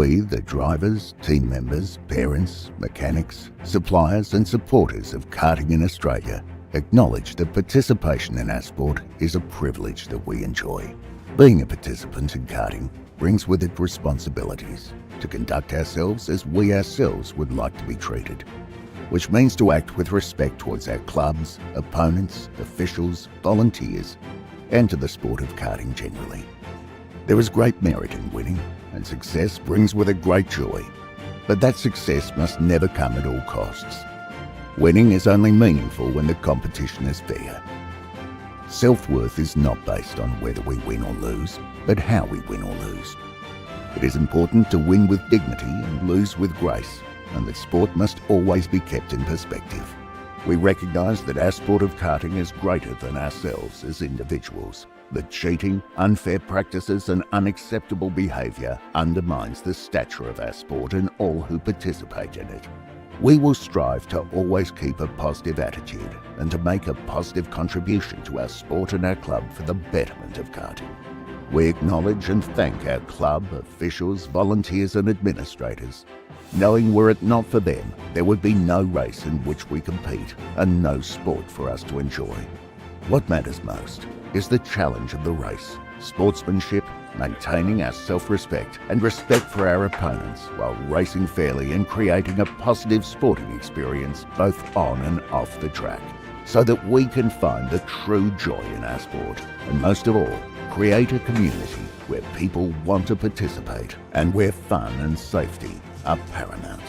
We, the drivers, team members, parents, mechanics, suppliers and supporters of karting in Australia, acknowledge that participation in our sport is a privilege that we enjoy. Being a participant in karting brings with it responsibilities to conduct ourselves as we ourselves would like to be treated, which means to act with respect towards our clubs, opponents, officials, volunteers, and to the sport of karting generally. There is great merit in winning, and success brings with it great joy, but that success must never come at all costs. Winning is only meaningful when the competition is fair. Self-worth is not based on whether we win or lose, but how we win or lose. It is important to win with dignity and lose with grace, and that sport must always be kept in perspective. We recognise that our sport of karting is greater than ourselves as individuals, that cheating, unfair practices and unacceptable behaviour undermines the stature of our sport and all who participate in it. We will strive to always keep a positive attitude and to make a positive contribution to our sport and our club for the betterment of karting. We acknowledge and thank our club, officials, volunteers and administrators, knowing were it not for them, there would be no race in which we compete and no sport for us to enjoy. What matters most is the challenge of the race, sportsmanship, maintaining our self-respect and respect for our opponents while racing fairly and creating a positive sporting experience both on and off the track, so that we can find the true joy in our sport and most of all, create a community where people want to participate and where fun and safety are paramount.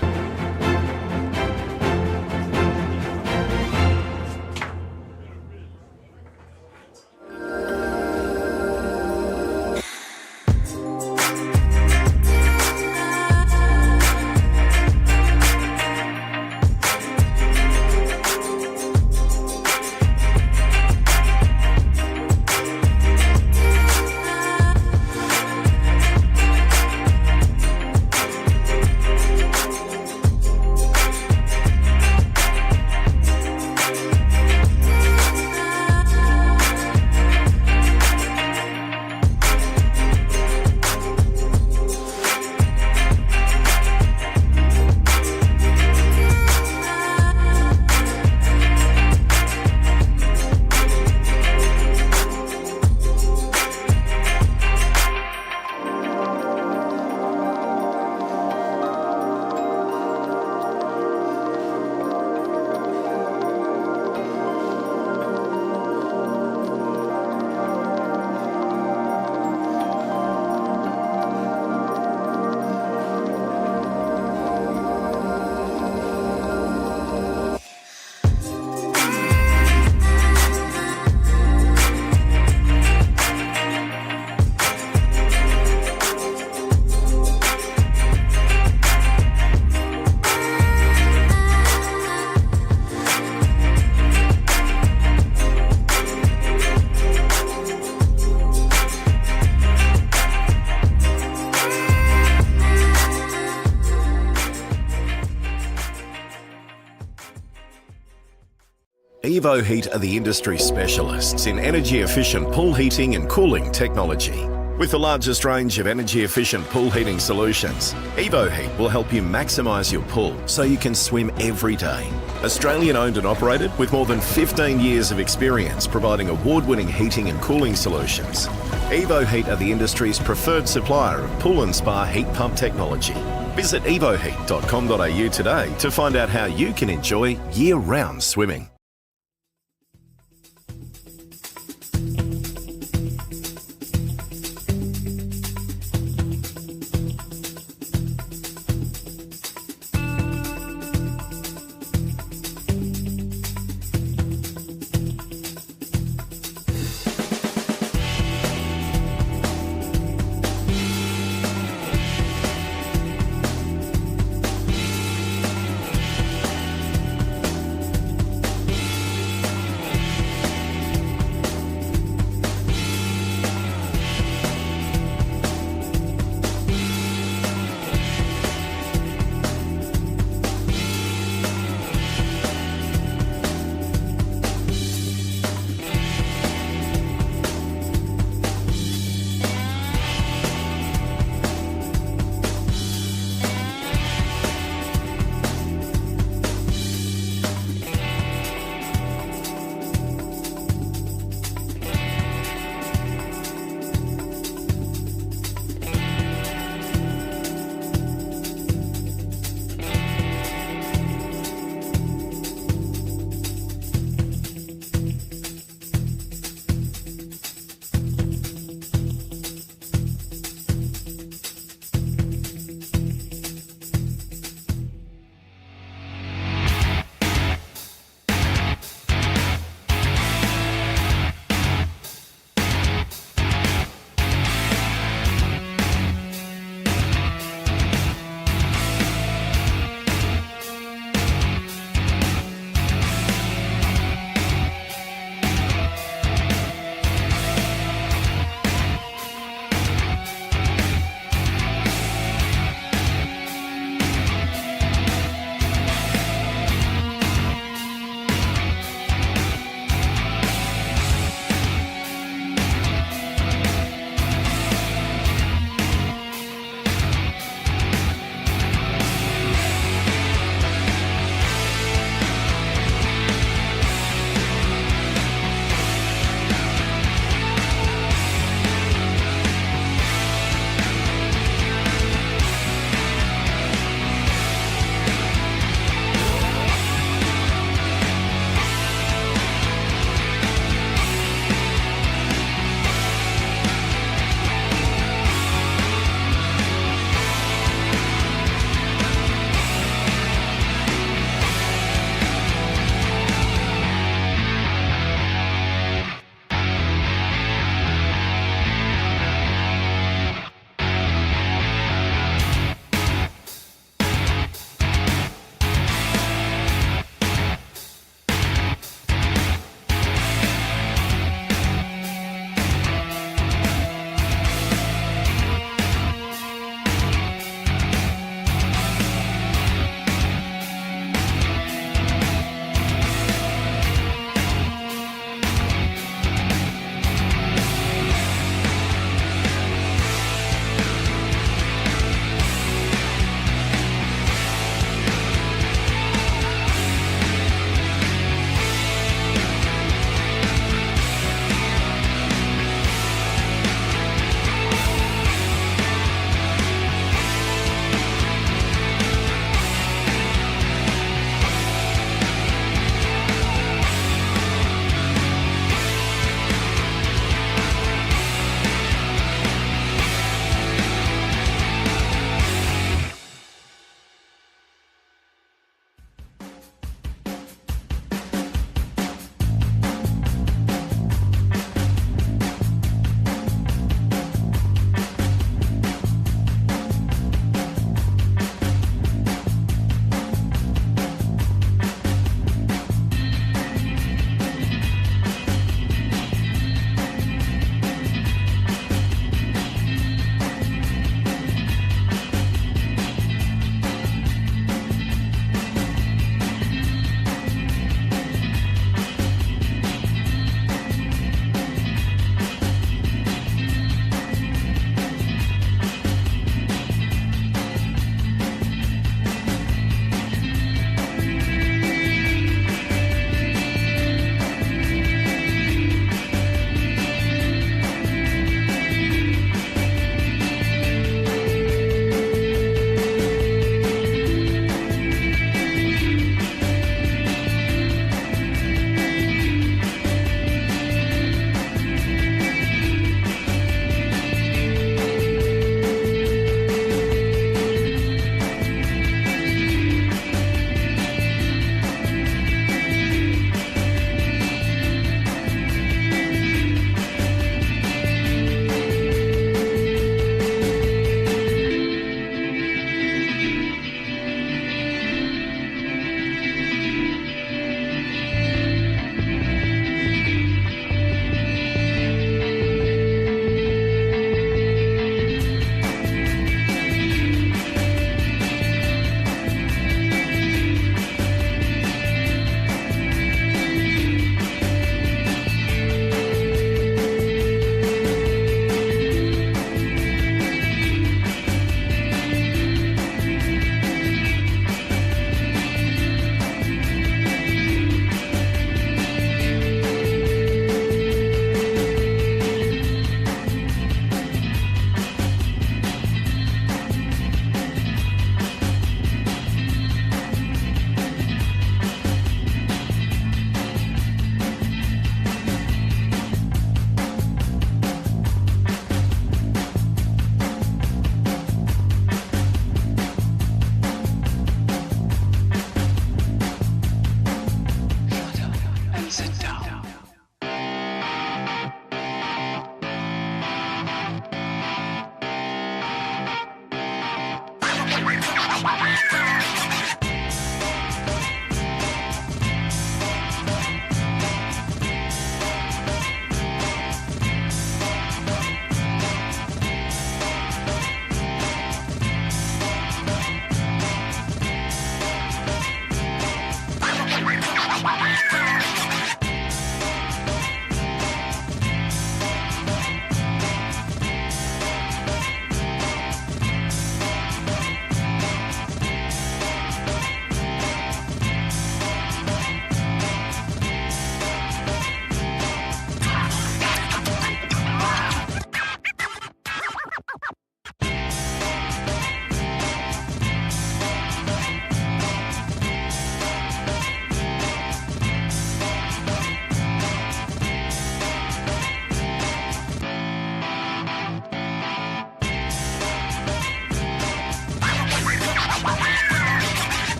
Evo Heat are the industry specialists in energy-efficient pool heating and cooling technology. With the largest range of energy-efficient pool heating solutions, Evo Heat will help you maximise your pool so you can swim every day. Australian owned and operated with more than 15 years of experience providing award-winning heating and cooling solutions. Evo Heat are the industry's preferred supplier of pool and spa heat pump technology. Visit evoheat.com.au today to find out how you can enjoy year-round swimming.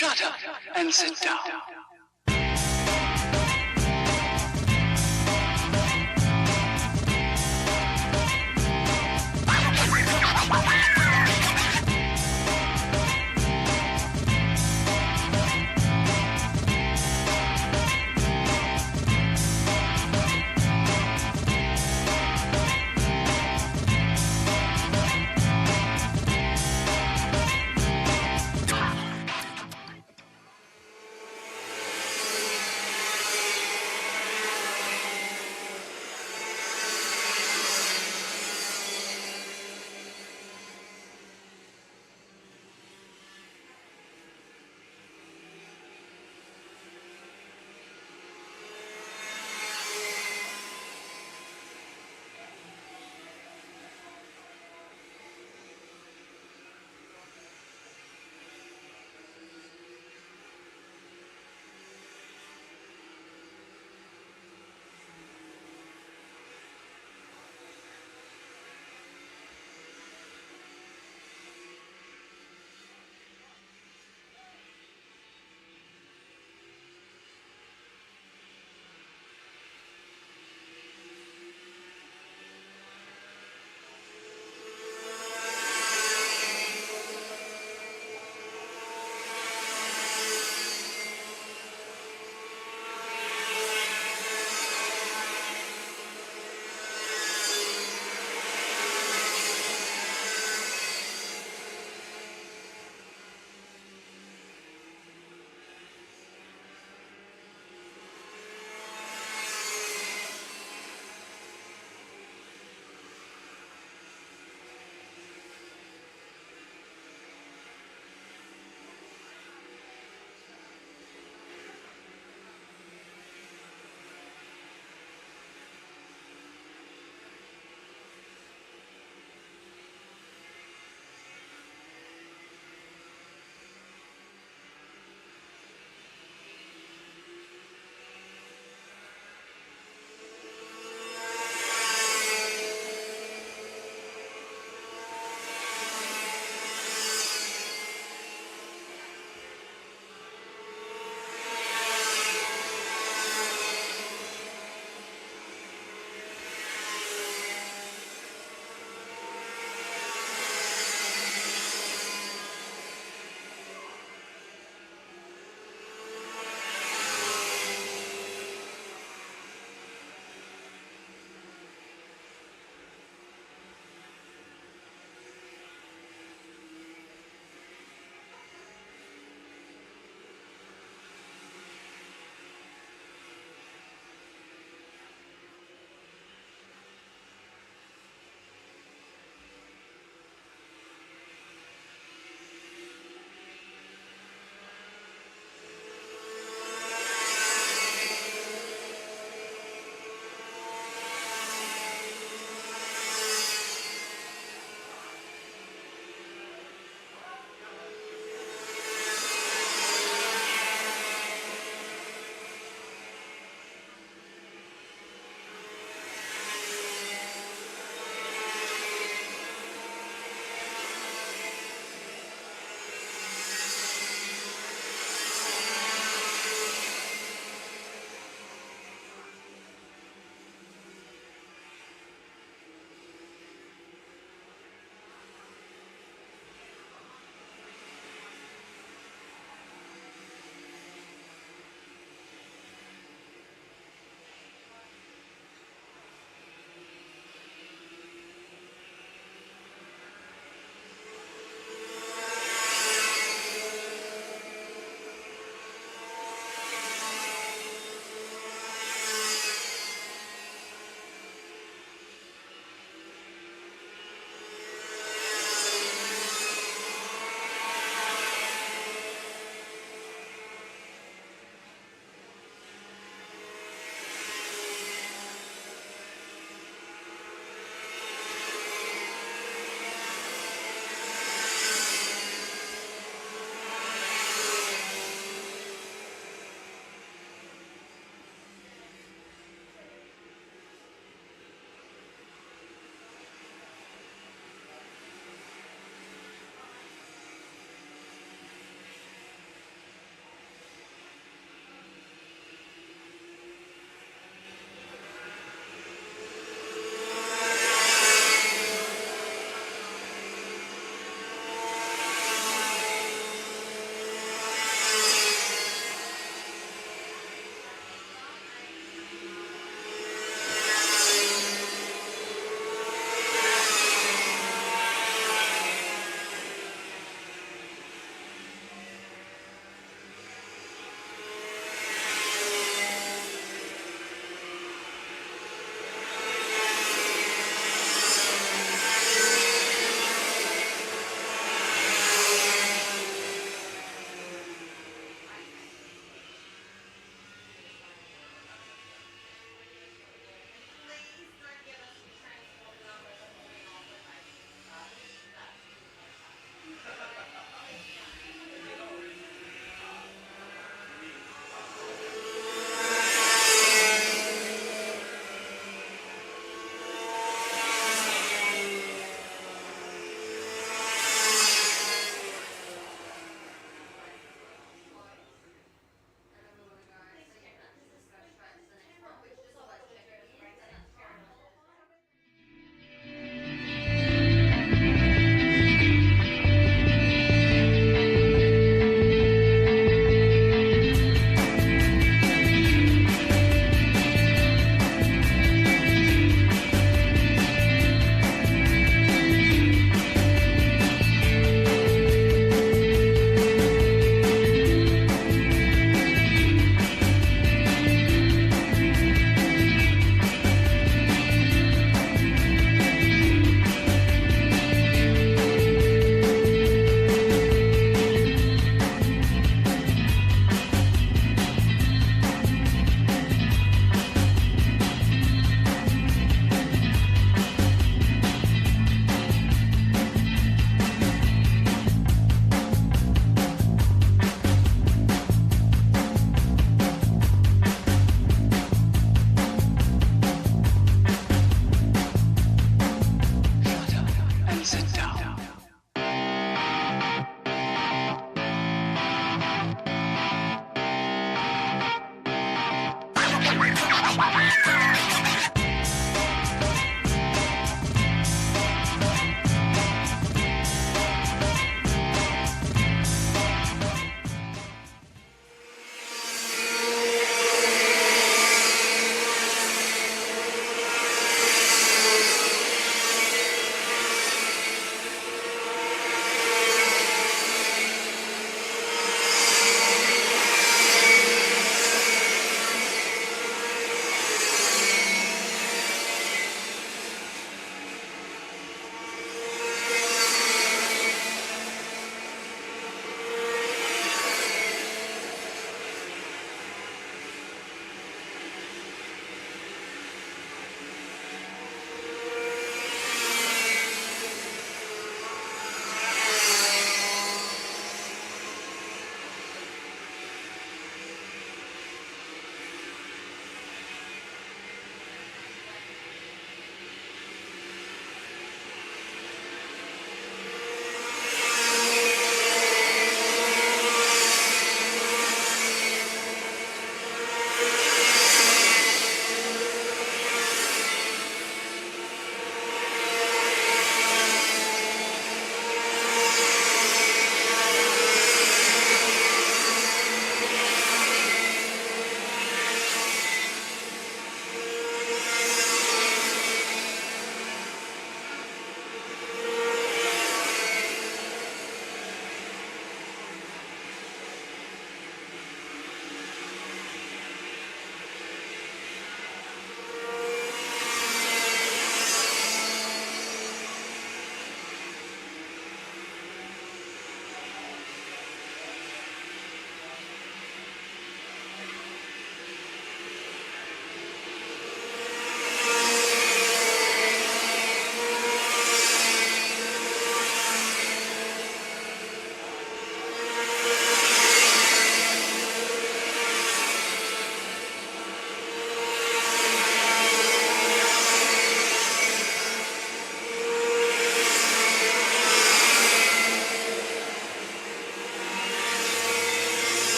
shut up and sit down.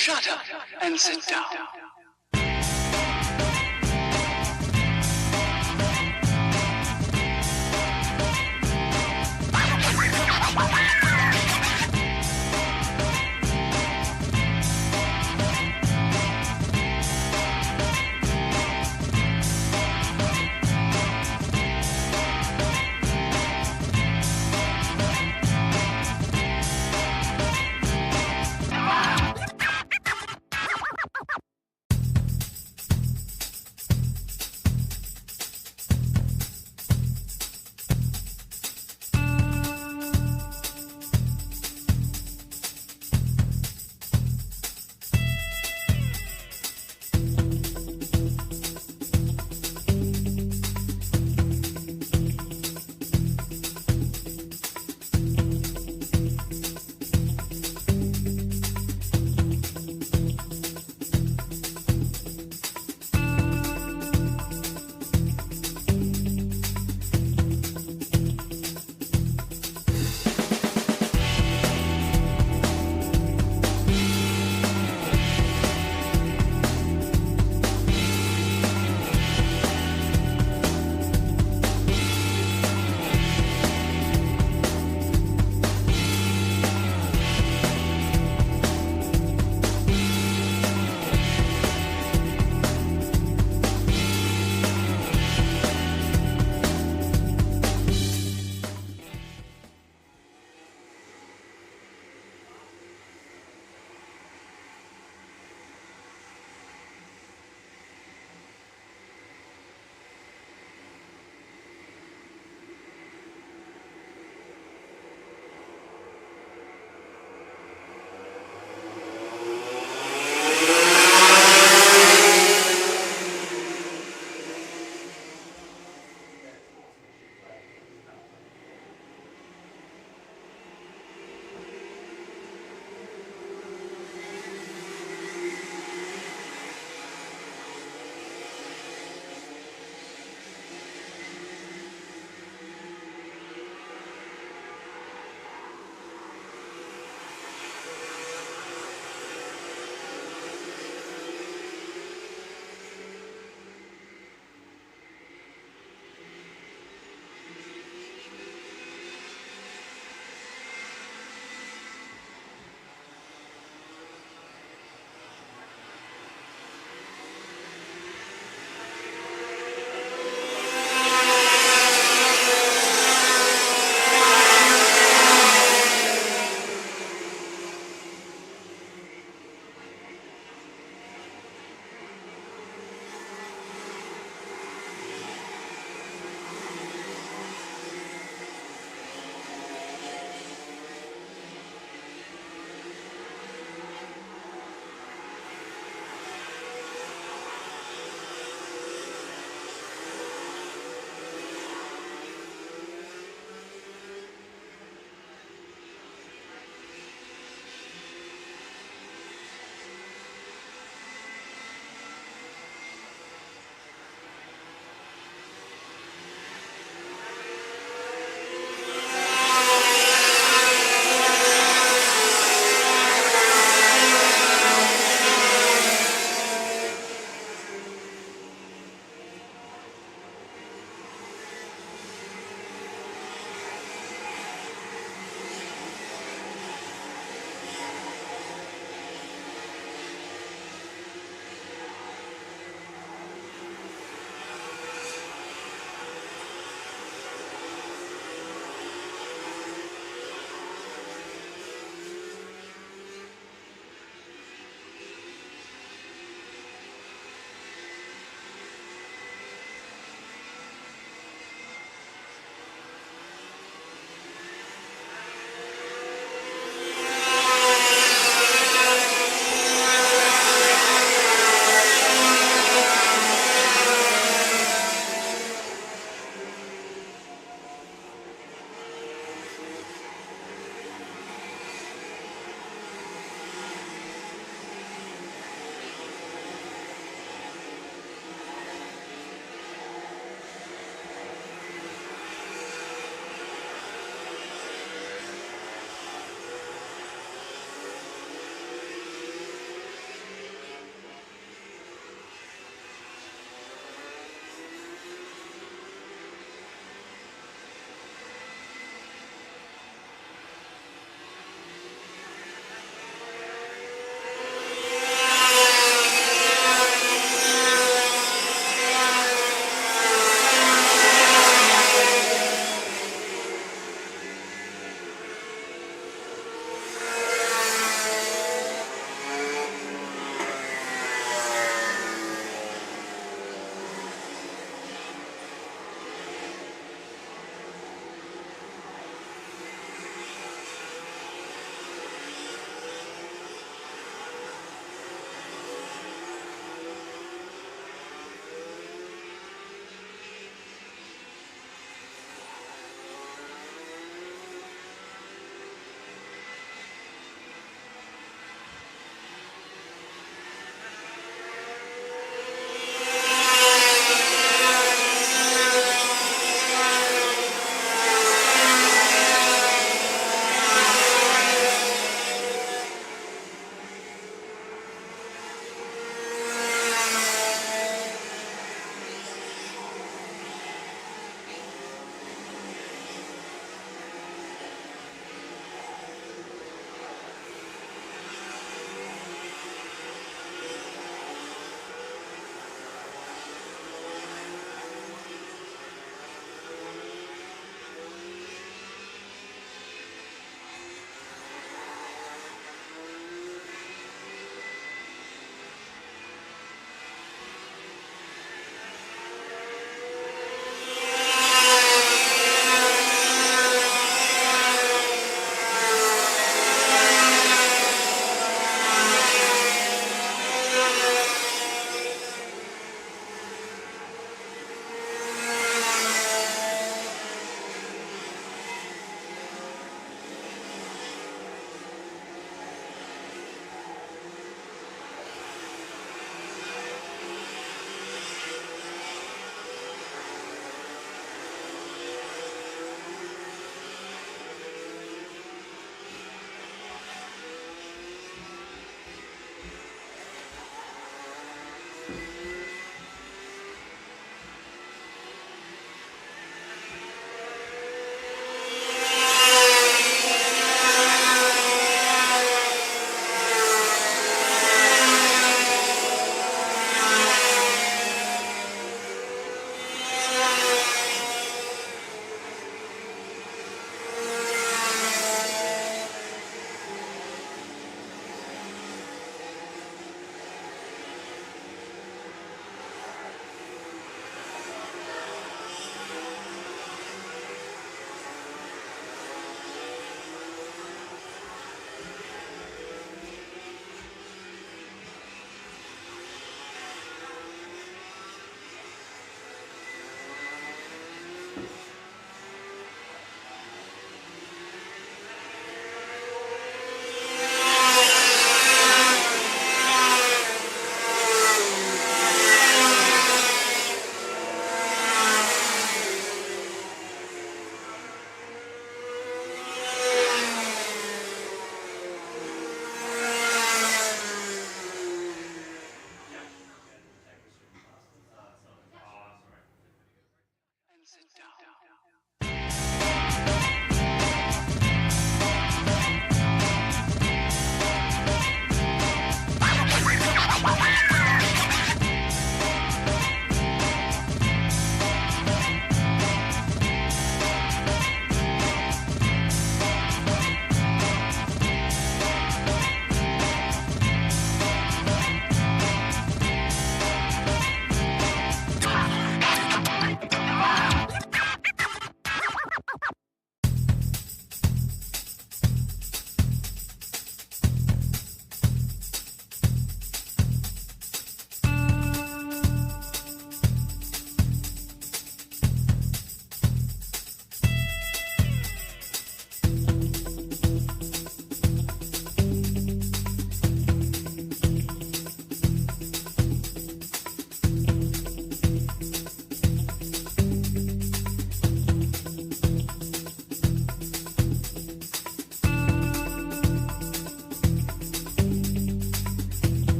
shut up and sit down.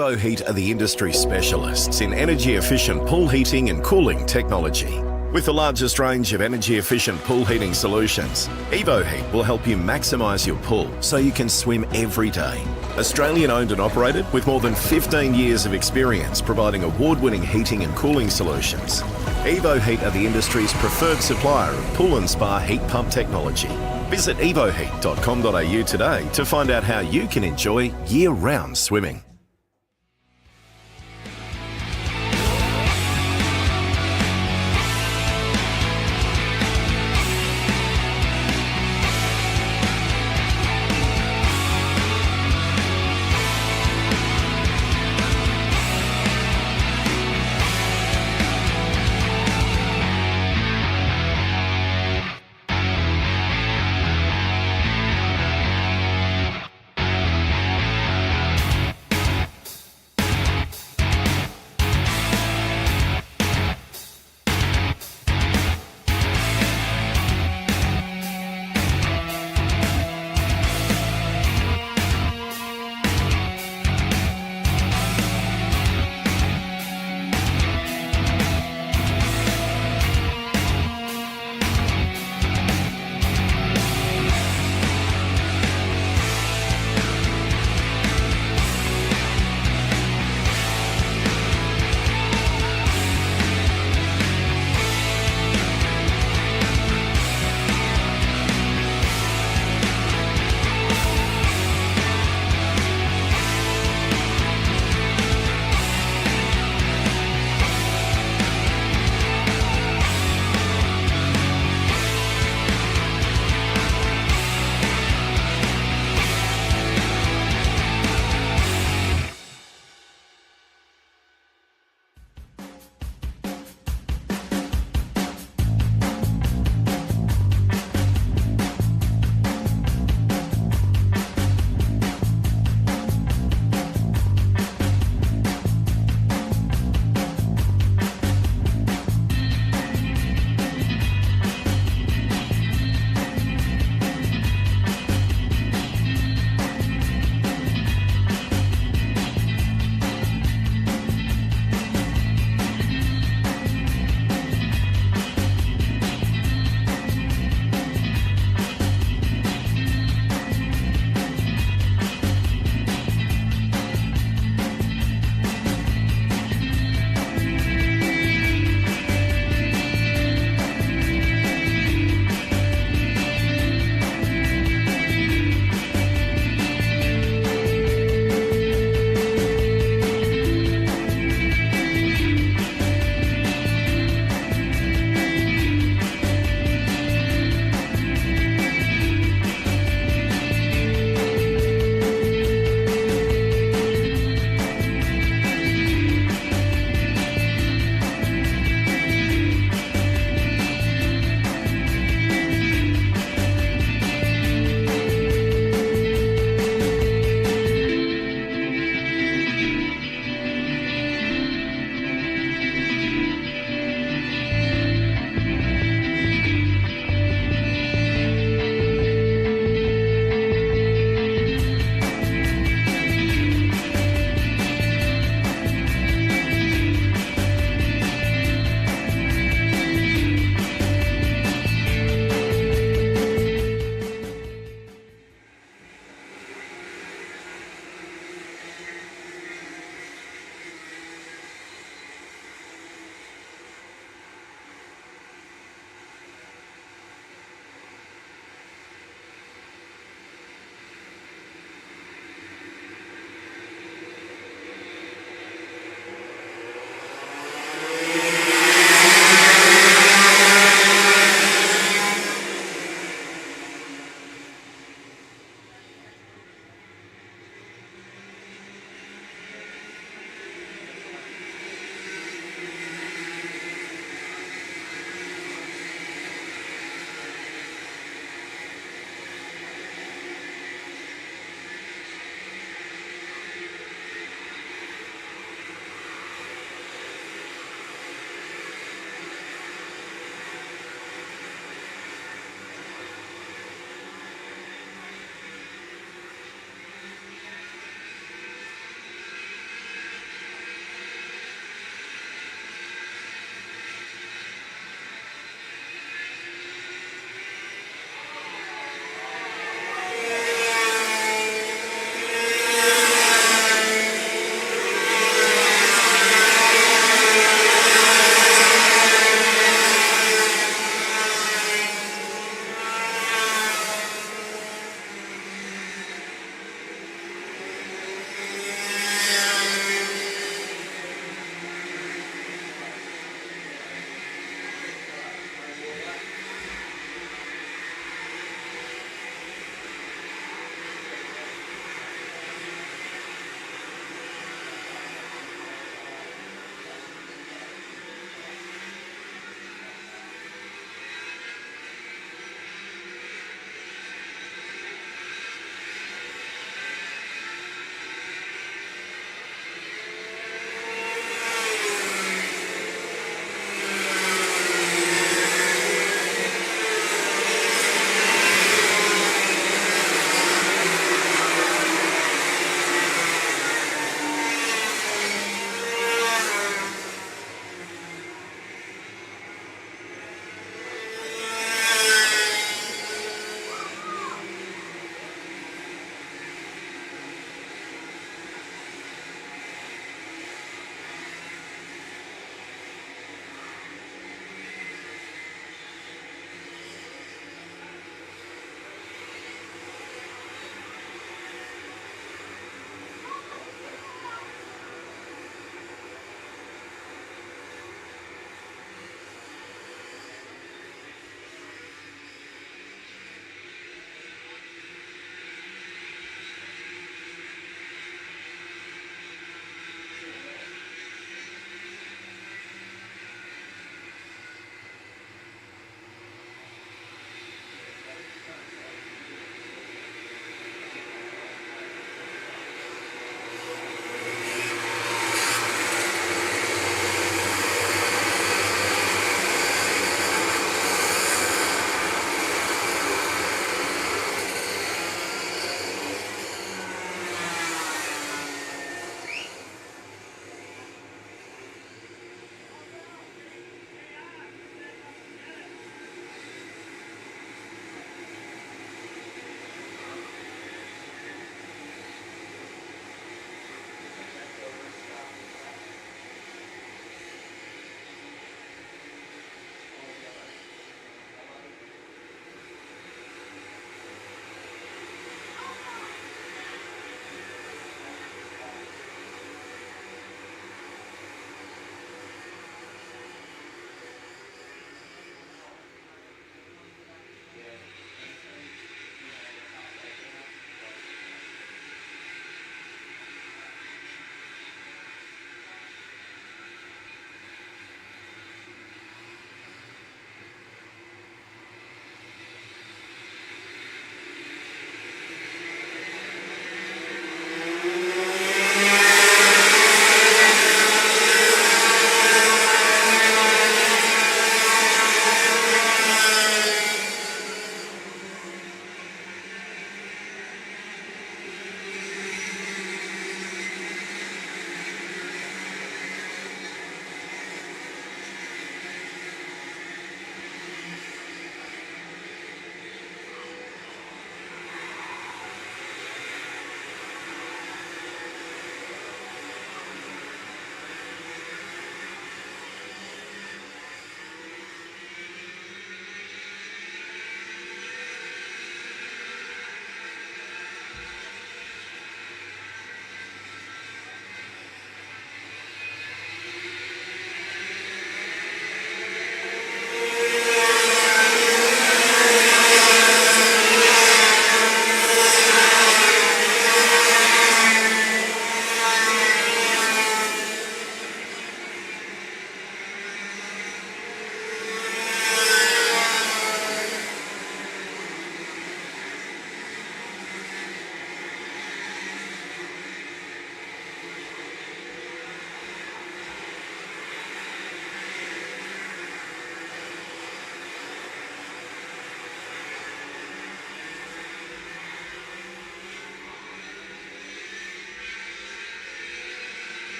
Evo Heat are the industry specialists in energy-efficient pool heating and cooling technology. With the largest range of energy-efficient pool heating solutions, Evo Heat will help you maximise your pool so you can swim every day. Australian owned and operated with more than 15 years of experience providing award-winning heating and cooling solutions. Evo Heat are the industry's preferred supplier of pool and spa heat pump technology. Visit evoheat.com.au today to find out how you can enjoy year-round swimming.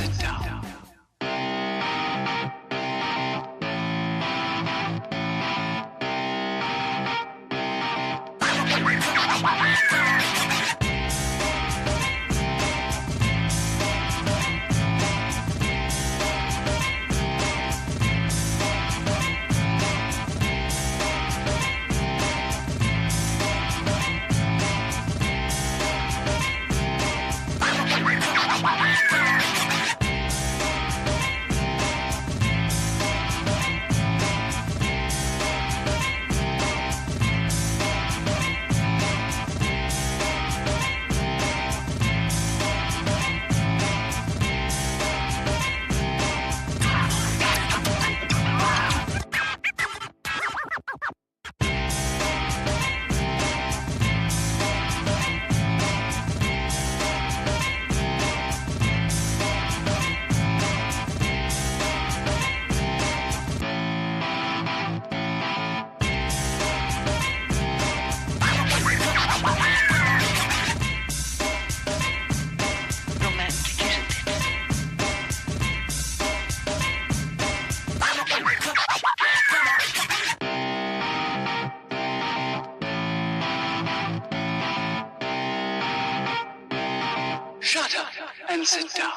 sit down. Romantic, isn't it? Shut up and sit down.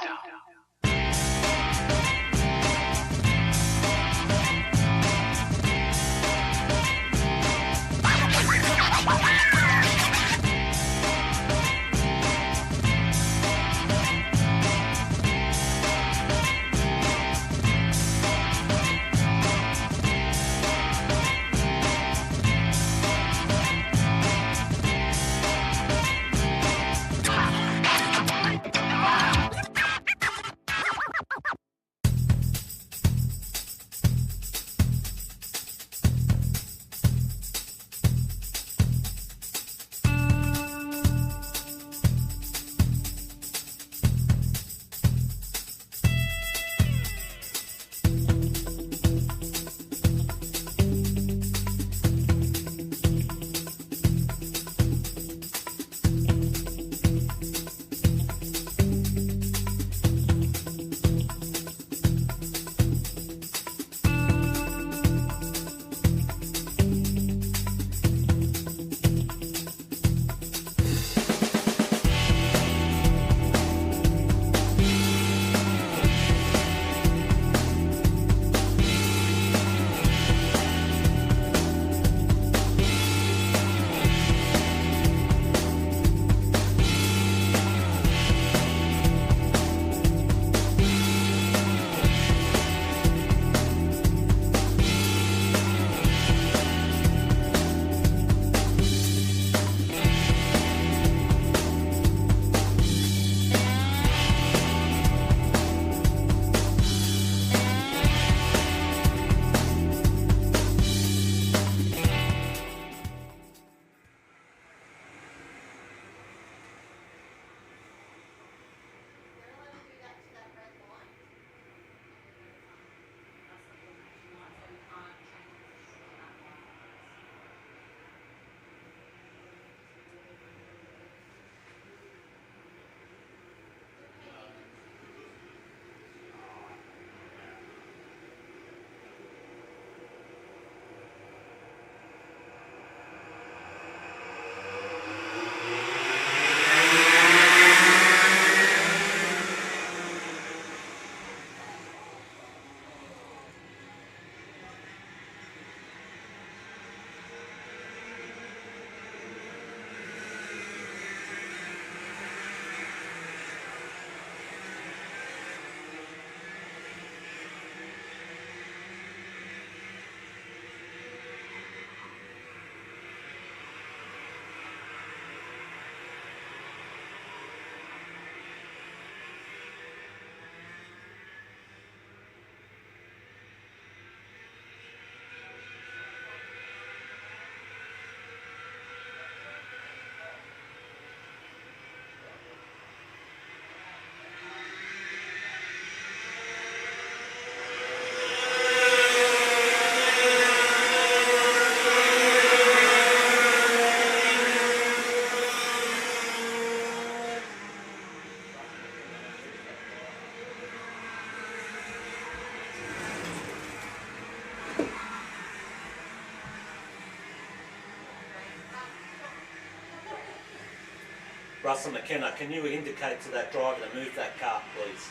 Russell McKenna, can you indicate to that driver to move that car, please?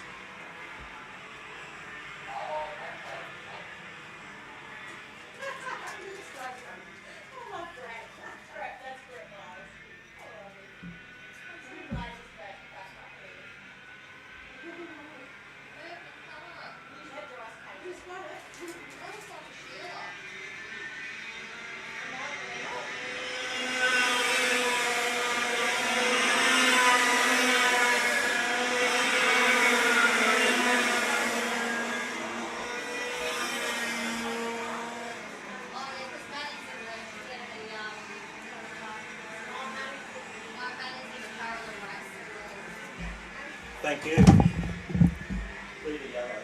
Thank you. Through the yellow.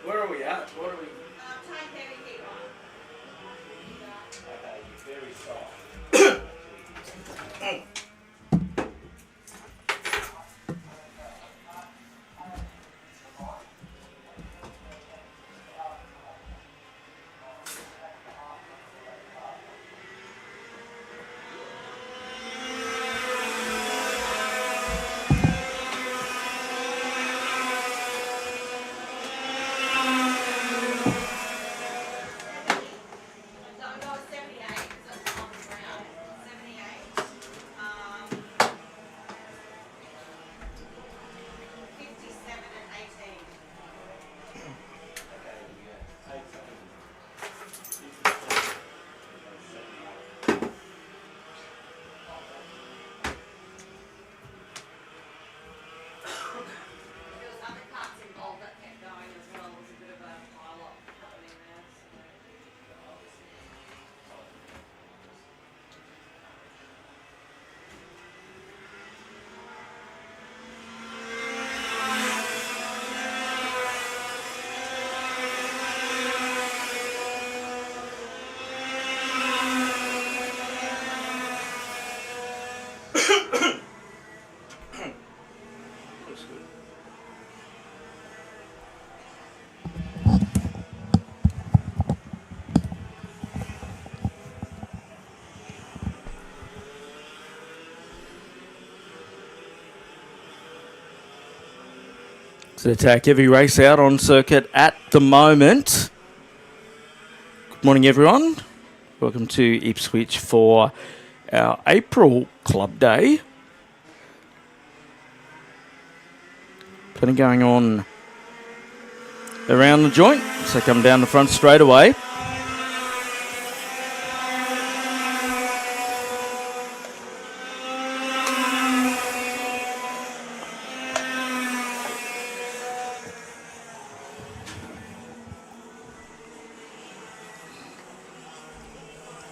Where are we at? What are we? Very soft. To attack every race out on circuit at the moment. Good morning, everyone. Welcome to Ipswich for our April Club Day. Plenty going on around the joint, so come down the front straight away.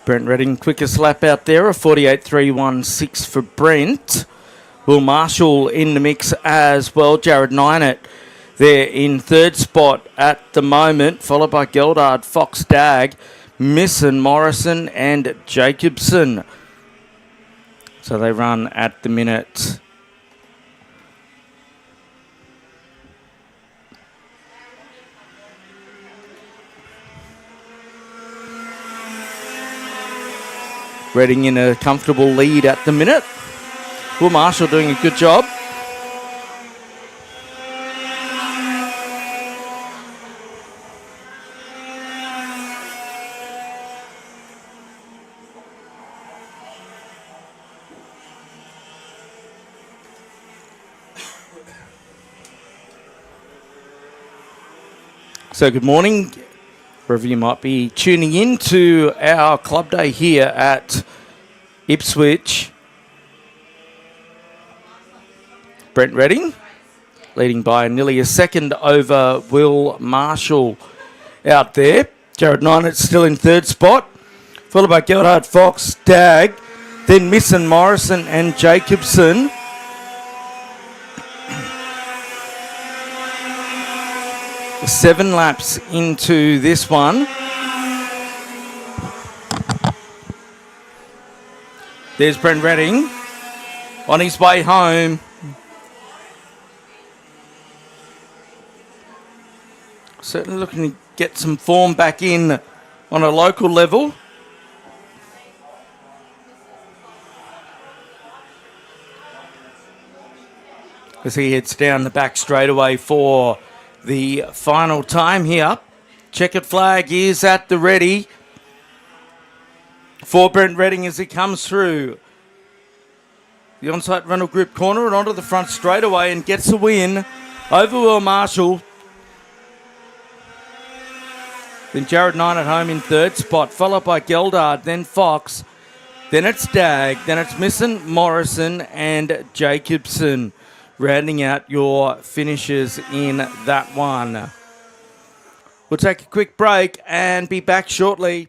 Brent Reading, quickest lap out there, a 48.316 for Brent. Will Marshall in the mix as well. Jared Nynett there in third spot at the moment, followed by Geldard, Fox Dag, Misson, Morrison and Jacobson. So they run at the minute. Reading in a comfortable lead at the minute. Will Marshall doing a good job. So good morning, wherever you might be tuning in to our club day here at Ipswich. Brent Reading leading by nearly a second over Will Marshall out there. Jared Ninett still in third spot, followed by Gerhard Fox, Dag, then Misson, Morrison and Jacobson. Seven laps into this one. There's Brent Reading on his way home. Certainly looking to get some form back in on a local level. As he heads down the back straightaway for the final time here. Checkered flag is at the ready for Brent Reading as he comes through the on-site rental group corner and onto the front straightaway and gets a win over Will Marshall. Then Jared Nine at home in third spot, followed by Geldard, then Fox, then it's Dag, then it's Misson, Morrison and Jacobson. Rounding out your finishes in that one. We'll take a quick break and be back shortly.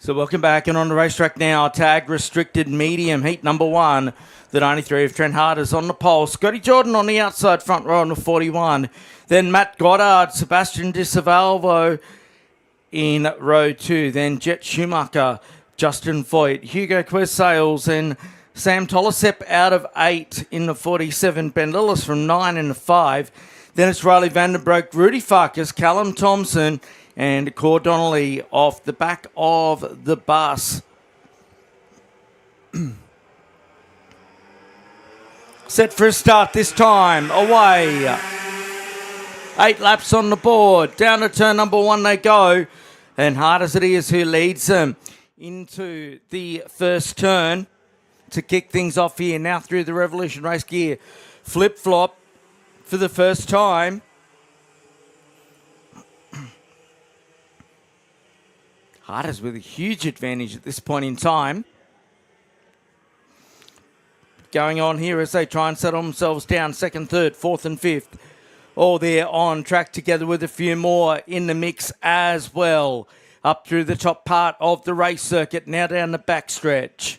So welcome back, and on the racetrack now, tag restricted medium, heat number one. The 93 of Trent Hart is on the pole. Scotty Jordan on the outside front row on the 41. Then Matt Goddard, Sebastian Di Salvo in row two. Then Jet Schumacher, Justin Voigt, Hugo Quez-Sales and Sam Tolasep out of 8 in the 47. Ben Lillis from 9 in the 5. Then it's Riley Vandenbroek, Rudy Farkas, Callum Thompson and Cord Donnelly off the back of the bus. Set for a start this time. Away. 8 laps on the board. Down to turn number 1 they go. And Hard As It Is who leads them into the first turn to kick things off here. Now through the Revolution race gear. Flip-flop for the first time. Harders with a huge advantage at this point in time. Going on here as they try and settle themselves down. 2nd, 3rd, 4th and 5th. all there on track together with a few more in the mix as well. Up through the top part of the race circuit, now down the backstretch.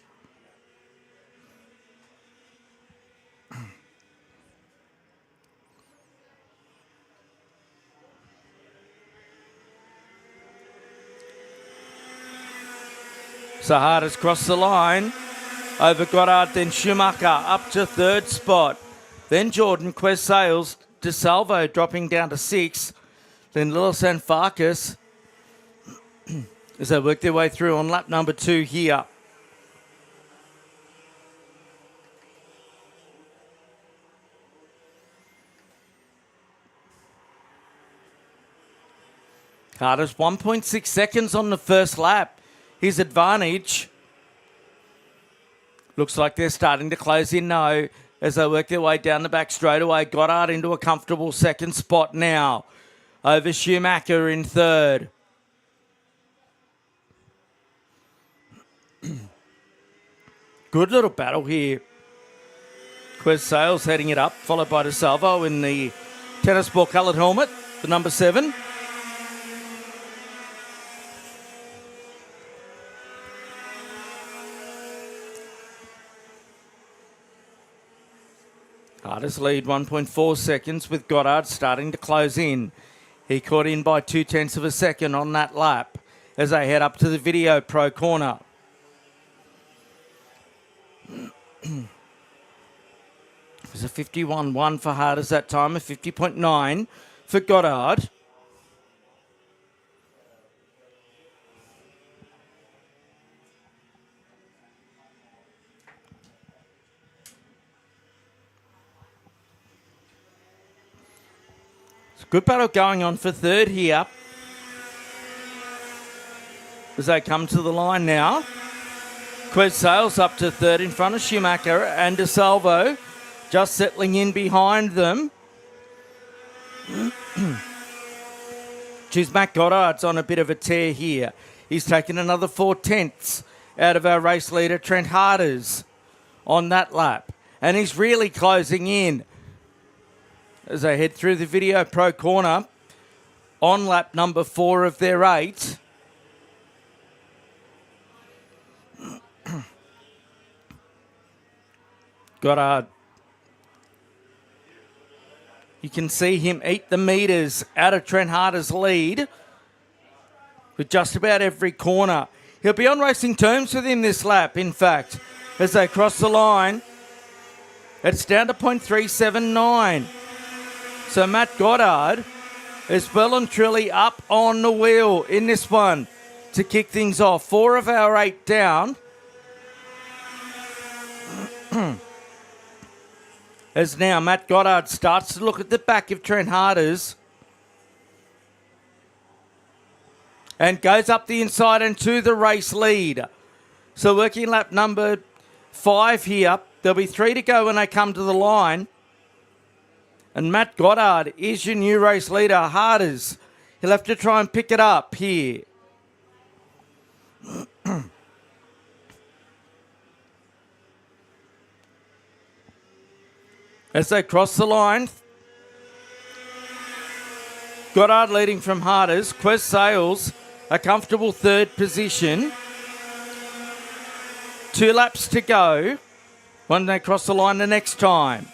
Sahara's crossed the line. Over Goddard, then Schumacher up to third spot. Then Jordan, Quez Sales, DeSalvo dropping down to 6. Then Little San Farkas as they work their way through on lap number 2 here. Carter's 1.6 seconds on the first lap. His advantage. Looks like they're starting to close in now as they work their way down the back straightaway. Goddard into a comfortable second spot now. Over Schumacher in third. Good little battle here. Quez Sales heading it up, followed by DeSalvo in the tennis ball coloured helmet, the number 7. Carter's lead 1.4 seconds with Goddard starting to close in. He caught in by 0.2 of a second on that lap as they head up to the Video Pro corner. It was a 51.1 for Harders that time, a 50.9 for Goddard. Good battle going on for third here as they come to the line now. Quez Sales up to third in front of Schumacher and DeSalvo just settling in behind them. Geez, Matt Goddard's on a bit of a tear here. He's taken another 0.4 out of our race leader, Trent Harders, on that lap. And he's really closing in as they head through the Video Pro corner on lap number 4 of their 8. Goddard. You can see him eat the meters out of Trent Harder's lead with just about every corner. He'll be on racing terms with him this lap, in fact, as they cross the line. It's down to 0.379. So Matt Goddard is well and truly up on the wheel in this one to kick things off. 4 of our 8 down. As now Matt Goddard starts to look at the back of Trent Harders and goes up the inside and to the race lead. So working lap number 5 here. There'll be 3 to go when they come to the line. And Matt Goddard is your new race leader. Harders, he'll have to try and pick it up here. As they cross the line, Goddard leading from Harders. Quez Sales, a comfortable third position. 2 laps to go when they cross the line the next time.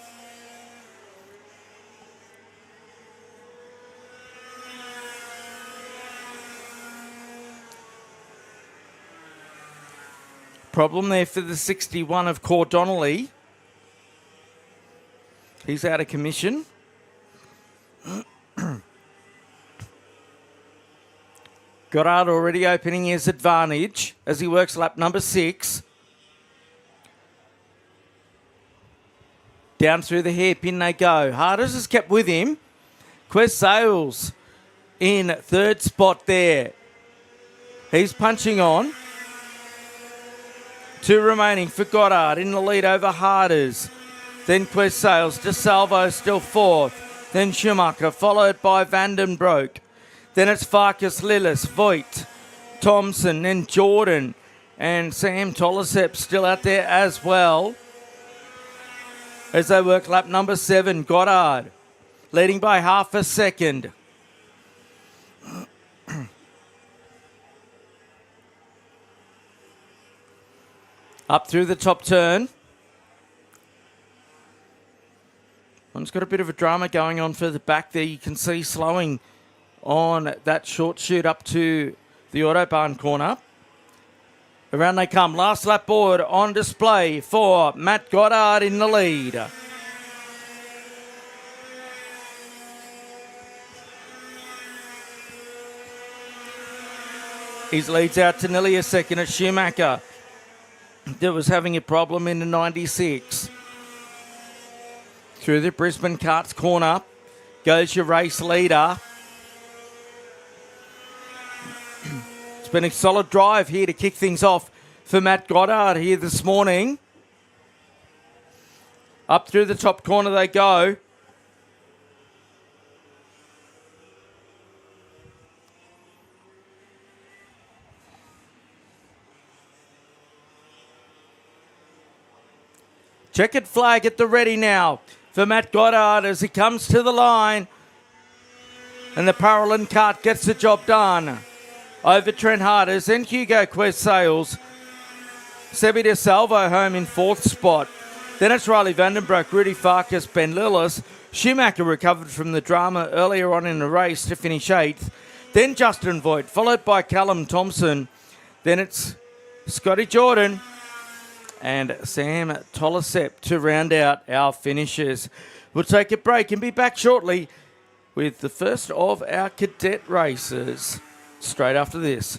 Problem there for the 61 of Core Donnelly. He's out of commission. Goddard already opening his advantage as he works lap number 6. Down through the hairpin they go. Harders has kept with him. Quez Sales in third spot there. He's punching on. 2 remaining for Goddard in the lead over Harders. Then Quez Sales, DeSalvo still 4th. Then Schumacher, followed by Vandenbroek. Then it's Farkas, Lillis, Voigt, Thompson, then Jordan. And Sam Tolisep still out there as well. As they work lap number 7, Goddard leading by half a second. Up through the top turn. One's got a bit of a drama going on further back there. You can see slowing on that short shoot up to the Autobahn corner. Around they come. Last lap board on display for Matt Goddard in the lead. His lead's out to nearly a second at Schumacher. That was having a problem in the 96. Through the Brisbane Karts corner goes your race leader. It's been a solid drive here to kick things off for Matt Goddard here this morning. Up through the top corner they go. Checkered flag at the ready now for Matt Goddard as he comes to the line. And the Paralyn kart gets the job done. Over Trent Harders, then Hugo Quest Sales. Sebi De Salvo home in fourth spot. Then it's Riley Vandenbroek, Rudy Farkas, Ben Lillis. Schumacher recovered from the drama earlier on in the race to finish 8th. Then Justin Voigt, followed by Callum Thompson. Then it's Scotty Jordan and Sam Tolasep to round out our finishers. We'll take a break and be back shortly with the first of our cadet races straight after this.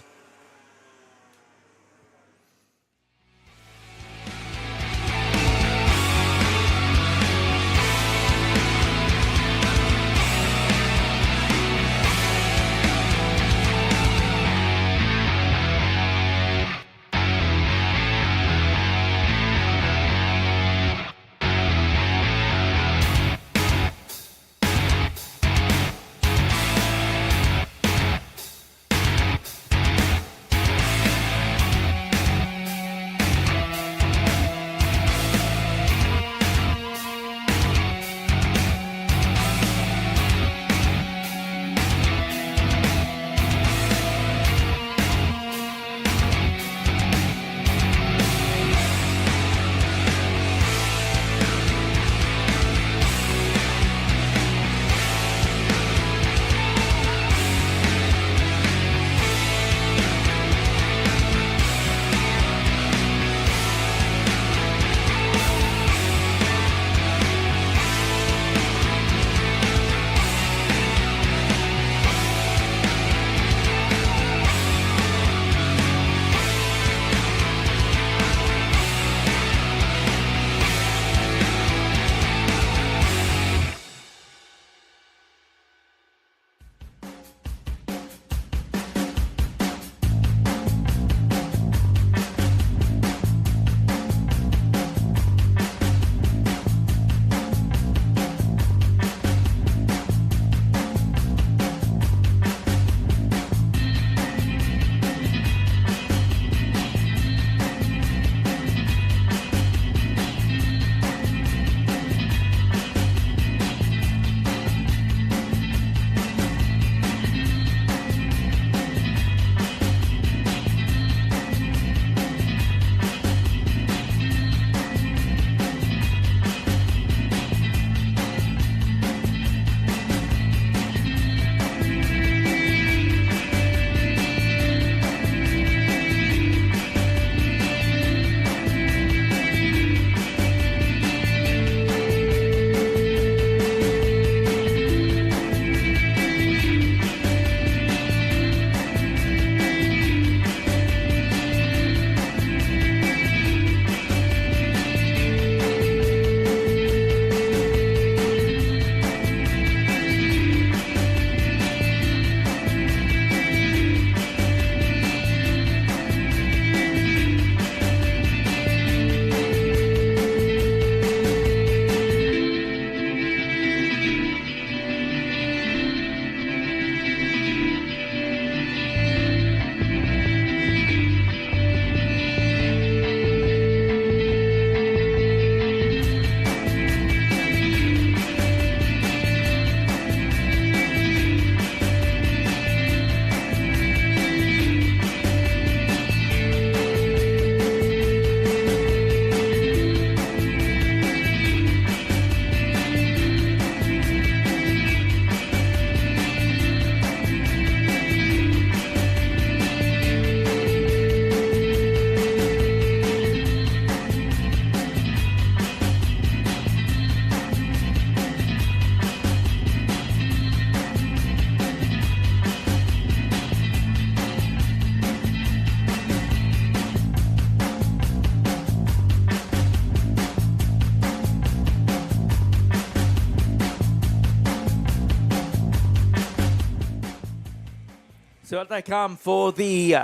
So out they come for the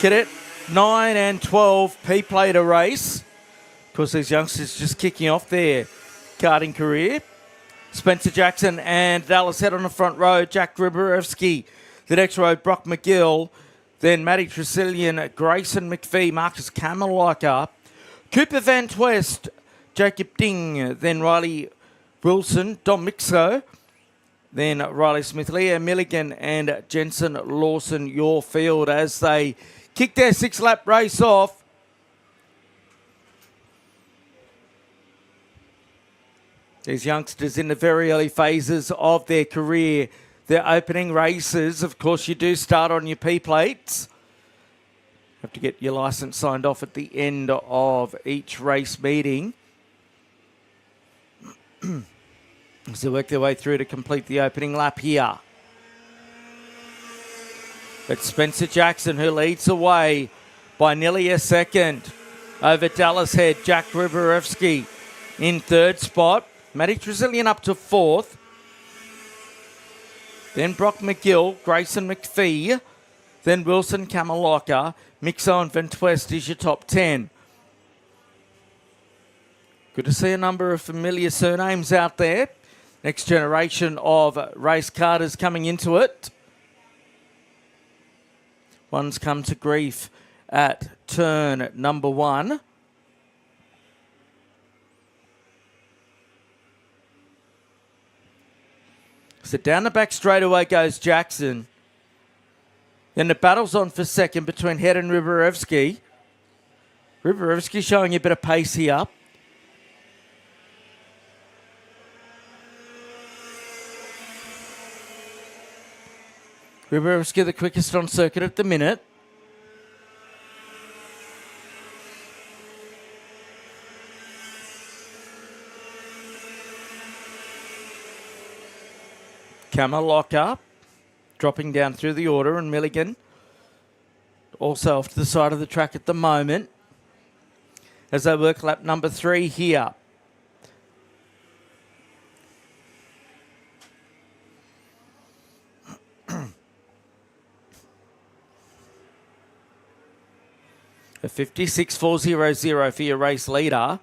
Cadet 9 and 12 P-Plater race. Of course, these youngsters just kicking off their karting career. Spencer Jackson and Dallas Head on the front row. Jack Riborewski, the next row, Brock McGill. Then Matty Tresillian, Grayson McPhee, Marcus Kamalaika, Cooper Van Twest, Jacob Ding, then Riley Wilson, Dom Mixo, then Riley Smith, Leo Milligan and Jensen Lawson, your field as they kick their 6-lap race off. These youngsters in the very early phases of their career. Their opening races, of course, you do start on your P-plates. Have to get your licence signed off at the end of each race meeting. As they work their way through to complete the opening lap here. It's Spencer Jackson who leads the way by nearly a second. Over Dallas Head, Jack Riborewski in third spot. Matty Tresillian up to fourth. Then Brock McGill, Grayson McPhee. Then Wilson Kamaloka, Mixo and Ventwest is your top 10. Good to see a number of familiar surnames out there. Next generation of race karters coming into it. One's come to grief at turn number 1. So down the back straightaway goes Jackson. Then the battle's on for second between Head and Riborewski. Riborewski showing a bit of pace here. Riborewski the quickest on circuit at the minute. Kamaloka dropping down through the order, and Milligan also off to the side of the track at the moment as they work lap number 3 here. A 56.400 for your race leader.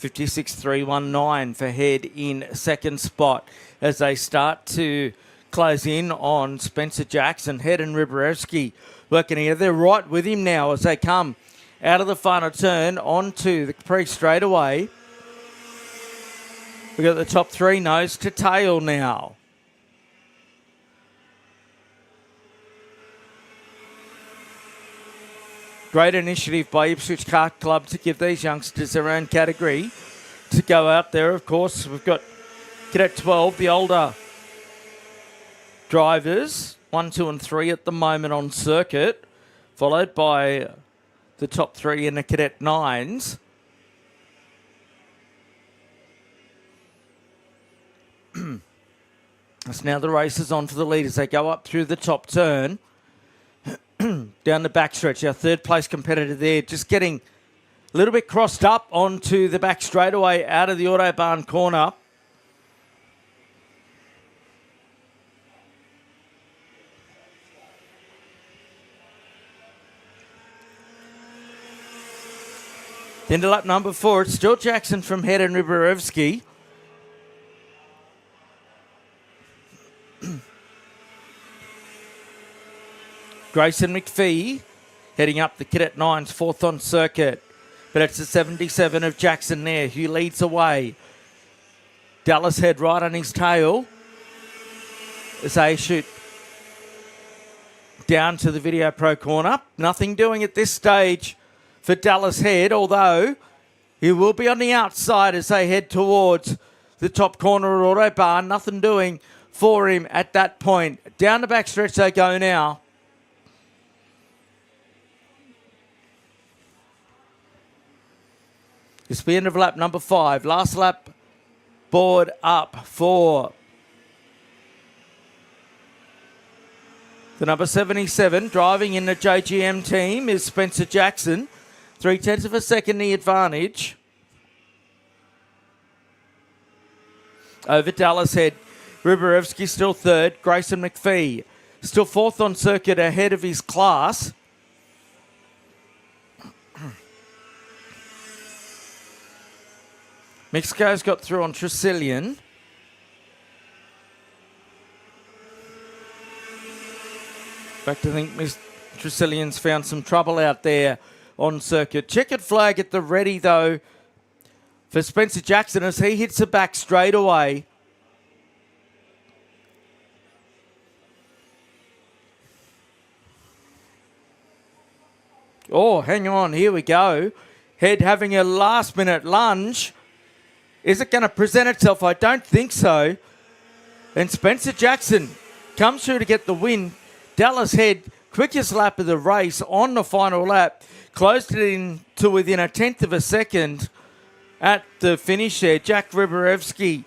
56.319 for Head in second spot as they start to close in on Spencer Jackson. Head and Riborewski working here. They're right with him now as they come out of the final turn onto the pre-straightaway. We've got the top 3 nose to tail now. Great initiative by Ipswich Kart Club to give these youngsters their own category to go out there. Of course, we've got Cadet 12, the older drivers, 1, 2 and 3 at the moment on circuit, followed by the top 3 in the Cadet 9s. So now the race is on for the leaders. They go up through the top turn. Down the backstretch, our third place competitor there, just getting a little bit crossed up onto the back straightaway out of the Autobahn corner. Into lap number 4, it's still Jackson from Head and Riborewski. Grayson McPhee heading up the Cadet 9s, 4th on circuit. But it's the 77 of Jackson there who leads away. Dallas Head right on his tail as they shoot down to the Video Pro corner. Nothing doing at this stage for Dallas Head, although he will be on the outside as they head towards the top corner of Autobahn. Nothing doing for him at that point. Down the backstretch they go now. It's the end of lap number 5. Last lap board up for the number 77. Driving in the JGM team is Spencer Jackson. 0.3 of a second the advantage. Over Dallas Head. Riborewski still third. Grayson McPhee Still fourth on circuit, ahead of his class. Mexico's got through on Tresillian. In fact, I think Tresillian's found some trouble out there on circuit. Checkered flag at the ready, though, for Spencer Jackson as he hits the back straightaway. Oh, hang on, here we go. Head having a last-minute lunge. Is it going to present itself? I don't think so. And Spencer Jackson comes through to get the win. Dallas Head, quickest lap of the race on the final lap. Closed it in to within a tenth of a second at the finish there. Jack Riborevsky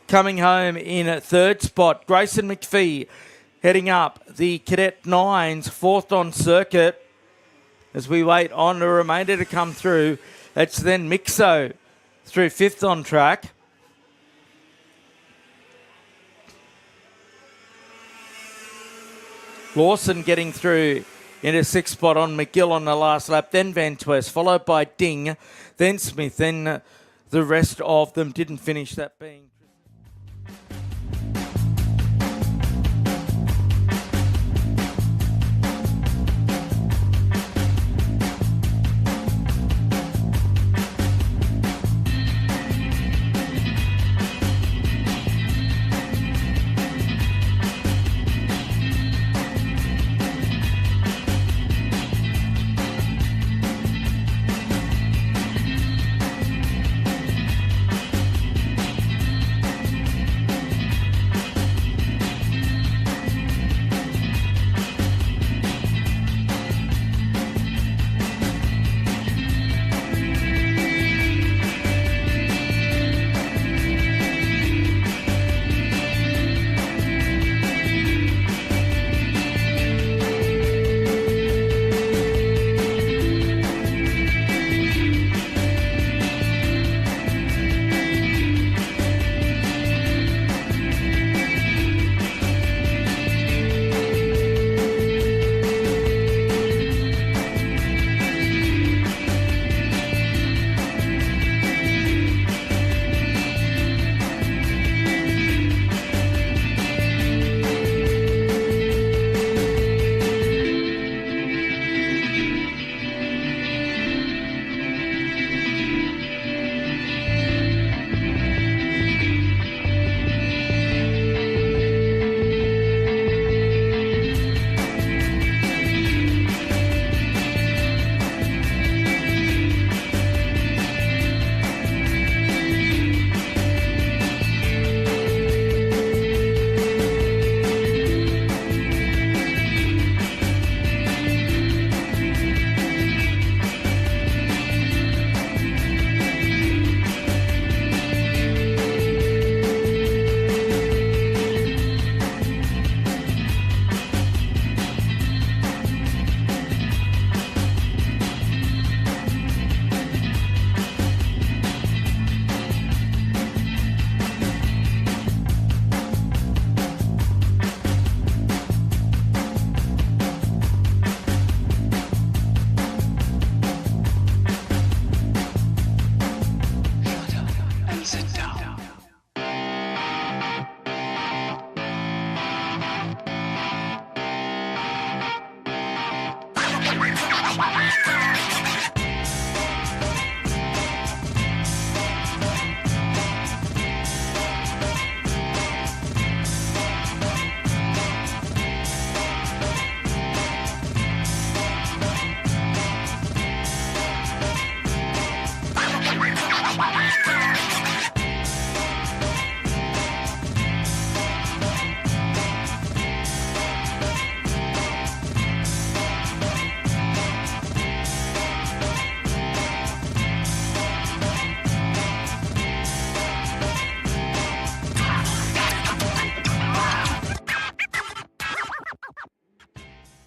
coming home in a third spot. Grayson McPhee heading up the Cadet Nines, fourth on circuit. As we wait on the remainder to come through, it's then Mixo through fifth on track. Lawson getting through into sixth spot on McGill on the last lap, then Van Twest, followed by Ding, then Smith, then the rest of them didn't finish, that being...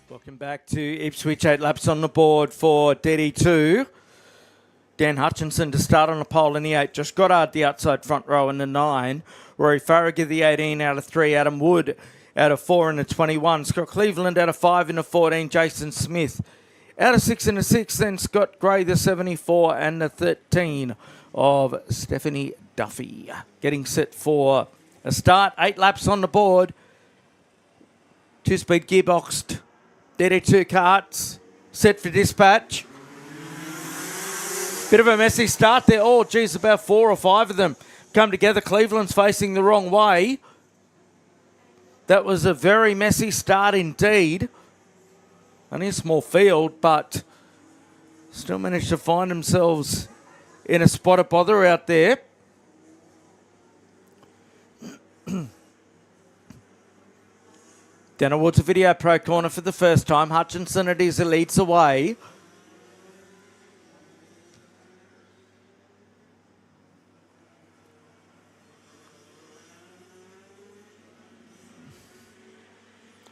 Welcome back to Ipswich, 8 laps on the board for DD2. Dan Hutchinson to start on the pole in the 8. Josh Goddard, the outside front row in the 9. Rory Farragher, the 18 out of 3. Adam Wood out of 4 in the 21. Scott Cleveland out of 5 in the 14. Jason Smith out of 6 in the 6. Then Scott Gray, the 74, and the 13 of Stephanie Duffy. Getting set for a start. 8 laps on the board. 2-speed gearboxed DD2 karts. Set for dispatch. Bit of a messy start there. Oh, geez, about 4 or 5 of them come together. Cleveland's facing the wrong way. That was a very messy start indeed. Only a small field, but still managed to find themselves in a spot of bother out there. Down towards the Video Pro corner for the first time. Hutchinson it is who leads away.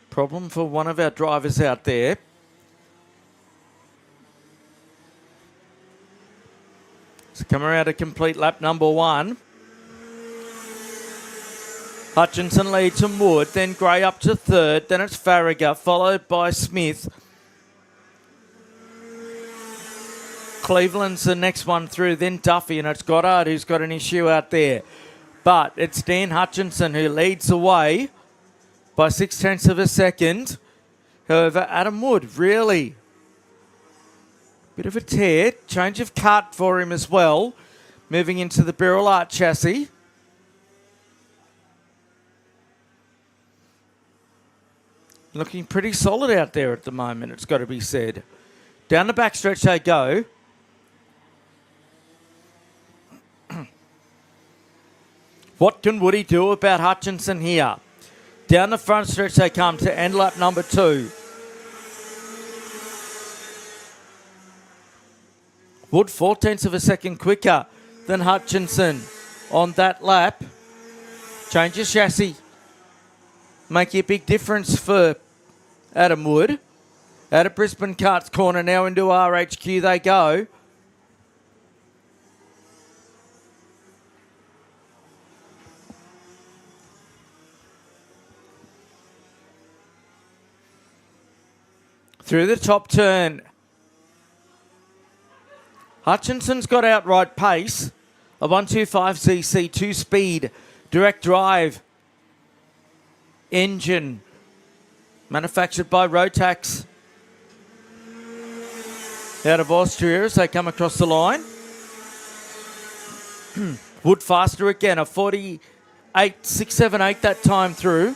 Problem for one of our drivers out there. So come around to complete lap number 1. Hutchinson leads from Wood, then Gray up to 3rd, then it's Farragher, followed by Smith. Cleveland's the next one through, then Duffy, and it's Goddard who's got an issue out there. But it's Dan Hutchinson who leads away by 0.6 of a second. However, Adam Wood, really bit of a tear. Change of kart for him as well. Moving into the Birrell Art chassis. Looking pretty solid out there at the moment, it's got to be said. Down the backstretch they go. What can Woody do about Hutchinson here? Down the front stretch they come to end lap number 2. Wood 0.4 of a second quicker than Hutchinson on that lap. Change of chassis. Making a big difference for Adam Wood. Out of Brisbane Karts corner now into RHQ they go. Through the top turn. Hutchinson's got outright pace. A 125cc 2-speed direct drive engine manufactured by Rotax out of Austria as they come across the line. Wood faster again, a 48.678 that time through.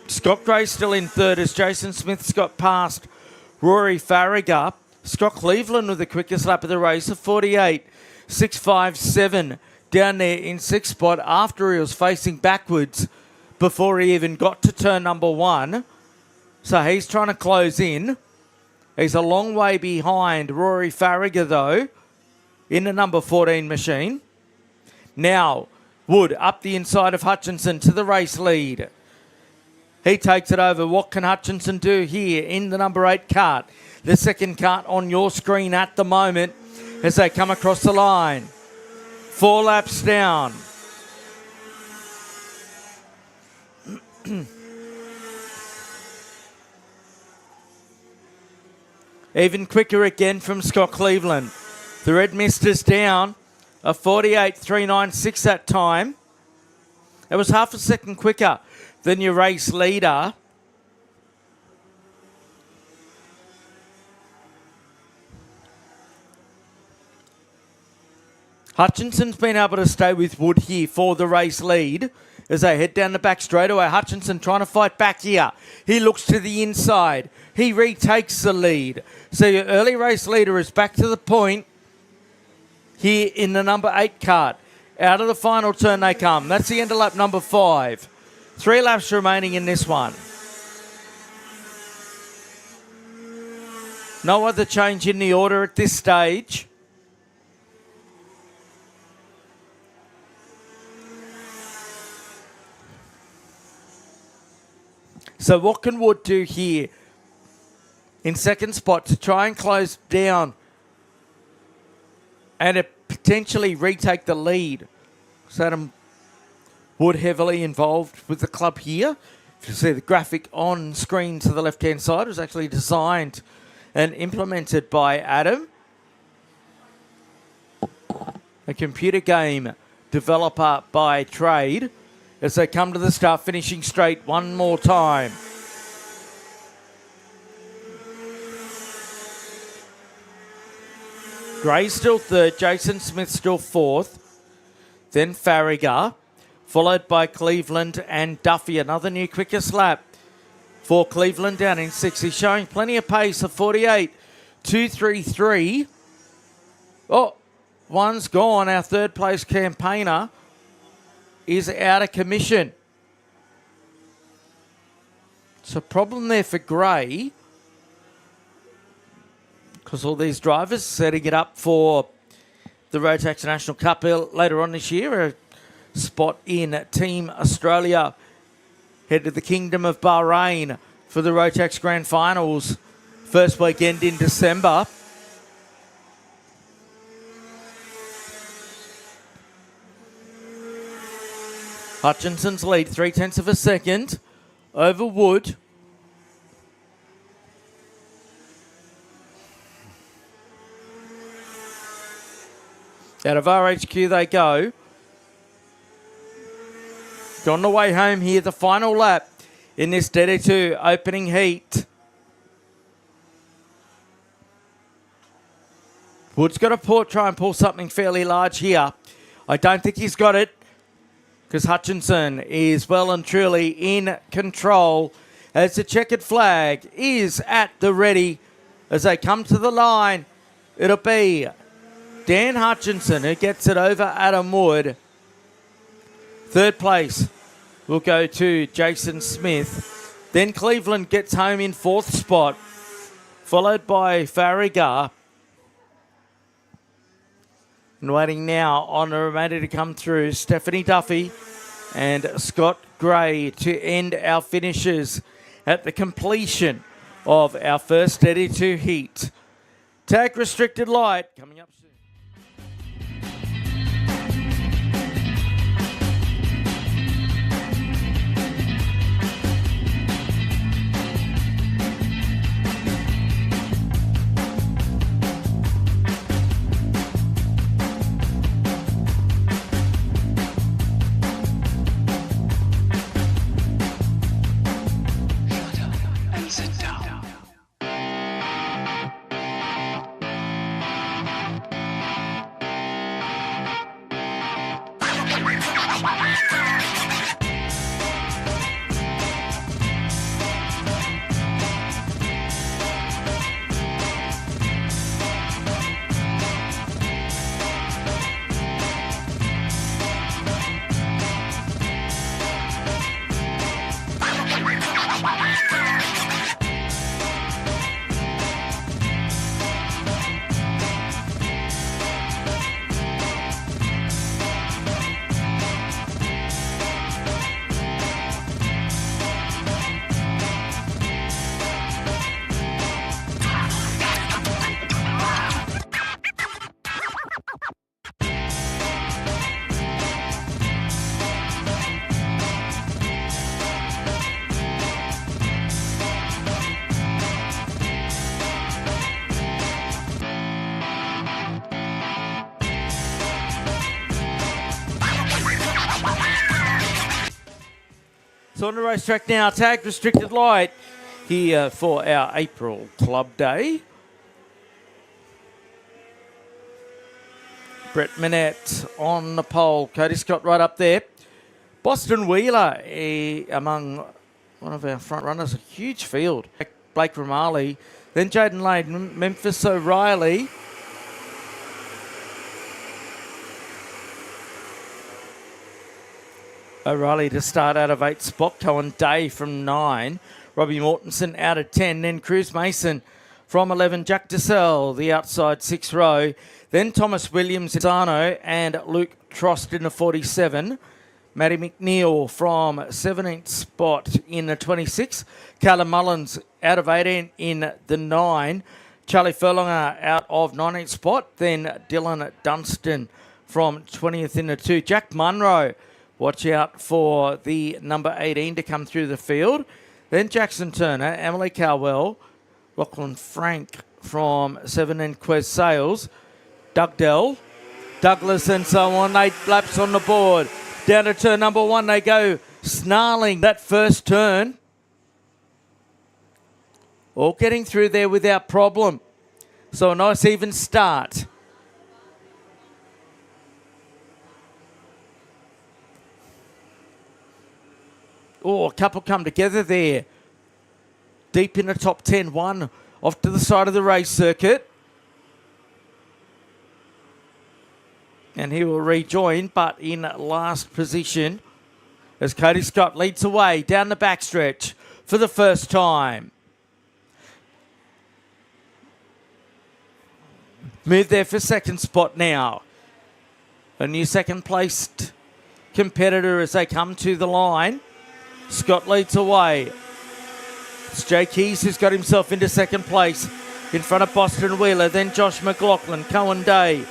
Scott Gray still in 3rd as Jason Smith's got past Rory Farragher. Scott Cleveland with the quickest lap of the race, a 48.657 down there in 6th spot after he was facing backwards before he even got to turn number 1. So he's trying to close in. He's a long way behind Rory Farragher though in the number 14 machine. Now Wood up the inside of Hutchinson to the race lead. He takes it over. What can Hutchinson do here in the number 8 kart? The second kart on your screen at the moment as they come across the line. 4 laps down. Even quicker again from Scott Cleveland. The Red Mister's down. A 48.396 that time. It was half a second quicker than your race leader. Hutchinson's been able to stay with Wood here for the race lead as they head down the back straightaway. Hutchinson trying to fight back here. He looks to the inside. He retakes the lead. So your early race leader is back to the point here in the number 8 kart. Out of the final turn they come. That's the end of lap number 5. 3 laps remaining in this one. No other change in the order at this stage. So what can Wood do here in second spot to try and close down and potentially retake the lead? So Adam Wood heavily involved with the club here. If you see the graphic on screen to the left-hand side, it was actually designed and implemented by Adam, a computer game developer by trade, as they come to the start, finishing straight one more time. Gray still third, Jason Smith still fourth, then Farragher, followed by Cleveland and Duffy. Another new quickest lap for Cleveland down in 6. He's showing plenty of pace of 48.233. Oh, one's gone. Our third place campaigner is out of commission. It's a problem there for Gray, because all these drivers setting it up for the Rotax National Cup later on this year. A spot in Team Australia. Head to the Kingdom of Bahrain for the Rotax Grand Finals. First weekend in December. Hutchinson's lead, 0.3 of a second over Wood. Out of RHQ they go. On the way home here, the final lap in this DD2 opening heat. Wood's got to try and pull something fairly large here. I don't think he's got it, because Hutchinson is well and truly in control as the checkered flag is at the ready. As they come to the line, it'll be Dan Hutchinson who gets it over Adam Wood. Third place will go to Jason Smith. Then Cleveland gets home in fourth spot, followed by Farragher. And waiting now on the remainder to come through, Stephanie Duffy and Scott Gray to end our finishes at the completion of our first DD2 heat. Tag restricted light coming up soon. And sit down. So on the racetrack now, tag restricted light here for our April Club Day. Brett Minette on the pole. Cody Scott right up there. Boston Wheeler among one of our front runners. A huge field. Blake Romali. Then Jaden Lane. Memphis O'Reilly. O'Reilly to start out of 8. Spockto and Day from 9. Robbie Mortensen out of 10. Then Cruz Mason from 11. Jack DeSalle, the outside 6th row. Then Thomas Williams, Zano, and Luke Trost in the 47. Matty McNeil from 17th spot in the 26. Callum Mullins out of 18 in the 9. Charlie Furlonger out of 19th spot. Then Dylan Dunstan from 20th in the 2. Jack Munro Watch out for the number 18 to come through the field. Then Jackson Turner, Emily Cowell, Lachlan Frank from 7 and Quez Sales, Dugdale, Douglas and so on. 8 laps on the board. Down to turn number 1 they go, snarling that first turn. All getting through there without problem. So a nice even start. Oh, a couple come together there. Deep in the top 10. One off to the side of the race circuit. And he will rejoin, but in last position as Cody Scott leads away down the backstretch for the first time. Move there for second spot now. A new second placed competitor as they come to the line. Scott leads away. It's Jay Keys who's got himself into second place in front of Boston Wheeler, then Josh McLaughlin, Cohen Day,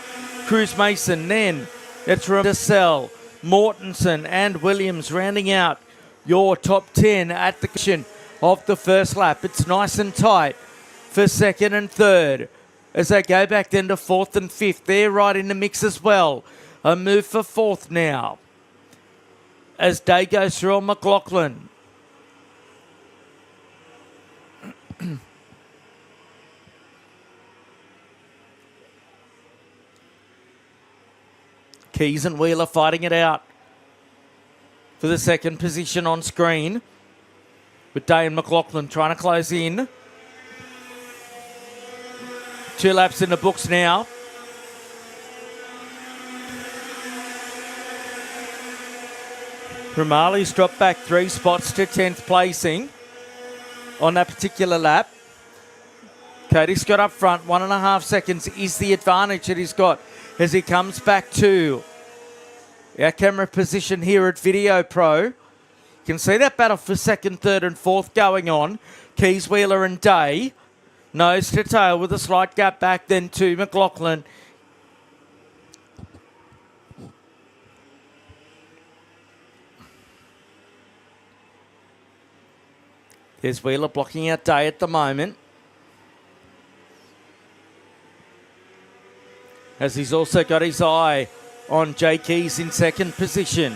Cruz Mason, then it's Russell, Mortensen and Williams rounding out your top 10 at the kitchen of the first lap. It's nice and tight for second and third as they go back then to fourth and fifth. They're right in the mix as well. A move for fourth now as Day goes through on McLaughlin. Keys and Wheeler fighting it out for the second position on screen, with Day and McLaughlin trying to close in. 2 laps in the books now. Romali's dropped back 3 spots to 10th placing on that particular lap. Cody Scott up front, 1.5 seconds is the advantage that he's got as he comes back to our camera position here at Video Pro. You can see that battle for second, third and fourth going on. Keys, Wheeler and Day. Nose to tail with a slight gap back then to McLaughlin. There's Wheeler blocking out Day at the moment, as he's also got his eye on Jay Keys in second position.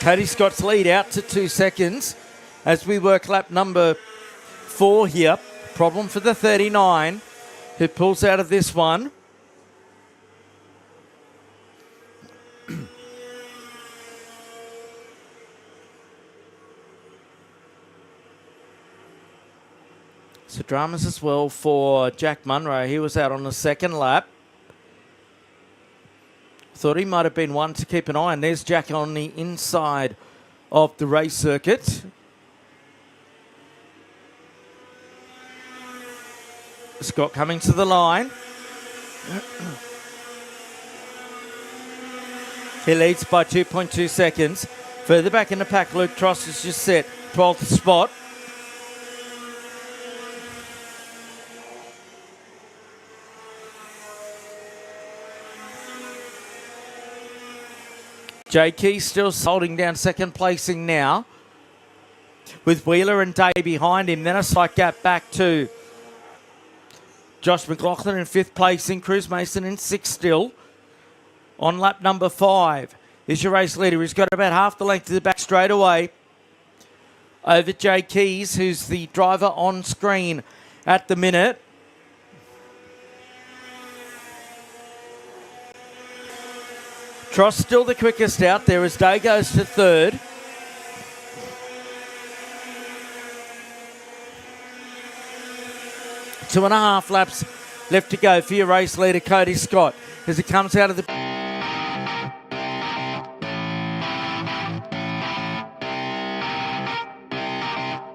Cody Scott's lead out to 2 seconds as we work lap number 4 here. Problem for the 39 who pulls out of this one. So dramas as well for Jack Munro. He was out on the second lap. Thought he might have been one to keep an eye on. There's Jack on the inside of the race circuit. Scott coming to the line. He leads by 2.2 seconds. Further back in the pack, Luke Tross is just set 12th spot. Jay Key still holding down second placing now, with Wheeler and Day behind him. Then a slight gap back to Josh McLaughlin in fifth placing. Cruz Mason in sixth still. On lap number 5 is your race leader. He's got about half the length to the back straight away over Jay Keys, who's the driver on screen at the minute. Tross still the quickest out there as Day goes to third. Two and a half laps left to go for your race leader, Cody Scott, as he comes out of the...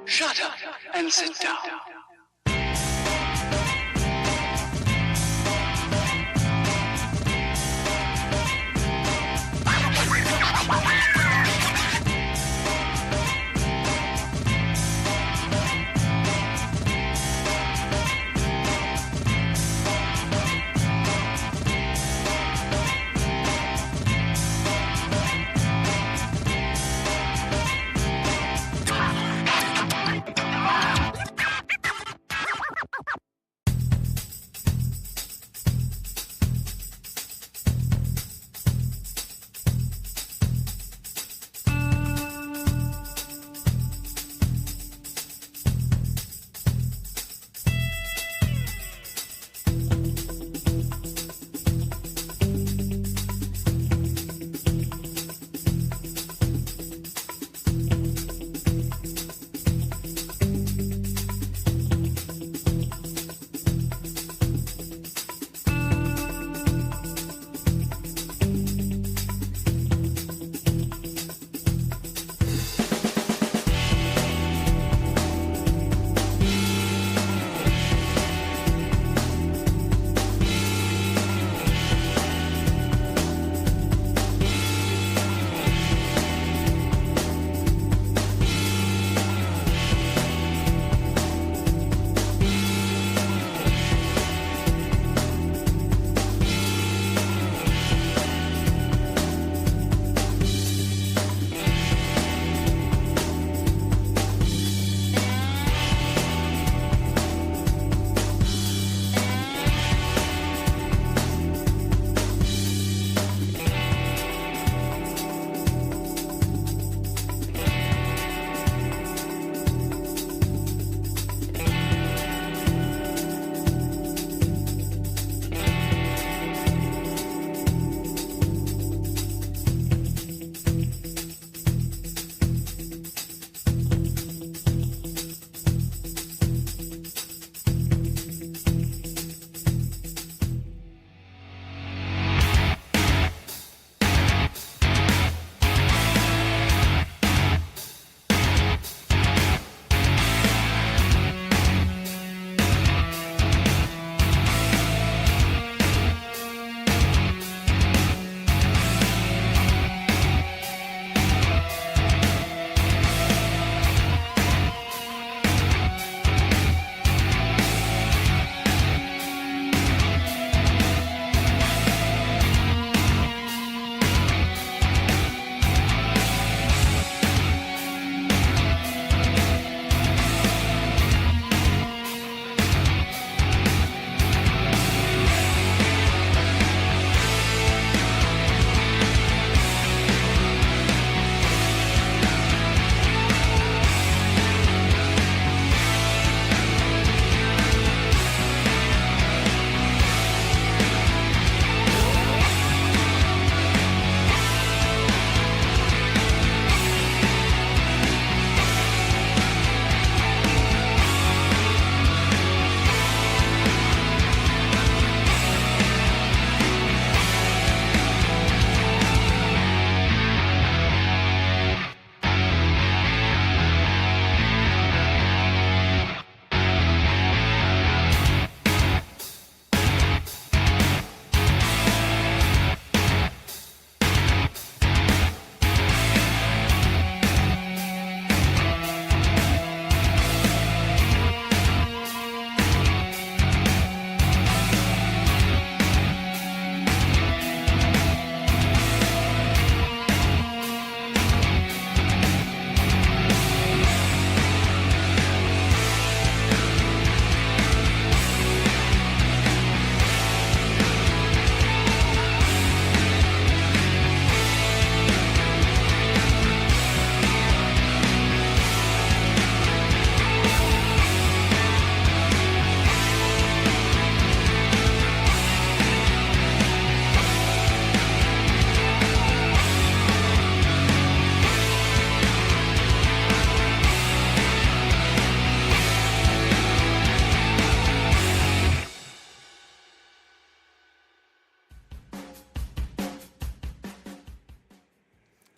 Shut up and sit down.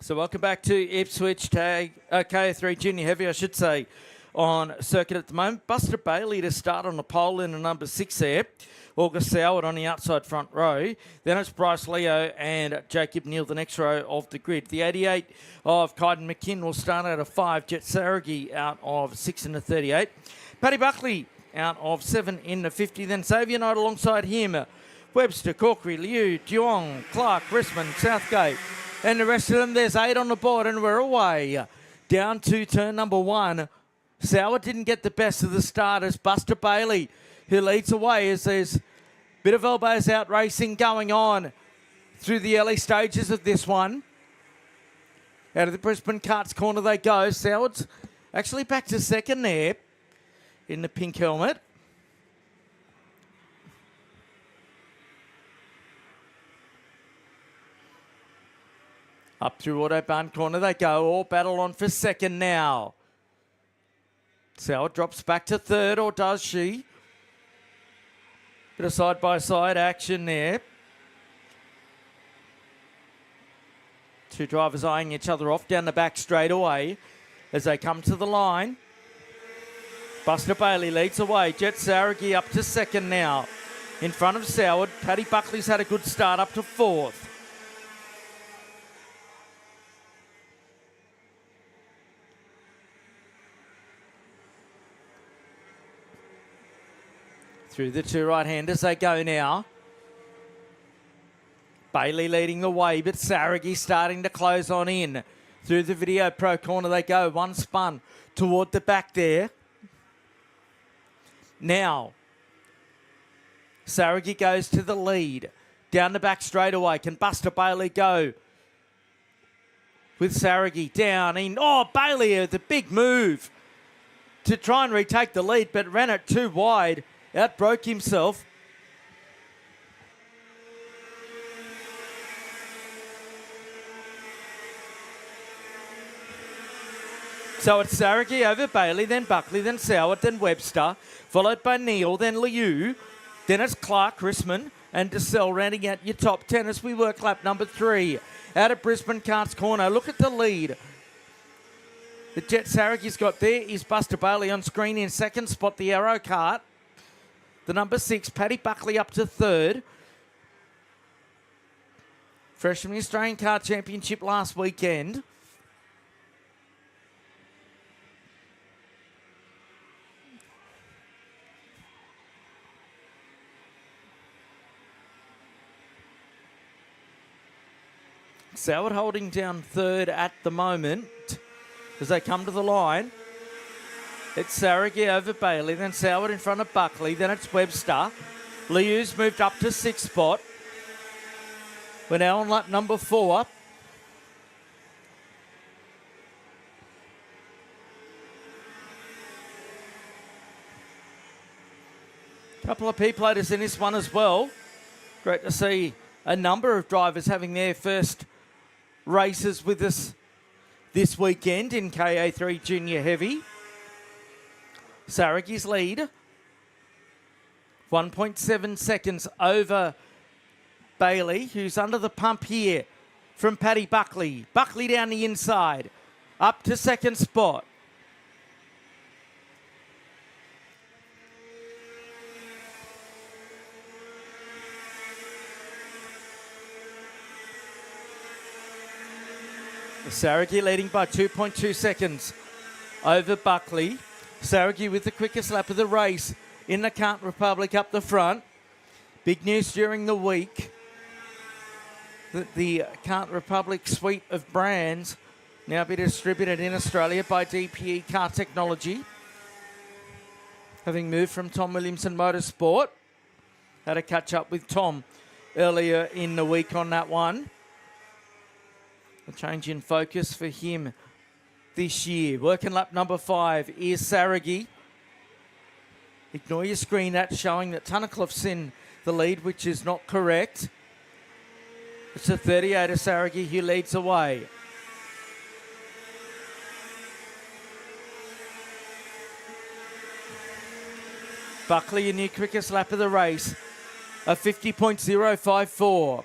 So welcome back to Ipswich KO3 Junior Heavy, I should say, on circuit at the moment. Buster Bailey to start on the pole in the number 6 there. August Soward on the outside front row. Then it's Bryce Leo and Jacob Neal, the next row of the grid. The 88 of Kyden McKinn will start out of 5. Jet Saragi out of 6 in the 38. Paddy Buckley out of 7 in the 50. Then Xavier Knight alongside him. Webster, Corkery, Liu, Duong, Clark, Risman, Southgate. And the rest of them, there's 8 on the board, and we're away. Down to turn number 1. Sauer didn't get the best of the starters. Buster Bailey, who leads away as there's a bit of elbows out racing going on through the early stages of this one. Out of the Brisbane Karts corner they go. Sauer's actually back to second there in the pink helmet. Up through Autobahn corner they go. All battle on for second now. Sauer drops back to third, or does she? Bit of side-by-side action there. Two drivers eyeing each other off down the back straight away as they come to the line. Buster Bailey leads away. Jet Saragi up to second now. In front of Soward. Paddy Buckley's had a good start up to fourth. Through the two right-handers they go now. Bailey leading the way, but Saragi starting to close on in. Through the Video Pro corner they go. One spun toward the back there. Now, Saragi goes to the lead. Down the back straightaway. Can Buster Bailey go with Saragi down in? Oh, Bailey with a big move to try and retake the lead, but ran it too wide. Outbroke himself. So it's Saragi over Bailey, then Buckley, then Soward, then Webster, followed by Neal, then Liu. Then it's Clark, Risman, and DeSell rounding out your top 10 as we work lap number 3. Out of Brisbane Karts corner, look at the lead. The Jet Saragi's got there is Buster Bailey on screen in second spot, the Arrow Kart. The number 6, Paddy Buckley up to third. Fresh from the Australian Kart Championship last weekend. Soward holding down third at the moment as they come to the line. It's Saragi over Bailey, then Soward in front of Buckley, then it's Webster. Liu's moved up to 6th spot. We're now on lap number 4. Couple of P-platers in this one as well. Great to see a number of drivers having their first races with us this weekend in KA3 Junior Heavy. Saragi's lead, 1.7 seconds over Bailey, who's under the pump here from Paddy Buckley. Buckley down the inside, up to second spot. Saragi leading by 2.2 seconds over Buckley. Saragi with the quickest lap of the race in the Kart Republic up the front. Big news during the week that the Kart Republic suite of brands now be distributed in Australia by DPE Car Technology. Having moved from Tom Williamson Motorsport. Had a catch up with Tom earlier in the week on that one. A change in focus for him this year. Working lap number 5 is Saragi. Ignore your screen, that's showing that Tunnicliffe's in the lead, which is not correct. It's the 38 of Saragi who leads away. Buckley, a new quickest lap of the race, a 50.054.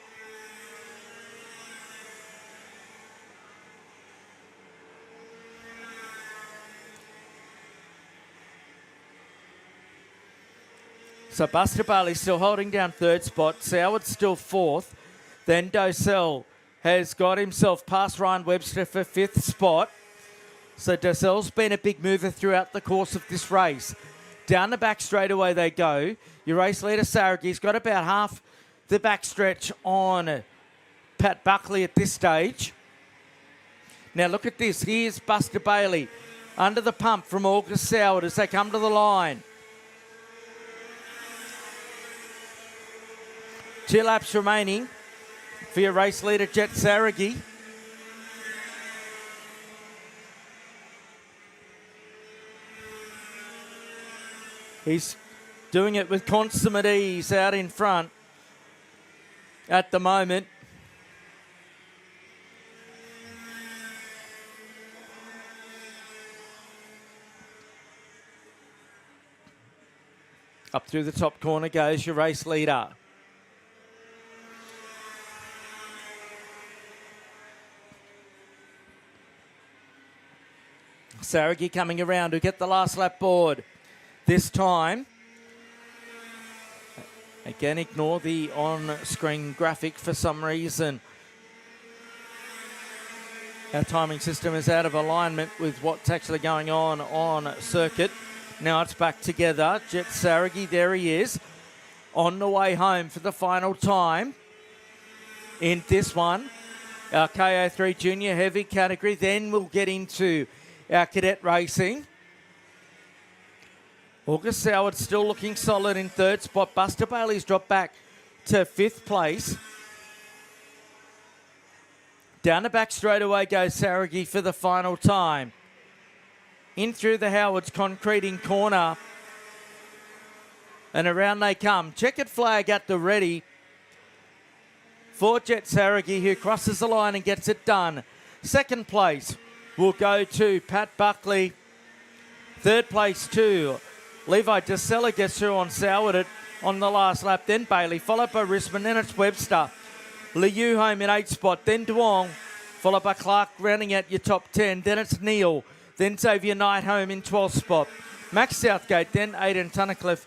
So Buster Bailey still holding down third spot. Soward still fourth. Then Docell has got himself past Ryan Webster for fifth spot. So Docell's been a big mover throughout the course of this race. Down the back straightaway they go. Your race leader, Saraghi's got about half the backstretch on Pat Buckley at this stage. Now look at this. Here's Buster Bailey under the pump from August Soward as they come to the line. 2 laps remaining for your race leader, Jet Saraghi. He's doing it with consummate ease out in front at the moment. Up through the top corner goes your race leader. Saraghi coming around to get the last lap board. This time, again, ignore the on-screen graphic for some reason. Our timing system is out of alignment with what's actually going on circuit. Now it's back together. Jet Saraghi, there he is, on the way home for the final time in this one. Our KO3 Junior Heavy category. Then we'll get into our cadet racing. August Soward still looking solid in third spot. Buster Bailey's dropped back to fifth place. Down the back straightaway goes Saraghi for the final time. In through the Howard's concreting corner. And around they come. Checkered flag at the ready for Jet Saraghi, who crosses the line and gets it done. Second place will go to Pat Buckley. Third place to Levi DeSella, gets through on Soward on the last lap. Then Bailey, followed by Risman. Then it's Webster. Liu home in 8th spot. Then Duong, followed by Clark rounding out your top 10. Then it's Neal. Then Xavier Knight home in 12th spot. Max Southgate. Then Aidan Tunnicliffe.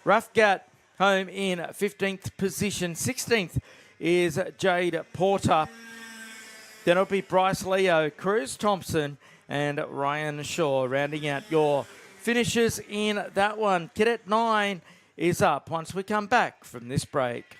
Roughgat home in 15th position. 16th is Jade Porter. Then it'll be Bryce Leo, Cruz Thompson, and Ryan Shaw rounding out your finishes in that one. Cadet 9 is up once we come back from this break.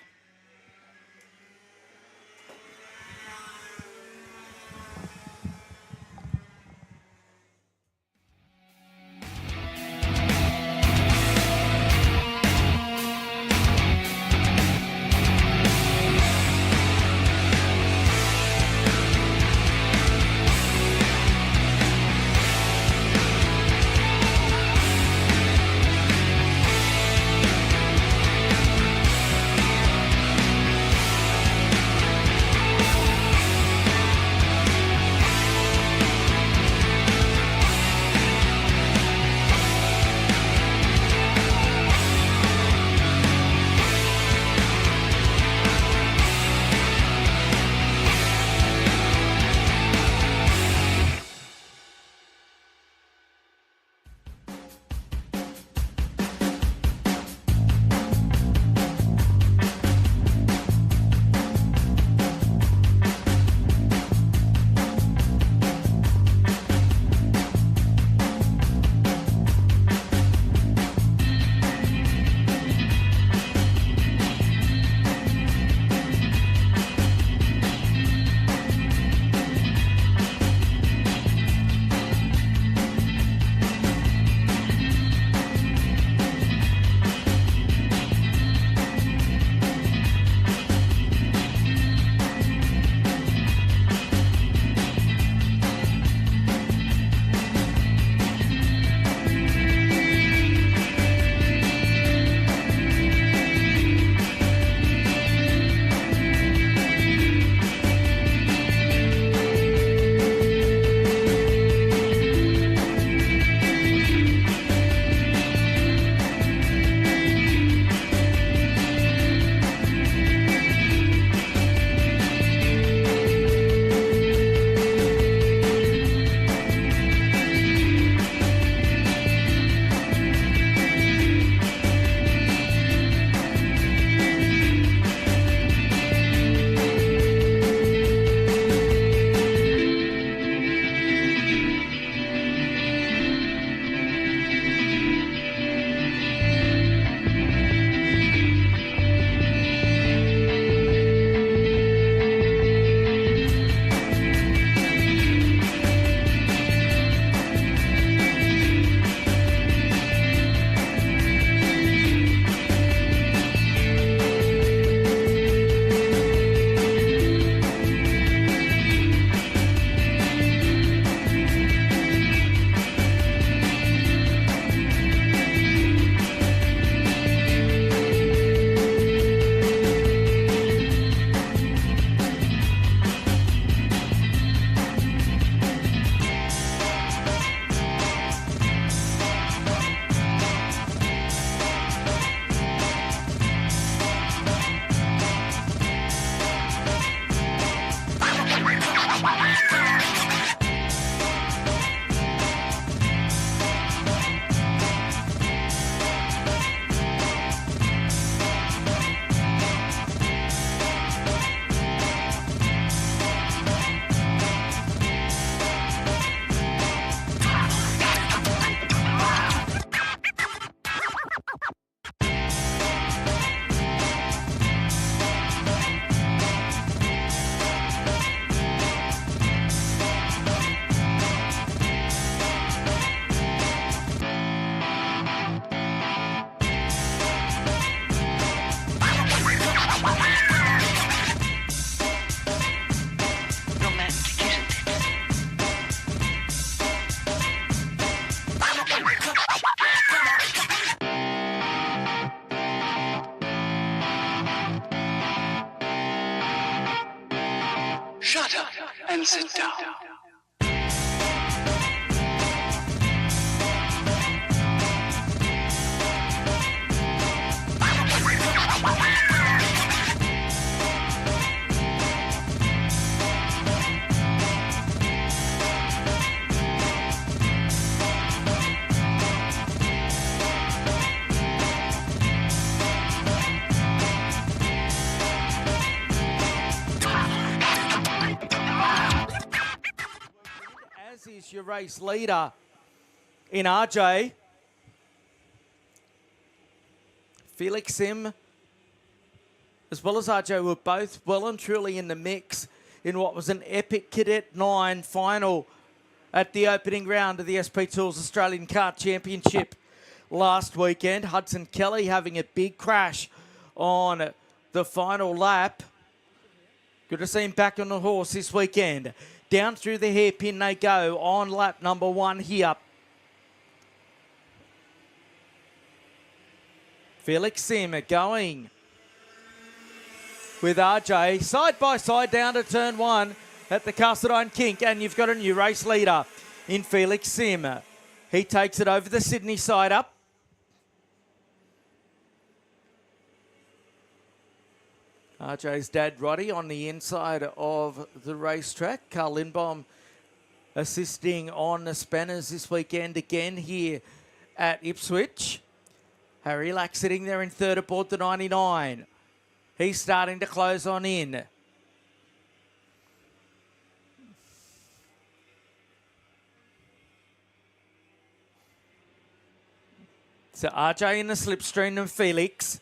Shut up and sit down. As is your race leader in RJ. Felix Sim, as well as RJ, were both well and truly in the mix in what was an epic Cadet 9 final at the opening round of the SP Tools Australian Kart Championship last weekend. Hudson Kelly having a big crash on the final lap. Good to see him back on the horse this weekend. Down through the hairpin they go on lap number 1 here. Felix Sim going with RJ side by side down to turn 1 at the Castledine Kink, and you've got a new race leader in Felix Sim. He takes it over the Sydney side up. RJ's dad, Roddy, on the inside of the racetrack. Carl Lindbaum assisting on the spanners this weekend again here at Ipswich. Harry Lack sitting there in third aboard the 99. He's starting to close on in. So RJ in the slipstream and Felix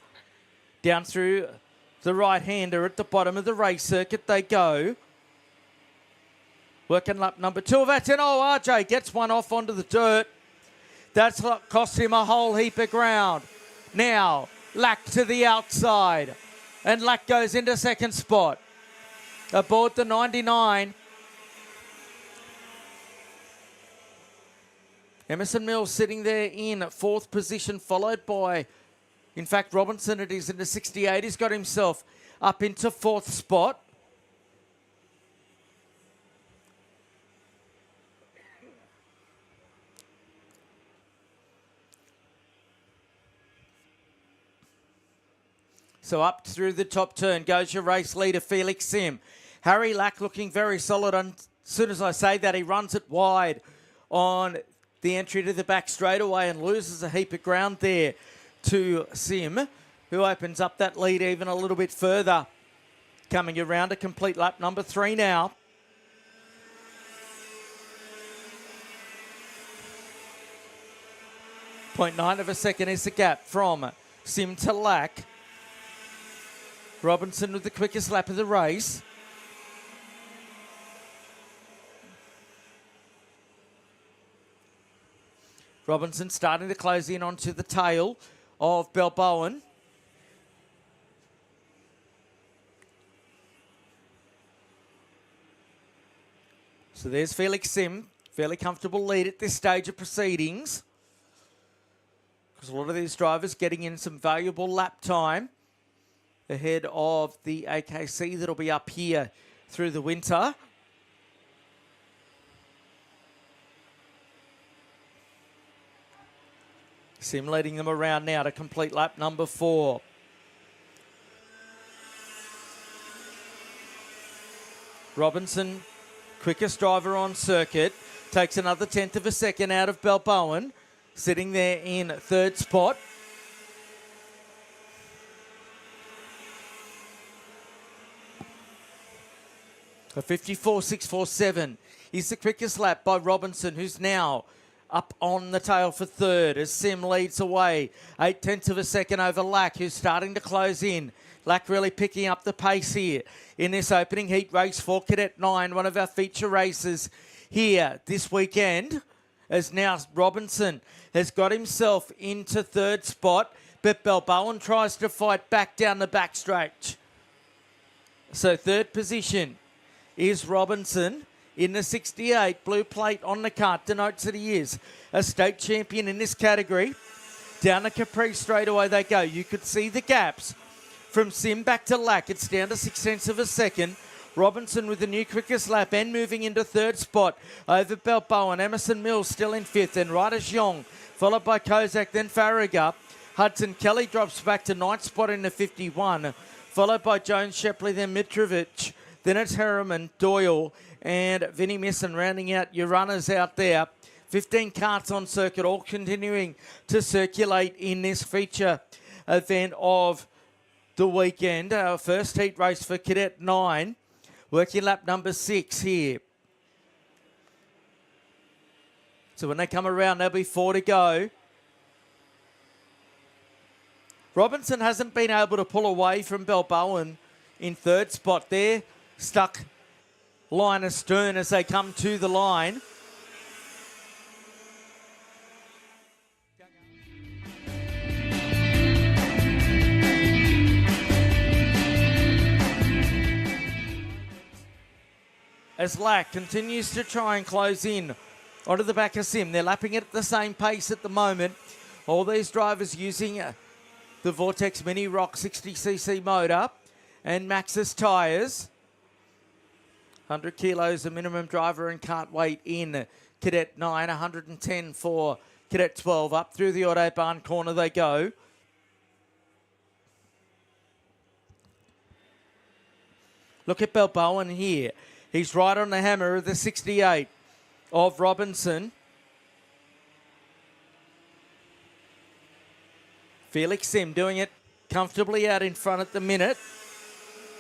down through the right-hander at the bottom of the race circuit they go. Working lap number 2 of that. And RJ gets one off onto the dirt. That's what cost him a whole heap of ground. Now, Lack to the outside. And Lack goes into second spot. Aboard the 99. Emerson Mills sitting there in 4th position, followed by, in fact, Robinson, it is in the 68. He's got himself up into 4th spot. So up through the top turn goes your race leader, Felix Sim. Harry Lack looking very solid. And as soon as I say that, he runs it wide on the entry to the back straightaway and loses a heap of ground there to Sim, who opens up that lead even a little bit further. Coming around to complete lap number 3 now. .9 of a second is the gap from Sim to Lack. Robinson with the quickest lap of the race. Robinson starting to close in onto the tail of Balboa. So there's Felix Sim. Fairly comfortable lead at this stage of proceedings, because a lot of these drivers getting in some valuable lap time ahead of the IKC that'll be up here through the winter. Sim leading them around now to complete lap number 4. Robinson, quickest driver on circuit, takes another 1/10 of a second out of Balboa, sitting there in 3rd spot. A 54.647 is the quickest lap by Robinson, who's now up on the tail for 3rd as Sim leads away. 8/10 of a second over Lack, who's starting to close in. Lack really picking up the pace here in this opening heat race for Cadet 9, one of our feature races here this weekend, as now Robinson has got himself into 3rd spot, but Balboa tries to fight back down the backstretch. So 3rd position is Robinson in the 68. Blue plate on the cart denotes that he is a state champion in this category. Down the Capri straightaway they go. You could see the gaps from Sim back to Lack. It's down to 6/10 of a second. Robinson with the new quickest lap and moving into third spot over Balboa. Emerson Mills still in fifth. Then Ryder Xiong, followed by Kozak, then Farragher. Hudson Kelly drops back to ninth spot in the 51, followed by Jones Shepley, then Mitrovic. Then it's Harriman, Doyle, and Vinnie Misson rounding out your runners out there. 15 karts on circuit, all continuing to circulate in this feature event of the weekend. Our first heat race for Cadet 9, working lap number 6 here. So when they come around, there'll be 4 to go. Robinson hasn't been able to pull away from Balboa in third spot there. Stuck line astern as they come to the line. As Lack continues to try and close in onto the back of Sim. They're lapping it at the same pace at the moment. All these drivers using the Vortex Mini Rock 60cc motor and Maxxis tyres. 100 kilos the minimum driver and cart weight in Cadet 9, 110 for Cadet 12. Up through the Autobahn corner they go. Look at Balboa here. He's right on the hammer of the 68 of Robinson. Felix Sim doing it comfortably out in front at the minute.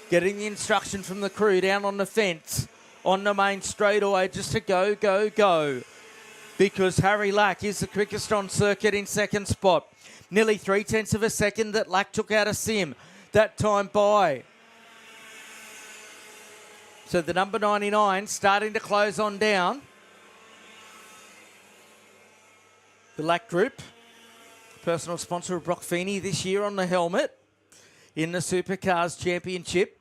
Getting the instruction from the crew down on the fence on the main straightaway just to go, go, go. Because Harry Lack is the quickest on circuit in second spot. Nearly 3/10 of a second that Lack took out of Sim that time by. So the number 99 starting to close on down. The Lack Group, personal sponsor of Brock Feeney this year on the helmet in the Supercars Championship.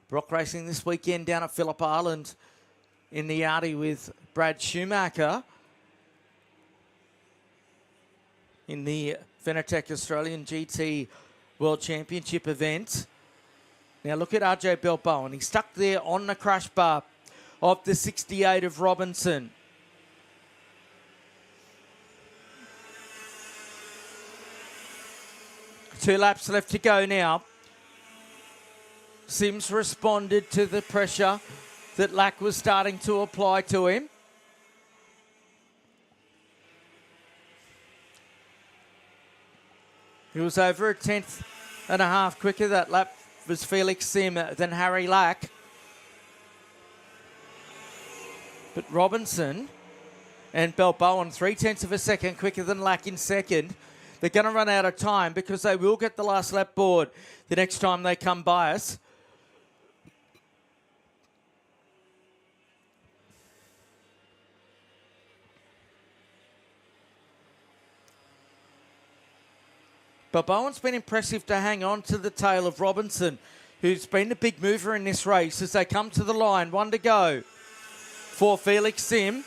Brock racing this weekend down at Phillip Island in the Yardie with Brad Schumacher in the Fenatech Australian GT World Championship event. Now look at RJ Balboa. He's stuck there on the crash bar of the 68 of Robinson. Two laps left to go now. Sims responded to the pressure that Lack was starting to apply to him. He was over a 10th and a half quicker that lap was Felix Sim than Harry Lack. But Robinson and Balboa 3/10 of a second quicker than Lack in second. They're going to run out of time because they will get the last lap board the next time they come by us. Balboa's been impressive to hang on to the tail of Robinson, who's been the big mover in this race as they come to the line. 1 to go for Felix Sim.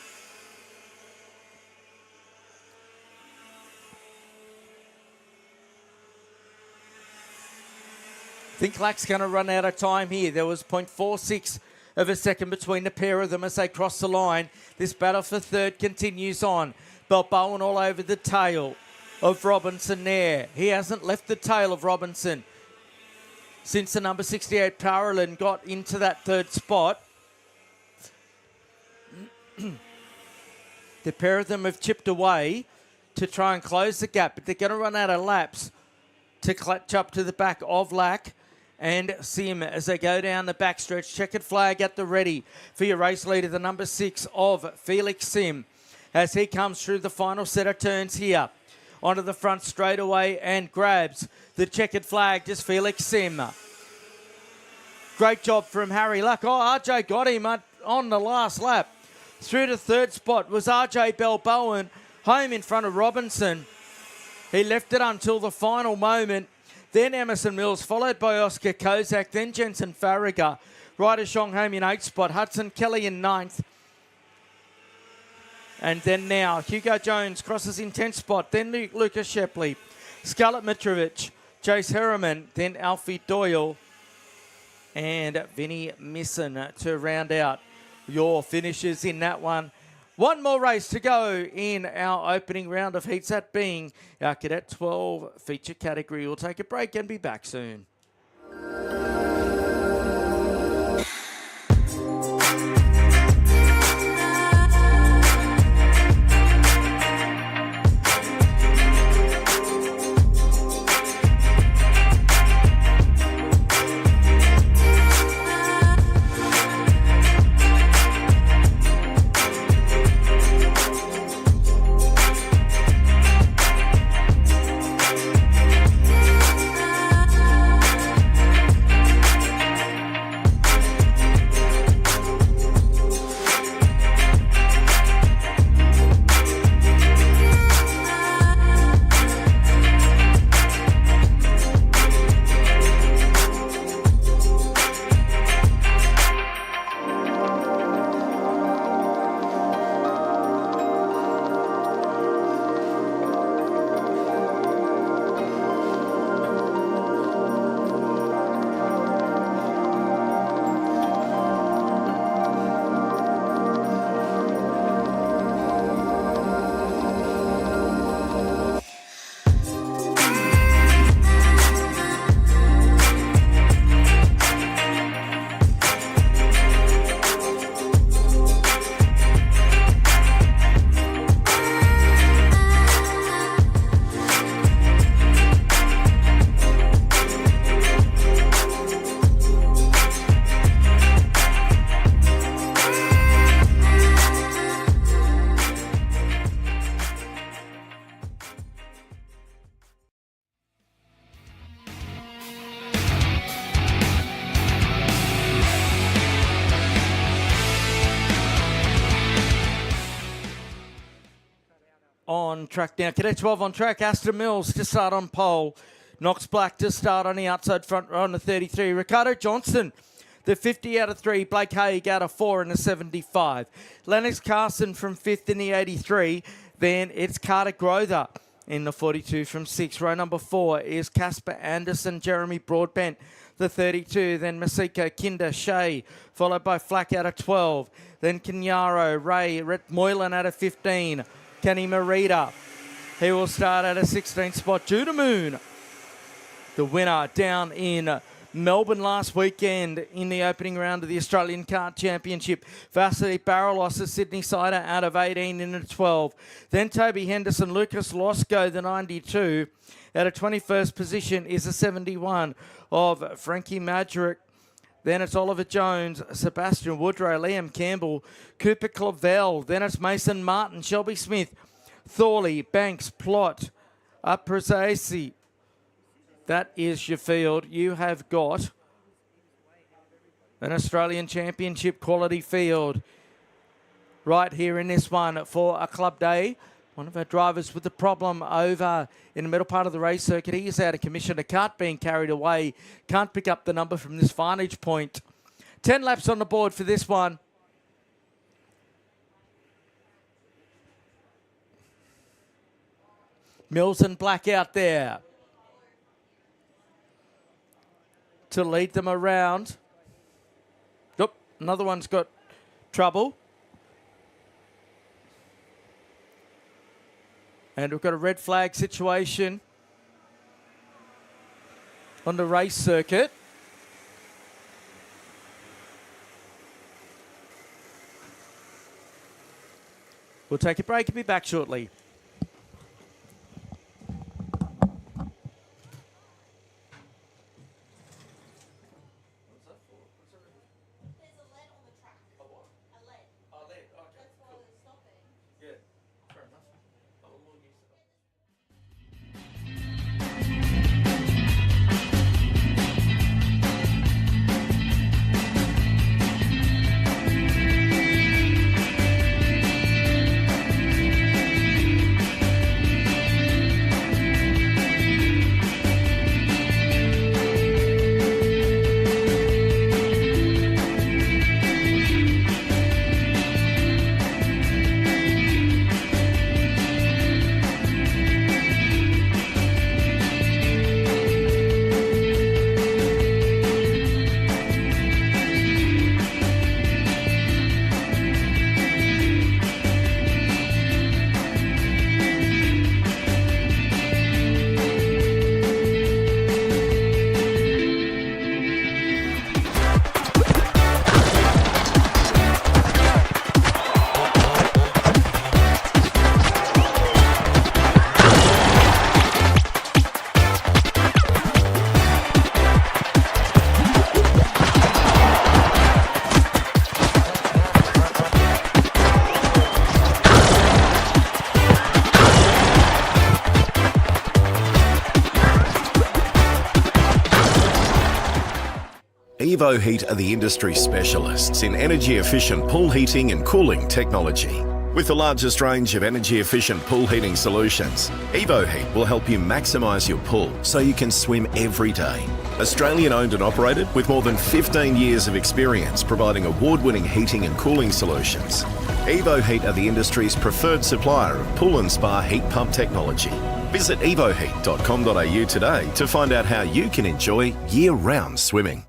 I think Lack's going to run out of time here. There was 0.46 of a second between the pair of them as they cross the line. This battle for third continues on. Balboa all over the tail of Robinson there. He hasn't left the tail of Robinson since the number 68 Parolin got into that third spot. The pair of them have chipped away to try and close the gap, but they're going to run out of laps to clutch up to the back of Lack and Sim as they go down the backstretch. Checkered flag at the ready for your race leader, the number 6 of Felix Sim, as he comes through the final set of turns here. Onto the front straightaway and grabs the checkered flag, just Felix Sim. Great job from Harry Lack. Oh, RJ got him on the last lap. Through to third spot was RJ Balboa, home in front of Robinson. He left it until the final moment. Then Emerson Mills, followed by Oscar Kozak, then Jensen Farragher. Ryder Xiong home in 8th spot, Hudson Kelly in 9th. And then now, Hugo Jones crosses in 10th spot. Then Lucas Shepley, Scarlett Mitrovic, Jace Harriman, then Alfie Doyle. and Vinnie Misson to round out your finishes in that one. One more race to go in our opening round of heats, that being our Cadet 12 feature category. We'll take a break and be back soon. On track now, Cadet 12 on track, Aston Mills to start on pole, Knox Black to start on the outside front row on the 33, Ricardo Johnston the 50 out of 3, Blake Haig out of 4 in the 75, Lennox Carson from 5th in the 83, then it's Carter Grother in the 42 from 6, row number 4 is Casper Anderson, Jeremy Broadbent the 32, then Masika Kinder Shea, followed by Flack out of 12, then Kenyaro Ray Rhett Moylan out of 15, Kenny Marita, he will start at a 16th spot. Judah Moon, the winner down in Melbourne last weekend in the opening round of the Australian Kart Championship. Varsity Barrelos, the Sydney Sider, out of 18 in the 12. Then Toby Henderson, Lucas Losco, the 92. At a 21st position is a 71 of Frankie Madrick. Then it's Oliver Jones, Sebastian Woodrow, Liam Campbell, Cooper Clavel. Then it's Mason Martin, Shelby Smith, Thorley, Banks, Plott, Aprezasi. That is your field. You have got an Australian Championship quality field right here in this one for a club day. One of our drivers with the problem over in the middle part of the race circuit. He is out of commission. A kart being carried away. Can't pick up the number from this vantage point. 10 laps on the board for this one. Mills and Black out there to lead them around. Oop, another one's got trouble. And we've got a red flag situation on the race circuit. We'll take a break and be back shortly. Evo Heat are the industry specialists in energy-efficient pool heating and cooling technology. With the largest range of energy-efficient pool heating solutions, Evo Heat will help you maximise your pool so you can swim every day. Australian owned and operated with more than 15 years of experience providing award-winning heating and cooling solutions. Evo Heat are the industry's preferred supplier of pool and spa heat pump technology. Visit evoheat.com.au today to find out how you can enjoy year-round swimming.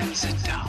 And sit down.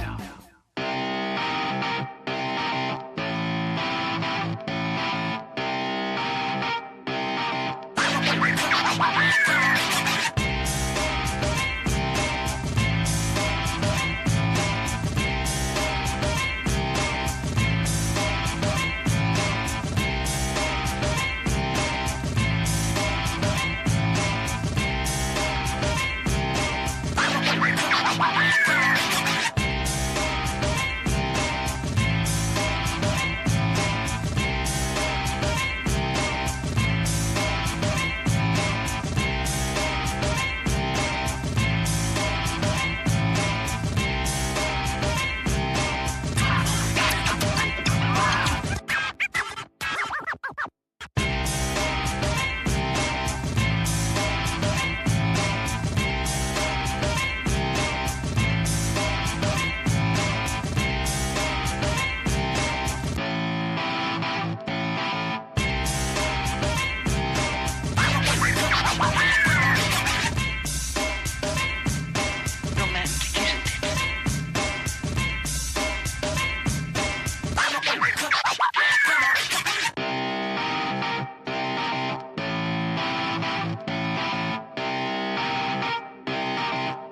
Romantic, isn't it?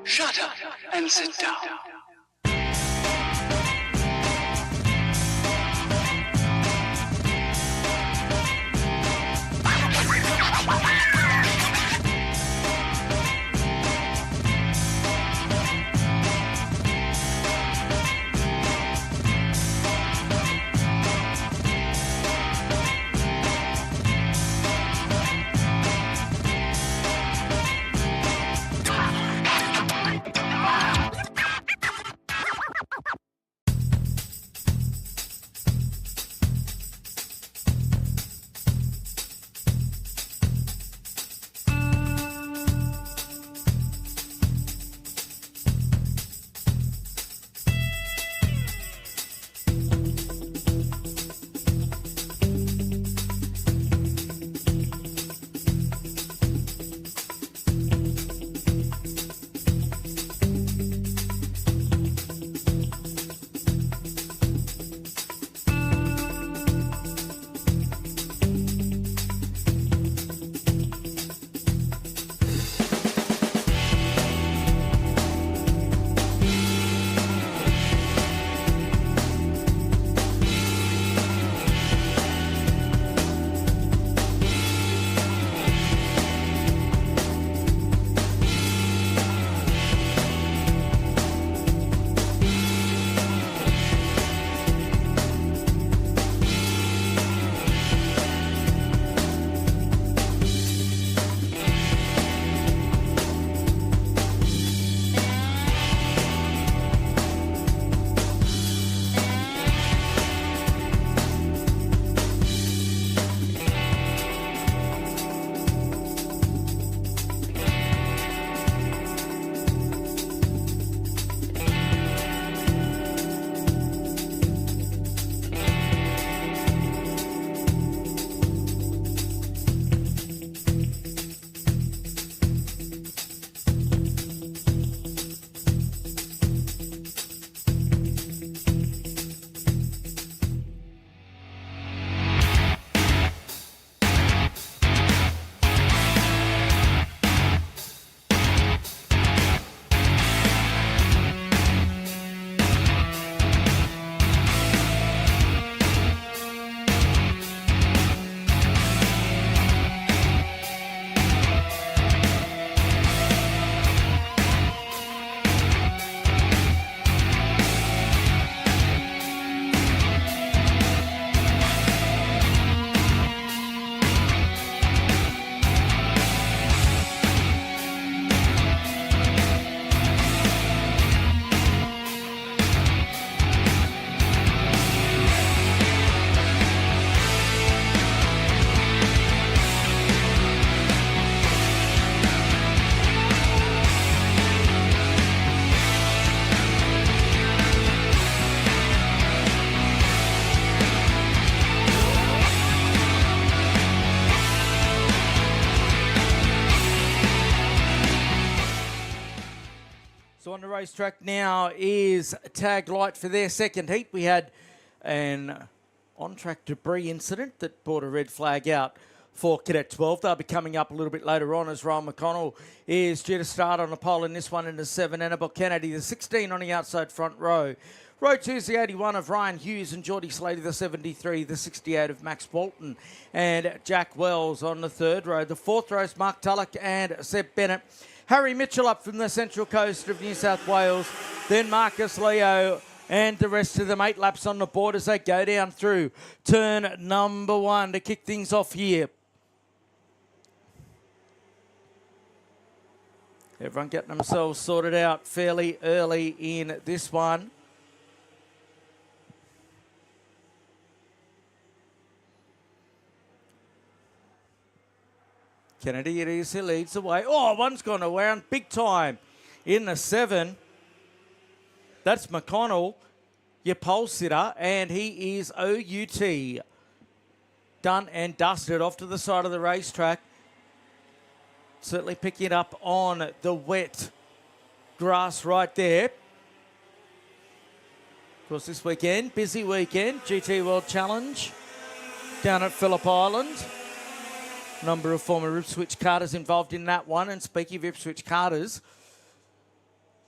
Shut up and sit down. So on the racetrack now is Tag Light for their second heat. We had an on-track debris incident that brought a red flag out for Cadet 12. They'll be coming up a little bit later on as Ryan McConnell is due to start on the pole in this one in the 7. Annabelle Kennedy, the 16 on the outside front row. Row 2 is the 81 of Ryan Hughes and Geordie Slater, the 73, the 68 of Max Bolton and Jack Wells on the third row. The fourth row is Mark Tulloch and Seb Bennett. Harry Mitchell up from the central coast of New South Wales. Then Marcus Leo and the rest of them 8 laps on the board as they go down through turn number 1 to kick things off here. Everyone getting themselves sorted out fairly early in this one. Kennedy, it is, he leads the way. Oh, one's gone around big time in the 7. That's McConnell, your pole sitter, and he is OUT. Done and dusted off to the side of the racetrack. Certainly picking it up on the wet grass right there. Of course, this weekend, busy weekend, GT World Challenge down at Phillip Island. Number of former Ipswich Karters involved in that one. And speaking of Ipswich Karters,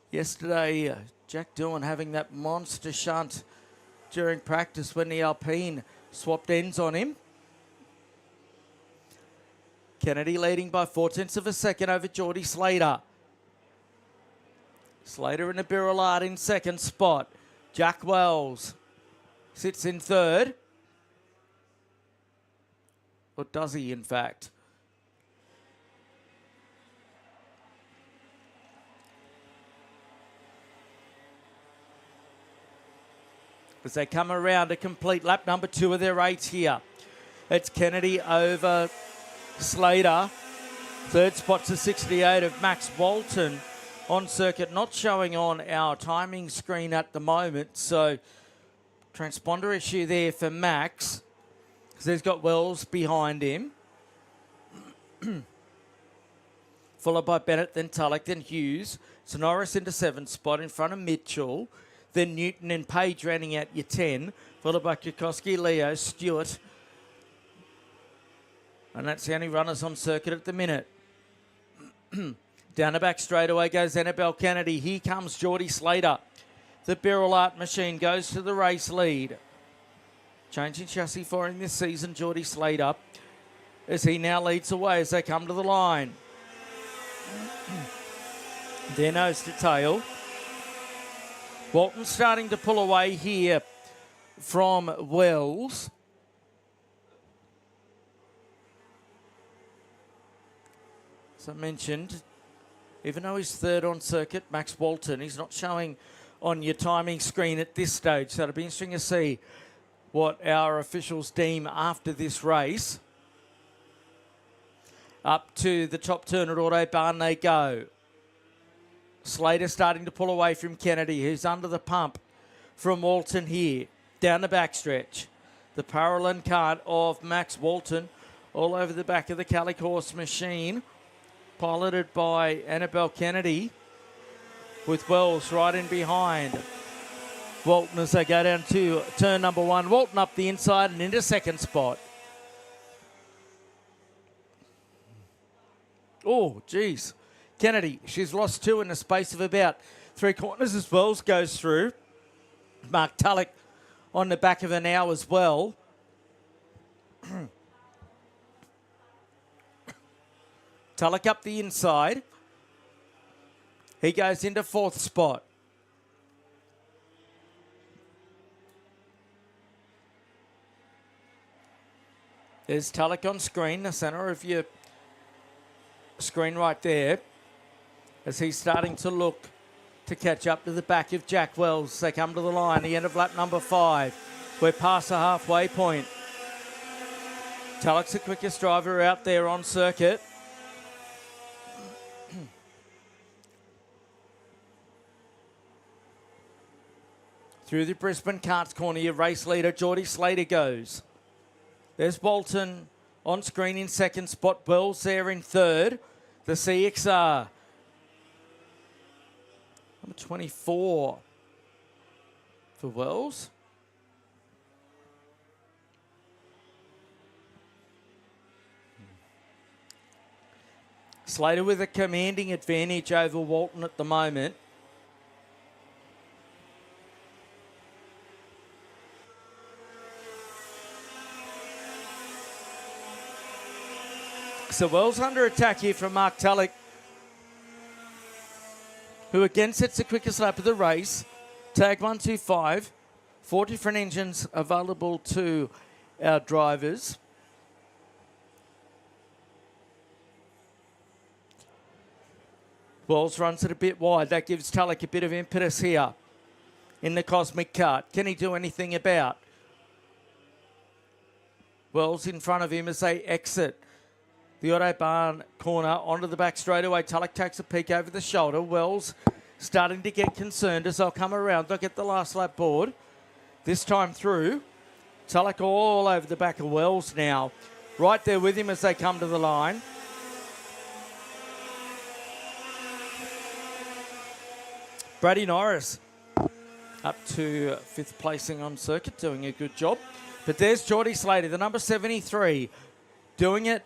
yesterday, Jack Doohan having that monster shunt during practice when the Alpine swapped ends on him. Kennedy leading by 0.4 of a second over Geordie Slater. Slater and the Birillard in second spot. Jack Wells sits in third. Or does he, in fact? As they come around to complete lap number 2 of their 8 here. It's Kennedy over Slater. Third spot's a 68 of Max Walton on circuit. Not showing on our timing screen at the moment. So transponder issue there for Max. Because he's got Wells behind him. Followed by Bennett, then Tulloch, then Hughes. So Norris into 7th spot in front of Mitchell. Then Newton and Page rounding out your 10. Followed by Kukowski, Leo, Stewart. And that's the only runners on circuit at the minute. Down the back straightaway goes Annabelle Kennedy. Here comes Geordie Slater. The Beryl Art machine goes to the race lead. Changing chassis for him this season, Geordie Slater, as he now leads the way as they come to the line. Their nose to tail. Walton starting to pull away here from Wells. As I mentioned, even though he's third on circuit, Max Walton, he's not showing on your timing screen at this stage. So it'll be interesting to see what our officials deem after this race. Up to the top turn at Autobahn they go. Slater starting to pull away from Kennedy, who's under the pump from Walton here. Down the backstretch. The parallel cart of Max Walton all over the back of the Calic Horse machine. Piloted by Annabelle Kennedy with Wells right in behind. Walton as they go down to turn number 1. Walton up the inside and into second spot. Oh, geez. Kennedy, she's lost 2 in the space of about 3 corners as Wells goes through. Mark Tulloch on the back of her now as well. Tulloch up the inside. He goes into 4th spot. There's Tulloch on screen, the centre of your screen right there, as he's starting to look to catch up to the back of Jack Wells. They come to the line, the end of lap number 5. We're past the halfway point. Tulloch's the quickest driver out there on circuit. Through the Brisbane Karts corner, your race leader, Geordie Slater, goes. There's Bolton on screen in second spot. Wells there in third. The CXR. Number 24 for Wells. Slater with a commanding advantage over Walton at the moment. So Wells under attack here from Mark Tulloch, who again sets the quickest lap of the race. Tag 125. 4 different engines available to our drivers. Wells runs it a bit wide. That gives Tulloch a bit of impetus here in the Cosmic Kart. Can he do anything about? Wells in front of him as they exit the Autobahn corner onto the back straightaway. Tulloch takes a peek over the shoulder. Wells starting to get concerned as they'll come around. They'll get the last lap board. This time through, Tulloch all over the back of Wells now. Right there with him as they come to the line. Brady Norris up to 5th placing on circuit, doing a good job. But there's Geordie Slater, the number 73, doing it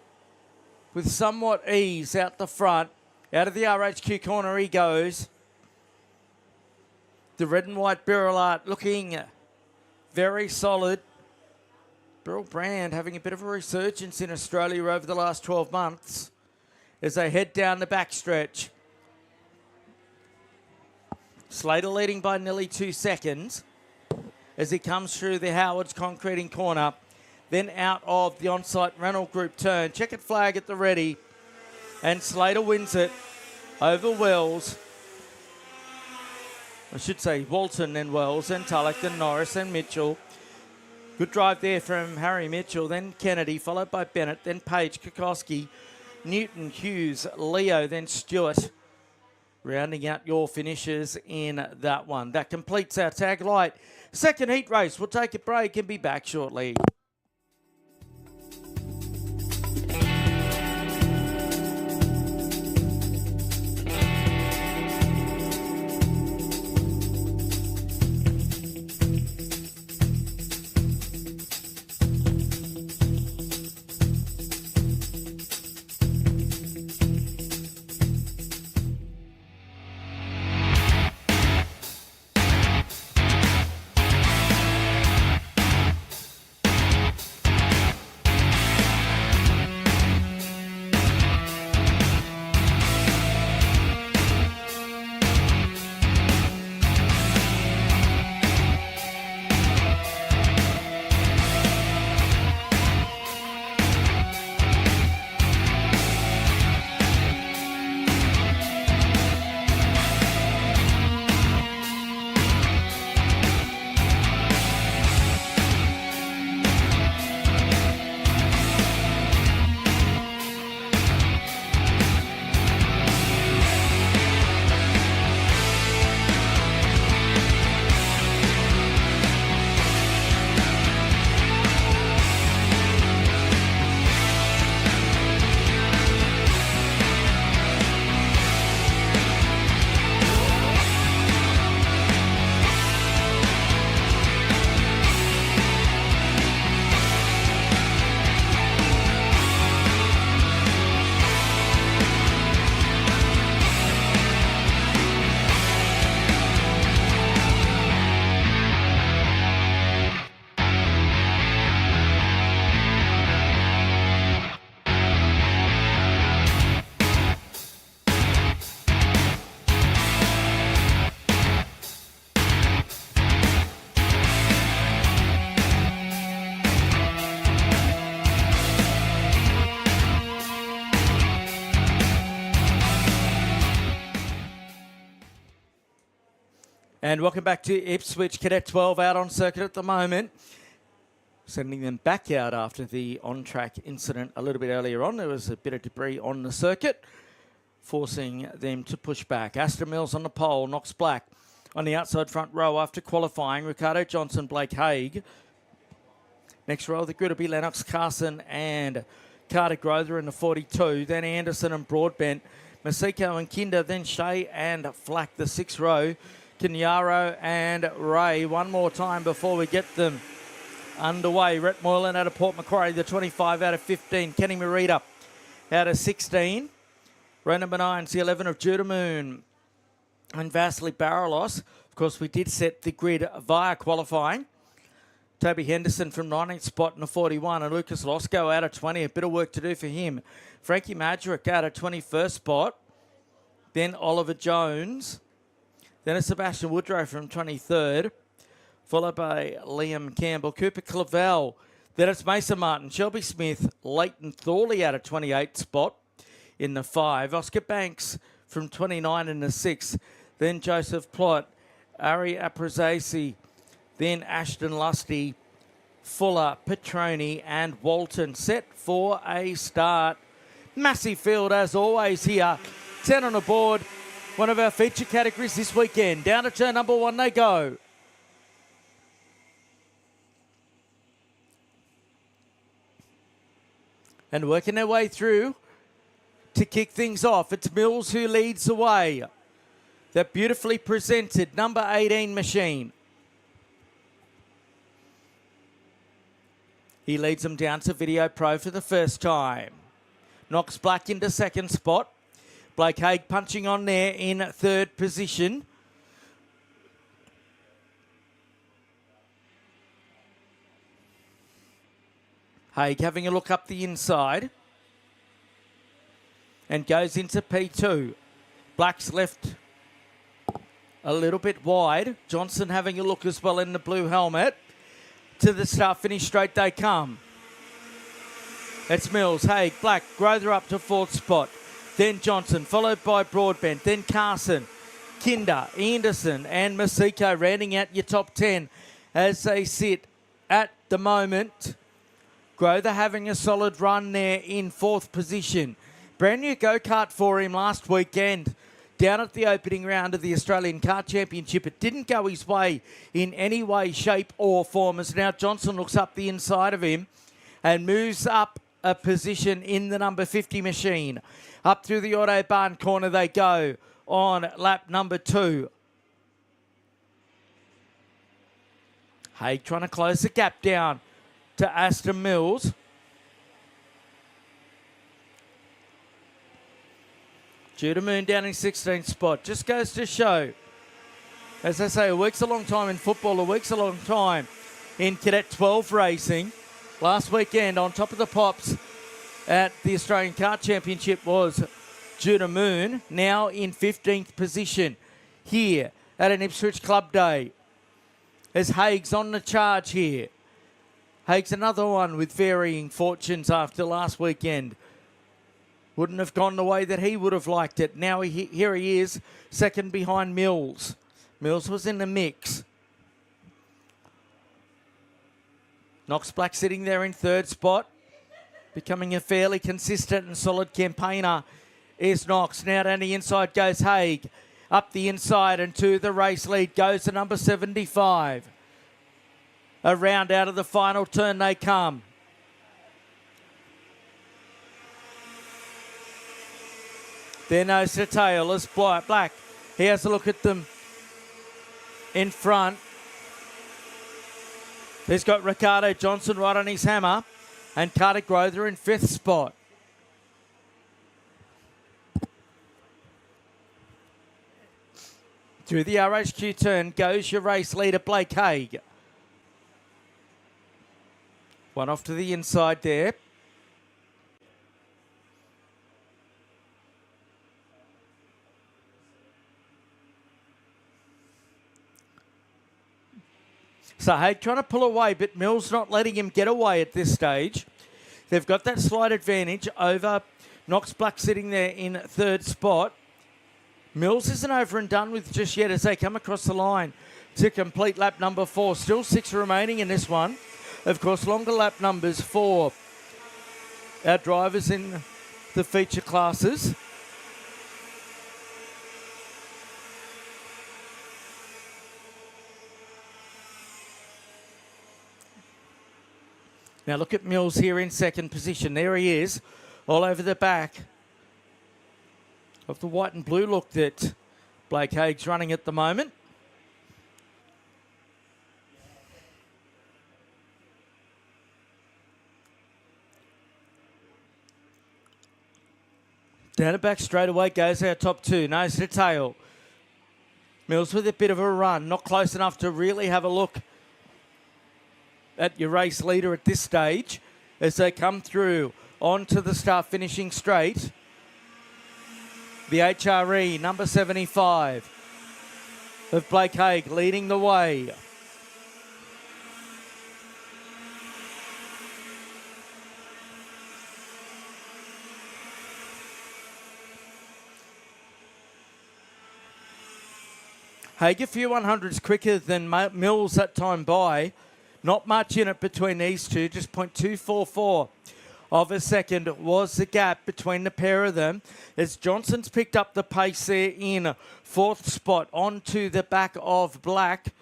with somewhat ease out the front. Out of the RHQ corner he goes. The red and white Birrell Art looking very solid. Birrell brand having a bit of a resurgence in Australia over the last 12 months as they head down the backstretch. Slater leading by nearly 2 seconds as he comes through the Howard's concreting corner. Then out of the on-site Renault Group turn. Checkered flag at the ready. And Slater wins it over Wells. I should say Walton, then Wells, then Tulloch, then Norris, then Mitchell. Good drive there from Harry Mitchell, then Kennedy, followed by Bennett, then Page, Kokoski, Newton, Hughes, Leo, then Stewart. Rounding out your finishes in that one. That completes our tag light. Second heat race. We'll take a break and be back shortly. And welcome back to Ipswich Cadet 12 out on circuit at the moment. Sending them back out after the on-track incident a little bit earlier on. There was a bit of debris on the circuit, forcing them to push back. Aston Mills on the pole, Knox Black on the outside front row after qualifying. Ricardo Johnson, Blake Haig. Next row of the grid will be Lennox Carson and Carter Grother in the 42. Then Anderson and Broadbent Masiko and Kinder, then Shea and Flack, the 6th row. Kenyaro and Ray. One more time before we get them underway. Rhett Moylan out of Port Macquarie, the 25 out of 15. Kenny Marita out of 16. Row number 9 is the 11 of Judah Moon and Vasily Baralos. Of course, we did set the grid via qualifying. Toby Henderson from 19th spot in the 41, and Lucas Losco out of 20. A bit of work to do for him. Frankie Majerick out of 21st spot. Then Oliver Jones. Then a Sebastian Woodrow from 23rd. Followed by Liam Campbell. Cooper Clavel. Then it's Mason Martin, Shelby Smith, Leighton Thorley out of 28th spot in the 5. Oscar Banks from 29 in the 6. Then Joseph Plott. Ari Aprazasi. Then Ashton Lusty, Fuller, Petroni and Walton set for a start. Massive field as always here. 10 on the board. One of our feature categories this weekend. Down to turn number 1 they go. And working their way through to kick things off. It's Mills who leads the way. That beautifully presented number 18 machine. He leads them down to Video Pro for the first time. Knocks Black into 2nd spot. Blake Haig punching on there in 3rd position. Haig having a look up the inside. And goes into P2. Black's left a little bit wide. Johnson having a look as well in the blue helmet. To the start finish straight they come. It's Mills, Haig, Black, Grother up to 4th spot. Then Johnson, followed by Broadbent. Then Carson, Kinder, Anderson and Masiko rounding out your top 10 as they sit at the moment. Grother having a solid run there in 4th position. Brand new go-kart for him last weekend. Down at the opening round of the Australian Kart Championship. It didn't go his way in any way, shape or form as now Johnson looks up the inside of him and moves up a position in the number 50 machine. Up through the Autobahn corner they go on lap number 2. Haig trying to close the gap down to Aston Mills. Judah Moon down in 16th spot. Just goes to show, as I say, a week's a long time in football, a week's a long time in Cadet 12 racing. Last weekend on top of the pops at the Australian Kart Championship was Judah Moon, now in 15th position here at an Ipswich Club Day. As Haig's on the charge here. Haig's another one with varying fortunes after last weekend. Wouldn't have gone the way that he would have liked it. Now here he is, second behind Mills. Mills was in the mix. Knox Black sitting there in 3rd spot. Becoming a fairly consistent and solid campaigner is Knox. Now down the inside goes Haig. Up the inside and to the race lead goes the number 75. Around out of the final turn they come. Their nose to tail is Black. He has a look at them in front. He's got Ricardo Johnson right on his hammer. And Carter Grother in 5th spot. Through the RHQ turn goes your race leader Blake Haig. One off to the inside there. So Haig trying to pull away, but Mills not letting him get away at this stage. They've got that slight advantage over Knox Black sitting there in 3rd spot. Mills isn't over and done with just yet as they come across the line to complete lap number 4. Still 6 remaining in this one. Of course, longer lap numbers for our drivers in the feature classes. Now look at Mills here in 2nd position. There he is, all over the back of the white and blue look that Blake Haig's running at the moment. Down and back straight away goes our top two, nose to tail. Mills with a bit of a run, not close enough to really have a look at your race leader at this stage as they come through onto the start finishing straight. The HRE number 75 of Blake Haig leading the way. Haig a few 100s quicker than Mills that time by. Not much in it between these two, just .244 of a second was the gap between the pair of them. As Johnson's picked up the pace there in fourth spot onto the back of Black.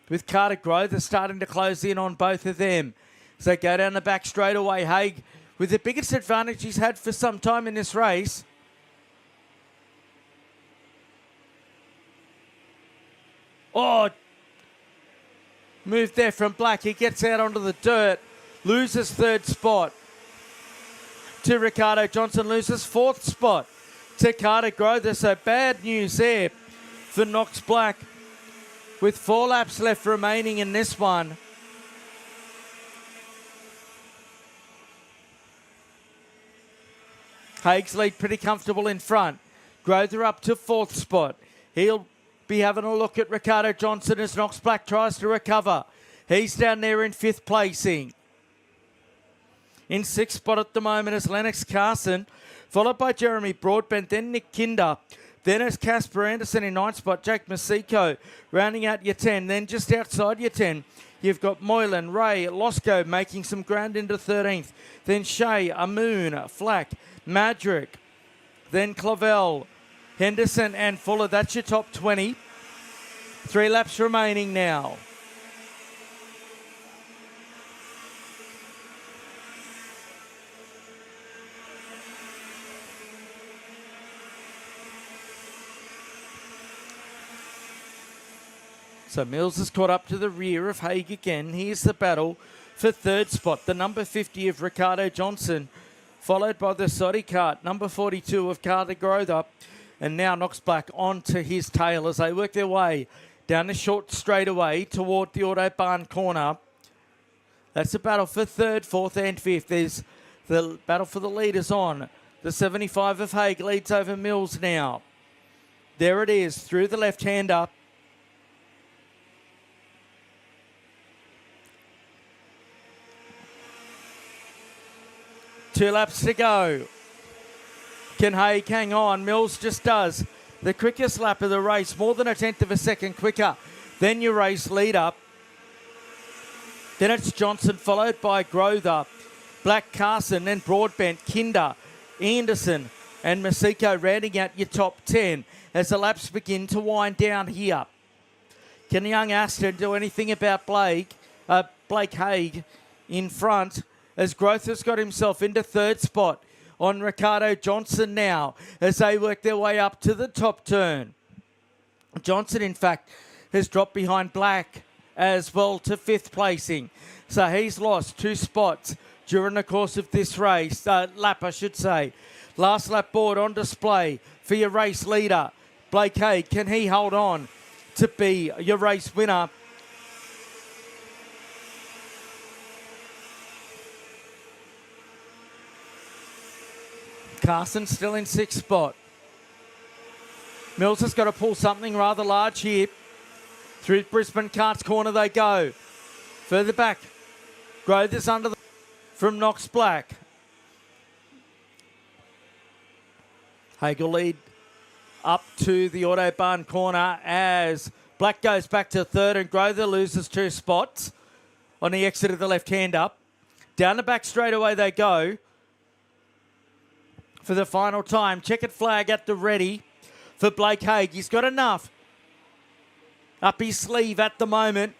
With Carter Grove, they're starting to close in on both of them. So they go down the back straight away. Haig with the biggest advantage he's had for some time in this race. Oh, move there from Black. He gets out onto the dirt. Loses third spot to Ricardo Johnson. Loses fourth spot to Carter Grother. So bad news there for Knox Black. With 4 laps left remaining in this one. Haig's lead pretty comfortable in front. Grother up to fourth spot. He'll be having a look at Ricardo Johnson as Knox Black tries to recover. He's down there in fifth placing. In sixth spot at the moment is Lennox Carson, followed by Jeremy Broadbent, then Nick Kinder. Then is Casper Anderson in ninth spot, Jake Masiko rounding out your 10. Then just outside your 10, you've got Moylan, Ray, Losco making some ground into 13th. Then Shea, Amoon, Flack, Madrick. Then Clavel, Henderson and Fuller. That's your top 20. 3 laps remaining now. So Mills has caught up to the rear of Haig again. Here's the battle for third spot. The number 50 of Ricardo Johnson, followed by the Soddy Kart, number 42 of Carter Grother. And now Knox Black onto his tail as they work their way down the short straightaway toward the Autobahn corner. That's the battle for third, fourth and fifth. There's the battle for the leaders on. The 75 of Haig leads over Mills now. There it is, through the left-hander. Two laps to go. Can Haig hang on? Mills just does. The quickest lap of the race, more than a tenth of a second quicker than your race leader. Then it's Johnson, followed by Grother, Black, Carson, then Broadbent, Kinder, Anderson, and Masiko rounding out your top 10 as the laps begin to wind down here. Can young Aston do anything about Blake Haig in front as Grother's got himself into third spot on Ricardo Johnson now as they work their way up to the top turn. Johnson, in fact, has dropped behind Black as well to fifth placing. So he's lost 2 spots during the course of this race, lap I should say. Last lap board on display for your race leader, Blake Haig. Can he hold on to be your race winner? Carson still in sixth spot. Mills has got to pull something rather large here. Through Brisbane Kart's corner they go. Further back, Grother's under the from Knox Black. Haig will lead up to the Autobahn corner as Black goes back to third and Grother loses 2 spots on the exit of the left-hander. Down the back straightaway they go for the final time. Checkered flag at the ready for Blake Haig. He's got enough up his sleeve at the moment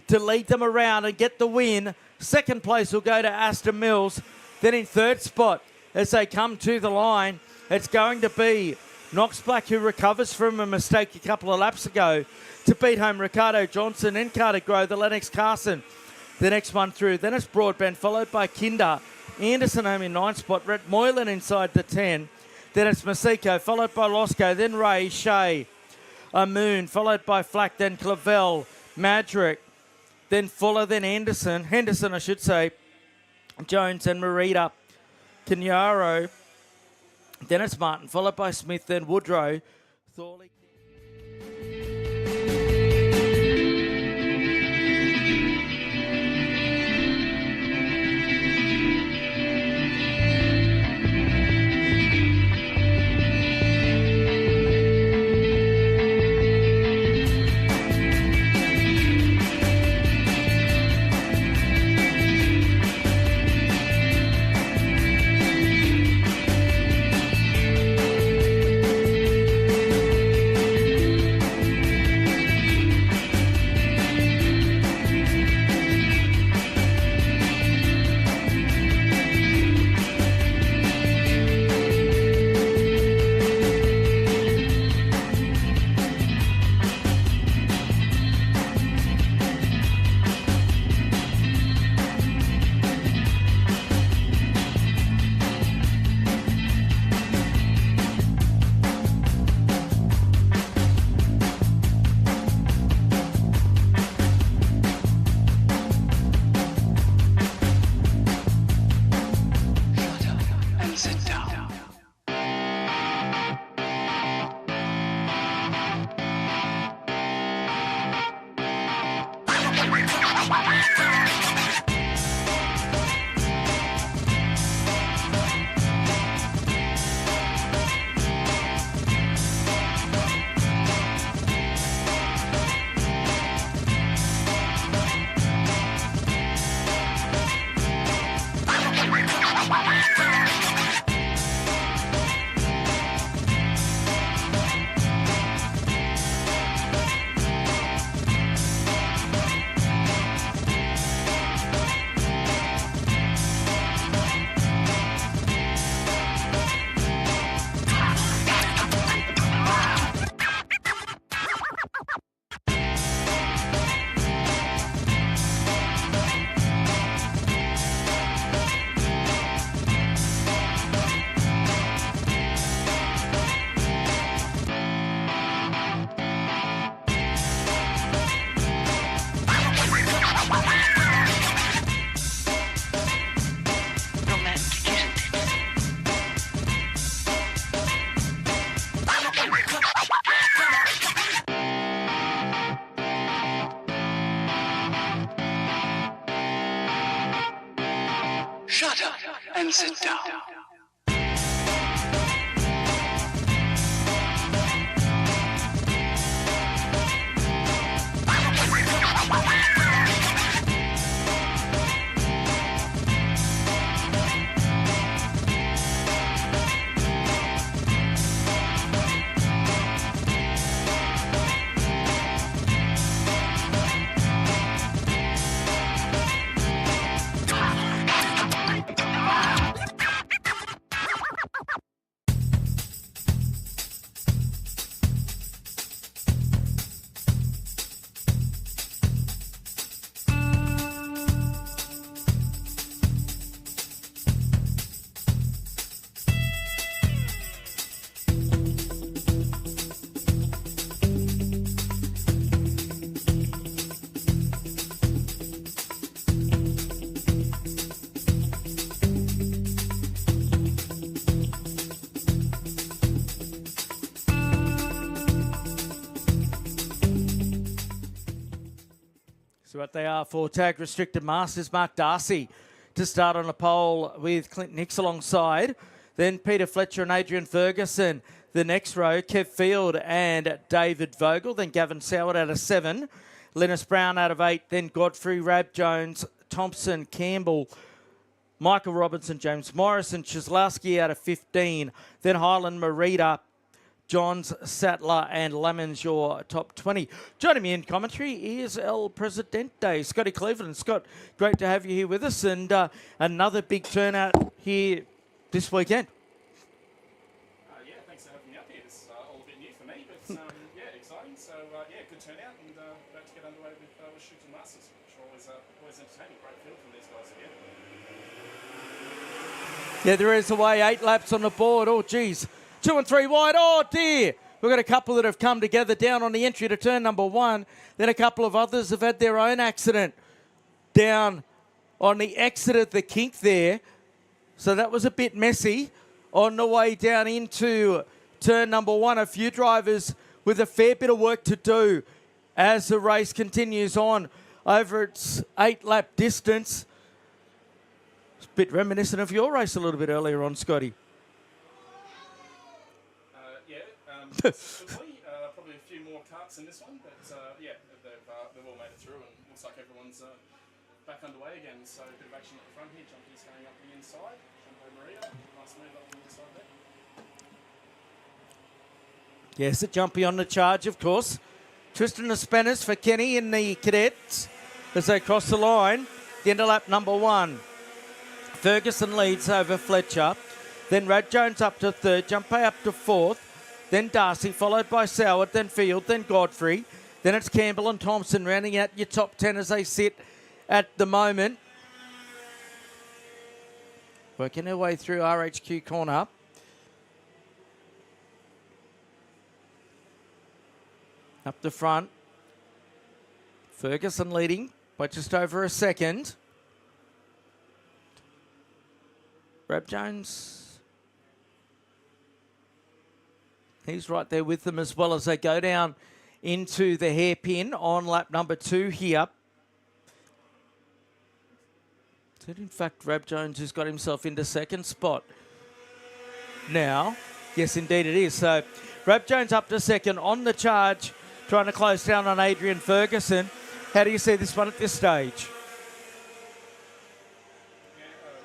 to lead them around and get the win. Second place will go to Aston Mills. Then in third spot as they come to the line It's going to be Knox Black, who recovers from a mistake a couple of laps ago to beat home Ricardo Johnson and Carter Grove, the Lennox Carson. The next one through. Then it's Broadbent, followed by Kinder. Anderson home in 9th spot. Rhett Moylan inside the 10. Then it's Masiko, followed by Losco. Then Ray, Shea, Moon, followed by Flack. Then Clavel, Madrick. Then Fuller, then Henderson, I should say. Jones and Marita. Kenyaro. Then it's Martin, followed by Smith. Then Woodrow. Thorley. Shut up and sit down. So what they are for tag restricted masters, Mark Darcy to start on a pole with Clint Nix alongside. Then Peter Fletcher and Adrian Ferguson. The next row, Kev Field and David Vogel. Then Gavin Soward out of 7. Linus Brown out of 8. Then Godfrey, Rab Jones, Thompson, Campbell, Michael Robinson, James Morrison, Chislowski out of 15. Then Highland, Marita, Johns, Sattler and Lemons, your top 20. Joining me in commentary is El Presidente, Scotty Cleveland. Scott, great to have you here with us, and another big turnout here this weekend. yeah, good turnout and about to get underway with Shoots and Masters, which are always entertaining. Great feel from these guys again. Yeah, there is away. 8 laps on the board. Oh, geez. 2 and 3 wide. Oh, dear. We've got a couple that have come together down on the entry to turn number 1. Then a couple of others have had their own accident down on the exit of the kink there. So that was a bit messy on the way down into turn number 1. A few drivers with a fair bit of work to do as the race continues on over its 8-lap distance. It's a bit reminiscent of your race a little bit earlier on, Scotty. Possibly. Probably a few more karts in this one, but yeah, they've all made it through, and looks like everyone's back underway again. So a bit of action at the front here. Jumpy's going up the inside. Jumbo Maria, nice move up the inside there. Yes, a Jumpy on the charge, of course. Tristan the Spanners for Kenny in the cadets as they cross the line. The end of lap number 1. Ferguson leads over Fletcher. Then Rad Jones up to 3rd. Jumpy up to 4th. Then Darcy, followed by Soward, then Field, then Godfrey. Then it's Campbell and Thompson rounding out your top 10 as they sit at the moment. Working their way through RHQ corner. Up the front. Ferguson leading by just over a second. Rab Jones. He's right there with them as well as they go down into the hairpin on lap number 2 here. So in fact, Rab Jones has got himself into second spot now. Yes, indeed it is. So Rab Jones up to second on the charge, trying to close down on Adrian Ferguson. How do you see this one at this stage?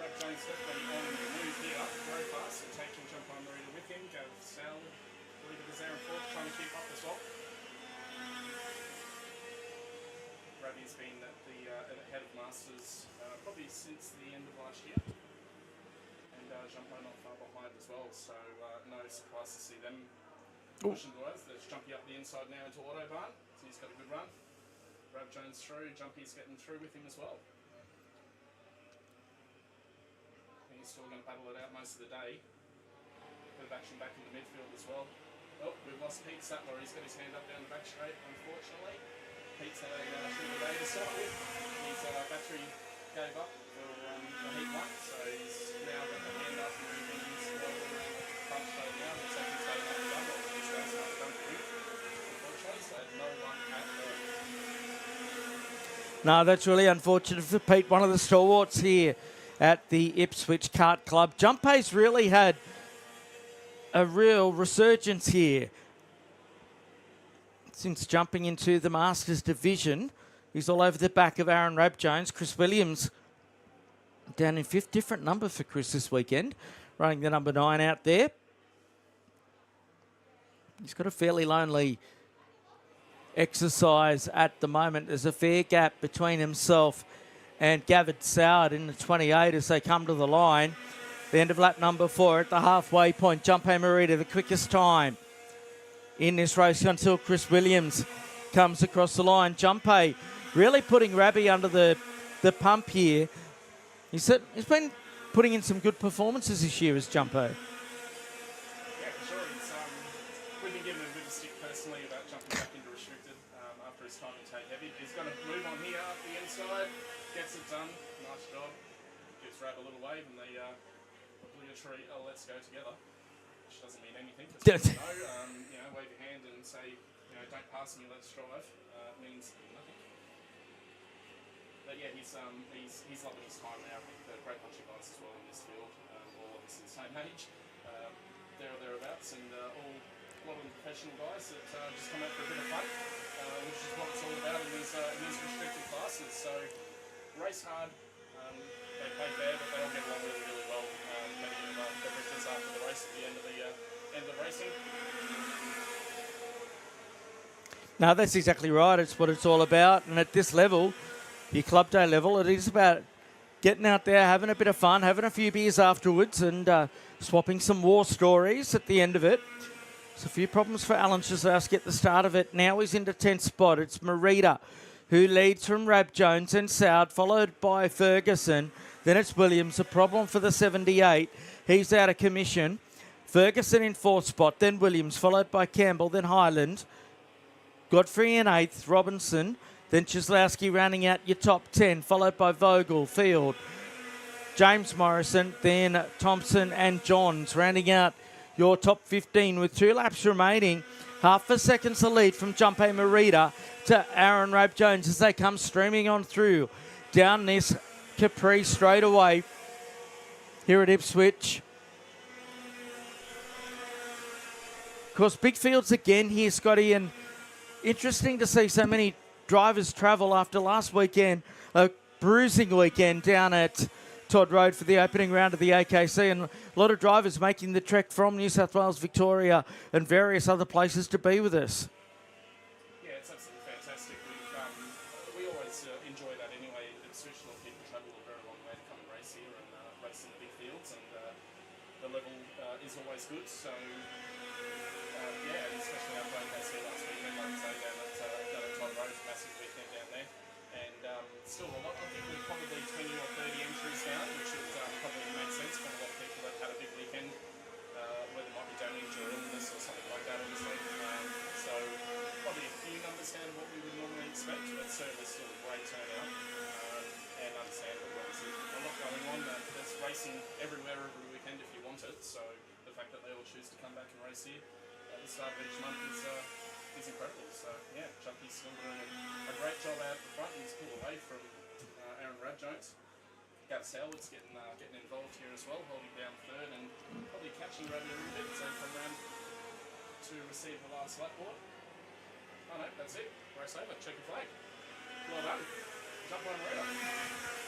Rab Jones definitely on the move here, very fast, and taking Jump on Marita with him. Go with Sal, believe it is there in 4th, trying to keep up as well. Ravi's been at the head of Masters probably since the end of last year, and Jumpo not far behind as well, so no surprise to see them pushing towards. There's Jumpy up the inside now into Autobahn, so he's got a good run. Rab Jones through, Jumpy's getting through with him as well. He's still going to battle it out most of the day. Bit of action back in the midfield as well. Oh, we've lost Pete Sattler. He's got his hand up down the back straight, unfortunately. Pete's had a short day to start with. His battery gave up for the Heat 1, so he's now got the hand up and he's around the front straight now. Looks like he's taking up the gun, or he's going to have the gun for him. Unfortunately, so no one at all. No, that's really unfortunate for Pete, one of the stalwarts here at the Ipswich Kart Club. Jumpay's really had a real resurgence here since jumping into the Masters division. He's all over the back of Aaron Rab Jones. Chris Williams down in 5th. Different number for Chris this weekend, running the number 9 out there. He's got a fairly lonely exercise at the moment. There's a fair gap between himself and Gavin Soward in the 28 as they come to the line. The end of lap number 4 at the halfway point. Jumpay Marita, the quickest time in this race until Chris Williams comes across the line. Jumpay really putting Rabbi under the pump here. He's been putting in some good performances this year as Jumpay. Yeah, for sure. We've been giving him a bit of stick personally about jumping back into restricted after his time in Take Heavy. He's going to move on here up the inside, gets it done. Nice job. Gives Rab a little wave and the obligatory let's go together, which doesn't mean anything. Just wave your hand and say, don't pass me, let's drive. Means nothing. But yeah, he's loving his time now. A great bunch of guys as well in this field, all obviously the same age, there or thereabouts, and a lot of them professional guys that just come out for a bit of fun, which is what it's all about in these restricted classes. So race hard, they play fair, but they all get along really, really well. Plenty of beverages after the race at the end of racing. No, that's exactly right. It's what it's all about. And at this level, your club day level, it is about getting out there, having a bit of fun, having a few beers afterwards and swapping some war stories at the end of it. There's a few problems for Alan Shazowski at the start of it. Now he's into 10th spot. It's Merida who leads from Rab Jones and Soud, followed by Ferguson. Then it's Williams, a problem for the 78. He's out of commission. Ferguson in 4th spot, then Williams, followed by Campbell, then Highland. Godfrey in 8th, Robinson, then Chislowski rounding out your top 10, followed by Vogel, Field, James Morrison, then Thompson and Johns rounding out your top 15 with 2 laps remaining. Half a second's the lead from Jumpe Merida to Aaron Rab Jones as they come streaming on through down this Capri straight away here at Ipswich. Of course, big fields again here, Scotty, and interesting to see so many drivers travel after last weekend, a bruising weekend down at Todd Road for the opening round of the IKC, and a lot of drivers making the trek from New South Wales, Victoria and various other places to be with us. Yeah, it's absolutely fantastic. We always enjoy that anyway. Ipswich, a lot of people travel a very long way to come and race here and race in the big fields, and the level is always good. So, yeah, and especially our IKC last weekend, like I say, down at Todd Road, massive weekend down there. And still a lot, I think we're probably 20 or 30 entries down, which would probably make sense for a lot of people that had a big weekend, where there might be damage or illness or something like that, obviously. So probably a few numbers down what we would normally expect, but certainly still a great turnout. And understandable, obviously, a lot going on. There's racing everywhere, every weekend if you want it. So the fact that they all choose to come back and race here at the start of each month is incredible. So yeah, Chucky's still doing a great job out the front. He's pulled away from Aaron Rab Jones. Got Selwood's getting involved here as well, holding down 3rd and probably catching Rab a little bit. So come around to receive the last lap board. Oh no, that's it. Race over. Check your flag. Well done. Jump on Rita.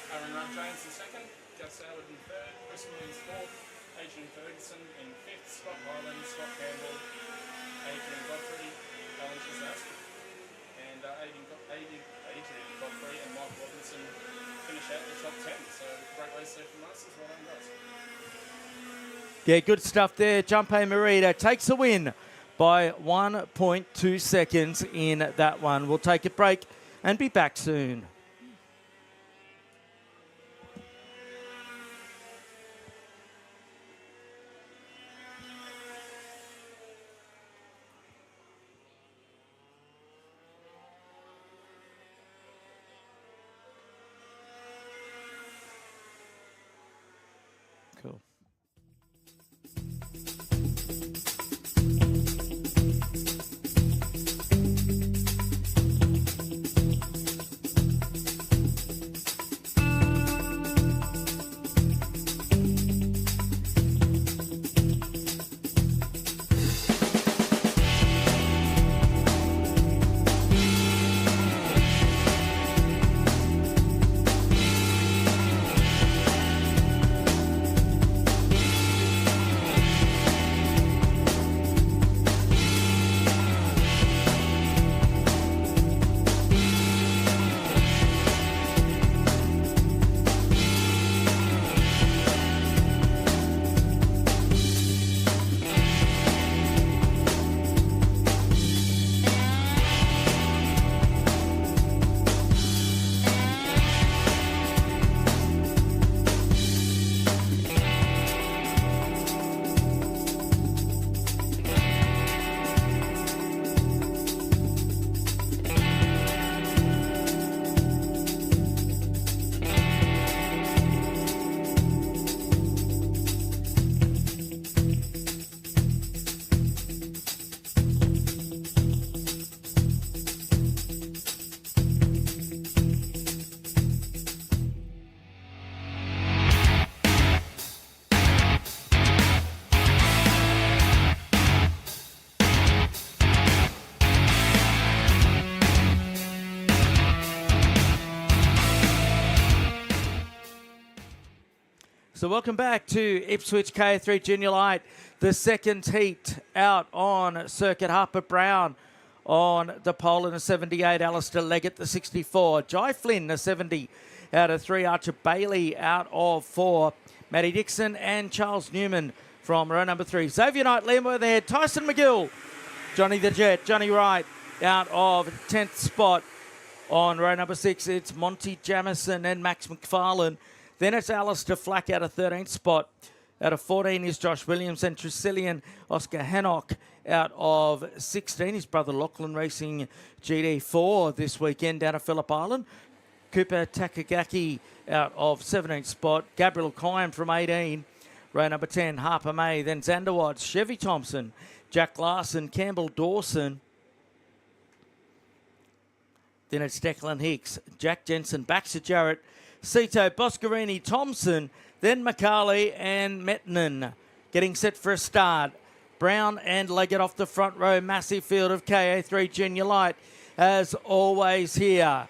Aaron Rab Jones in 2nd. Gus Selwood in 3rd. Chris Williams 4th. Adrian Ferguson in 5th. Scott Highland, Scott Campbell, Adrian Godfrey, Alan Chislowski, and Adrian Godfrey and Mike Robinson finish out the top 10. So great race there from us as well, guys. Yeah, good stuff there. Jumpe Merida takes the win by 1.2 seconds in that one. We'll take a break and be back soon. Cool. So welcome back to Ipswich K3 Junior Light, the second heat out on circuit. Harper Brown on the pole in the 78, Alistair Leggett the 64, Jai Flynn the 70 out of 3, Archer Bailey out of 4, Matty Dixon and Charles Newman from row number 3. Xavier Knight, Liam Worth ahead. Tyson McGill, Johnny the Jet, Johnny Wright out of 10th spot. On row number 6, it's Monty Jamison and Max McFarlane. Then it's Alistair Flack out of 13th spot. Out of 14 is Josh Williams and Tresillian Oscar Hannock out of 16. His brother Lachlan racing GD4 this weekend down at Phillip Island. Cooper Takagaki out of 17th spot. Gabriel Kime from 18. Row number 10, Harper May. Then Xander Watts, Chevy Thompson, Jack Larson, Campbell Dawson. Then it's Declan Hicks, Jack Jensen, Baxter Jarrett, Cito, Boscarini, Thompson, then McCarley and Mettinen getting set for a start. Brown and Leggett off the front row. Massive field of KA3 Junior Light as always here.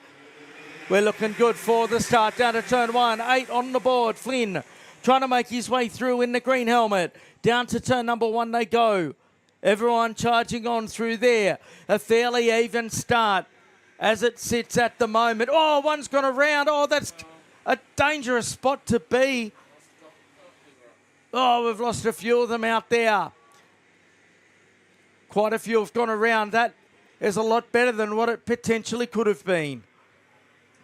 We're looking good for the start. Down to turn 1, 8 on the board. Flynn trying to make his way through in the green helmet. Down to turn number 1 they go. Everyone charging on through there. A fairly even start as it sits at the moment. Oh, one's gone around. Oh, that's a dangerous spot to be. Oh, we've lost a few of them out there. Quite a few have gone around. That is a lot better than what it potentially could have been.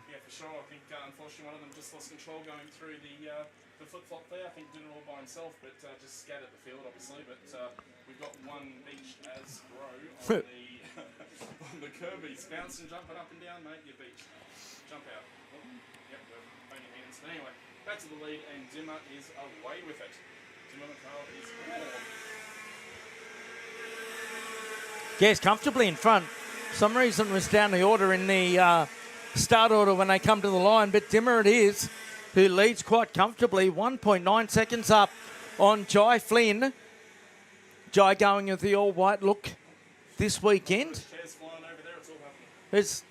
Yeah, for sure. I think, unfortunately, one of them just lost control going through the flip-flop there. I think did it all by himself, but just scattered the field, obviously. But we've got one beach as row on the on the Kirby's. Bouncing, jumping up and down, mate. Your beach. Jump out. Yep, we're banging hands. But anyway, back to the lead, and Dimmer is away with it. Dimmer McCall is warm. Yes, comfortably in front. Some reason was down the order in the start order when they come to the line, but Dimmer it is who leads quite comfortably. 1.9 seconds up on Jai Flynn. Jai going with the all-white look this weekend. Chairs flying over there, it's all happening.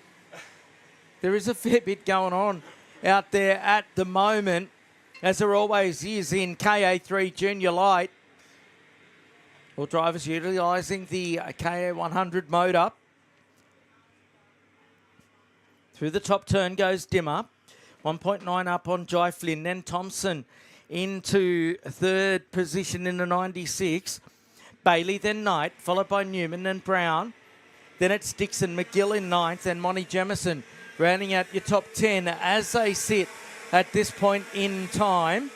There is a fair bit going on out there at the moment, as there always is in KA3 Junior Light. All drivers utilising the KA100 motor. Through the top turn goes Dimmer. 1.9 up on Jai Flynn. Then Thompson into third position in the 96. Bailey, then Knight, followed by Newman and Brown. Then it's Dixon, McGill in ninth, and Monty Jamison rounding out your top 10 as they sit at this point in time.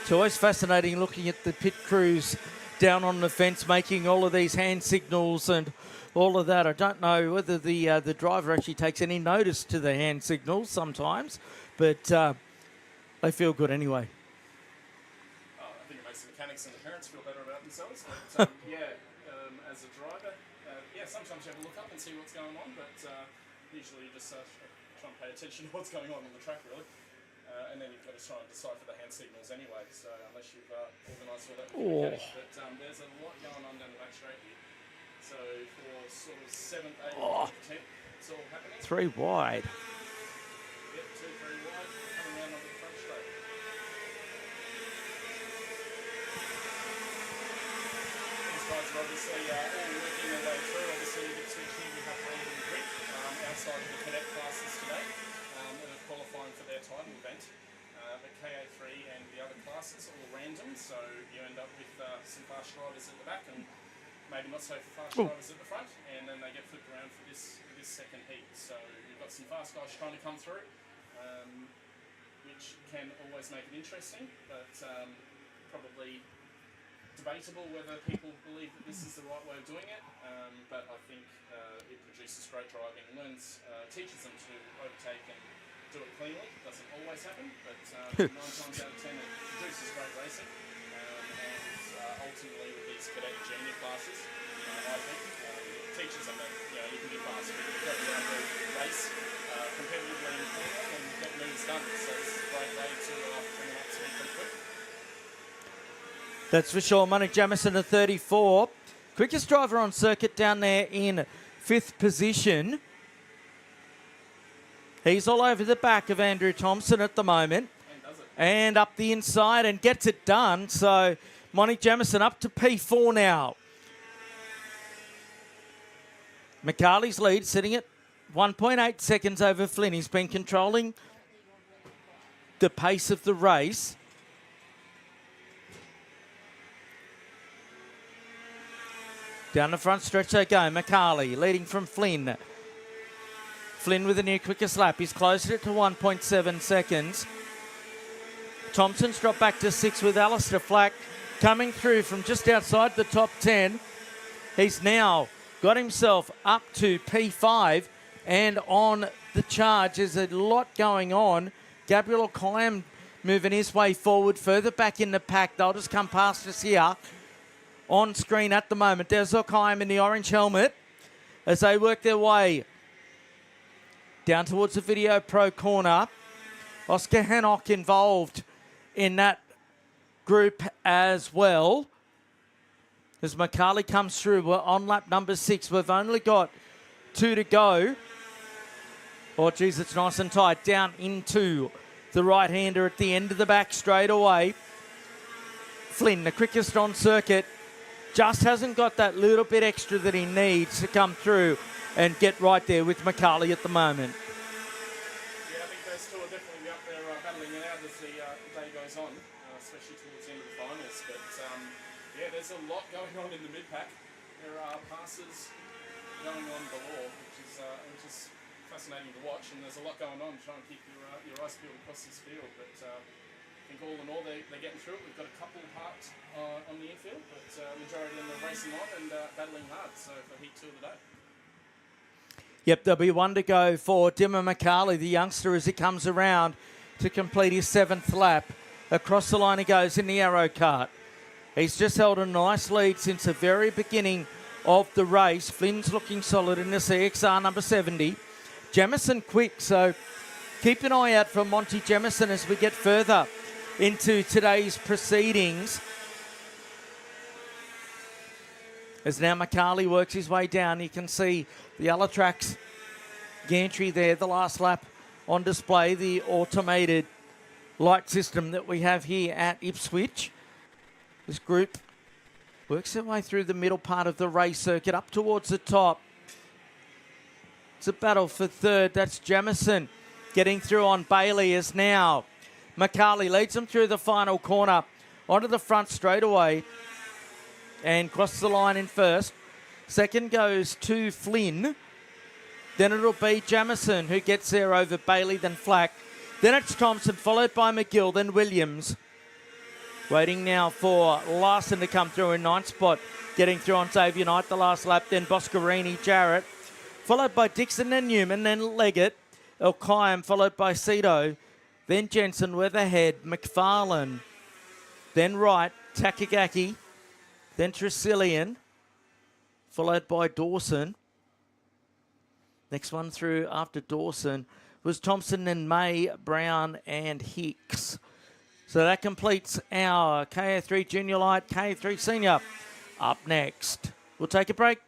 It's always fascinating looking at the pit crews down on the fence making all of these hand signals and all of that. I don't know whether the driver actually takes any notice to the hand signals sometimes, but they feel good anyway. I think it makes the mechanics and the parents feel better about themselves. But, as a driver, sometimes you have to look up and see what's going on, but usually you just try and pay attention to what's going on the track, really. And then you've got to try and decipher the hand signals anyway, so unless you've organised all that with your mechanic. But there's a lot going on down the back straight here. So for sort of 7th, 8th, 10th, it's all happening. 3 wide. Yep, 2, 3 wide, coming around onto the front straight. These guys are obviously all working their way through. Obviously, Ipswich here we have Reading and Brick outside of the cadet classes today. And are qualifying for their title event. The KA3 and the other classes all random, so you end up with some fast drivers at the back and maybe not so fast drivers at the front, and then they get flipped around for this second heat. So you've got some fast guys trying to come through, which can always make it interesting, but probably debatable whether people believe that this is the right way of doing it, but I think it produces great driving, teaches them to overtake and do it cleanly. Doesn't always happen, but 9 times out of 10 it produces great racing, and ultimately with these cadet junior classes, I think it teaches them that you can be fast, but you've got to be able to race competitively and cleanly and get moves done. So this is a great way to bring them up to speed pretty quick. That's for sure. Monty Jamison at 34. Quickest driver on circuit down there in 5th position. He's all over the back of Andrew Thompson at the moment. And does it. And up the inside and gets it done. So Monty Jamison up to P4 now. McCarley's lead sitting at 1.8 seconds over Flynn. He's been controlling the pace of the race. Down the front stretch they go. McCarley leading from Flynn. Flynn with a new quickest lap. He's closed it to 1.7 seconds. Thompson's dropped back to 6 with Alistair Flack coming through from just outside the top 10. He's now got himself up to P5 and on the charge. There's a lot going on. Gabriel O'Kayam moving his way forward, further back in the pack. They'll just come past us here on screen at the moment. There's O'Kayam in the orange helmet as they work their way down towards the Video Pro corner. Oscar Hannock involved in that group as well. As McCarley comes through, we're on lap number 6. We've only got 2 to go. Oh, geez, it's nice and tight. Down into the right-hander at the end of the back straight away. Flynn, the quickest on circuit, just hasn't got that little bit extra that he needs to come through and get right there with McCarley at the moment. Yeah, I think those two will definitely be up there battling it out as the day goes on, especially towards the end of the finals. But yeah, there's a lot going on in the mid-pack. There are passes going on galore, which is fascinating to watch, and there's a lot going on. Try and keep your eyes peeled across this field, but I think all in all they're getting through it. We've got a couple parked on the infield, but majority of them are racing on and battling hard. So for Heat 2 of the day. Yep, there'll be 1 to go for Dimmer McCarley, the youngster, as he comes around to complete his 7th lap. Across the line he goes in the Arrow kart. He's just held a nice lead since the very beginning of the race. Flynn's looking solid in the CXR number 70. Jemison quick, so keep an eye out for Monty Jemison as we get further into today's proceedings. As now McCarley works his way down, you can see the Alatrax gantry there, the last lap on display, the automated light system that we have here at Ipswich. This group works their way through the middle part of the race circuit up towards the top. It's a battle for third. That's Jamison getting through on Bailey as now McCarley leads them through the final corner onto the front straightaway and crosses the line in first. Second goes to Flynn. Then it'll be Jamison who gets there over Bailey, then Flack. Then it's Thompson, followed by McGill, then Williams. Waiting now for Larson to come through in 9th spot. Getting through on Xavier Knight, the last lap. Then Boscarini, Jarrett. Followed by Dixon and Newman, then Leggett. O'Kayam, followed by Cito. Then Jensen, Weatherhead, McFarlane. Then Wright, Takagaki. Then Tresillian. Followed by Dawson. Next one through after Dawson was Thompson and May, Brown and Hicks. So that completes our KA3 Junior Light, KA3 Senior. Up next, we'll take a break.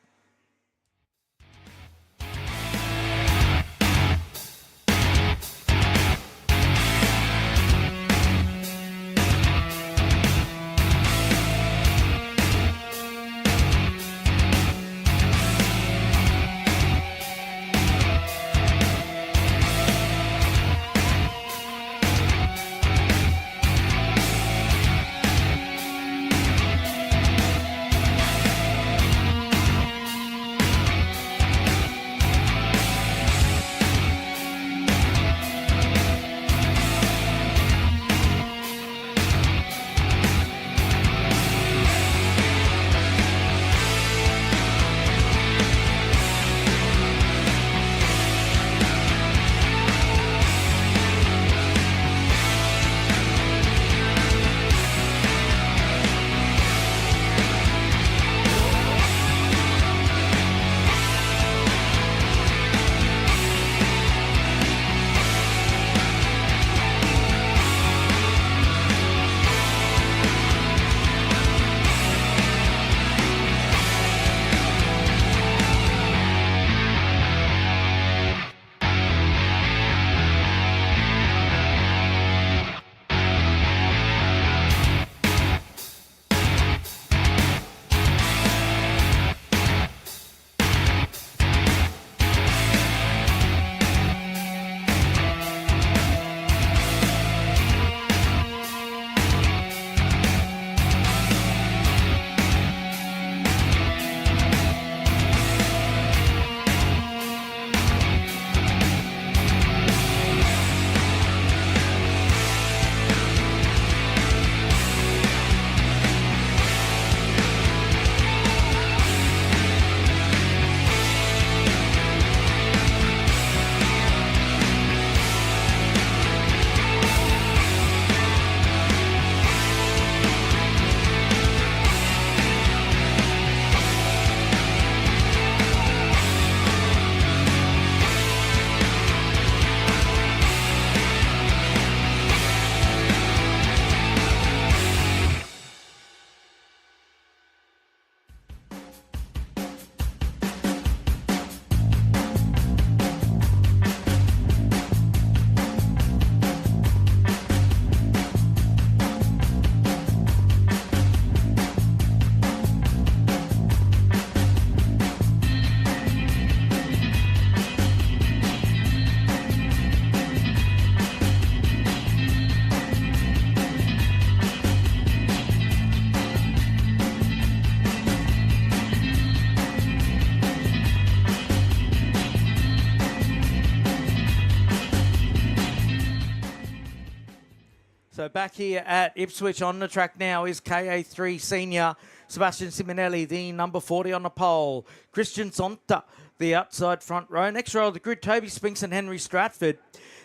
So back here at Ipswich on the track now is KA3 senior Sebastian Simonelli, the number 40 on the pole. Christian Zonta, the outside front row. Next row of the grid, Toby Spinks and Henry Stratford.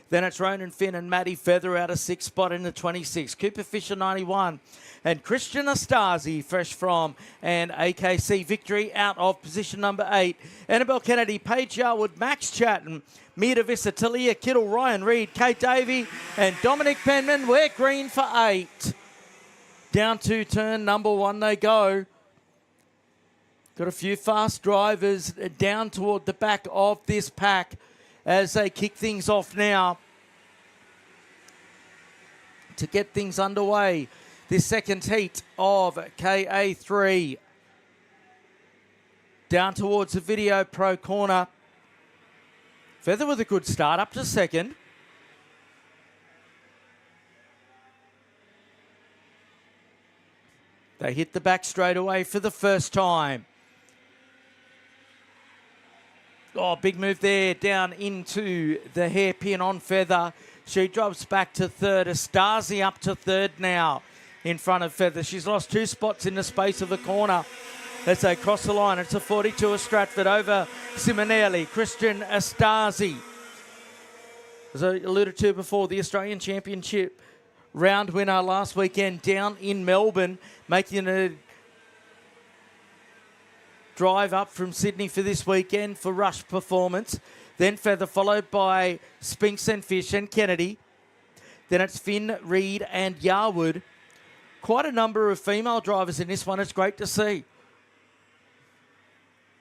Then it's Ronan Finn and Matty Feather out of 6th spot in the 26. Cooper Fisher 91 and Christian Astasi fresh from an AKC victory out of position number 8. Annabelle Kennedy, Paige Yarwood, Max Chatton, Mita Vissa, Talia Kittle, Ryan Reid, Kate Davey and Dominic Penman. We're green for 8. Down to turn number 1 they go. Got a few fast drivers down toward the back of this pack as they kick things off now to get things underway. This second heat of KA3. Down towards the Video Pro corner. Feather with a good start up to second. They hit the back straight away for the first time. Oh, big move there down into the hairpin on Feather. She drops back to third. Astasi up to third now in front of Feather. She's lost 2 spots in the space of the corner as they cross the line. It's a 42 of Stratford over Simonelli. Christian Astasi, as I alluded to before, the Australian Championship round winner last weekend down in Melbourne, making a drive up from Sydney for this weekend for rush performance. Then Feather followed by Spinks and Fish and Kennedy. Then it's Finn, Reid and Yarwood. Quite a number of female drivers in this one. It's great to see.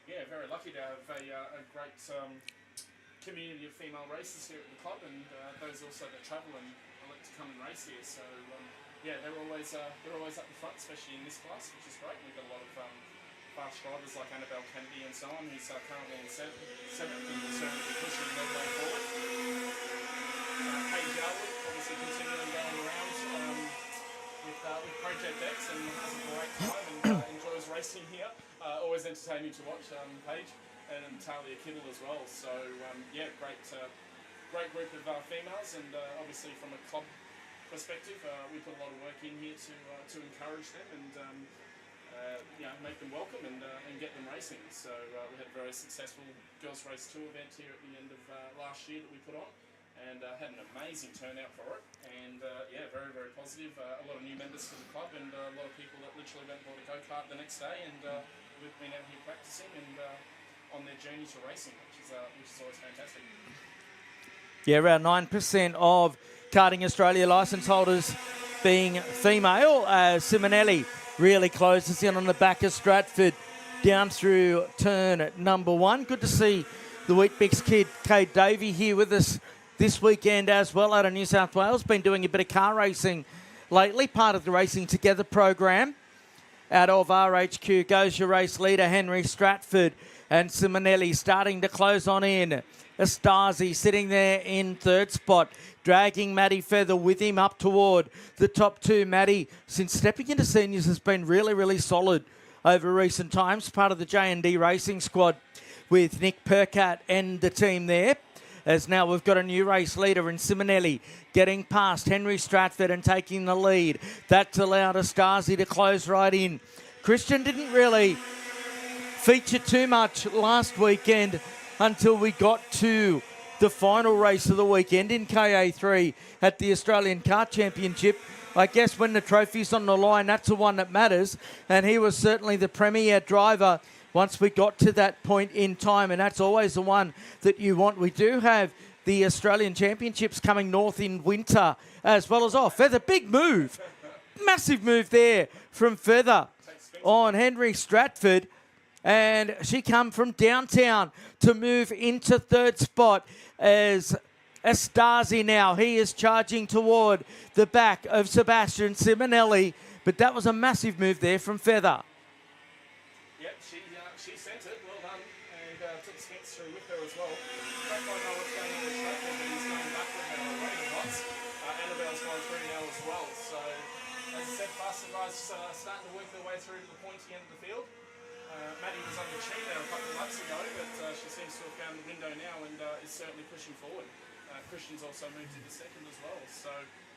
Yeah, very lucky to have a great community of female racers here at the club, and those also that travel and elect to come and race here. So yeah, they're always up the front, especially in this class, which is great. We've got a lot of fast drivers like Annabelle Kennedy and so on, who's currently in 7th and will certainly be pushing their way forward. Paige Yarwood, obviously continuing going around with Project X and has a great time and enjoys racing here. Always entertaining to watch, Paige, and Talia Kittle as well. So yeah, great group of females, and obviously from a club perspective, we put a lot of work in here to encourage them and make them welcome and get them racing. So we had a very successful Girls Race 2 event here at the end of last year that we put on, and had an amazing turnout for it. And very, very positive. A lot of new members to the club, and a lot of people that literally went and bought a go-kart the next day, and we've been out here practicing and on their journey to racing, which is always fantastic. Yeah, around 9% of Karting Australia licence holders being female. Simonelli really closes in on the back of Stratford down through turn number 1. Good to see the Weet-Bix kid, Kate Davey, here with us this weekend as well out of New South Wales. Been doing a bit of car racing lately, part of the Racing Together program. Out of RHQ goes your race leader, Henry Stratford, and Simonelli starting to close on in. Astasi sitting there in 3rd spot, dragging Matty Feather with him up toward the top 2. Matty, since stepping into seniors, has been really, really solid over recent times. Part of the J&D racing squad with Nick Percat and the team there. As now we've got a new race leader in Simonelli getting past Henry Stratford and taking the lead. That's allowed Astasi to close right in. Christian didn't really feature too much last weekend until we got to the final race of the weekend in KA3 at the Australian Kart Championship. I guess when the trophy's on the line, that's the one that matters. And he was certainly the premier driver once we got to that point in time, and that's always the one that you want. We do have the Australian Championships coming north in winter as well as Feather. Big move. Massive move there from Feather on Henry Stratford. And she come from downtown to move into 3rd spot as Astasi now. He is charging toward the back of Sebastian Simonelli. But that was a massive move there from Feather. Yep, she sent it. Well done. And took Spence through with her as well. Don't quite know what's going on with Stratford, but he's going backward now already lots. Annabelle's gone through now as well. So, as I said, faster guys starting to work their way through to the pointy end of the field. Maddie was under chain there a couple of laps ago, but she seems to have found the window now and is certainly pushing forward. Christian's also moved into 2nd as well. So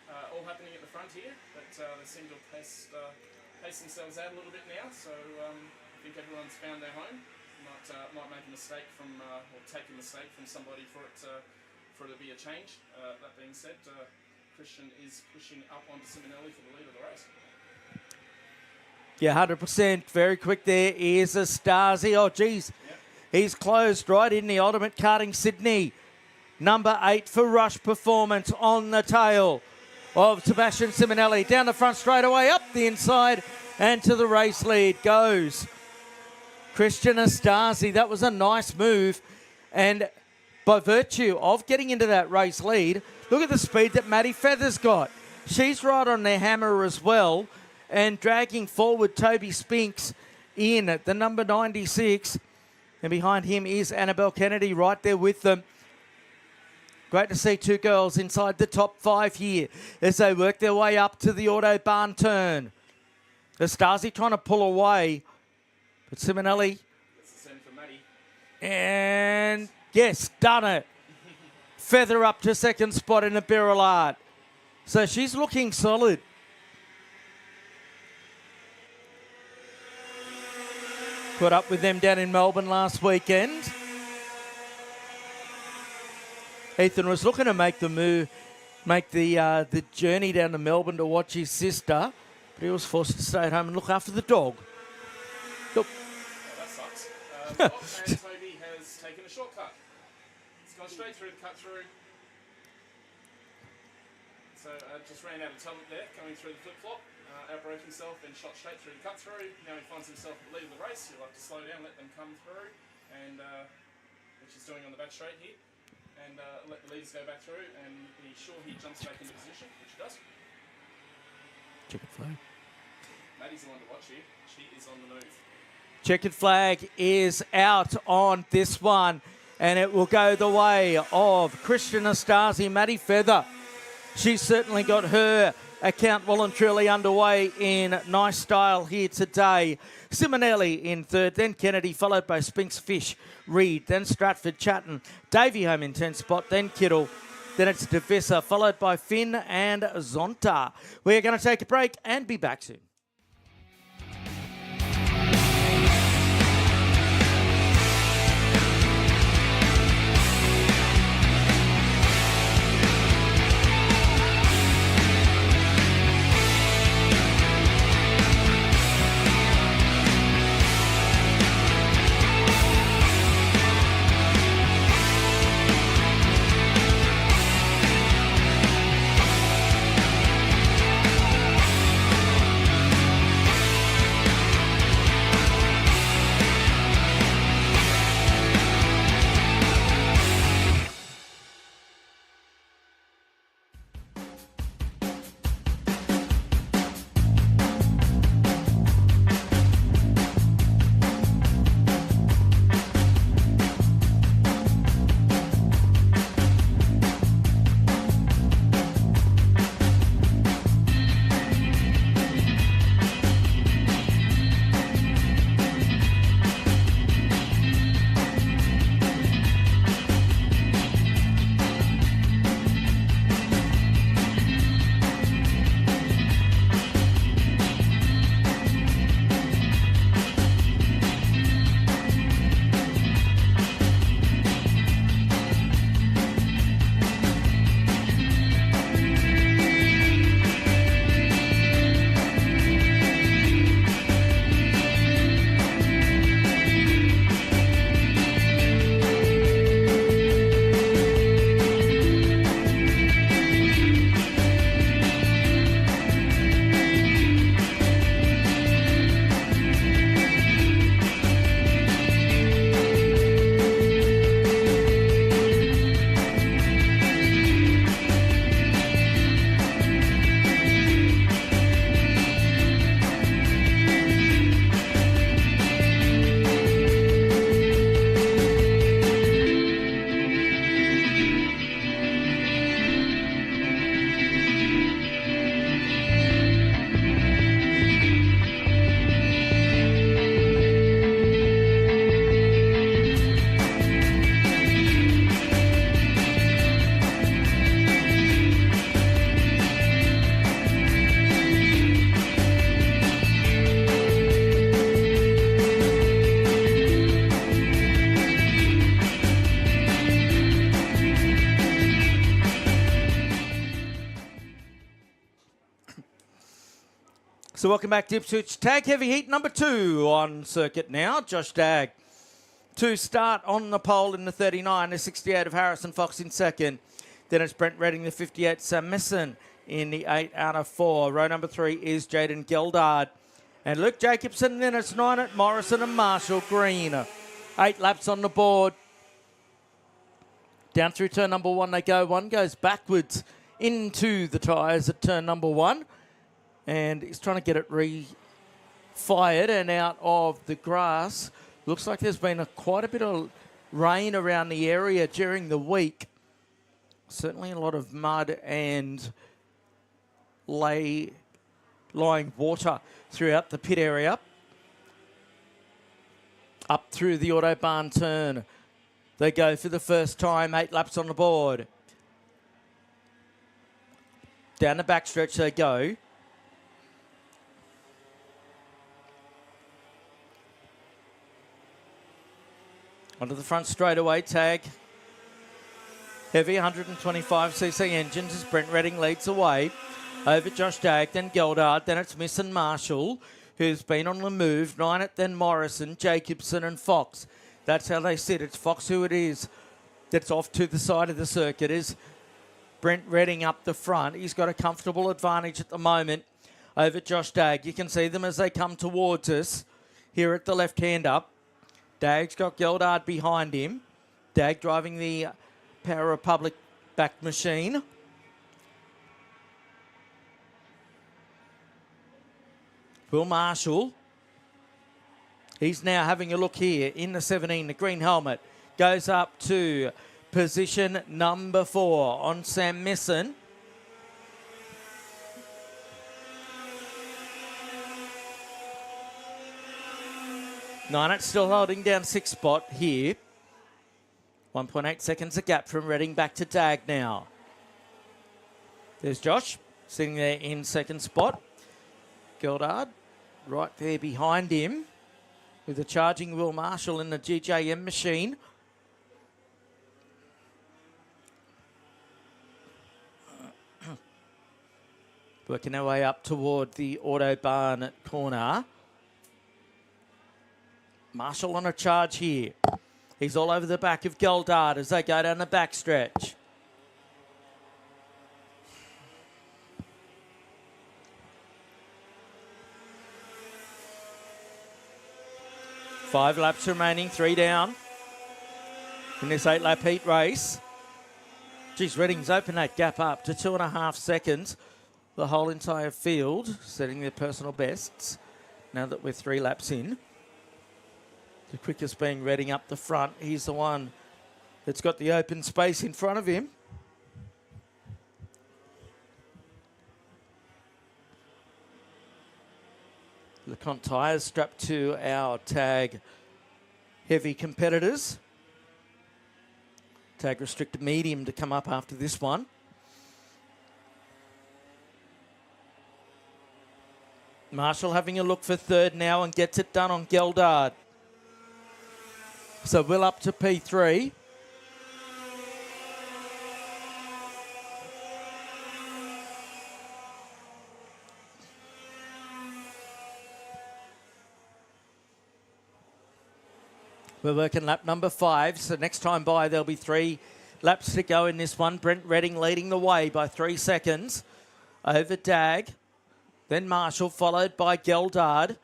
all happening at the front here, but they seem to have paced themselves out a little bit now, so I think everyone's found their home. Might make a mistake from, or take a mistake from somebody for it to be a change. That being said, Christian is pushing up onto Simonelli for the lead of the race. Yeah, 100%. Very quick there is a Stasi. Oh, geez. Yep. He's closed right in the Ultimate Karting Sydney. Number 8 for Rush Performance on the tail of Sebastian Simonelli. Down the front straight away, up the inside, and to the race lead goes Christian Astasi. That was a nice move. And by virtue of getting into that race lead, look at the speed that Maddie Feathers got. She's right on their hammer as well. And dragging forward Toby Spinks in at the number 96. And behind him is Annabelle Kennedy right there with them. Great to see two girls inside the top 5 here as they work their way up to the Autobahn turn. Astasi trying to pull away, but Simonelli. That's the send for Maddie. And yes, done it. Feather up to second spot in the barrel art. So she's looking solid. Caught up with them down in Melbourne last weekend. Ethan was looking to make the move, make the journey down to Melbourne to watch his sister, but he was forced to stay at home and look after the dog. Look. Oh, that sucks. And Toby has taken a shortcut. He's gone straight through the cut through. So just ran out of talent there, coming through the flip-flop. Outbroke himself and shot straight through the cut through. Now he finds himself at the lead of the race. He'll have to slow down, let them come through, and which he's doing on the back straight here. And let the leaders go back through and be sure he jumps back into position, which he does. Checkered flag. Maddie's the one to watch here. She is on the move. Checkered flag is out on this one, and it will go the way of Christian Astasi, Maddie Feather. She's certainly got her account well and truly underway in nice style here today. Simonelli in third, then Kennedy, followed by Spinks, Fish, Reed, then Stratford, Chatton, Davey home in 10th spot, then Kittle, then it's DeVissa, followed by Finn and Zonta. We're going to take a break and be back soon. So welcome back to Ipswich. Tag Heavy Heat number 2 on circuit now. Josh Dagg to start on the pole in the 39, the 68 of Harrison Fox in second. Then it's Brent Reading, the 58, Sam Misson in the 8 out of 4. Row number 3 is Jaden Geldard and Luke Jacobson. Then it's 9 at Morrison and Marshall Green. 8 laps on the board. Down through turn number 1 they go. One goes backwards into the tyres at turn number 1. And he's trying to get it re-fired and out of the grass. Looks like there's been quite a bit of rain around the area during the week. Certainly a lot of mud and lying water throughout the pit area. Up through the Autobahn turn. They go for the first time, 8 laps on the board. Down the backstretch they go. Onto the front straightaway, Tag Heavy, 125cc engines as Brent Reading leads away. Over Josh Dagg, then Geldard, then it's Miss and Marshall, who's been on the move. 9 at then Morrison, Jacobson and Fox. That's how they sit. It's Fox who it is. That's off to the side of the circuit is Brent Reading up the front. He's got a comfortable advantage at the moment over Josh Dagg. You can see them as they come towards us here at the left hand up. Dagg's got Geldard behind him. Dagg driving the Power Republic back machine. Will Marshall. He's now having a look here in the 17. The green helmet goes up to position number 4 on Sam Misson. Nine still holding down 6th spot here. 1.8 seconds a gap from Reading back to Dagg now. There's Josh sitting there in 2nd spot. Geldard right there behind him with the charging Will Marshall in the GJM machine. Working their way up toward the Autobahn corner. Marshall on a charge here. He's all over the back of Geldard as they go down the backstretch. Five laps remaining, 3 down in this 8-lap heat race. Geez, Reading's opened that gap up to 2.5 seconds. The whole entire field setting their personal bests now that we're 3 laps in. The quickest being Reading up the front. He's the one that's got the open space in front of him. LeConte tyres strapped to our Tag Heavy competitors. Tag restricted medium to come up after this one. Marshall having a look for 3rd now and gets it done on Geldard. So Will up to P3. We're working lap number 5, so next time by there'll be 3 laps to go in this one. Brent Reading leading the way by 3 seconds over Dagg. Then Marshall followed by Geldard.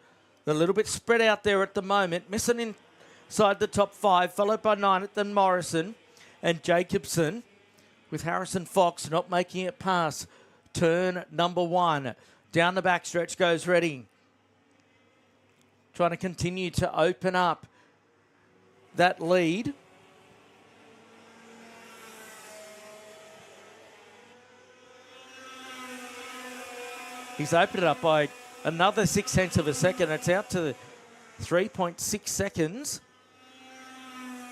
A little bit spread out there at the moment. Missing inside the top 5, followed by 9 at then Morrison and Jacobson, with Harrison Fox not making it past turn number 1. Down the backstretch goes Reading, trying to continue to open up that lead. He's opened it up by another 0.6 of a second. It's out to 3.6 seconds.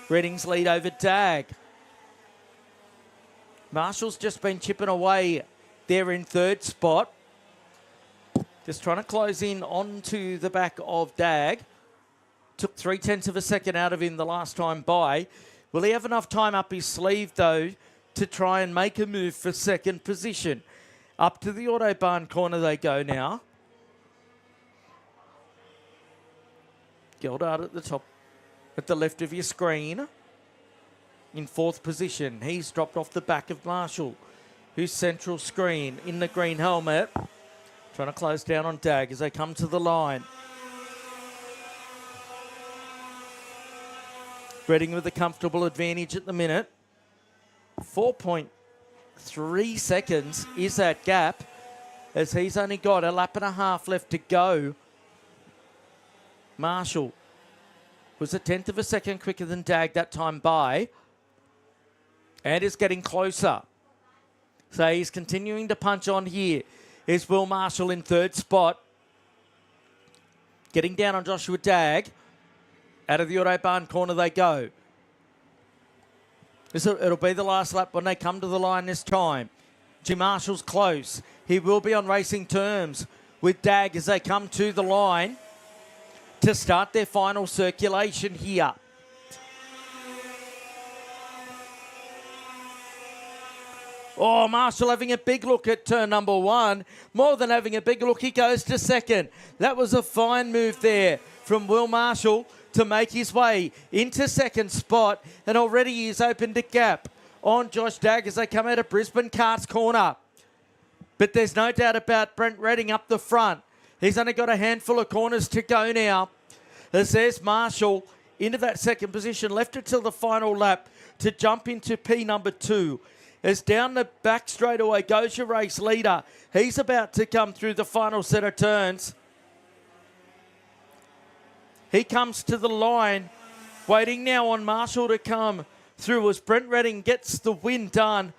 Reading's lead over Dagg. Marshall's just been chipping away there in 3rd spot. Just trying to close in onto the back of Dagg. Took 0.3 of a second out of him the last time by. Will he have enough time up his sleeve, though, to try and make a move for 2nd position? Up to the Autobahn corner they go now. Geldart at the top, at the left of your screen. In 4th position, he's dropped off the back of Marshall, who's central screen in the green helmet. Trying to close down on Dag as they come to the line. Reading with a comfortable advantage at the minute. 4.3 seconds is that gap, as he's only got a lap and a half left to go. Marshall was a 1/10 of a second quicker than Dag that time by, and is getting closer. So he's continuing to punch on here. Here's Will Marshall in 3rd spot. Getting down on Joshua Dag. Out of the Autobahn corner they go. It'll be the last lap when they come to the line this time. Jim Marshall's close. He will be on racing terms with Dag as they come to the line to start their final circulation here. Oh, Marshall having a big look at turn number 1. More than having a big look, he goes to 2nd. That was a fine move there from Will Marshall to make his way into 2nd spot. And already he's opened a gap on Josh Dag as they come out of Brisbane Kart's corner. But there's no doubt about Brent Reading up the front. He's only got a handful of corners to go now. As there's Marshall into that 2nd position, left it till the final lap to jump into P number 2. As down the back straightaway goes your race leader. He's about to come through the final set of turns. He comes to the line, waiting now on Marshall to come through as Brent Reading gets the win done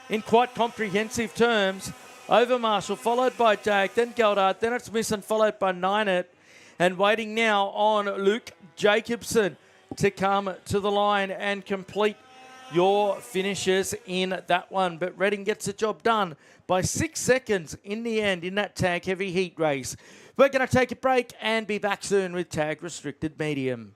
in quite comprehensive terms. Over Marshall, followed by Dag, then Geldart, then it's Misson, followed by Ninett. And waiting now on Luke Jacobson to come to the line and complete your finishes in that one. But Reading gets the job done by 6 seconds in the end in that tag heavy heat race. We're going to take a break and be back soon with Tag Restricted Medium.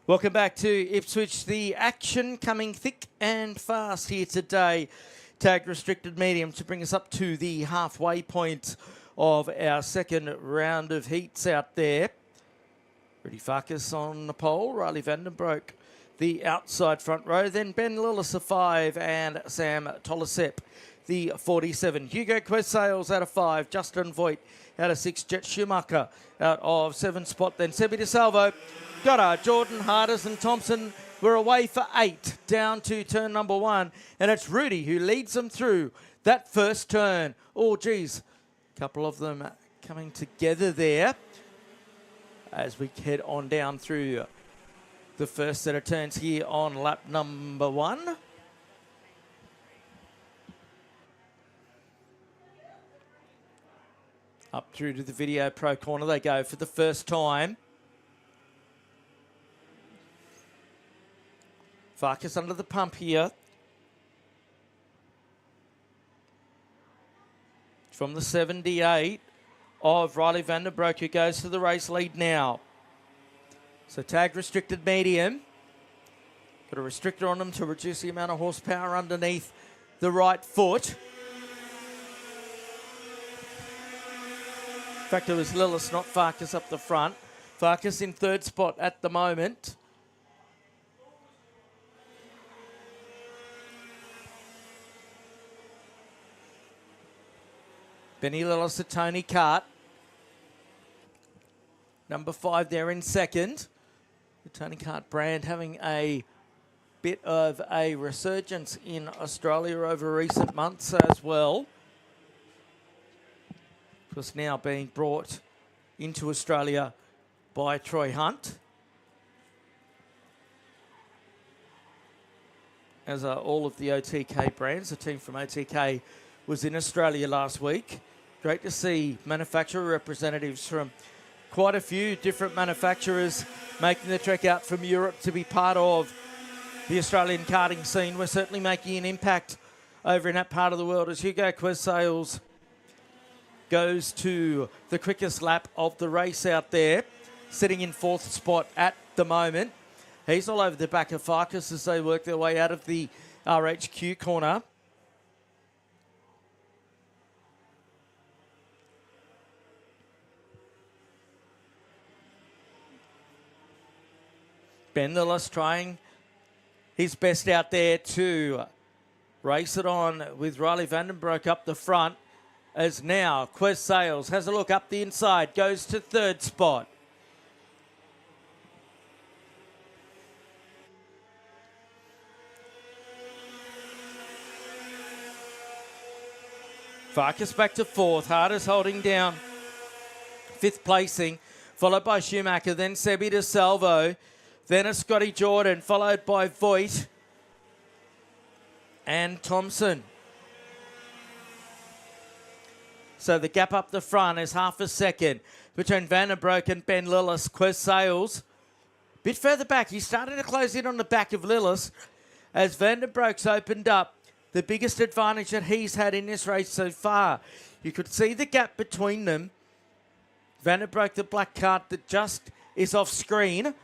Welcome back to Ipswich. The action coming thick and fast here today. Tag Restricted Medium to bring us up to the halfway point of our second round of heats out there. Rudy Farkas on the pole, Riley Vandenbroek the outside front row, then Ben Lillis a 5 and Sam Tolasep the 47. Hugo Quest Sales out of 5. Justin Voigt out of 6. Jet Schumacher out of 7 spot. Then Sebi DeSalvo, Goddard, Jordan, Harders and Thompson were away for 8 down to turn number 1. And it's Rudy who leads them through that first turn. Oh, geez. A couple of them coming together there as we head on down through the first set of turns here on lap number 1. Up through to the Video Pro corner they go for the first time. Farkas under the pump here. From the 78 of Riley Vandenbroek, who goes to the race lead now. So tag restricted medium. Got a restrictor on them to reduce the amount of horsepower underneath the right foot. In fact, it was Lillis, not Farkas, up the front. Farkas in third spot at the moment. Benny Lillis to Tony Cart. Number 5 there in second. The Tony Cart brand having a bit of a resurgence in Australia over recent months as well. Of course, now being brought into Australia by Troy Hunt. As are all of the OTK brands. The team from OTK was in Australia last week. Great to see manufacturer representatives from quite a few different manufacturers making the trek out from Europe to be part of the Australian karting scene. We're certainly making an impact over in that part of the world as Hugo Quest Sales goes to the quickest lap of the race out there, sitting in 4th spot at the moment. He's all over the back of Farkas as they work their way out of the RHQ corner. Ben Lillis trying his best out there to race it on with Riley Vandenbroek up the front. As now Quest Sales has a look up the inside, goes to 3rd spot. Farkas back to 4th, Harders holding down 5th placing, followed by Schumacher, then Sebi DeSalvo, then a Scotty Jordan, followed by Voigt and Thompson. So the gap up the front is half a second between Vandenbroek and Ben Lillis. Quest Sales a bit further back. He's starting to close in on the back of Lillis as Vandenbroek's opened up the biggest advantage that he's had in this race so far. You could see the gap between them. Vandenbroek, the black cart that just is off screen.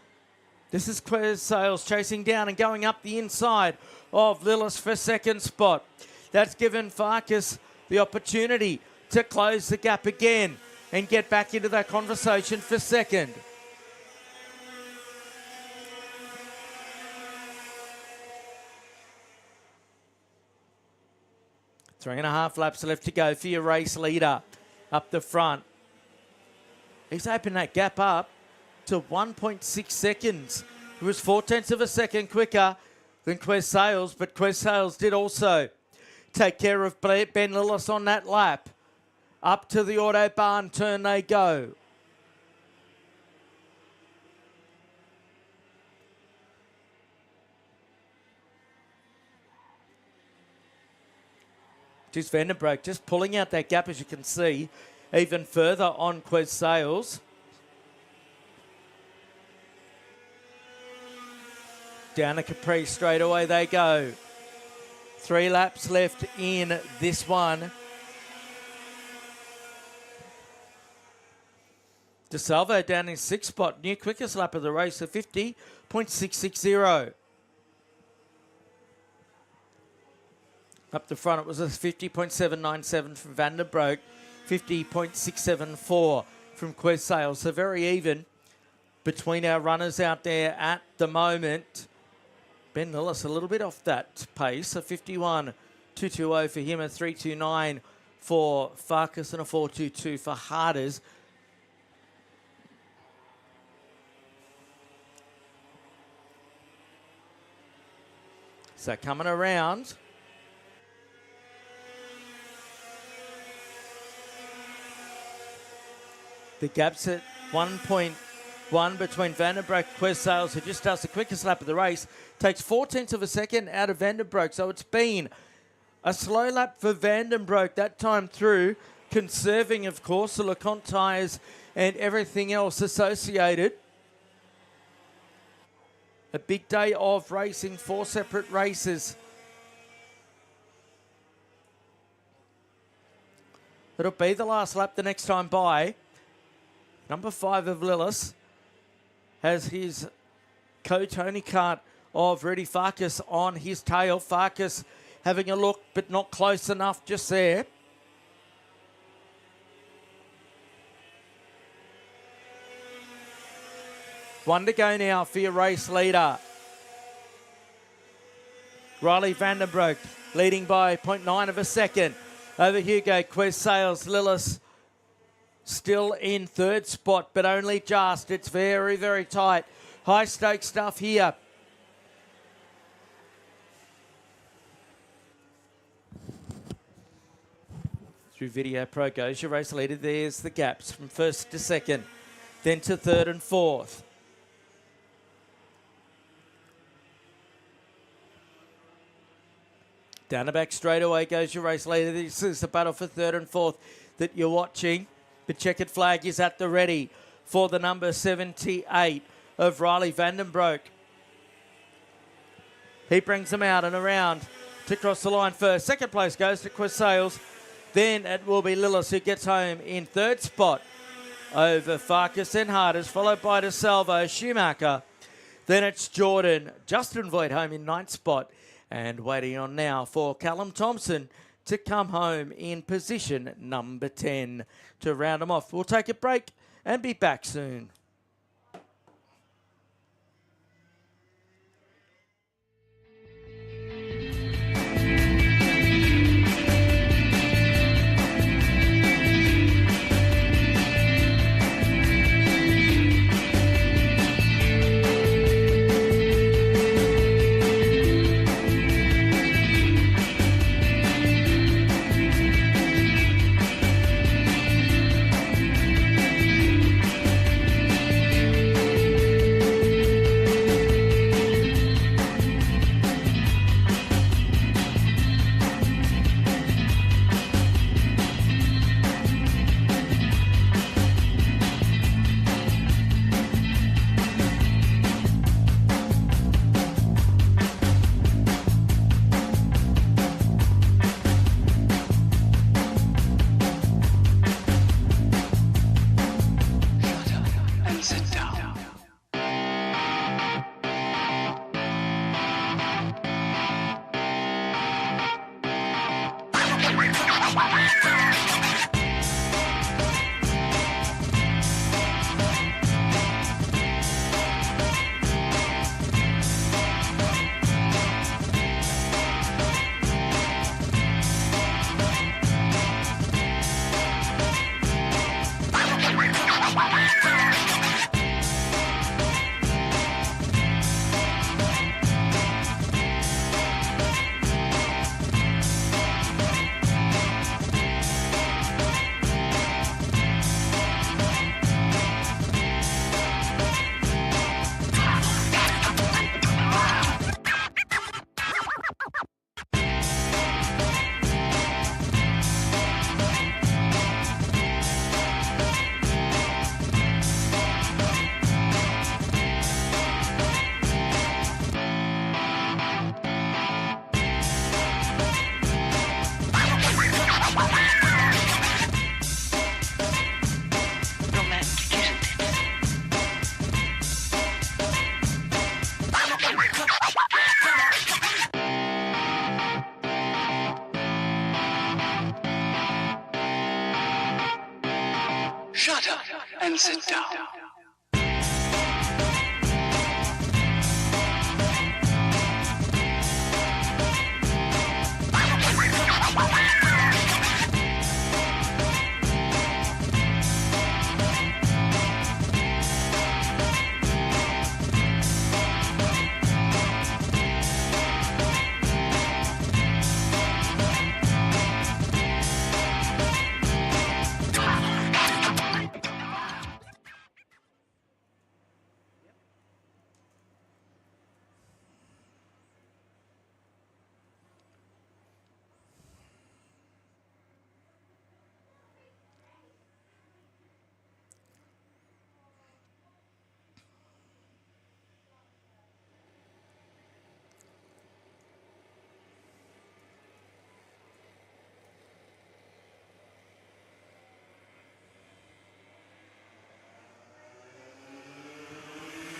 This is Quest Sales chasing down and going up the inside of Lillis for 2nd spot. That's given Farkas the opportunity to close the gap again and get back into that conversation for 2nd. Three and a half laps left to go for your race leader up the front. He's opened that gap up to 1.6 seconds. It was 0.4 of a second quicker than Quest Sales, but Quest Sales did also take care of Ben Lillis on that lap. Up to the Autobahn turn they go. Just Vandenbroek just pulling out that gap, as you can see, even further on Quest Sales. Down the Capri straight away they go. 3 laps left in this one. DeSalvo down in 6th spot. New quickest lap of the race of 50.660. Up the front it was a 50.797 from Vandenbroek. 50.674 from Quest Sales. So very even between our runners out there at the moment. Ben Lillis a little bit off that pace. A 220 for him, a 329 for Farkas, and a 422 for Harders. So coming around. The gap's at 1.1 between Vandenbroek and Quest Sales, who just does the quickest lap of the race. Takes 0.4 of a second out of Vandenbroek. So it's been a slow lap for Vandenbroek that time through, conserving, of course, the LeConte tyres and everything else associated. A big day of racing, 4 separate races. It'll be the last lap the next time by. Number 5 of Lillis has his co-Tony kart of Rudy Farkas on his tail. Farkas having a look, but not close enough just there. One to go now for your race leader. Riley Vandenbroek leading by 0.9 of a second over Hugo Quest Sales. Lillis still in third spot, but only just. It's very, very tight. High stakes stuff here. Through Video Pro goes your race leader. There's the gaps from first to second, then to third and fourth. Down the back straight away goes your race leader. This is the battle for third and fourth that you're watching. The checkered flag is at the ready for the number 78 of Riley Vandenbroek. He brings them out and around to cross the line first. Second place goes to Quest Sales. Then it will be Lillis who gets home in third spot over Farkas and Harders, followed by DeSalvo, Schumacher. Then it's Jordan, Justin Voigt home in ninth spot. And waiting on now for Callum Thompson to come home in position number 10 to round them off. We'll take a break and be back soon. Shut up and sit down.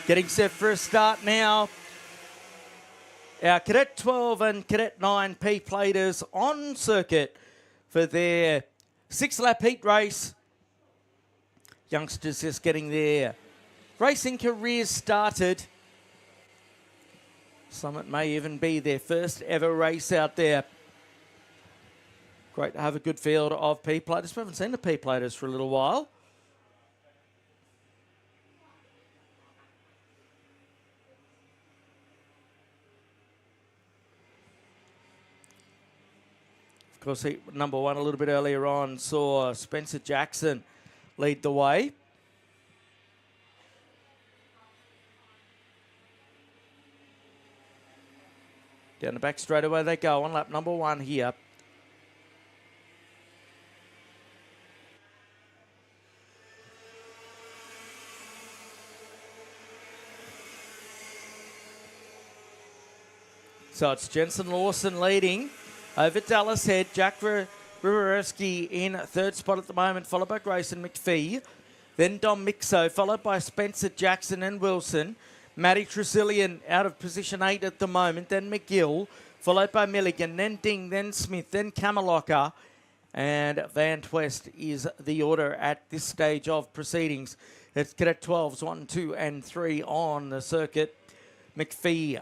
Getting set for a start now. Our Cadet 12 and Cadet 9 P-platers on circuit for their 6-lap heat race. Youngsters just getting their racing careers started. Some it may even be their first ever race out there. Great to have a good field of P-platers. We haven't seen the P-platers for a little while. Of course, number one a little bit earlier on saw Spencer Jackson lead the way. Down the back straight away they go on lap number one here. So it's Jensen Lawson leading over Dallas Head. Jack Riverowski in third spot at the moment, followed by Grayson McPhee. Then Dom Mixo, followed by Spencer Jackson and Wilson. Matty Tresillian out of position 8 at the moment. Then McGill, followed by Milligan. Then Ding, then Smith, then Kamelocker. And Van Twest is the order at this stage of proceedings. It's Cadet 12s, 1, 2 and 3 on the circuit. McPhee,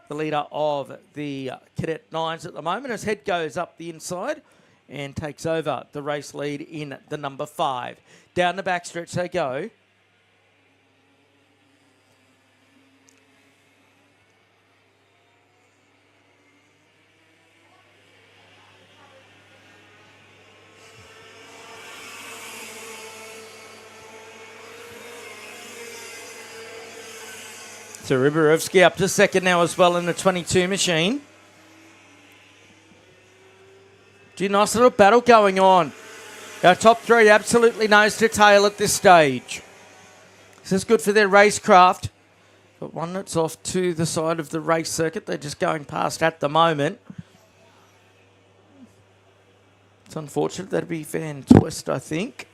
the leader of the Cadet 9s at the moment, as Head goes up the inside and takes over the race lead in the number 5. Down the backstretch they go. So Riberovsky up to second now as well in the 22 machine. Gee, nice little battle going on. Our top three absolutely nose to tail at this stage. This is good for their racecraft. But one that's off to the side of the race circuit. They're just going past at the moment. It's unfortunate. That'd be Van Twist, I think.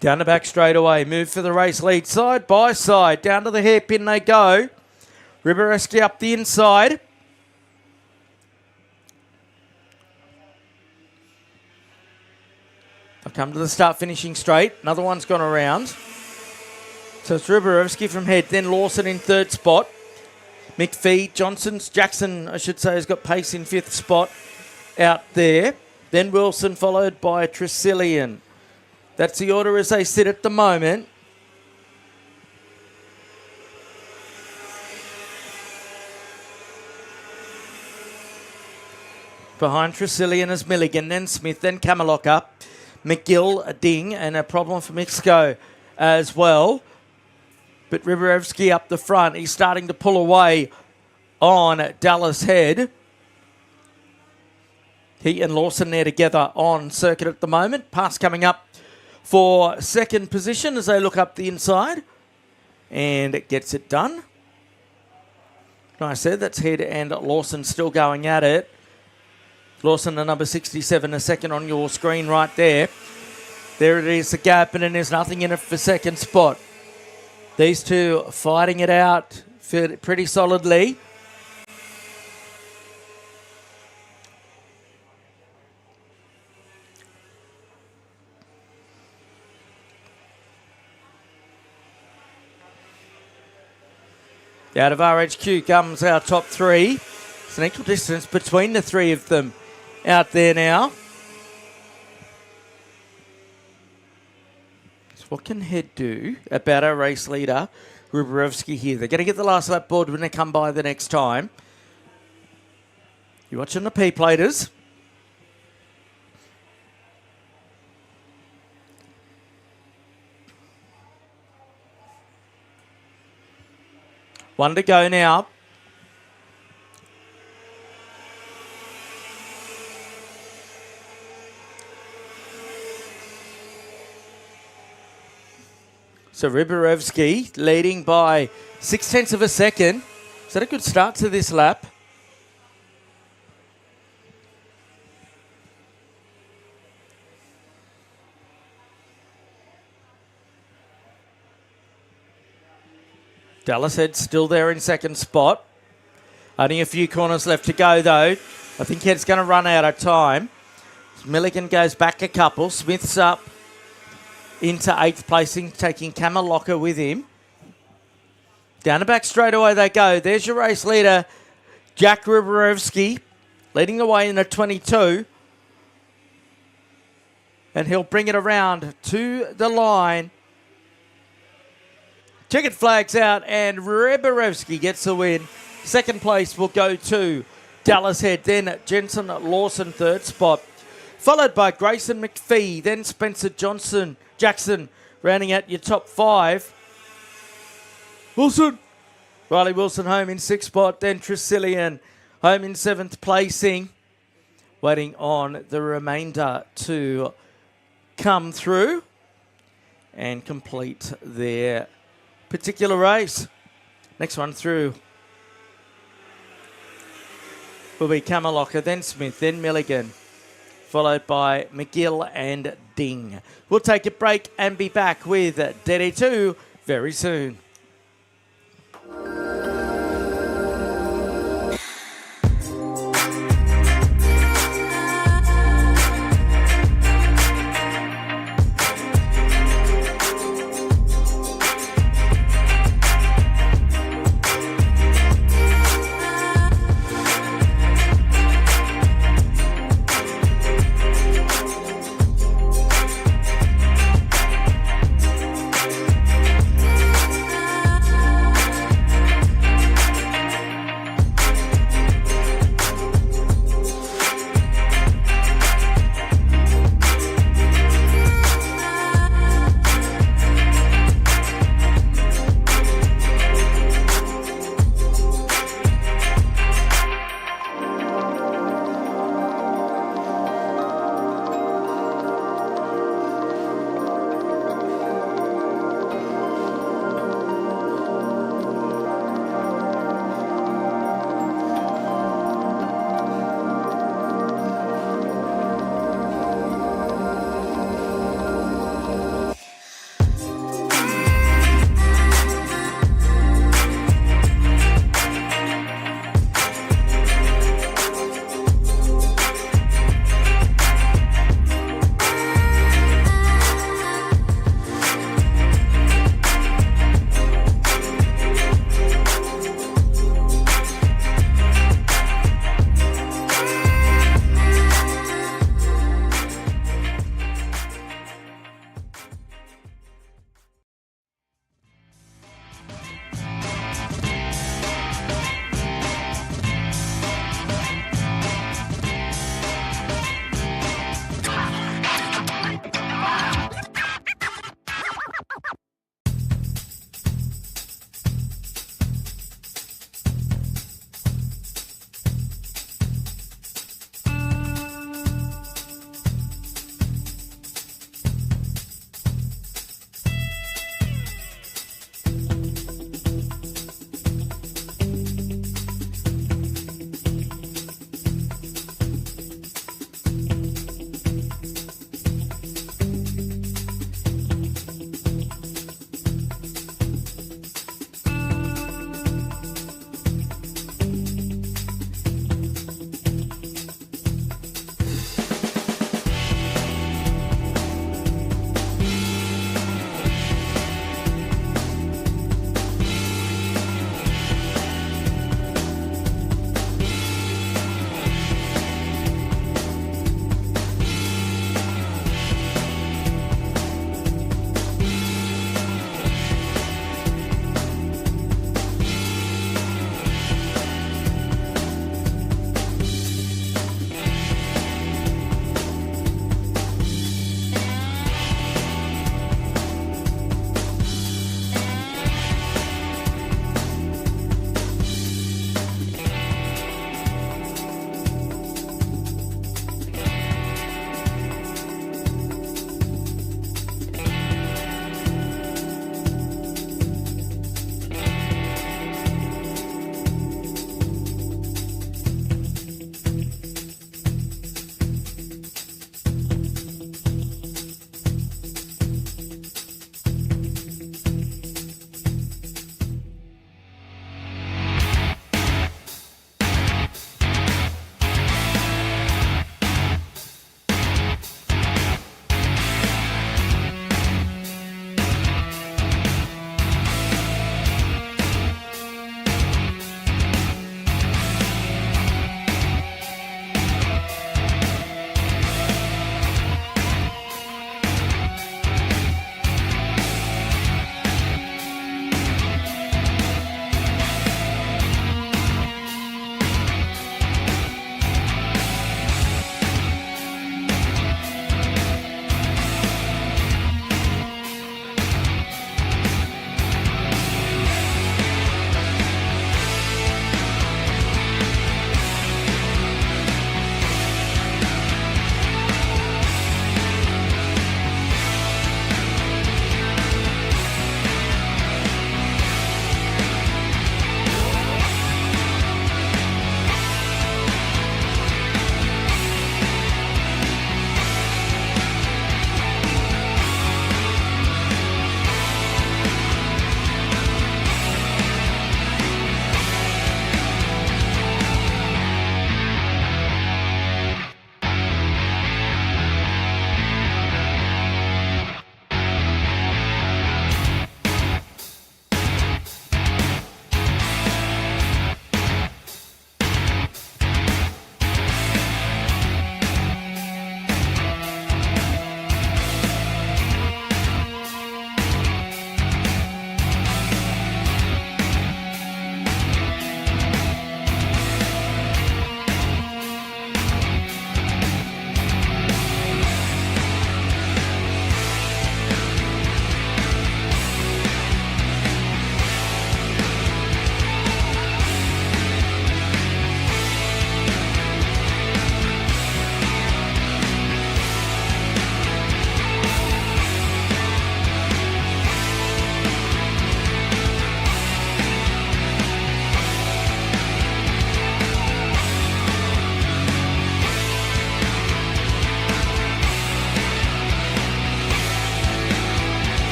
Down the back straight away. Move for the race lead. Side by side. Down to the hairpin they go. Ribereski up the inside. They'll come to the start finishing straight. Another one's gone around. So it's Ribereski from Head. Then Lawson in third spot. McPhee, Jackson, I should say, has got pace in fifth spot out there. Then Wilson followed by Tresillian. That's the order as they sit at the moment. Behind Tresillian is Milligan, then Smith, then Kamelocker. McGill, a ding, and a problem for Mixco as well. But Riberovsky up the front. He's starting to pull away on Dallas Head. He and Lawson there together on circuit at the moment. Pass coming up for second position as they look up the inside. And it gets it done. Nice there. That's Head and Lawson still going at it. Lawson, the number 67, a second on your screen right there. There it is, the gap, and then there's nothing in it for second spot. These two fighting it out pretty solidly. Out of RHQ comes our top three. It's an equal distance between the three of them out there now. So what can Head do about our race leader, Riberovsky here? They're going to get the last lap board when they come by the next time. You're watching the P-platers. One to go now. So Riberovsky leading by 0.6 of a second. Is that a good start to this lap? Dallas Head still there in second spot. Only a few corners left to go, though. I think Head's going to run out of time. Milligan goes back a couple. Smith's up into 8th placing, taking Kamaloka with him. Down the back straight away they go. There's your race leader, Jack Ribarowski, leading the way in the 22. And he'll bring it around to the line. Ticket flags out and Ribarowski gets the win. Second place will go to Dallas Head. Then Jensen Lawson, third spot. Followed by Grayson McPhee. Then Spencer Jackson rounding out your top 5. Riley Wilson home in 6th spot. Then Tresillian home in 7th placing. Waiting on the remainder to come through and complete their particular race. Next one through will be Kamaloka, then Smith, then Milligan, followed by McGill and Ding. We'll take a break and be back with DD2 very soon.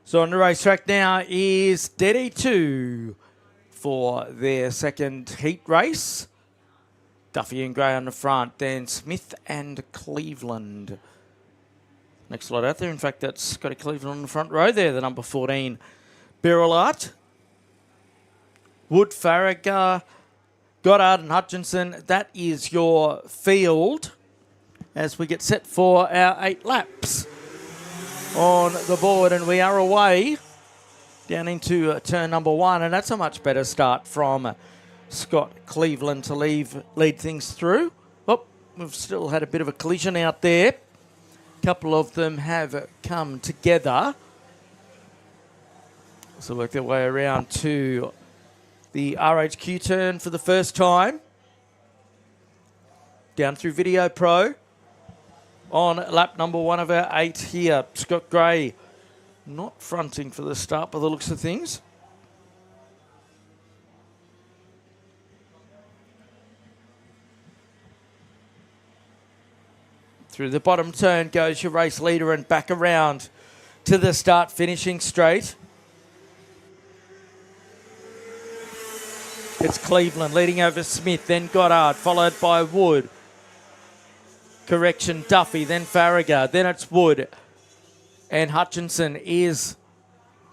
So on the racetrack now is Daddy 2 for their second heat race. Duffy and Gray on the front, then Smith and Cleveland. Next lot out there, in fact, that's Scotty Cleveland on the front row there, the number 14. Beryl Art, Wood, Farragher, Goddard and Hutchinson. That is your field as we get set for our 8 laps on the board, and we are away down into turn number 1, and that's a much better start from Scott Cleveland to lead things through. Oh, we've still had a bit of a collision out there. A couple of them have come together. So work their way around to the RHQ turn for the first time. Down through Video Pro. On lap number 1 of our 8 here, Scott Gray not fronting for the start by the looks of things. Through the bottom turn goes your race leader and back around to the start, finishing straight. It's Cleveland leading over Smith, then Goddard, followed by Wood. Correction, Duffy, then Farragher, then it's Wood. And Hutchinson is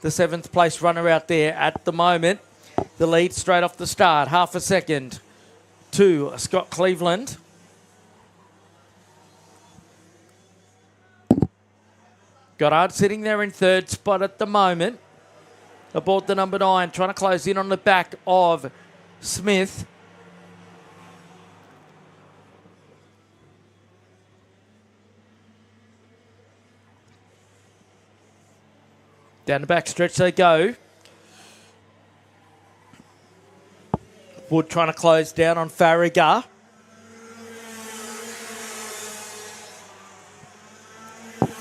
the 7th place runner out there at the moment. The lead straight off the start, half a second to Scott Cleveland. Goddard sitting there in 3rd spot at the moment. Aboard the number 9, trying to close in on the back of Smith. Down the back stretch they go. Wood trying to close down on Farragher.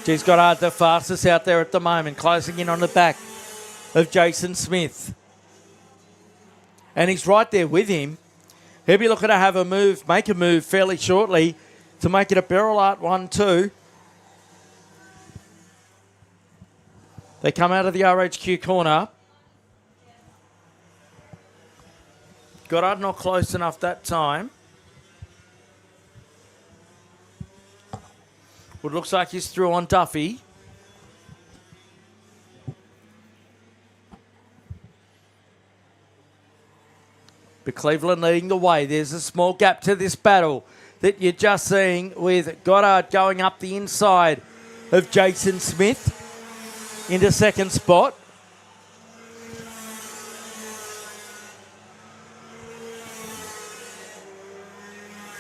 He's got the fastest out there at the moment, closing in on the back of Jason Smith. And he's right there with him. He'll be looking to have a move, make a move fairly shortly to make it a Beryl Art 1-2. They come out of the RHQ corner. Goddard not close enough that time. It looks like he's through on Duffy. But Cleveland leading the way. There's a small gap to this battle that you're just seeing with Goddard going up the inside of Jason Smith into 2nd spot.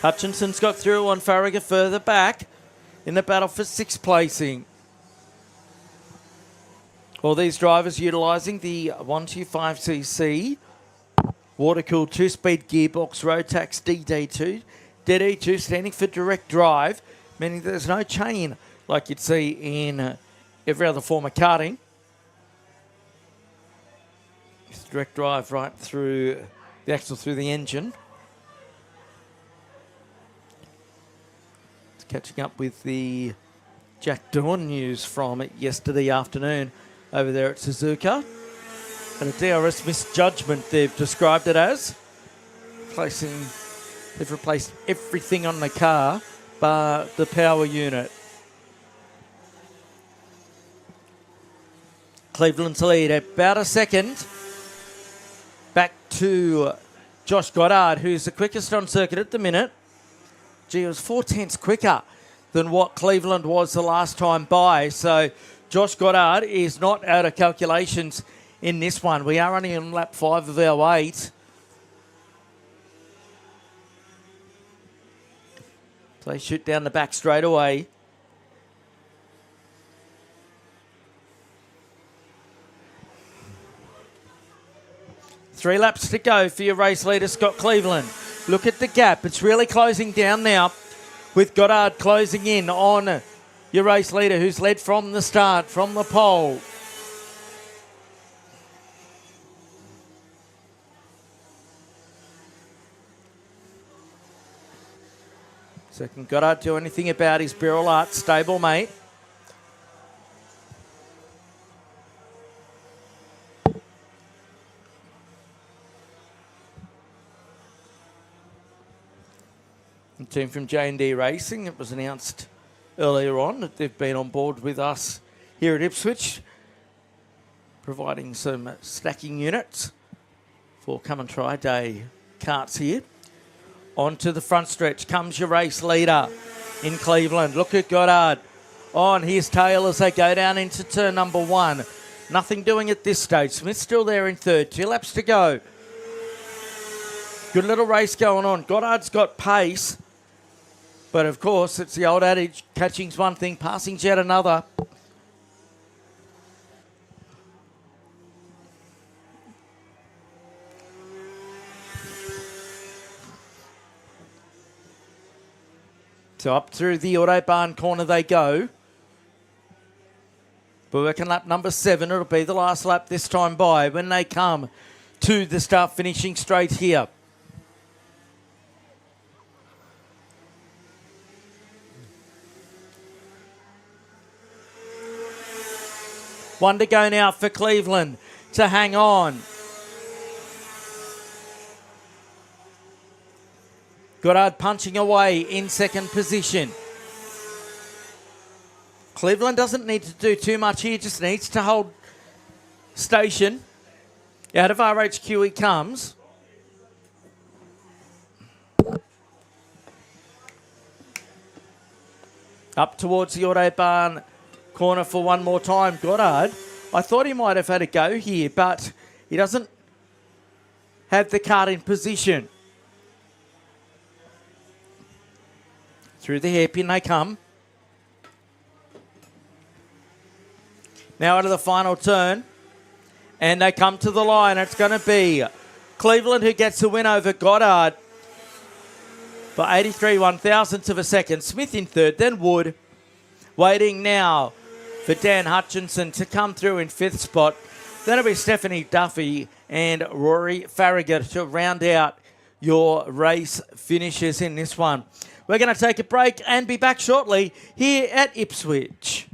Hutchinson's got through on Farragher further back in the battle for 6th placing. All these drivers utilising the 125cc water-cooled 2-speed gearbox Rotax DD2. DD2 standing for direct drive, meaning there's no chain like you'd see in every other form of karting. It's direct drive right through the axle, through the engine. It's catching up with the Jack Dawn news from yesterday afternoon over there at Suzuka. And a DRS misjudgment, they've described it as. They've replaced everything on the car bar the power unit. Cleveland's lead about a second. Back to Josh Goddard, who's the quickest on circuit at the minute. Gee, it was 4/10 quicker than what Cleveland was the last time by. So Josh Goddard is not out of calculations in this one. We are only on lap 5 of our 8. So they shoot down the back straight away. Three laps to go for your race leader, Scott Cleveland. Look at the gap. It's really closing down now with Goddard closing in on your race leader, who's led from the start, from the pole. So can Goddard do anything about his Beryl Art stablemate? team from J&D Racing. It was announced earlier on that they've been on board with us here at Ipswich, providing some stacking units for Come and Try Day karts here. On to the front stretch comes your race leader in Cleveland. Look at Goddard on his tail as they go down into turn number 1. Nothing doing at this stage. Smith's still there in third. 2 laps to go. Good little race going on. Goddard's got pace. But of course, it's the old adage, catching's one thing, passing's yet another. So up through the Autobahn corner they go. We're working lap number 7. It'll be the last lap this time by when they come to the start finishing straight here. One to go now for Cleveland to hang on. Goddard punching away in second position. Cleveland doesn't need to do too much here, just needs to hold station. Out of RHQ he comes. Up towards the Autobahn corner for one more time. Goddard, I thought he might have had a go here, but he doesn't have the kart in position. Through the hairpin they come. Now out of the final turn. And they come to the line. It's going to be Cleveland who gets the win over Goddard for 83 one-thousandths of a second. Smith in third, then Wood. Waiting now for Dan Hutchinson to come through in fifth spot. Then it'll be Stephanie Duffy and Rory Farragut to round out your race finishes in this one. We're going to take a break and be back shortly here at Ipswich.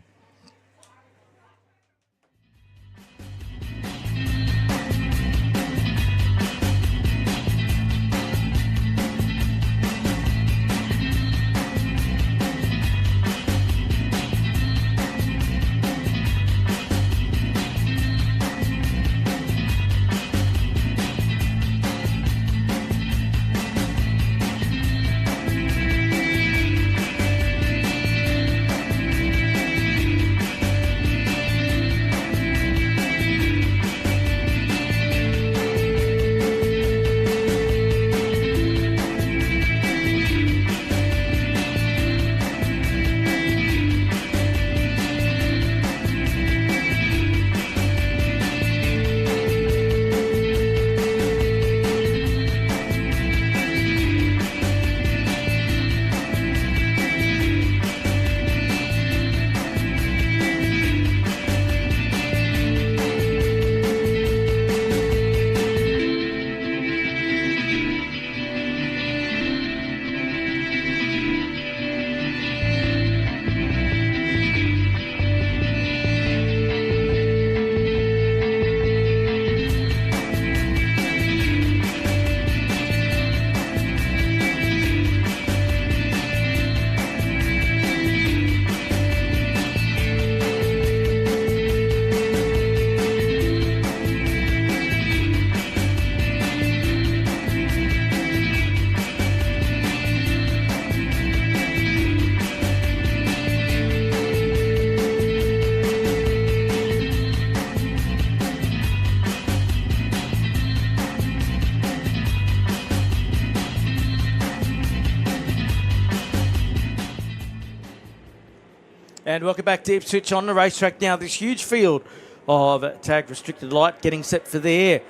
And welcome back to Ipswich on the racetrack now. This huge field of tag restricted light getting set for their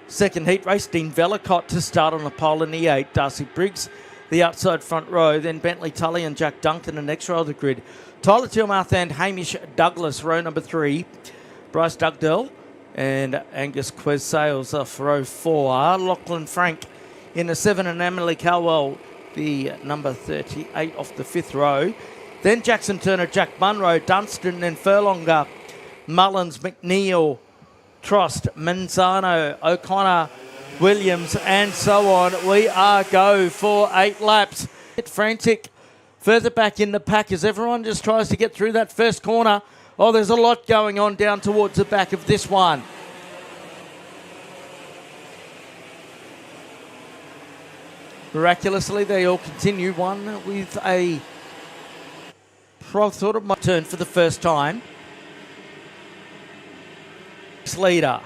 second heat race. Dean Vellicott to start on the pole in the 8. Darcy Briggs, the outside front row. Then Bentley Tully and Jack Duncan, the next row of the grid. Tyler Tilmouth and Hamish Douglas, row number 3. Bryce Dugdale and Angus Quez Sales off row 4. Lachlan Frank in the 7 and Emily Calwell, the number 38 off the 5th row. Then Jackson Turner, Jack Munro, Dunstan and Furlonger, Mullins, McNeil, Trost, Manzano, O'Connor, Williams and so on. We are go for 8 laps. Get frantic further back in the pack as everyone just tries to get through that first corner. Oh, there's a lot going on down towards the back of this one. Miraculously, they all continue. One with a sort of turn for the first time. Leader.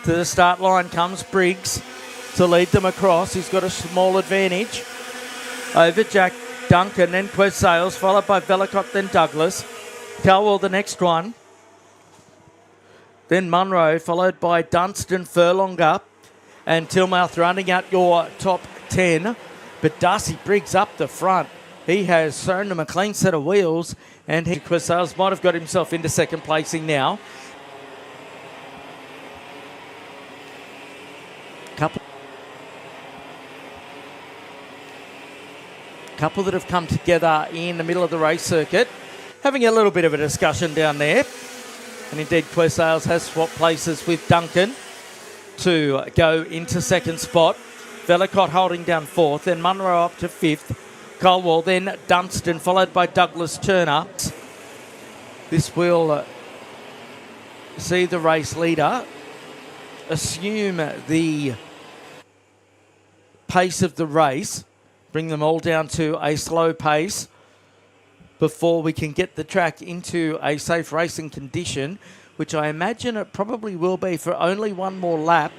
To the start line comes Briggs to lead them across. He's got a small advantage over Jack Duncan, then Quest Sales, followed by Velicott, then Douglas. Cowell, the next one. Then Munro, followed by Dunstan, Furlonger, and Tillmouth running out your top 10. But Darcy Briggs up the front. He has thrown them a clean set of wheels, and Quest Sales might have got himself into second placing now. Couple that have come together in the middle of the race circuit, having a little bit of a discussion down there. And indeed, Quest Sales has swapped places with Duncan to go into second spot. Velicott holding down fourth, then Munro up to fifth. Colwell, then Dunstan, followed by Douglas Turner. This will see the race leader assume the pace of the race, bring them all down to a slow pace before we can get the track into a safe racing condition, which I imagine it probably will be for only one more lap.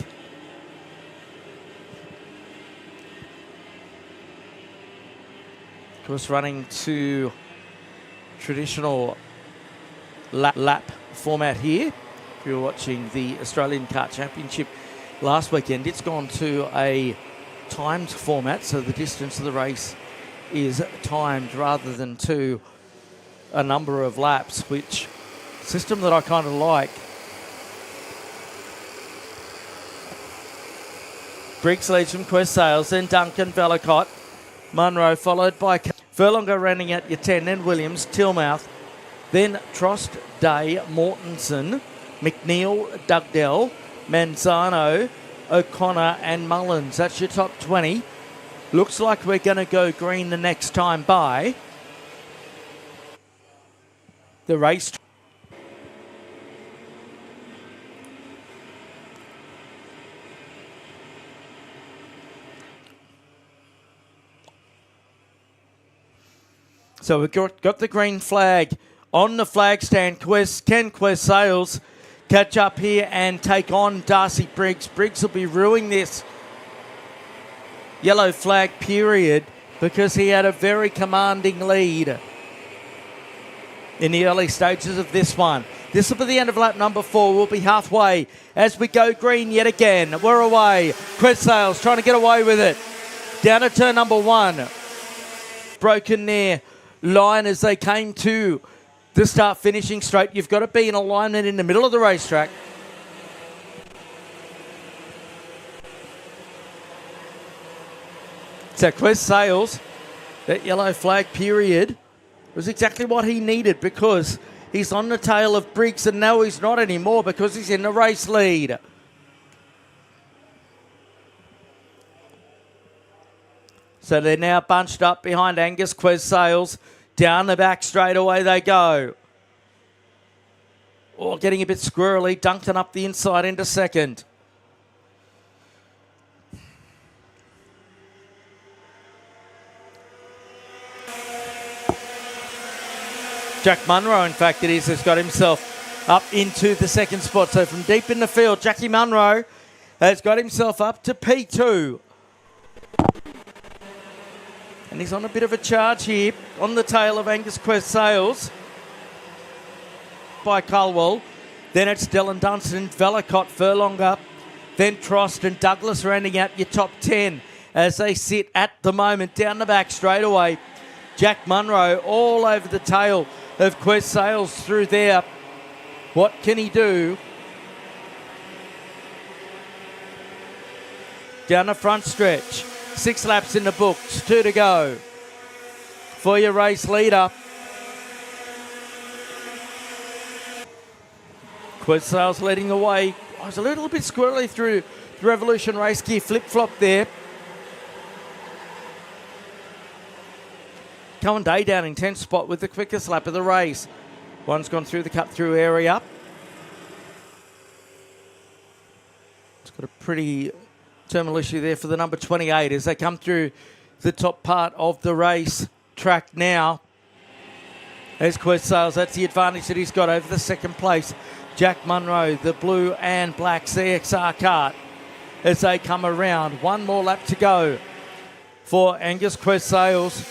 Of course, running to traditional lap format here. If you're watching the Australian Kart Championship last weekend, it's gone to a timed format, so the distance of the race is timed rather than to a number of laps, which system that I kind of like. Briggs leads from Quest Sales, then Duncan, Velicott, Munro, followed by Furlonger running at your 10, then Williams, Tillmouth, then Trost, Day, Mortensen, McNeil, Dugdale, Manzano, O'Connor and Mullins. That's your top 20. Looks like we're going to go green the next time by. The race. So we've got the green flag on the flag stand. Can Quest Sales catch up here and take on Darcy Briggs? Briggs will be ruining this yellow flag period because he had a very commanding lead in the early stages of this one. This will be the end of lap number 4. We'll be halfway as we go green yet again. We're away. Quest Sales trying to get away with it. Down to turn number 1. Broken their line as they came to the start finishing straight. You've got to be in alignment in the middle of the racetrack. So Quest Sales, that yellow flag period was exactly what he needed because he's on the tail of Briggs, and no, he's not anymore because he's in the race lead. So they're now bunched up behind Angus Quest Sales. Down the back straight away they go. Oh, getting a bit squirrely. Duncan up the inside into second. Jack Munro, in fact, it is, has got himself up into the second spot. So from deep in the field, Jackie Munro has got himself up to P2. And he's on a bit of a charge here on the tail of Angus Quest Sales by Colwell. Then it's Dylan Dunstan, Velicott, Furlonger, then Trost and Douglas rounding out your top 10 as they sit at the moment down the back straight away. Jack Munro all over the tail of Quest Sales through there. What can he do? Down the front stretch. 6 laps in the books, 2 to go for your race leader. Quiz Sales leading the way. I was a little bit squirrely through the Revolution race gear flip-flop there. Cohen Day down in 10th spot with the quickest lap of the race. One's gone through the cut-through area. It's got a pretty terminal issue there for the number 28 as they come through the top part of the race track now. There's Quiz Sales. That's the advantage that he's got over the second place. Jack Munro, the blue and black CXR kart as they come around. One more lap to go for Angus Quiz Sales.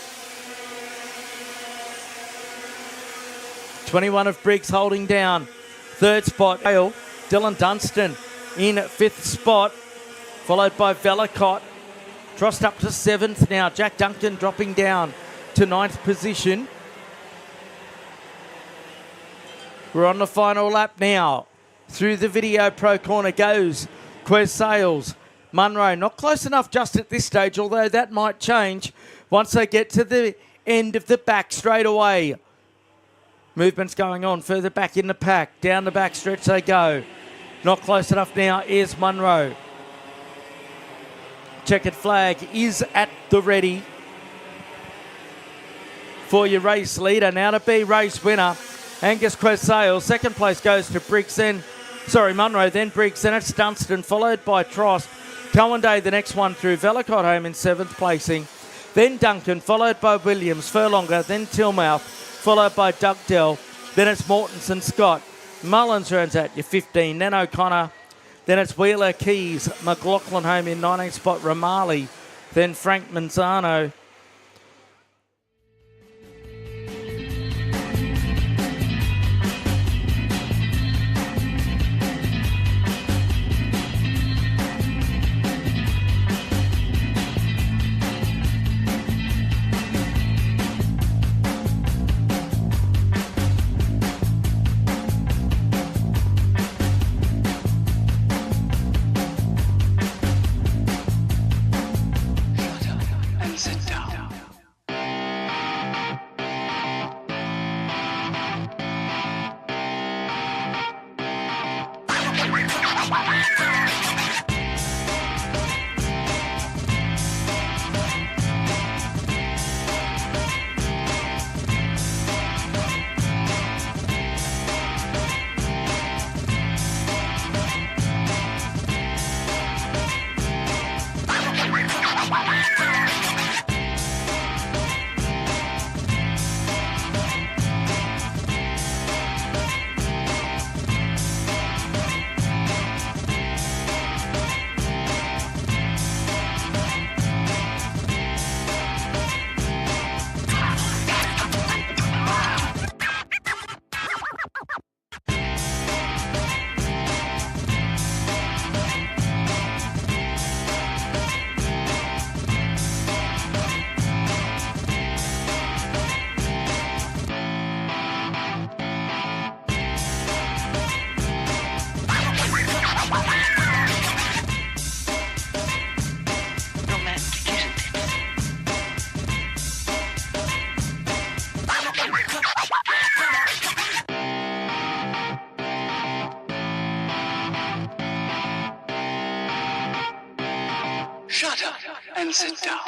21 of Briggs holding down. Third spot, Dylan Dunstan in fifth spot, followed by Velicott. Trost up to seventh now. Jack Duncan dropping down to ninth position. We're on the final lap now. Through the Video Pro corner goes Quiz Sales. Munro not close enough just at this stage, although that might change once they get to the end of the back straight away. Movement's going on further back in the pack. Down the back stretch they go. Not close enough now is Munro. Checkered flag is at the ready for your race leader. Now to be race winner, Angus Quiz Sales. Second place goes to Briggs, Munro, then Briggs, then it's Dunstan, followed by Trost. Cohen Day, the next one through. Velicott home in seventh placing. Then Duncan, followed by Williams, Furlonger, then Tillmouth, followed by Dugdale. Then it's Mortensen Scott. Mullins runs out your 15. Then O'Connor. Then it's Wheeler Keys. McLaughlin home in 19th spot. Ramali. Then Frank Manzano. And sit down. Romantic, isn't it? Shut up and sit down.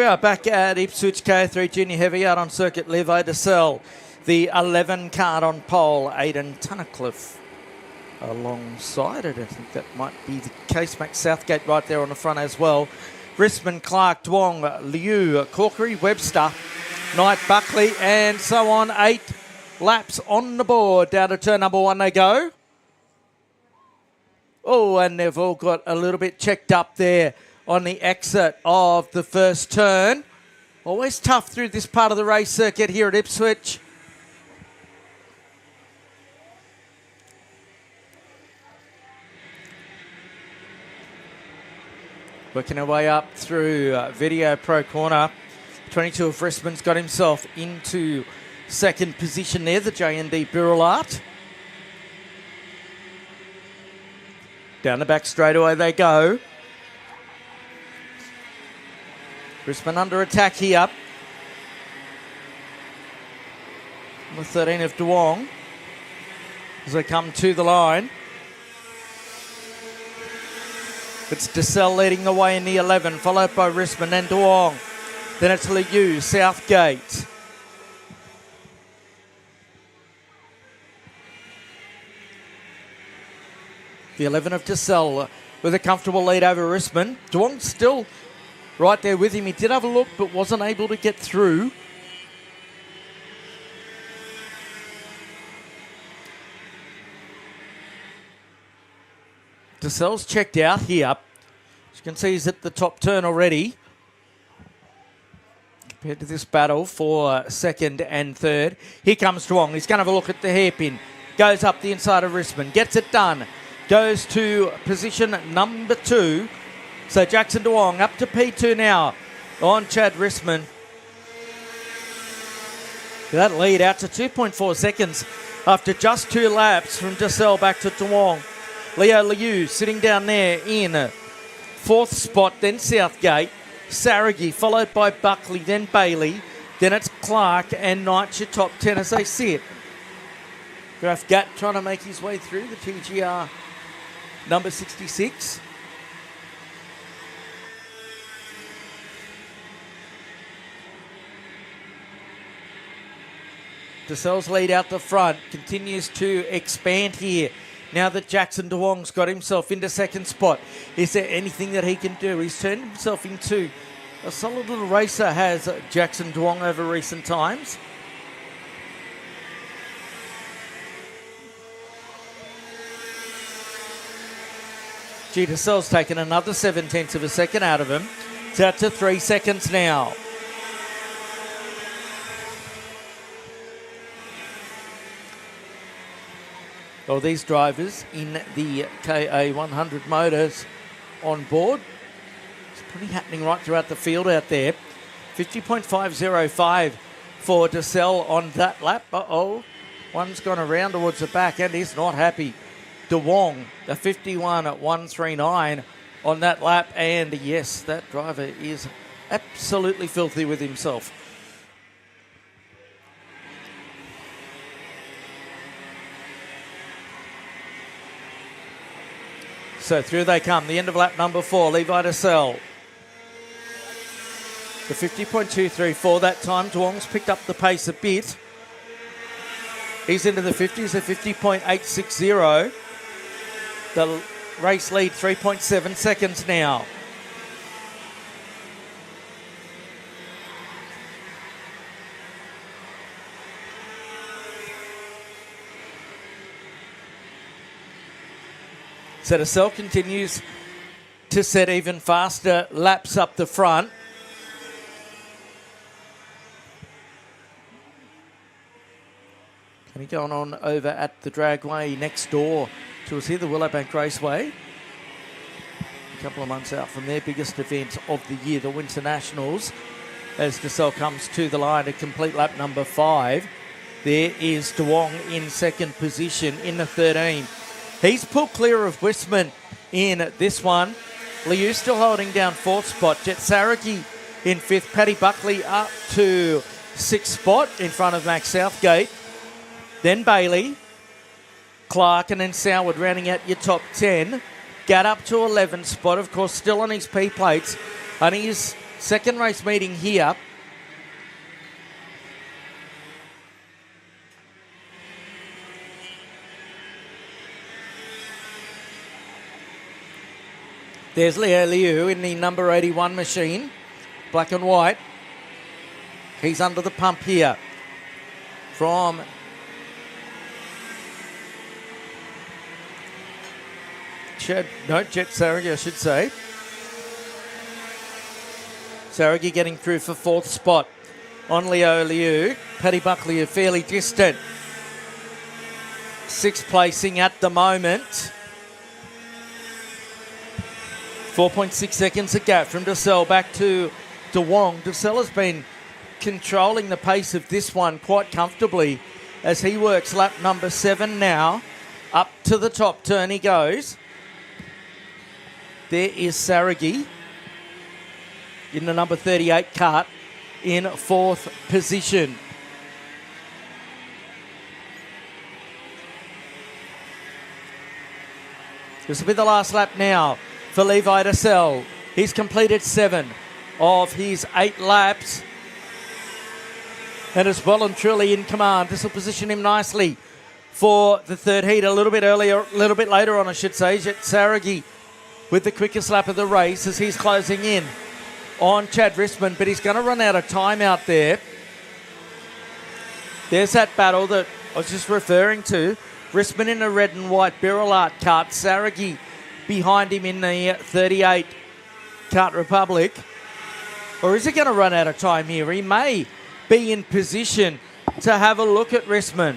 we are back at Ipswich K3 Junior Heavy out on circuit. Levo to sell the 11 card on pole. Aidan Tunnicliffe alongside it. I think that might be the case. Max Southgate right there on the front as well. Risman, Clark, Duong, Liu, Corkery, Webster, Knight, Buckley, and so on. 8 laps on the board. Down to turn number 1 they go. Oh, and they've all got a little bit checked up there on the exit of the first turn. Always tough through this part of the race circuit here at Ipswich. Working our way up through Video Pro Corner. 22 of Risman's got himself into second position there, the J&D Birulart. Down the back straightaway they go. Risman under attack here. The 13 of Duong as they come to the line. It's DeSalle leading the way in the 11, followed by Risman and Duong. Then it's Liu, Southgate. The 11 of DeSalle with a comfortable lead over Risman. Duong still right there with him. He did have a look but wasn't able to get through. DeSalle's checked out here. As you can see, he's at the top turn already. Compared to this battle for second and third. Here comes Duong. He's going to have a look at the hairpin. Goes up the inside of Risman. Gets it done. Goes to position number 2. So Jackson Duong up to P2 now on Chad Risman. That lead out to 2.4 seconds after just 2 laps from DeSalle back to Duong. Leo Liu sitting down there in 4th spot, then Southgate. Saragi followed by Buckley, then Bailey. Then it's Clark and Knight, your top 10 as they sit. Graf Gatt trying to make his way through the TGR number 66. DeSalle's lead out the front continues to expand here. Now that Jackson Duong's got himself into second spot, is there anything that he can do? He's turned himself into a solid little racer, has Jackson Duong over recent times. DeSalle's taken another 0.7 of a second out of him. It's out to 3 seconds now. Well, these drivers in the KA100 motors on board. It's pretty happening right throughout the field out there. 50.505 for DeSalle on that lap. One's gone around towards the back and he's not happy. Duong, the 51 at 139 on that lap. And yes, that driver is absolutely filthy with himself. So through they come. The end of lap number 4, Levi DeSalle. The 50.234 that time. Duong's picked up the pace a bit. He's into the 50s, a 50.860. The race lead 3.7 seconds now. So DeSalle continues to set even faster laps up the front. And he going on over at the dragway next door to us here, the Willowbank Raceway. A couple of months out from their biggest event of the year, the Winter Nationals. As DeSalle comes to the line to complete lap number 5. There is Duong in second position in the 13. He's pulled clear of Westman in this one. Liu still holding down 4th spot. Jet Saragi in 5th. Paddy Buckley up to 6th spot in front of Max Southgate. Then Bailey, Clark and then Soward rounding out your top 10. Gatt up to 11th spot, of course, still on his P plates. And he's Second race meeting here. There's Leo Liu in the number 81 machine, black and white. He's under the pump here from Jet Saragi, I should say. Saragi getting through for fourth spot on Leo Liu. Paddy Buckley are fairly distant. Sixth placing at the moment. 4.6 seconds a gap from DeSalle back to De Wong. DeSalle has been controlling the pace of this one quite comfortably as he works lap number 7 now. Up to the top turn he goes. There is Saragi in the number 38 kart in fourth position. This will be the last lap now for Levi DeSalle. He's completed 7 of his 8 laps and is well and truly in command. This will position him nicely for the third heat a little bit later on, I should say. Jet Saragi with the quickest lap of the race as he's closing in on Chad Rissman, but he's going to run out of time out there. There's that battle that I was just referring to. Rissman in a red and white Beryl Art kart. Saragi behind him in the 38 Kart Republic. Or is he going to run out of time here? He may be in position to have a look at Rissman.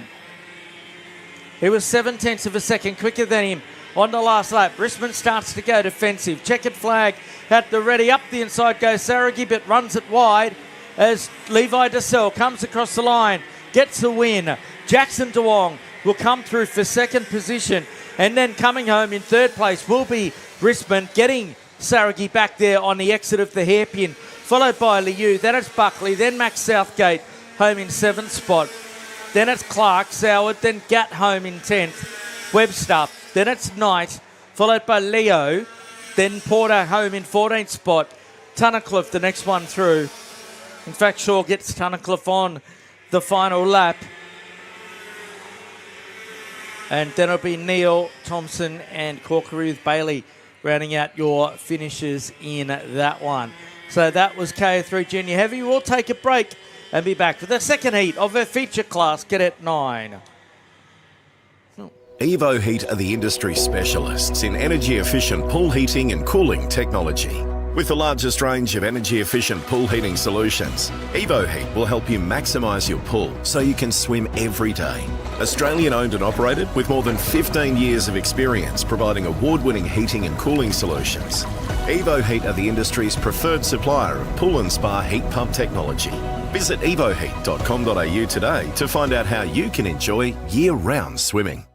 He was 7/10 of a second quicker than him on the last lap. Rissman starts to go defensive. Checkered flag at the ready. Up the inside goes Saragi, but runs it wide as Levi DeSalle comes across the line. Gets the win. Jackson De Wong will come through for second position. And then coming home in third place will be Rissman, getting Saragi back there on the exit of the hairpin, followed by Liu. Then it's Buckley, then Max Southgate home in 7th spot. Then it's Clark, Soward, then Gatt home in 10th. Webster, then it's Knight, followed by Leo, then Porter home in 14th spot. Tunnicliffe, the next one through. In fact, Shaw gets Tunnicliffe on the final lap. And then it'll be Neil, Thompson and Corkeruth Bailey rounding out your finishes in that one. So that was KO3 Junior Heavy. We'll take a break and be back for the second heat of our feature class, Cadet 9. Evo Heat are the industry specialists in energy-efficient pool heating and cooling technology. With the largest range of energy-efficient pool heating solutions, Evo Heat will help you maximise your pool so you can swim every day. Australian owned and operated with more than 15 years of experience providing award-winning heating and cooling solutions. Evo Heat are the industry's preferred supplier of pool and spa heat pump technology. Visit evoheat.com.au today to find out how you can enjoy year-round swimming.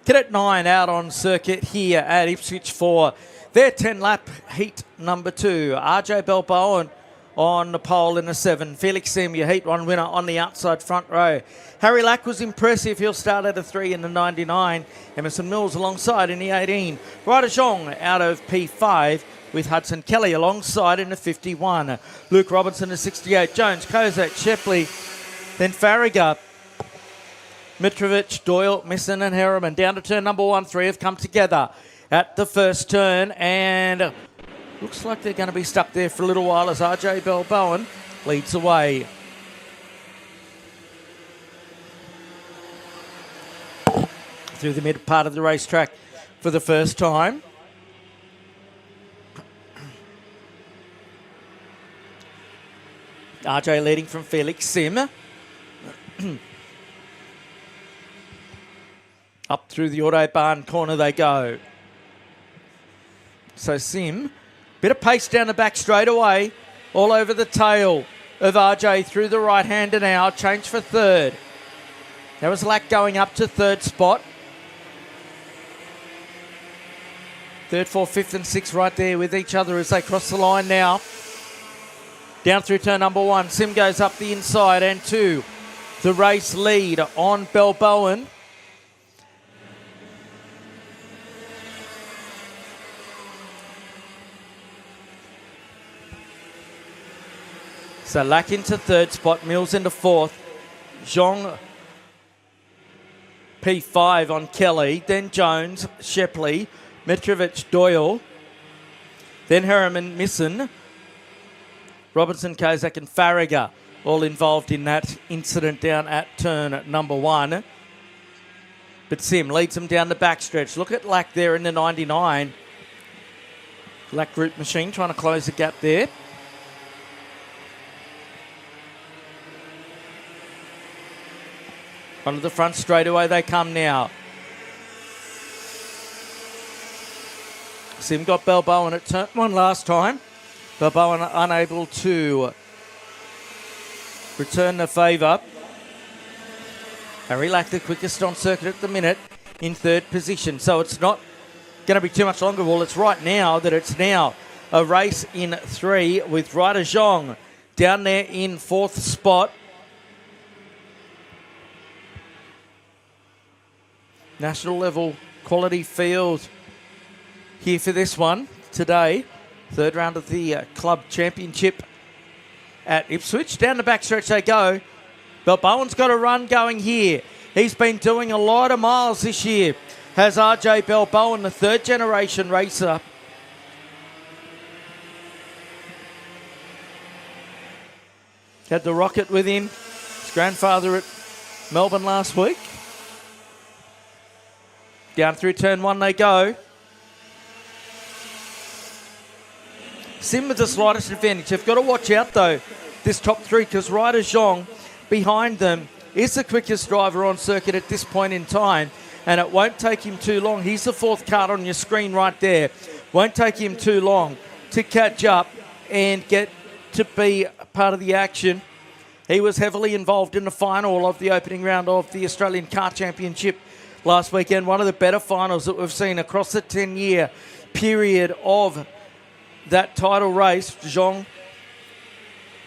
Cadet 9 out on circuit here at Ipswich for their 10-lap heat number 2. RJ Balboa on the pole in the 7. Felix Sim, your heat 1 winner on the outside front row. Harry Lack was impressive. He'll start at a 3 in the 99. Emerson Mills alongside in the 18. Ryder Zhong out of P5 with Hudson Kelly alongside in the 51. Luke Robinson the 68. Jones, Kozak, Shepley, then Farragher. Mitrovic, Doyle, Misson and Harriman down to turn number 1. 3 have come together at the first turn, and looks like they're going to be stuck there for a little while as RJ Balboa leads away. Through the mid part of the racetrack for the first time. RJ leading from Felix Sim. Up through the Autobahn corner they go. So Sim, bit of pace down the back straight away, all over the tail of RJ through the right-hander now, change for third. There was Lack going up to third spot. Third, fourth, fifth and sixth right there with each other as they cross the line now. Down through turn number 1, Sim goes up the inside and 2. The race lead on Balboa. So Lack into third spot, Mills into fourth, Zhong P5 on Kelly, then Jones, Shepley, Mitrovic, Doyle, then Harriman, Misson, Robinson, Kozak and Farragher all involved in that incident down at turn number 1. But Sim leads them down the backstretch. Look at Lack there in the 99. Lack Group Machine trying to close the gap there. Onto the front straightaway they come now. Sim got Balboa at turn 1 last time. Balboa unable to return the favour. Harry Lack the quickest on circuit at the minute in third position. So it's not going to be too much longer. Well, it's right now that it's now a race in 3 with Ryder Zhong down there in fourth spot. National level quality field here for this one today. Third round of the club championship at Ipswich. Down the backstretch they go. Balboa's got a run going here. He's been doing a lot of miles this year. Has RJ Balboa, the third generation racer. Had the rocket with him. His grandfather at Melbourne last week. Down through turn 1 they go. Sim with the slightest advantage. They've got to watch out though, this top 3, because Ryder Zhong behind them is the quickest driver on circuit at this point in time, and it won't take him too long. He's the 4th card on your screen right there. Won't take him too long to catch up and get to be part of the action. He was heavily involved in the final of the opening round of the Australian Kart Championship last weekend. One of the better finals that we've seen across the 10-year period of that title race. Zhong,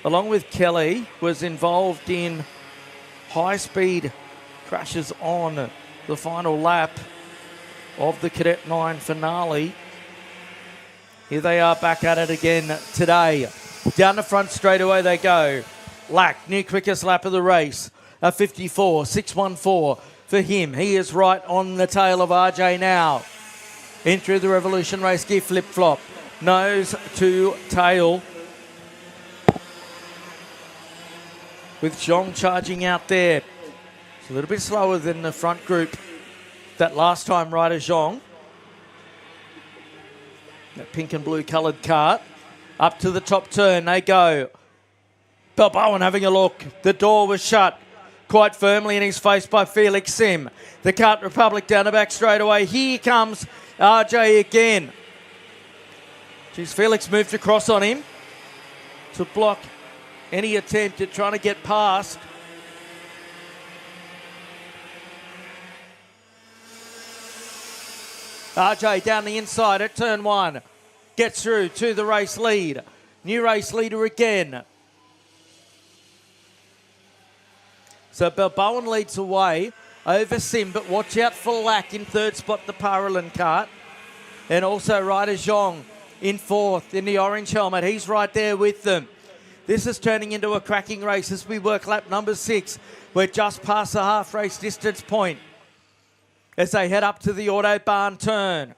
along with Kelly, was involved in high-speed crashes on the final lap of the Cadet 9 finale. Here they are back at it again today. Down the front straightaway they go. Lack, new quickest lap of the race, a 54.614 for him. He is right on the tail of RJ now. In through the Revolution race gear flip-flop. Nose to tail. With Zhong charging out there. It's a little bit slower than the front group that last time Ryder Zhong. That pink and blue coloured kart. Up to the top turn they go. Balboa having a look. The door was shut quite firmly in his face by Felix Sim. The Kart Republic down the back straight away. Here comes RJ again. Geez, Felix moved across on him to block any attempt at trying to get past. RJ down the inside at turn 1. Gets through to the race lead. New race leader again. So Balboan leads away over Sim, but watch out for Lack in third spot, the Paralin kart. And also Ryder Zhong in fourth in the orange helmet. He's right there with them. This is turning into a cracking race as we work lap number 6. We're just past the half race distance point as they head up to the Autobahn turn.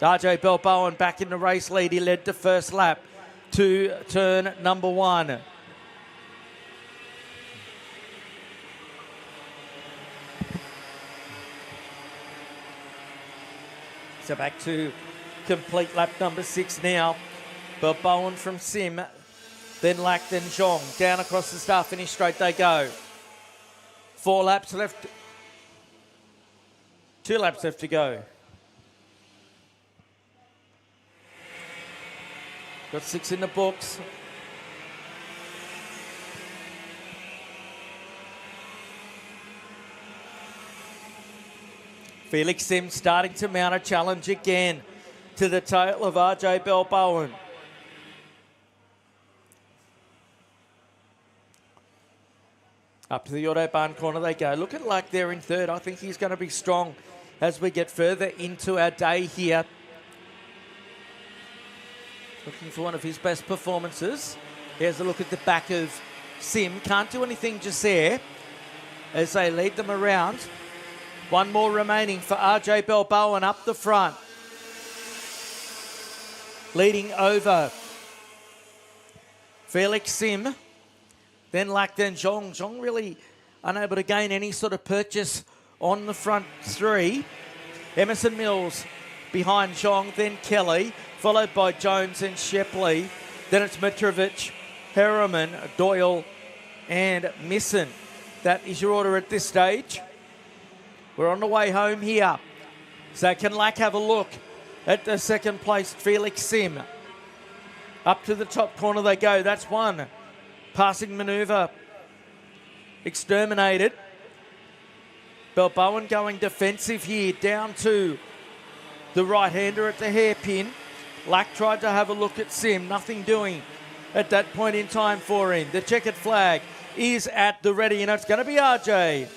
RJ Balboan back in the race lead. He led the first lap to turn number 1. So back to complete lap number 6 now. Balboan from Sim, then Lack, then Zhong. Down across the start finish straight they go. 4 laps left. 2 laps left to go. Got 6 in the books. Felix Sim starting to mount a challenge again to the tail of RJ Balboan. Up to the Autobahn corner they go. Look at Luck there in third. I think he's going to be strong as we get further into our day here. Looking for one of his best performances. Here's a look at the back of Sim. Can't do anything just there as they lead them around. One more remaining for RJ Balboan up the front. Leading over Felix Sim. Then Lack, then Zhong. Zhong really unable to gain any sort of purchase on the front 3. Emerson Mills behind Zhong, then Kelly, followed by Jones and Shepley. Then it's Mitrovic, Harriman, Doyle and Misson. That is your order at this stage. We're on the way home here. So can Lack have a look at the second place Felix Sim? Up to the top corner they go. That's one. Passing manoeuvre exterminated. Balboan going defensive here down to the right-hander at the hairpin. Lack tried to have a look at Sim. Nothing doing at that point in time for him. The checkered flag is at the ready and it's going to be RJ.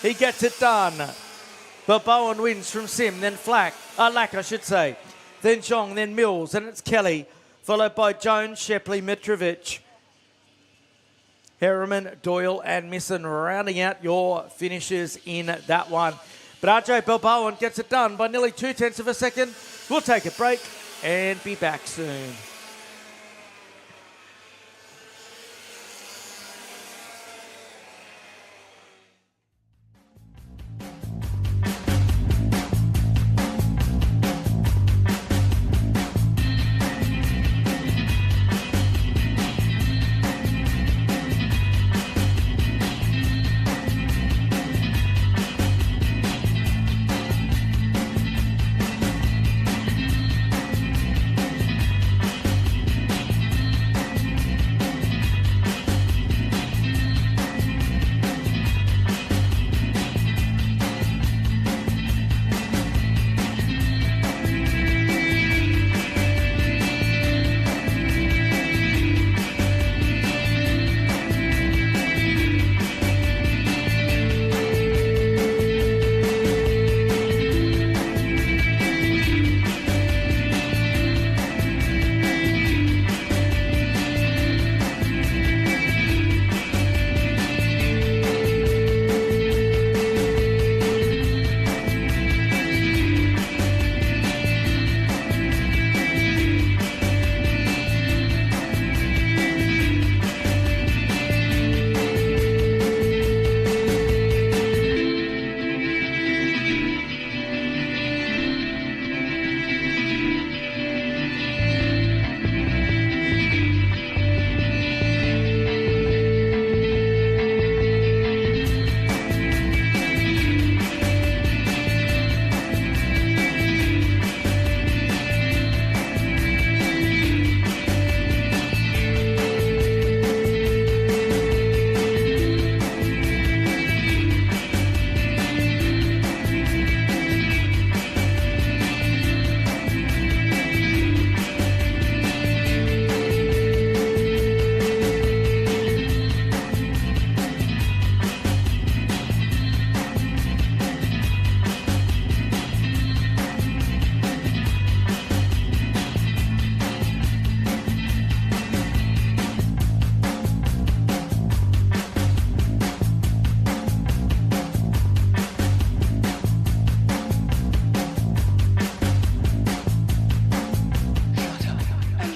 He gets it done. Balboan wins from Sim, then Lack, I should say. Then Zhong, then Mills, and it's Kelly, followed by Jones, Shepley, Mitrovic, Harriman, Doyle, and Misson rounding out your finishes in that one. But RJ Balboan gets it done by nearly 0.2 of a second. We'll take a break and be back soon.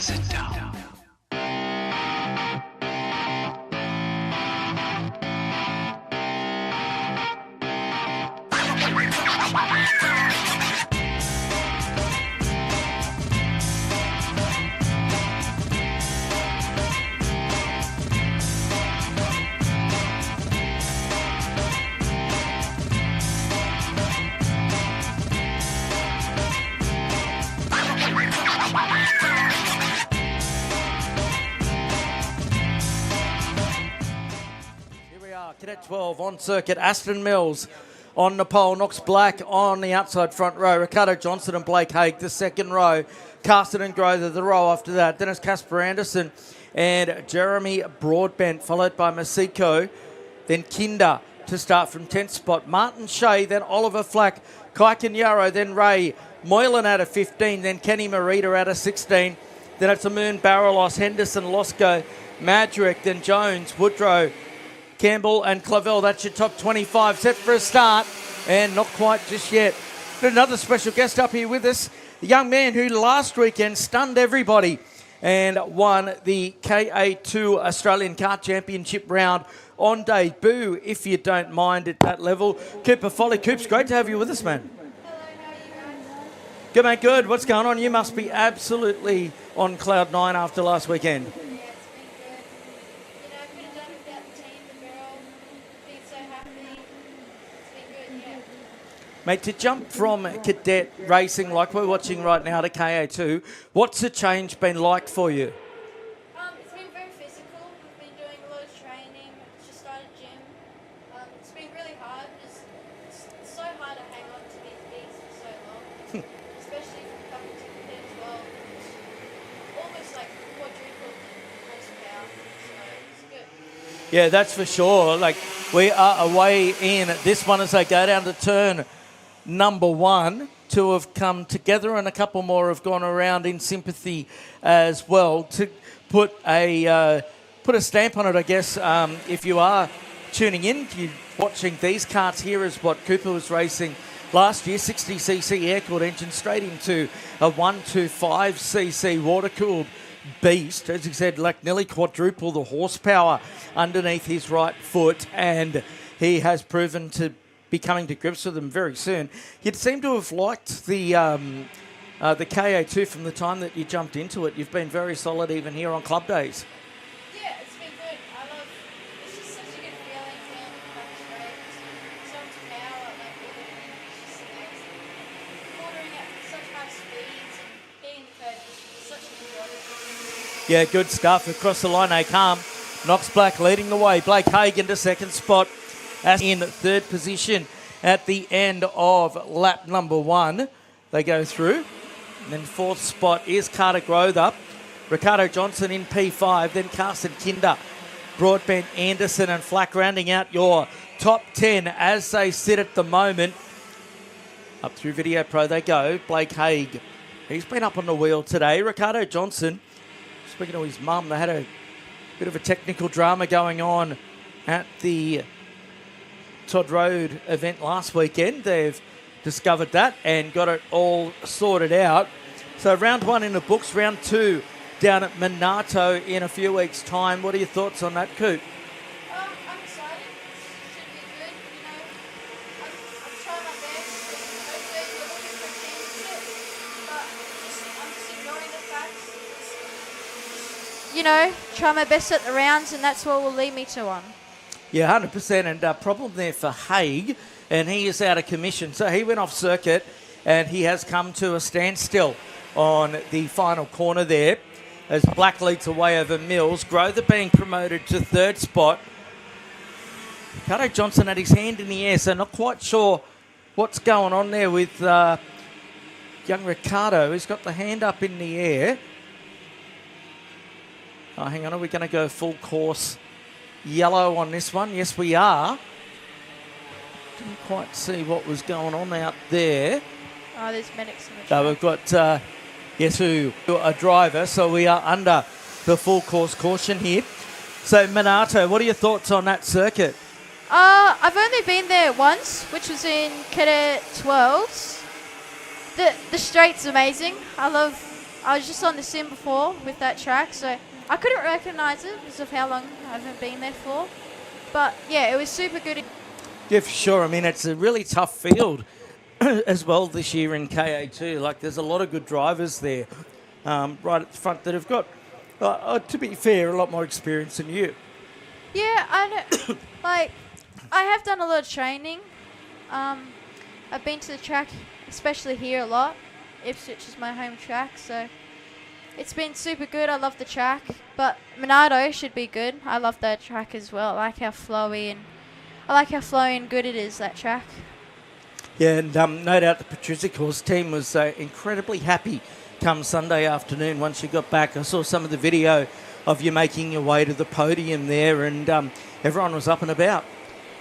sit down. Here we are, Cadet 12 on circuit. Aston Mills on the pole. Knox Black on the outside front row. Ricardo Johnson and Blake Haig, the second row. Carsten and Grother, the row after that. Dennis Casper Anderson and Jeremy Broadbent, followed by Masiko. Then Kinder to start from 10th spot. Martin Shea, then Oliver Flack. Kai Kanyaro, then Ray Moylan out of 15. Then Kenny Marita out of 16. Then it's Amoon Barrelos, Henderson, Losco, Madrick, then Jones, Woodrow, Campbell and Clavel. That's your top 25 set for a start, and not quite just yet. Got another special guest up here with us, a young man who last weekend stunned everybody and won the KA2 Australian Kart Championship round on debut, if you don't mind, at that level. Cooper Foley. Coops, great to have you with us, man. Good, mate, good. What's going on? You must be absolutely on cloud nine after last weekend. Mate, to jump from cadet racing like we're watching right now to KA2, what's the change been like for you? It's been very physical. We've been doing a lot of training. Just started gym. It's been really hard. It's so hard to hang on to these beats for so long, especially coming to cadet 12. It's almost like quadruple horsepower, so it's good. Yeah, that's for sure. Like, we are away in this one as they go down to turn number one. Two have come together and a couple more have gone around in sympathy as well to put a stamp on it, I guess. If you are tuning in, you're watching these karts here is what Cooper was racing last year, 60cc air-cooled engine straight into a 125cc water-cooled beast. As he said, like nearly quadruple the horsepower underneath his right foot, and he has proven to be coming to grips with them very soon. You'd seem to have liked the KA2 from the time that you jumped into it. You've been very solid even here on club days. Yeah, it's been good. It's just such a good feeling being back straight. So much power, like it's just amazing. Quartering at such high speeds and being in the curve is such a good body. Yeah, good stuff. Across the line, Calm. Knox Black leading the way. Blake Haig into second spot. As in third position at the end of lap number one. They go through. And then fourth spot is Carter Grother. Ricardo Johnson in P5. Then Carson Kinder, Broadbent, Anderson and Flack rounding out your top 10 as they sit at the moment. Up through Video Pro they go. Blake Haig, he's been up on the wheel today. Ricardo Johnson, speaking to his mum, they had a bit of a technical drama going on at the Todd Road event last weekend. They've discovered that and got it all sorted out. So round one in the books, round two down at Minato in a few weeks' time. What are your thoughts on that, Coop? I'm excited. Should be good. I'm trying my best. Hopefully we're looking for a championship, but I'm just ignoring the facts. Try my best at the rounds, and that's what will lead me to one. Yeah, 100%. And problem there for Haig, and he is out of commission. So he went off circuit, and he has come to a standstill on the final corner there as Black leads away over Mills. Grother being promoted to third spot. Ricardo Johnson had his hand in the air, so not quite sure what's going on there with young Ricardo. He's got the hand up in the air. Oh, hang on, are we going to go full course yellow on this one? Yes, we are. Didn't quite see what was going on out there. Oh, there's medics in the So we've got a driver, so we are under the full course caution here. So Minato, what are your thoughts on that circuit? I've only been there once, which was in Cadet 12s. The straight's amazing. I I was just on the sim before with that track, so I couldn't recognise it because of how long I haven't been there for. But yeah, it was super good. Yeah, for sure. I mean, it's a really tough field as well this year in KA2. Like, there's a lot of good drivers there right at the front that have got, to be fair, a lot more experience than you. Yeah, I know. Like, I have done a lot of training. I've been to the track, especially here, a lot. Ipswich is my home track, so it's been super good. I love the track, but Monado should be good. I love that track as well. I like how flowy and good it is, that track. Yeah, and no doubt the Patricia Course team was incredibly happy come Sunday afternoon once you got back. I saw some of the video of you making your way to the podium there, and everyone was up and about.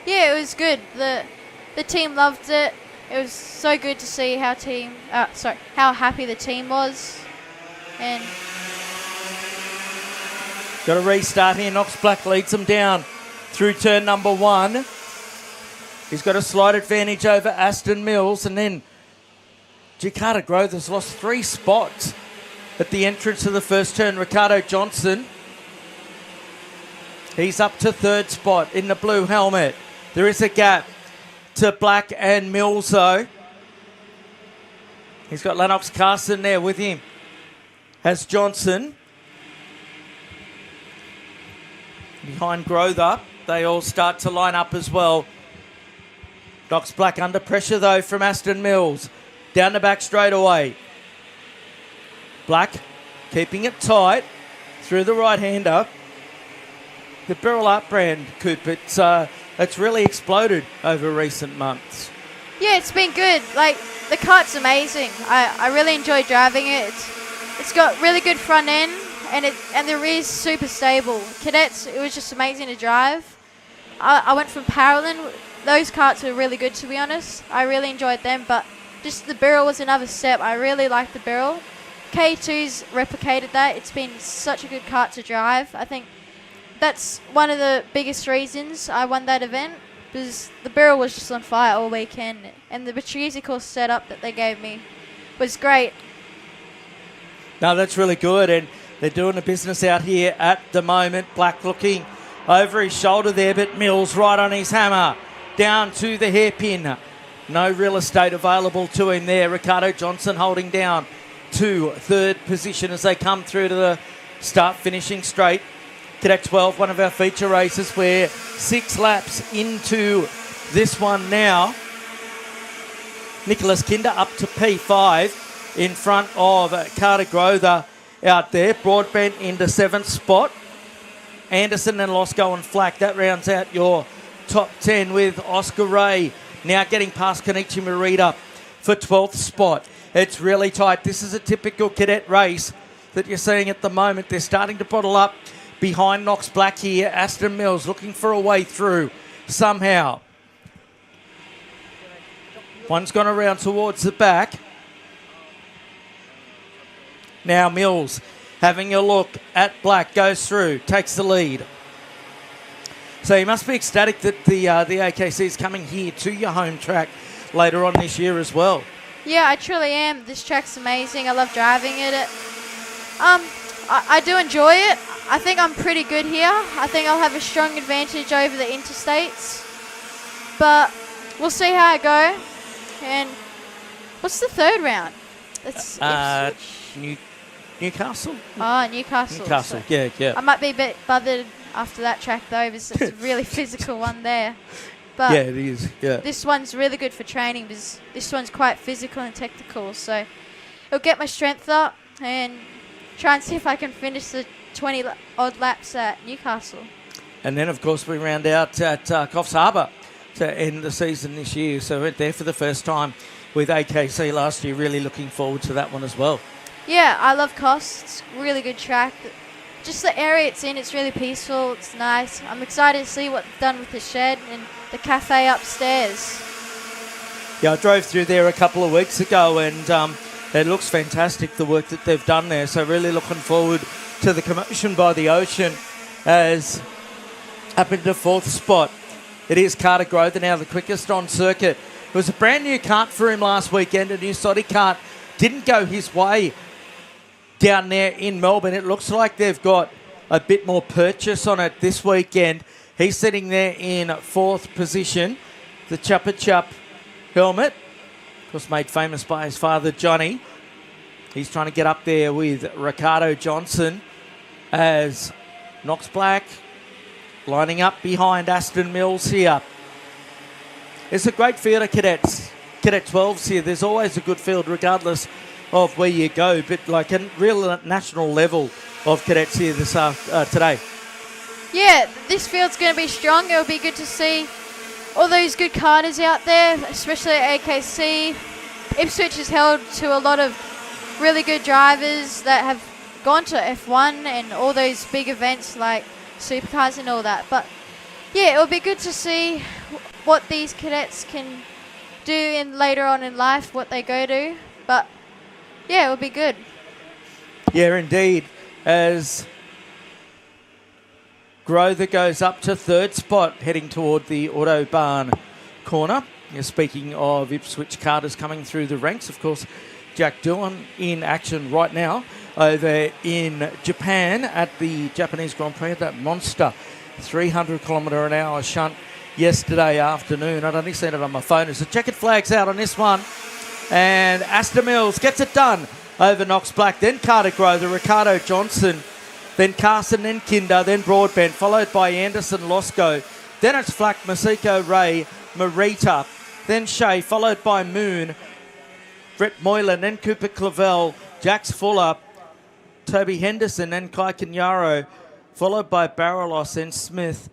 Yeah, it was good. The team loved it. It was so good to see how happy the team was. And got a restart here. Knox Black leads them down through turn number 1. He's got a slight advantage over Aston Mills, and then Jakarta Grove has lost 3 spots at the entrance of the first turn. Ricardo Johnson, he's up to 3rd spot in the blue helmet. There is a gap to Black and Mills, though. He's got Lennox Carson there with him. Has Johnson. Behind Grother, they all start to line up as well. Knox Black under pressure, though, from Aston Mills. Down the back straight away. Black keeping it tight through the right-hander. The Beryl Art brand, Coop, it's really exploded over recent months. yeah, it's been good. Like, the kart's amazing. I really enjoy driving it. It's got really good front end, and the rear's super stable. Cadets, it was just amazing to drive. I went from Paralyn. Those karts were really good, to be honest. I really enjoyed them, but just the Beryl was another step. I really liked the Beryl. K2's replicated that. It's been such a good kart to drive. I think that's one of the biggest reasons I won that event, because the Beryl was just on fire all weekend, and the Patrizi course setup that they gave me was great. No, that's really good, and they're doing the business out here at the moment. Black looking over his shoulder there, but Mills right on his hammer. Down to the hairpin. No real estate available to him there. Ricardo Johnson holding down to 3rd position as they come through to the start finishing straight. Cadet 12, one of our feature races. We're 6 laps into this one now. Nicholas Kinder up to P5 in front of Carter Grother out there. Broadbent into 7th spot. Anderson and Losco and Flack. That rounds out your top 10 with Oscar Ray now getting past Kenichi Morita for 12th spot. It's really tight. This is a typical cadet race that you're seeing at the moment. They're starting to bottle up behind Knox Black here. Aston Mills looking for a way through somehow. One's gone around towards the back. Now Mills having a look at Black, goes through, takes the lead. So you must be ecstatic that the IKC is coming here to your home track later on this year as well. Yeah, I truly am. This track's amazing. I love driving it. I do enjoy it. I think I'm pretty good here. I think I'll have a strong advantage over the interstates. But we'll see how I go. And what's the 3rd round? It's Ipswich. Newcastle? Oh, Newcastle. Newcastle, So yeah. I might be a bit bothered after that track, though, because it's a really physical one there. But yeah, it is, yeah. this one's really good for training because this one's quite physical and technical. So it'll get my strength up and try and see if I can finish the 20-odd laps at Newcastle. And then, of course, we round out at Coffs Harbour to end the season this year. So we're there for the first time with AKC last year. Really looking forward to that one as well. Yeah, I love Coffs. It's a really good track. Just the area it's in, it's really peaceful. It's nice. I'm excited to see what they've done with the shed and the cafe upstairs. Yeah, I drove through there a couple of weeks ago, and it looks fantastic, the work that they've done there. So really looking forward to the commotion by the ocean as up into 4th spot. It is Carter Grother now, the quickest on circuit. It was a brand new kart for him last weekend, a new Soddy kart. Didn't go his way. down there in Melbourne. It looks like they've got a bit more purchase on it this weekend. He's sitting there in 4th position. The Chuppa Chup helmet, of course made famous by his father, Johnny. He's trying to get up there with Ricardo Johnson as Knox Black lining up behind Aston Mills here. It's a great field of cadets. Cadet 12s here. There's always a good field regardless of where you go, but like a real national level of cadets here today. Yeah, this field's going to be strong. It'll be good to see all those good karters out there, especially at IKC. Ipswich has held to a lot of really good drivers that have gone to F1 and all those big events like supercars and all that. But yeah, it'll be good to see what these cadets can do in later on in life, what they go to. But yeah, it'll be good. Yeah, indeed. As Grother goes up to 3rd spot, heading toward the Autobahn corner. Yeah, speaking of Ipswich karters coming through the ranks, of course, Jack Doohan in action right now over in Japan at the Japanese Grand Prix, that monster 300 kilometre an hour shunt yesterday afternoon. I'd only seen it on my phone. As the checkered flag's out on this one. And Aston Mills gets it done over Knox Black, then Carter Grother, Ricardo Johnson, then Carson, then Kinder, then Broadbent, followed by Anderson Losco. Then it's Flack, Masiko Ray, Marita, then Shea, followed by Moon, Brett Moylan, then Cooper Clavel, Jax Fuller, Toby Henderson, then Kai Kanyaro, followed by Barolos and Smith.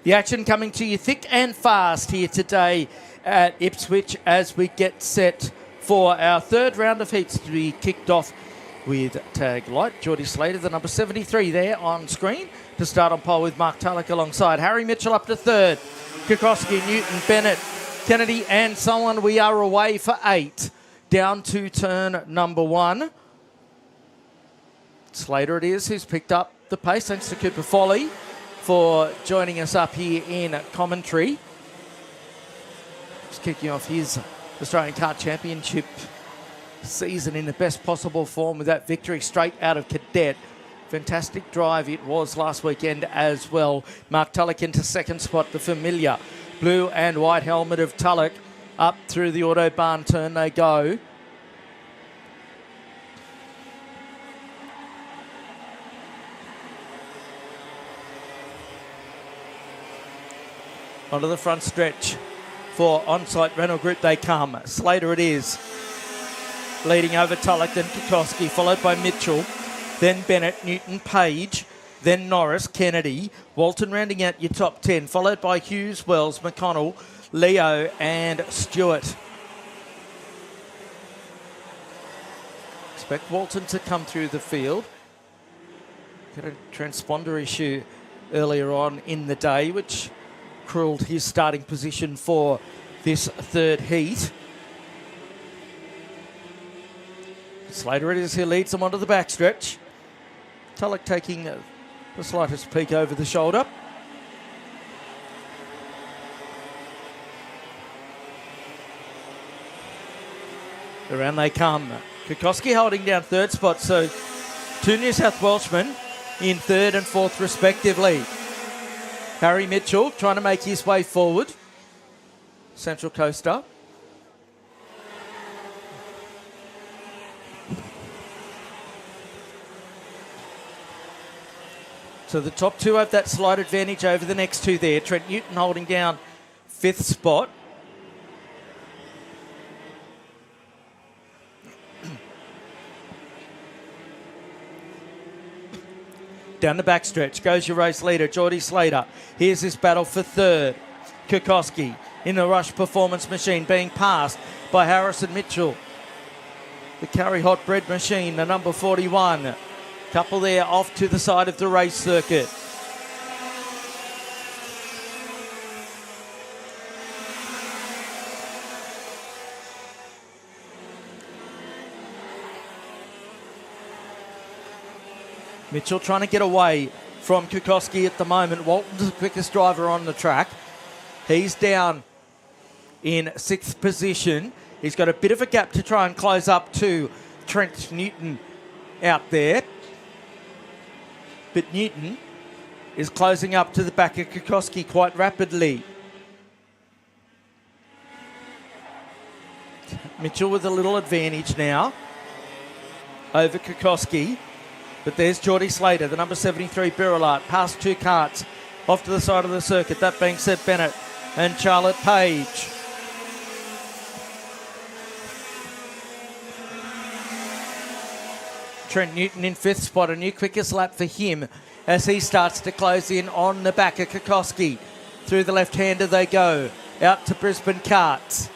The action coming to you thick and fast here today at Ipswich as we get set for our third round of heats to be kicked off with tag light. Geordie Slater, the number 73 there on screen to start on pole with Mark Tulloch alongside. Harry Mitchell up to third. Kokoski, Newton, Bennett, Kennedy and so on. We are away for 8. Down to turn number 1. Slater it is who's picked up the pace. Thanks to Cooper Foley for joining us up here in commentary. Just kicking off his Australian Kart Championship season in the best possible form with that victory straight out of Cadet. Fantastic drive it was last weekend as well. Mark Tulloch into second spot, the familiar blue and white helmet of Tulloch. Up through the Autobahn turn they go. Onto the front stretch for on-site Renault Group they come. Slater it is. Leading over Tulloch, then Kokoski, followed by Mitchell, then Bennett, Newton, Page, then Norris, Kennedy, Walton rounding out your top 10, followed by Hughes, Wells, McConnell, Leo and Stewart. Expect Walton to come through the field. Got a transponder issue earlier on in the day, which cruelled his starting position for this third heat. Slater it is who leads them onto the backstretch. Tulloch taking the slightest peek over the shoulder. Around they come. Kokoski holding down third spot, so 2 New South Welshmen in third and fourth respectively. Harry Mitchell trying to make his way forward. Central Coaster. So the top 2 have that slight advantage over the next 2 there. Trent Newton holding down 5th spot. Down the backstretch goes your race leader, Geordie Slater. Here's his battle for third. Kokoski in the Rush Performance Machine being passed by Harrison Mitchell. The Carry Hot Bread Machine, the number 41. Couple there off to the side of the race circuit. Mitchell trying to get away from Kokoski at the moment. Walton's the quickest driver on the track. He's down in 6th position. He's got a bit of a gap to try and close up to Trent Newton out there. But Newton is closing up to the back of Kokoski quite rapidly. Mitchell with a little advantage now over Kokoski. But there's Geordie Slater, the number 73 Birillart, past 2 carts off to the side of the circuit. That being said, Bennett and Charlotte Page. Trent Newton in 5th spot, a new quickest lap for him as he starts to close in on the back of Kokoski. Through the left-hander they go, out to Brisbane Karts.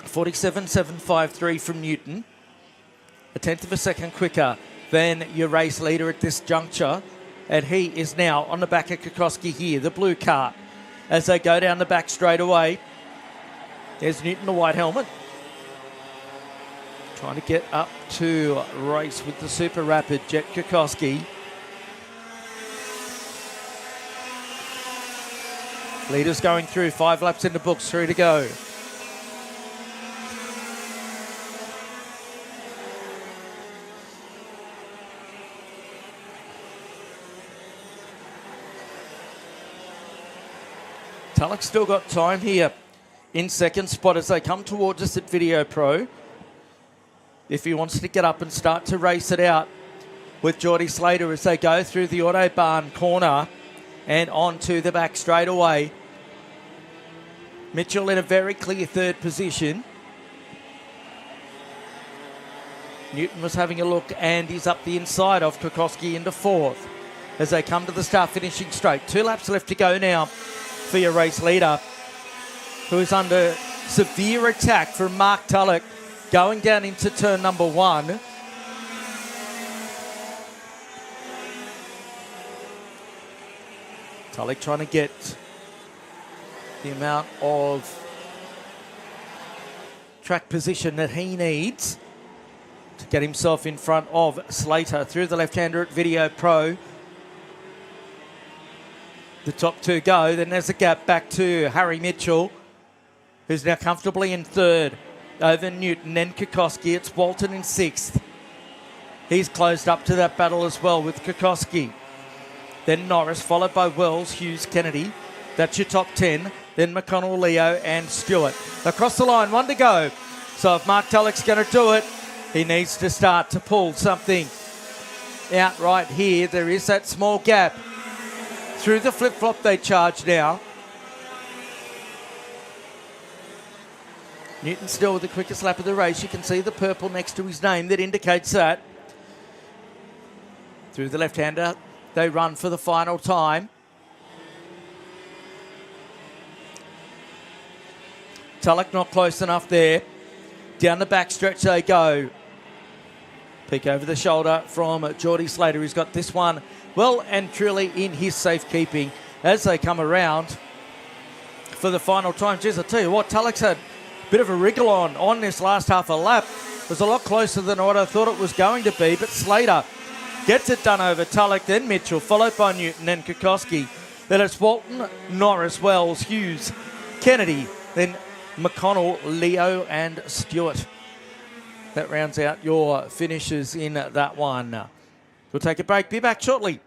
.47.753 from Newton. A tenth of a second quicker than your race leader at this juncture. And he is now on the back of Kokoski here, the blue cart. As they go down the back straight away. There's Newton, the white helmet. Trying to get up to race with the super rapid Jet Kokoski. Leaders going through, 5 laps in the books, 3 to go. Tulloch's still got time here in second spot as they come towards us at Video Pro. If he wants to get up and start to race it out with Geordie Slater as they go through the Autobahn corner and onto the back straight away. Mitchell in a very clear third position. Newton was having a look and he's up the inside of Kokoski into 4th as they come to the start finishing straight. 2 laps left to go now for your race leader, who is under Severe attack from Mark Tulloch going down into turn number 1. Tulloch trying to get the amount of track position that he needs to get himself in front of Slater. Through the left-hander at Video Pro. The top 2 go. Then there's a gap back to Harry Mitchell, who's now comfortably in 3rd over Newton. Then Kokoski. It's Walton in 6th. He's closed up to that battle as well with Kokoski. Then Norris, followed by Wells, Hughes, Kennedy. That's your top 10. Then McConnell, Leo and Stewart. Across the line, 1 to go. So if Mark Tulloch's going to do it, he needs to start to pull something out right here. There is that small gap. Through the flip-flop they charge now. Newton still with the quickest lap of the race. You can see the purple next to his name that indicates that. Through the left-hander, they run for the final time. Tulloch not close enough there. Down the back stretch they go. Peek over the shoulder from Geordie Slater, who's got this one well and truly in his safekeeping as they come around for the final time. Jeez, I tell you what, Tulloch's had a bit of a wriggle on this last half a lap. It was a lot closer than what I thought it was going to be, but Slater gets it done over Tulloch, then Mitchell, followed by Newton and Kokoski. Then it's Walton, Norris, Wells, Hughes, Kennedy, then McConnell, Leo and Stewart. That rounds out your finishes in that one. We'll take a break. Be back shortly.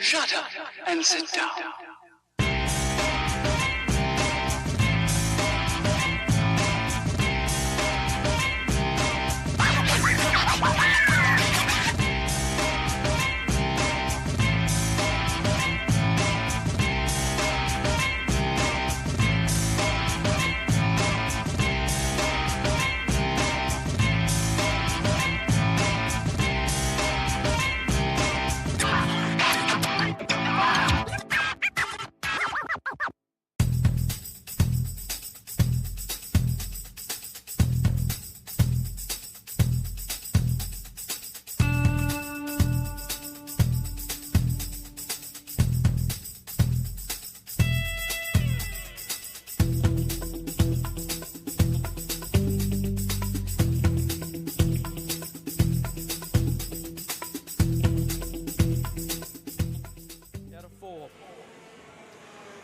Shut up and sit down.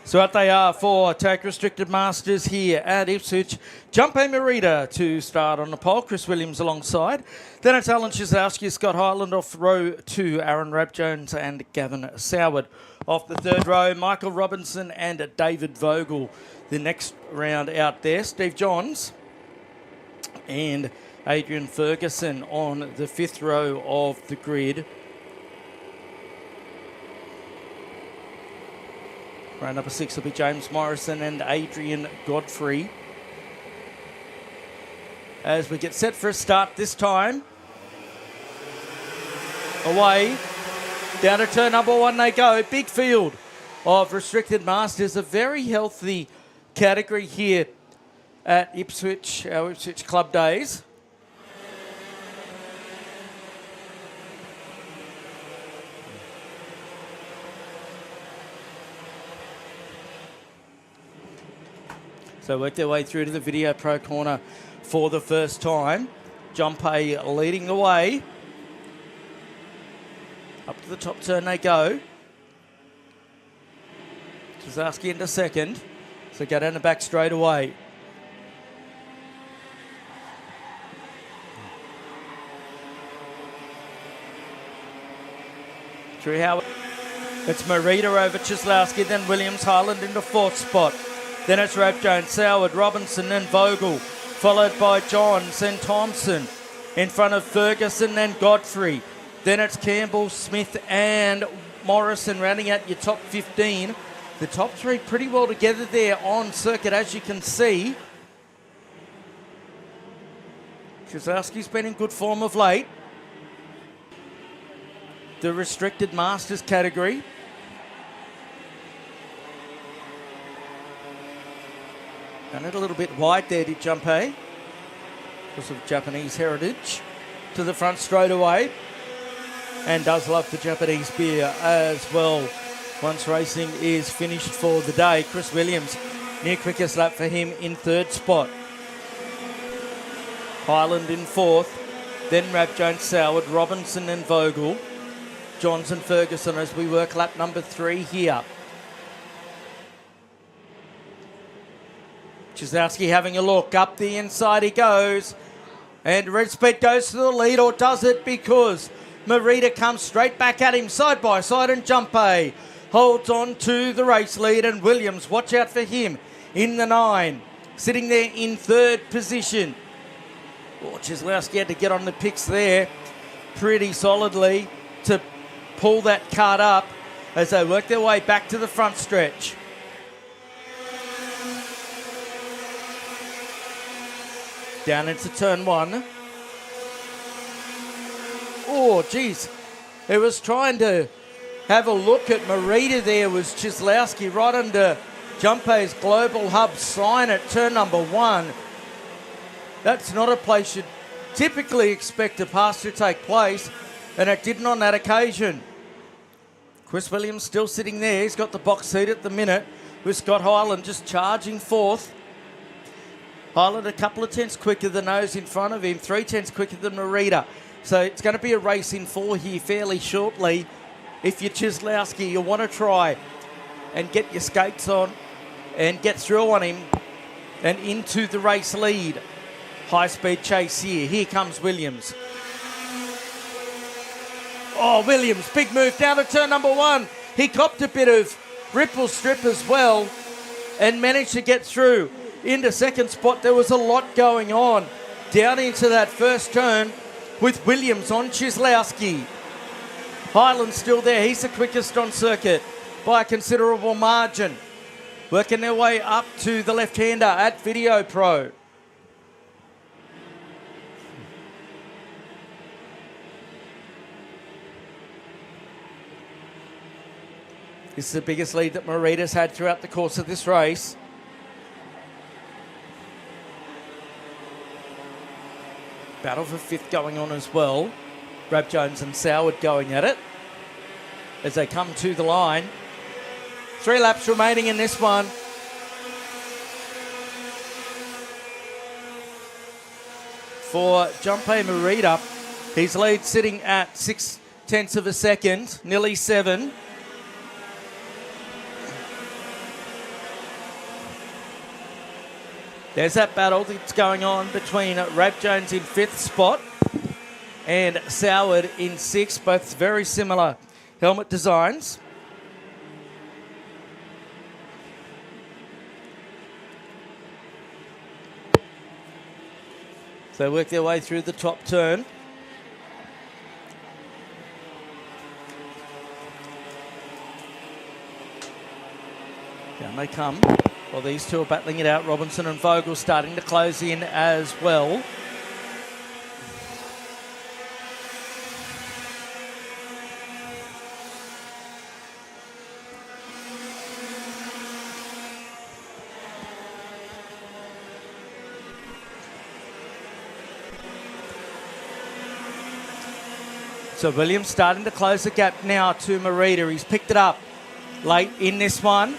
So what they are for Tag Restricted Masters here at Ipswich. Junpei Merida to start on the pole. Chris Williams alongside. Then it's Alan Shizowski, Scott Hyland off row 2. Aaron Rap-Jones and Gavin Soward. Off the third row, Michael Robinson and David Vogel. The next round out there, Steve Johns and Adrian Ferguson on the fifth row of the grid. Round number 6 will be James Morrison and Adrian Godfrey. As we get set for a start this time. Away. Down to turn number 1 they go. Big field of Restricted Masters. A very healthy category here at Ipswich, our Ipswich Club Days. So work their way through to the Video Pro corner for the first time. Junpei leading the way. Up to the top turn they go. Shizowski into second. So go down the back straight away. Through Howard. It's Merida over Shizowski, then Williams, Hyland into fourth spot. Then it's Rap-Jones, Soward, Robinson and Vogel, followed by Johns and Thompson. In front of Ferguson and Godfrey. Then it's Campbell, Smith and Morrison rounding out your top 15. The top 3 pretty well together there on circuit, as you can see. Shizowski's been in good form of late. The Restricted Masters category. And it a little wide wide there, did Junpei, because of Japanese heritage. To the front straight away. And does love the Japanese beer as well. Once racing is finished for the day. Chris Williams, near quickest lap for him in third spot. Hyland in fourth. Then Rap-Jones, Soward, Robinson and Vogel. Johns and Ferguson as we work lap number 3 here. Shizowski having a look. Up the inside he goes. And Red Speed goes to the lead, or does it? Because Merida comes straight back at him side by side, and Junpei holds on to the race lead, and Williams, watch out for him in the 9. Sitting there in third position. Oh, Shizowski had to get on the picks there pretty solidly to pull that cart up as they work their way back to the front stretch. Down into turn 1. Oh, geez. It was trying to have a look at Merida there, was Shizowski right under Junpei's Global Hub sign at turn number 1. That's not a place you'd typically expect a pass to take place, and it didn't on that occasion. Chris Williams still sitting there. He's got the box seat at the minute, with Scott Hyland just charging fourth. Hyland a couple of tenths quicker than those in front of him, 3 tenths quicker than Merida. So it's going to be a race in 4 here fairly shortly. If you're Shizowski, you want to try and get your skates on and get through on him and into the race lead. High-speed chase here. Here comes Williams. Oh, Williams, big move down to turn number 1. He copped a bit of ripple strip as well and managed to get through into second spot. There was a lot going on down into that first turn with Williams on Chislowski. Highland's still there. He's the quickest on circuit by a considerable margin. Working their way up to the left-hander at Video Pro. This is the biggest lead that Marita's had throughout the course of this race. Battle for fifth going on as well. Rab Jones and Soward going at it as they come to the line. 3 laps remaining in this one. For Junpei Marita, his lead sitting at 0.6 of a second, nearly 7. There's that battle that's going on between Rab Jones in 5th spot and Soward in 6th, both very similar helmet designs. So they work their way through the top turn. Down they come. Well, these two are battling it out. Robinson and Vogel starting to close in as well. So Williams starting to close the gap now to Marita. He's picked it up late in this one.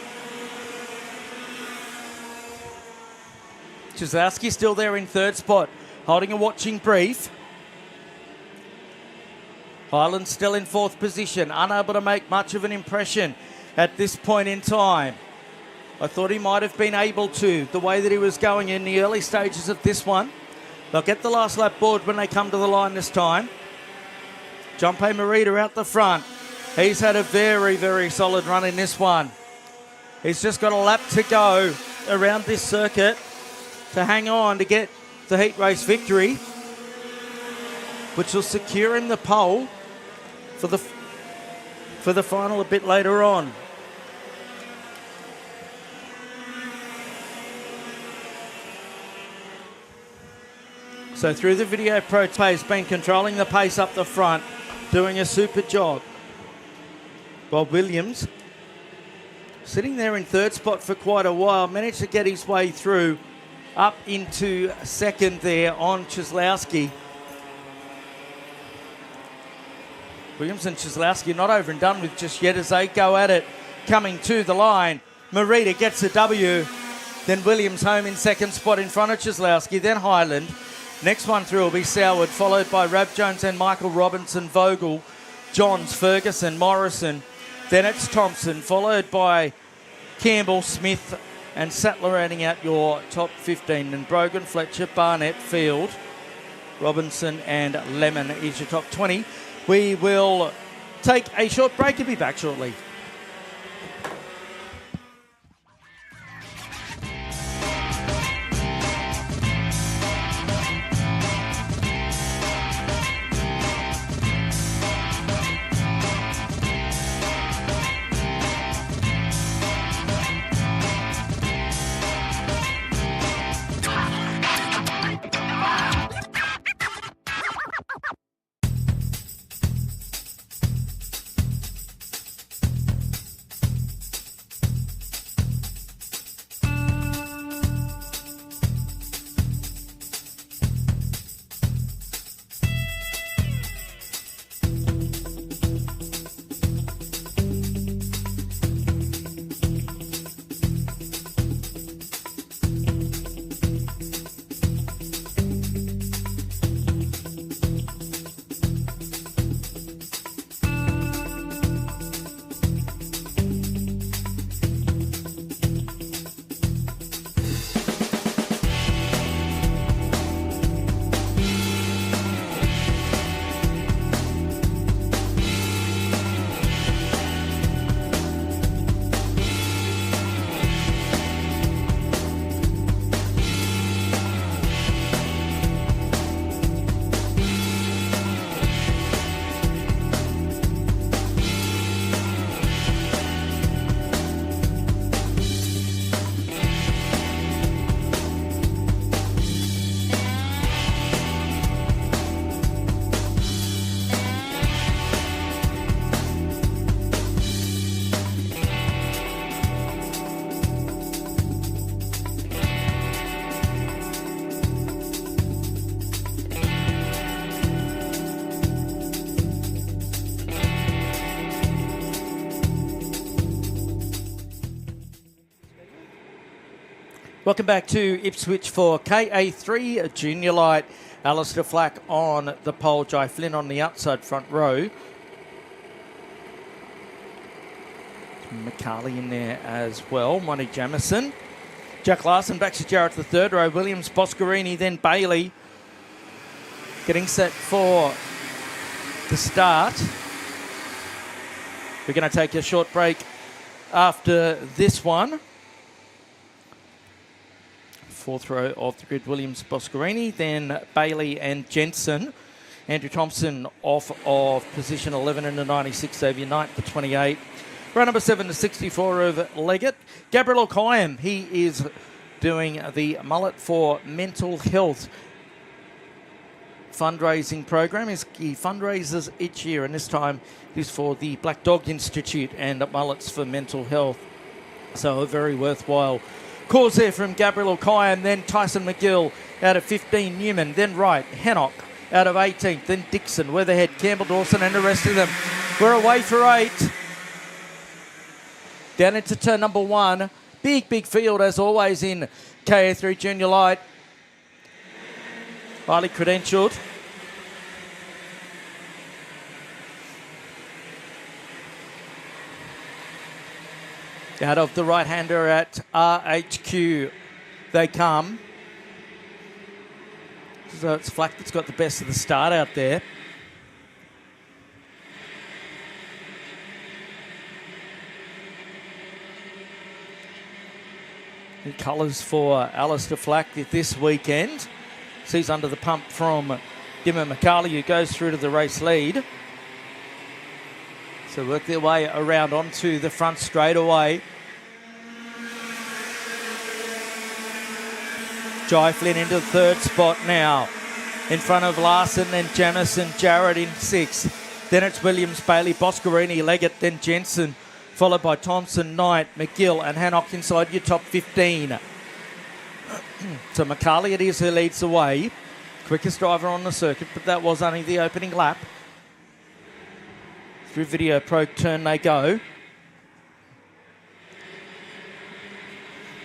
Chislowski still there in 3rd spot, holding a watching brief. Highland still in 4th position, unable to make much of an impression at this point in time. I thought he might have been able to, the way that he was going in the early stages of this one. They'll get the last lap board when they come to the line this time. Junpei Marita out the front. He's had a very, very solid run in this one. He's just got a lap to go around this circuit to hang on to get the heat race victory, which will secure him the pole for the final a bit later on. So through the Video Pro, he's been controlling the pace up the front, doing a super job. Bob Williams, sitting there in 3rd spot for quite a while, managed to get his way through up into 2nd there on Chislowski. Williams and Chislowski not over and done with just yet as they go at it, coming to the line. Marita gets a W, then Williams home in 2nd spot in front of Chislowski, then Highland. Next one through will be Soward, followed by Rab Jones and Michael Robinson, Vogel, Johns, Ferguson, Morrison. Then it's Thompson, followed by Campbell, Smith, and Sattler rounding out your top 15. And Brogan, Fletcher, Barnett, Field, Robinson and Lemon is your top 20. We will take a short break and be back shortly. Welcome back to Ipswich for KA3 Junior Light. Alistair Flack on the pole, Jai Flynn on the outside front row. McCarley in there as well, Monty Jamison. Jack Larson back to Jarrett the third row, Williams, Boscarini, then Bailey. Getting set for the start. We're going to take a short break after this one. Fourth row of the grid, Williams, Boscarini, then Bailey and Jensen. Andrew Thompson off of position 11 in the 96, Xavier Knight, the 28. Row number 7 to 64 of Leggett. Gabriel O'Kayam, he is doing the mullet for mental health fundraising program. He fundraises each year, and this time it is for the Black Dog Institute and mullets for mental health. So a very worthwhile cause there from Gabriel O'Kayam, then Tyson McGill out of 15, Newman, then Wright, Hannock out of 18th, then Dixon, Weatherhead, Campbell Dawson, and the rest of them. We're away for 8. Down into turn number 1. Big field as always in KA3 Junior Light. Highly credentialed. Out of the right-hander at RHQ they come. So it's Flack that's got the best of the start out there. New colours for Alistair Flack this weekend. Sees under the pump from Dimmer McCarley, who goes through to the race lead. So work their way around onto the front straightaway. Jai Flynn into the third spot now. In front of Larson and Jamison, Jarrett in 6th. Then it's Williams, Bailey, Boscarini, Leggett, then Jensen, followed by Thompson, Knight, McGill and Hannock inside your top 15. So McCarley it is who leads the way. Quickest driver on the circuit, but that was only the opening lap. Through Video Pro turn they go.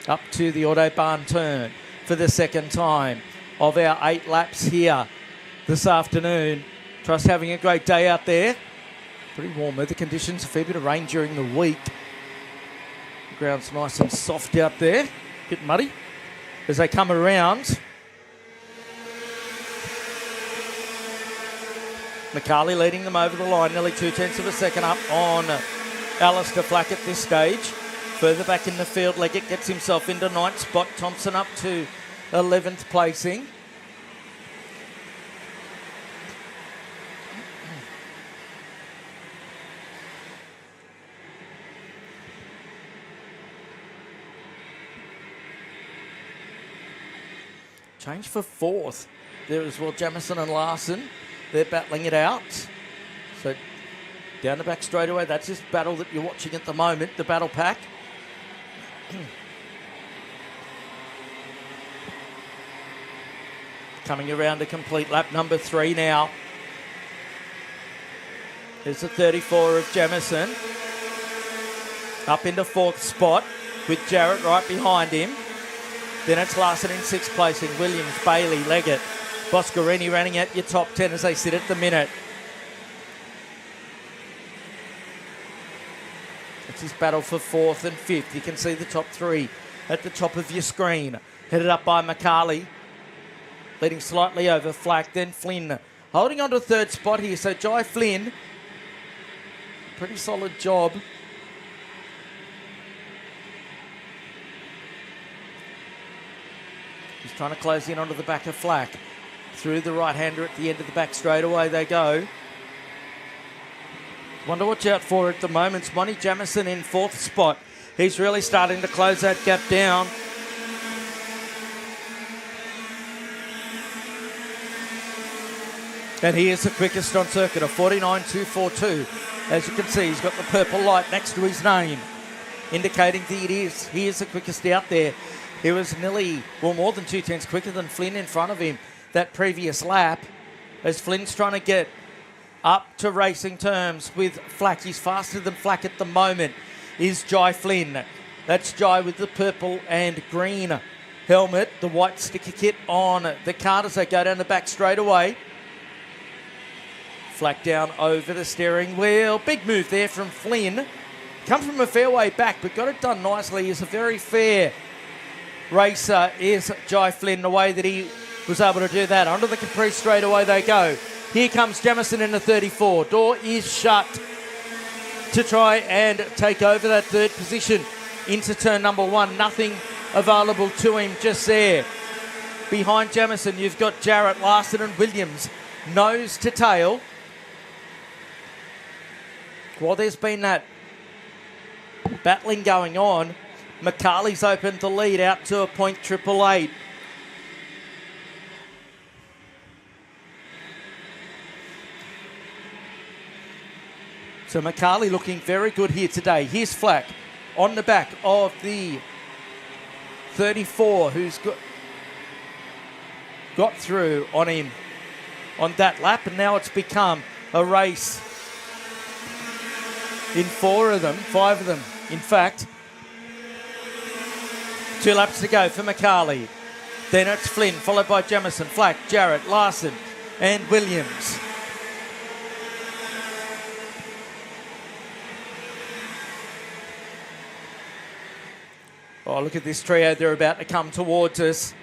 Up to the Autobahn turn for the second time of our 8 laps here this afternoon. Trust having a great day out there. Pretty warm weather conditions, a fair bit of rain during the week. The ground's nice and soft out there. Bit muddy as they come around. McCarley leading them over the line, nearly 2/10 of a second up on Alistair Flack at this stage. Further back in the field, Leggett gets himself into 9th spot. Thompson up to 11th placing. Change for 4th. There as well, Jamison and Larson. They're battling it out. So down the back straightaway, that's this battle that you're watching at the moment, the battle pack. Coming around to complete lap number 3 now. There's the 34 of Jamison. Up into 4th spot with Jarrett right behind him. Then it's Larson in 6th placing. Williams, Bailey, Leggett, Boscarini running at your top 10 as they sit at the minute. It's his battle for 4th and 5th. You can see the top 3 at the top of your screen. Headed up by McCarley. Leading slightly over Flack. Then Flynn holding on to 3rd spot here. So Jai Flynn, pretty solid job. He's trying to close in onto the back of Flack. Through the right-hander at the end of the back straightaway they go. One to watch out for at the moment is Monty Jamison in 4th spot. He's really starting to close that gap down. And he is the quickest on circuit, a 49.242. As you can see, he's got the purple light next to his name, indicating that he is the quickest out there. He was nearly, well, more than 2/10 quicker than Flynn in front of him that previous lap. As Flynn's trying to get up to racing terms with Flack. He's faster than Flack at the moment, is Jai Flynn. That's Jai with the purple and green helmet, the white sticker kit on the kart as they go down the back straightaway. Flack down over the steering wheel. Big move there from Flynn. Come from a fair way back, but got it done nicely. He's a very fair racer, is Jai Flynn, the way that he was able to do that. Onto the Capri straight away they go. Here comes Jamison in the 34. Door is shut to try and take over that third position into turn number 1. Nothing available to him just there. Behind Jamison, you've got Jarrett, Larson and Williams, nose to tail. While there's been that battling going on, McCarley's opened the lead out to a .888. So McCarley looking very good here today. Here's Flack on the back of the 34, who's got through on him on that lap, and now it's become a race in 5 of them, in fact. 2 laps to go for McCarley. Then it's Flynn, followed by Jamison, Flack, Jarrett, Larson and Williams. Oh, look at this trio. They're about to come towards us.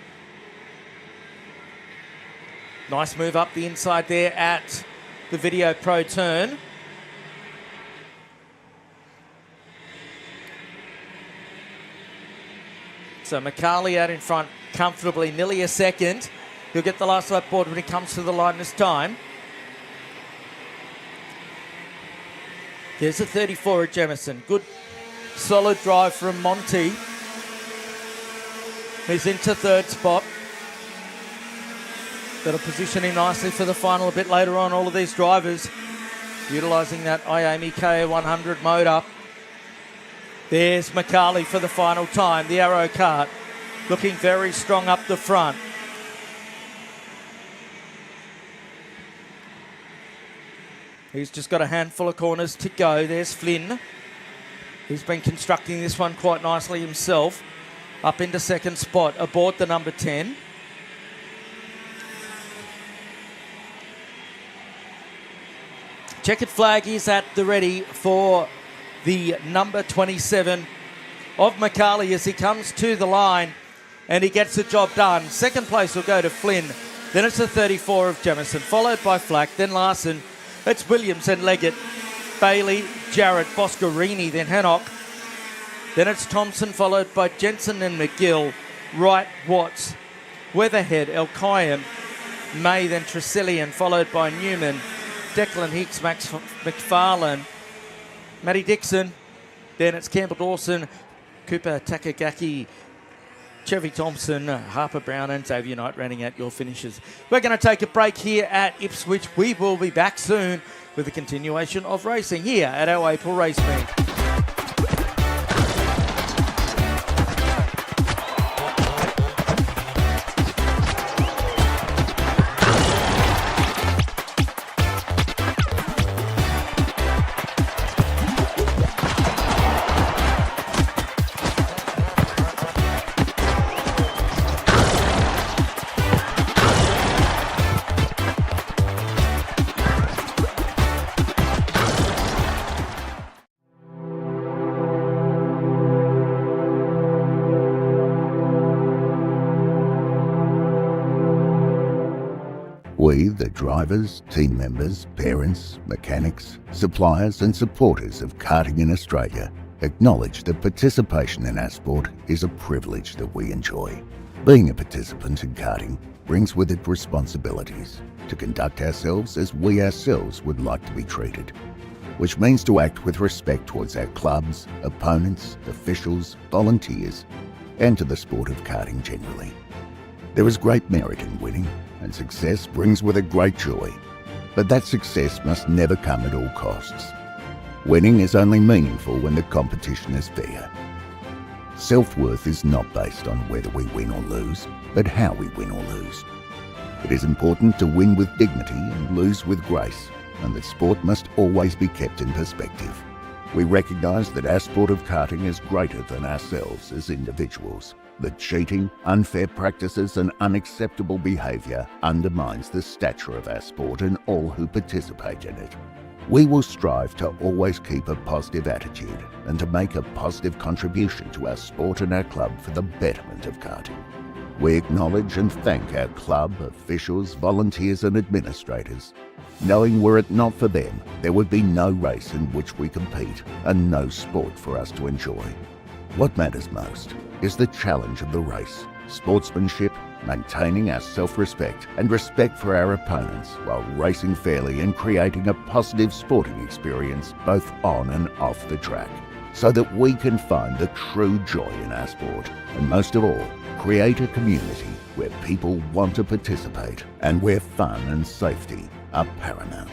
Nice move up the inside there at the Video Pro turn. So McCarley out in front comfortably, nearly a second. He'll get the last lap board when he comes to the line this time. There's a 34 at Jamison. Good, solid drive from Monty. He's into third spot. That'll position him nicely for the final a bit later on. All of these drivers utilising that IAME KA100 motor. There's McCarley for the final time. The Arrow kart looking very strong up the front. He's just got a handful of corners to go. There's Flynn. He's been constructing this one quite nicely himself. Up into second spot, aboard the number 10. Checkered flag is at the ready for the number 27 of McCarley as he comes to the line and he gets the job done. Second place will go to Flynn. Then it's the 34 of Jamison, followed by Flack, then Larson. It's Williams and Leggett, Bailey, Jarrett, Boscarini, then Hannock. Then it's Thompson, followed by Jensen and McGill, Wright, Watts, Weatherhead, Elkayam, May, then Tresillian, followed by Newman, Declan Hicks, Max McFarlane, Matty Dixon. Then it's Campbell Dawson, Cooper Takagaki, Chevy Thompson, Harper Brown and Xavier Knight rounding out your finishes. We're going to take a break here at Ipswich. We will be back soon with a continuation of racing here at our April race meet. We, the drivers, team members, parents, mechanics, suppliers and supporters of karting in Australia, acknowledge that participation in our sport is a privilege that we enjoy. Being a participant in karting brings with it responsibilities to conduct ourselves as we ourselves would like to be treated, which means to act with respect towards our clubs, opponents, officials, volunteers, and to the sport of karting generally. There is great merit in winning, and success brings with it great joy, but that success must never come at all costs. Winning is only meaningful when the competition is fair. Self-worth is not based on whether we win or lose, but how we win or lose. It is important to win with dignity and lose with grace, and that sport must always be kept in perspective. We recognise that our sport of karting is greater than ourselves as individuals. that cheating, unfair practices and unacceptable behaviour undermines the stature of our sport and all who participate in it. We will strive to always keep a positive attitude and to make a positive contribution to our sport and our club for the betterment of karting. We acknowledge and thank our club, officials, volunteers and administrators, knowing were it not for them, there would be no race in which we compete and no sport for us to enjoy. What matters most is the challenge of the race, sportsmanship, maintaining our self-respect and respect for our opponents while racing fairly and creating a positive sporting experience both on and off the track, so that we can find the true joy in our sport and most of all, create a community where people want to participate and where fun and safety are paramount.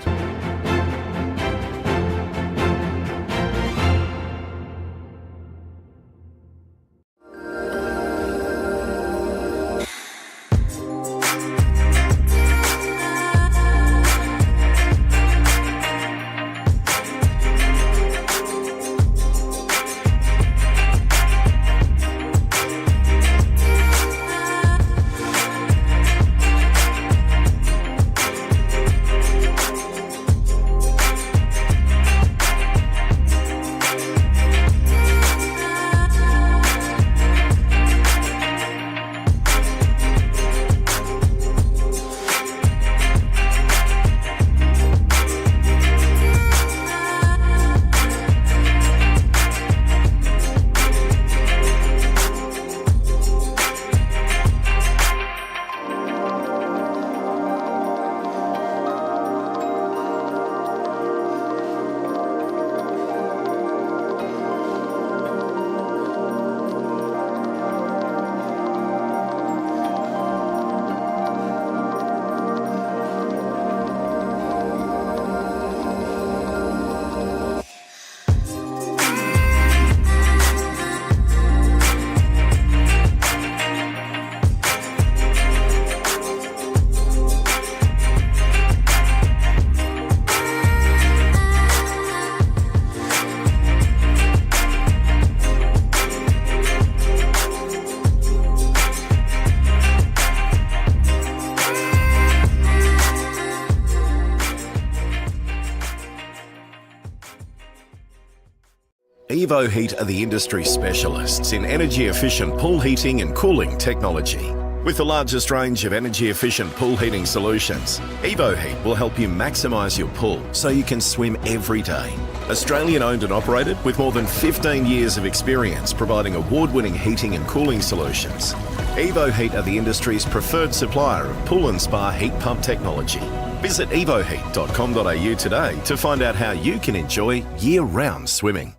Evo Heat are the industry specialists in energy-efficient pool heating and cooling technology. With the largest range of energy-efficient pool heating solutions, Evo Heat will help you maximise your pool so you can swim every day. Australian owned and operated with more than 15 years of experience providing award-winning heating and cooling solutions. Evo Heat are the industry's preferred supplier of pool and spa heat pump technology. Visit evoheat.com.au today to find out how you can enjoy year-round swimming.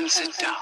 and sit down.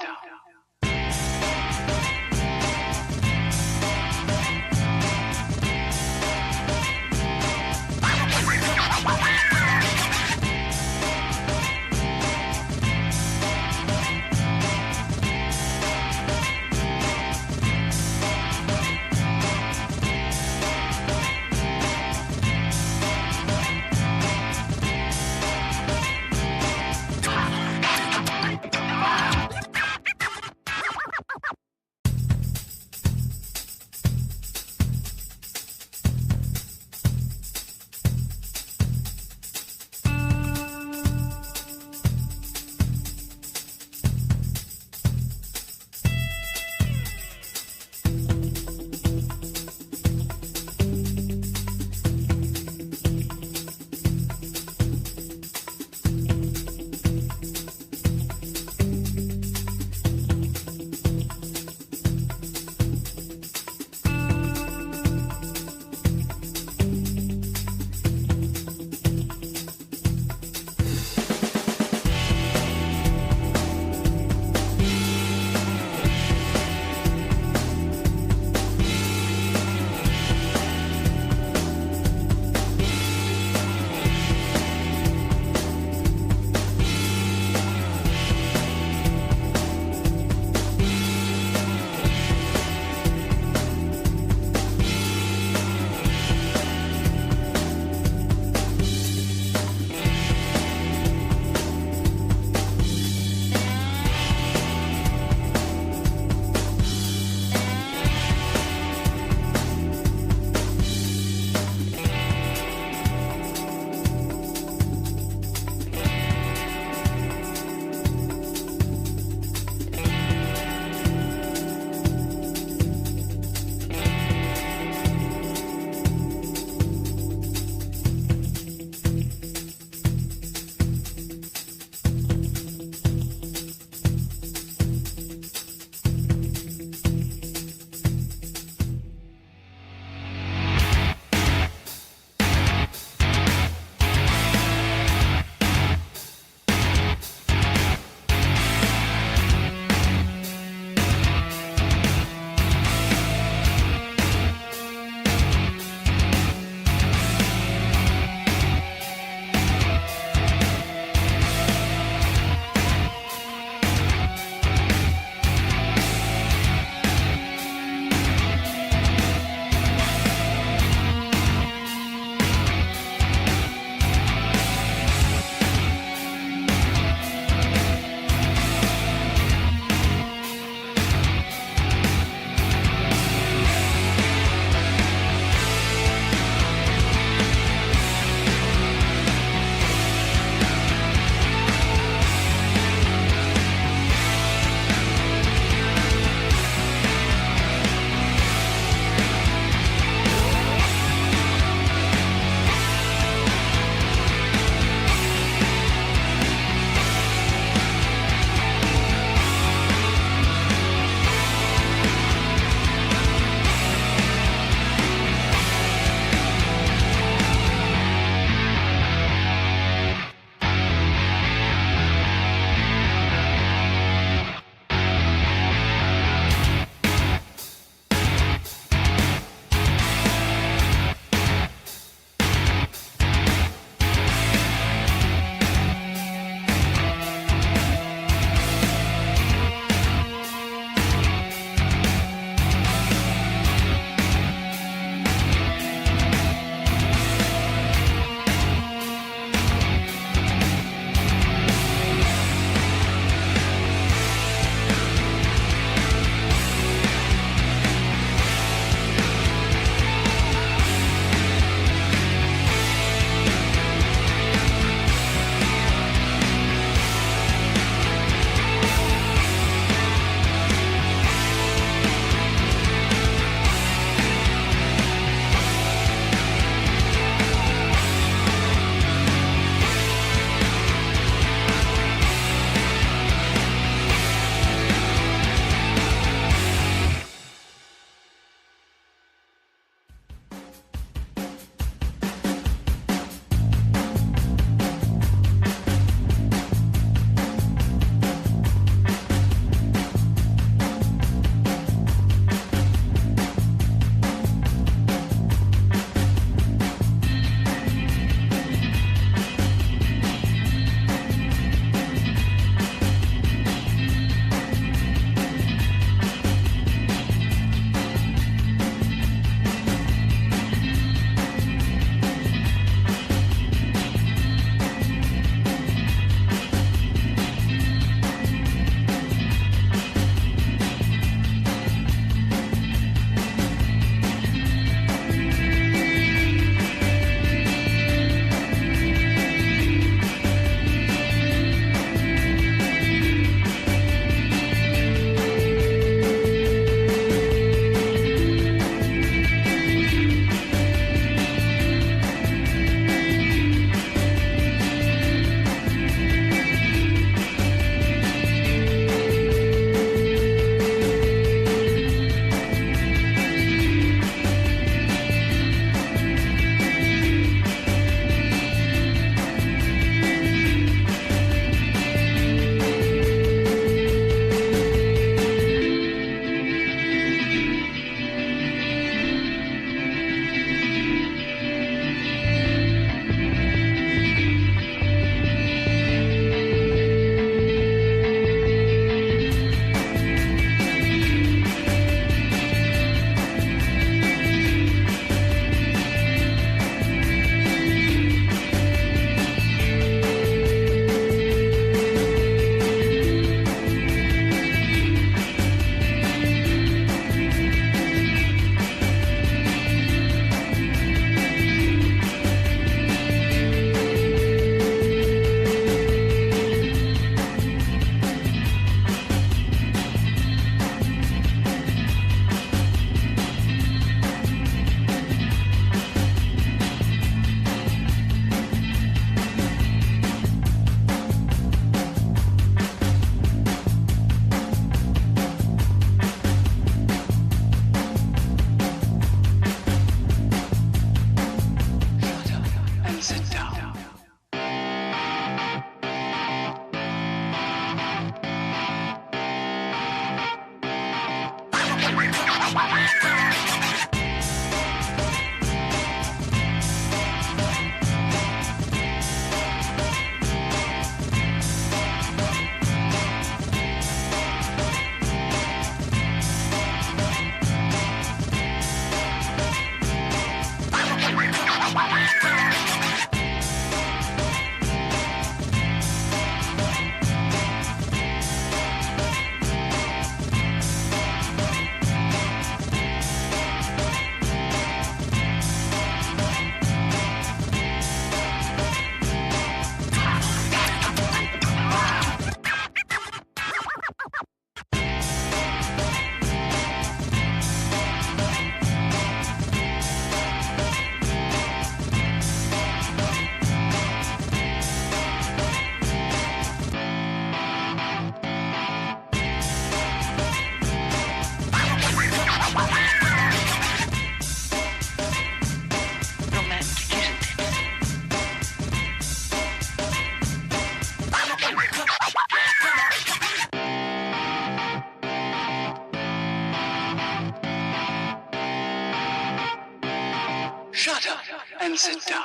Shut up and sit down.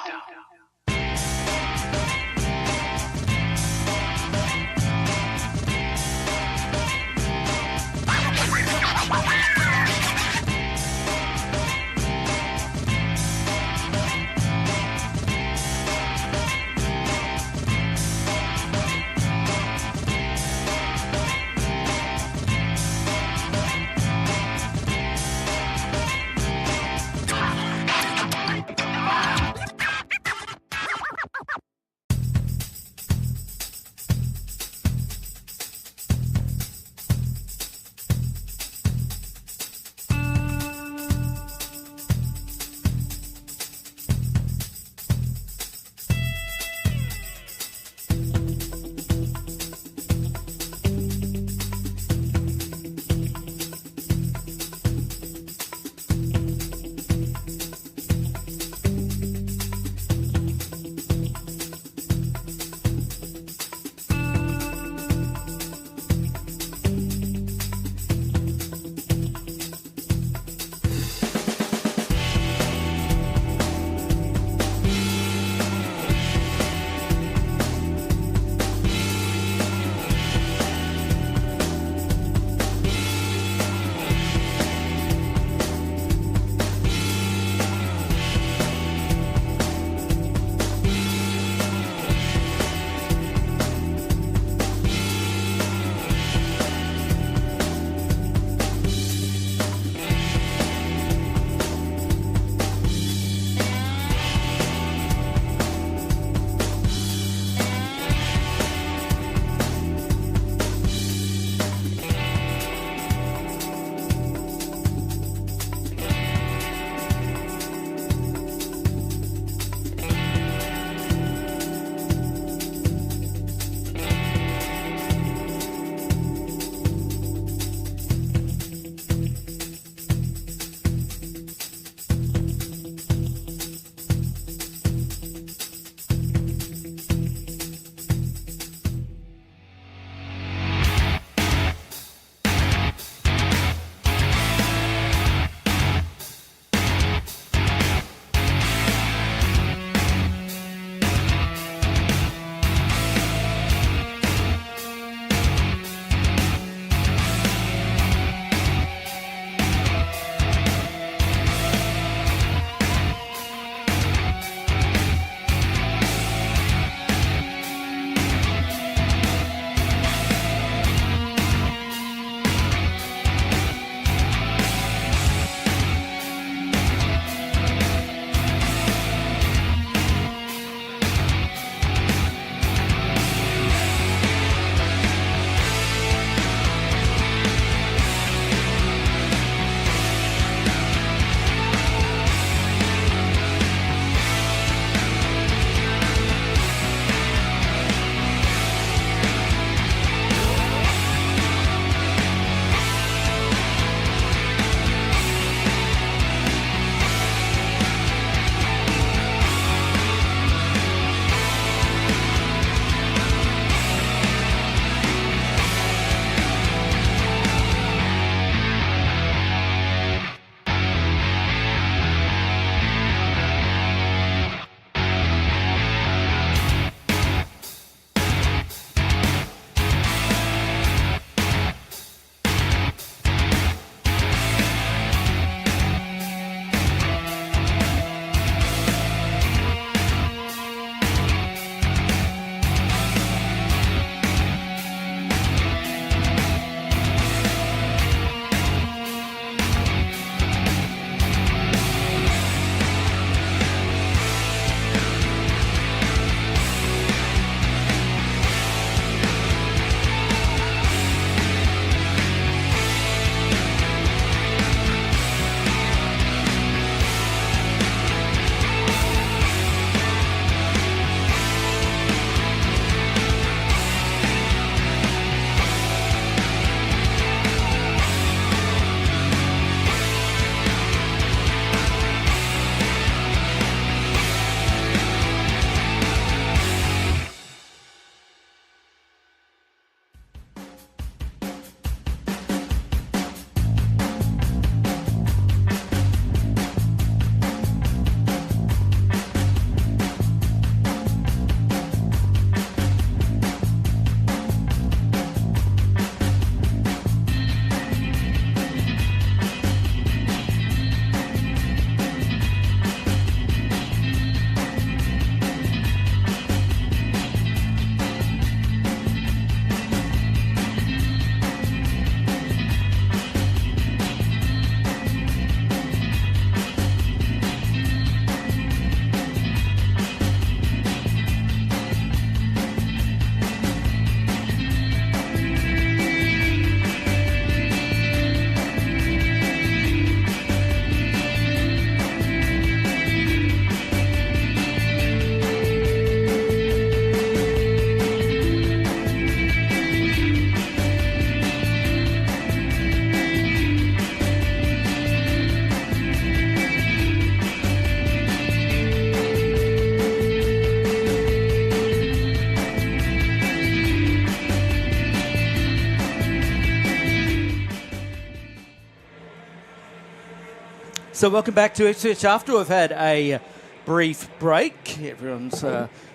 So welcome back to Ipswich after we've had a brief break. Everyone's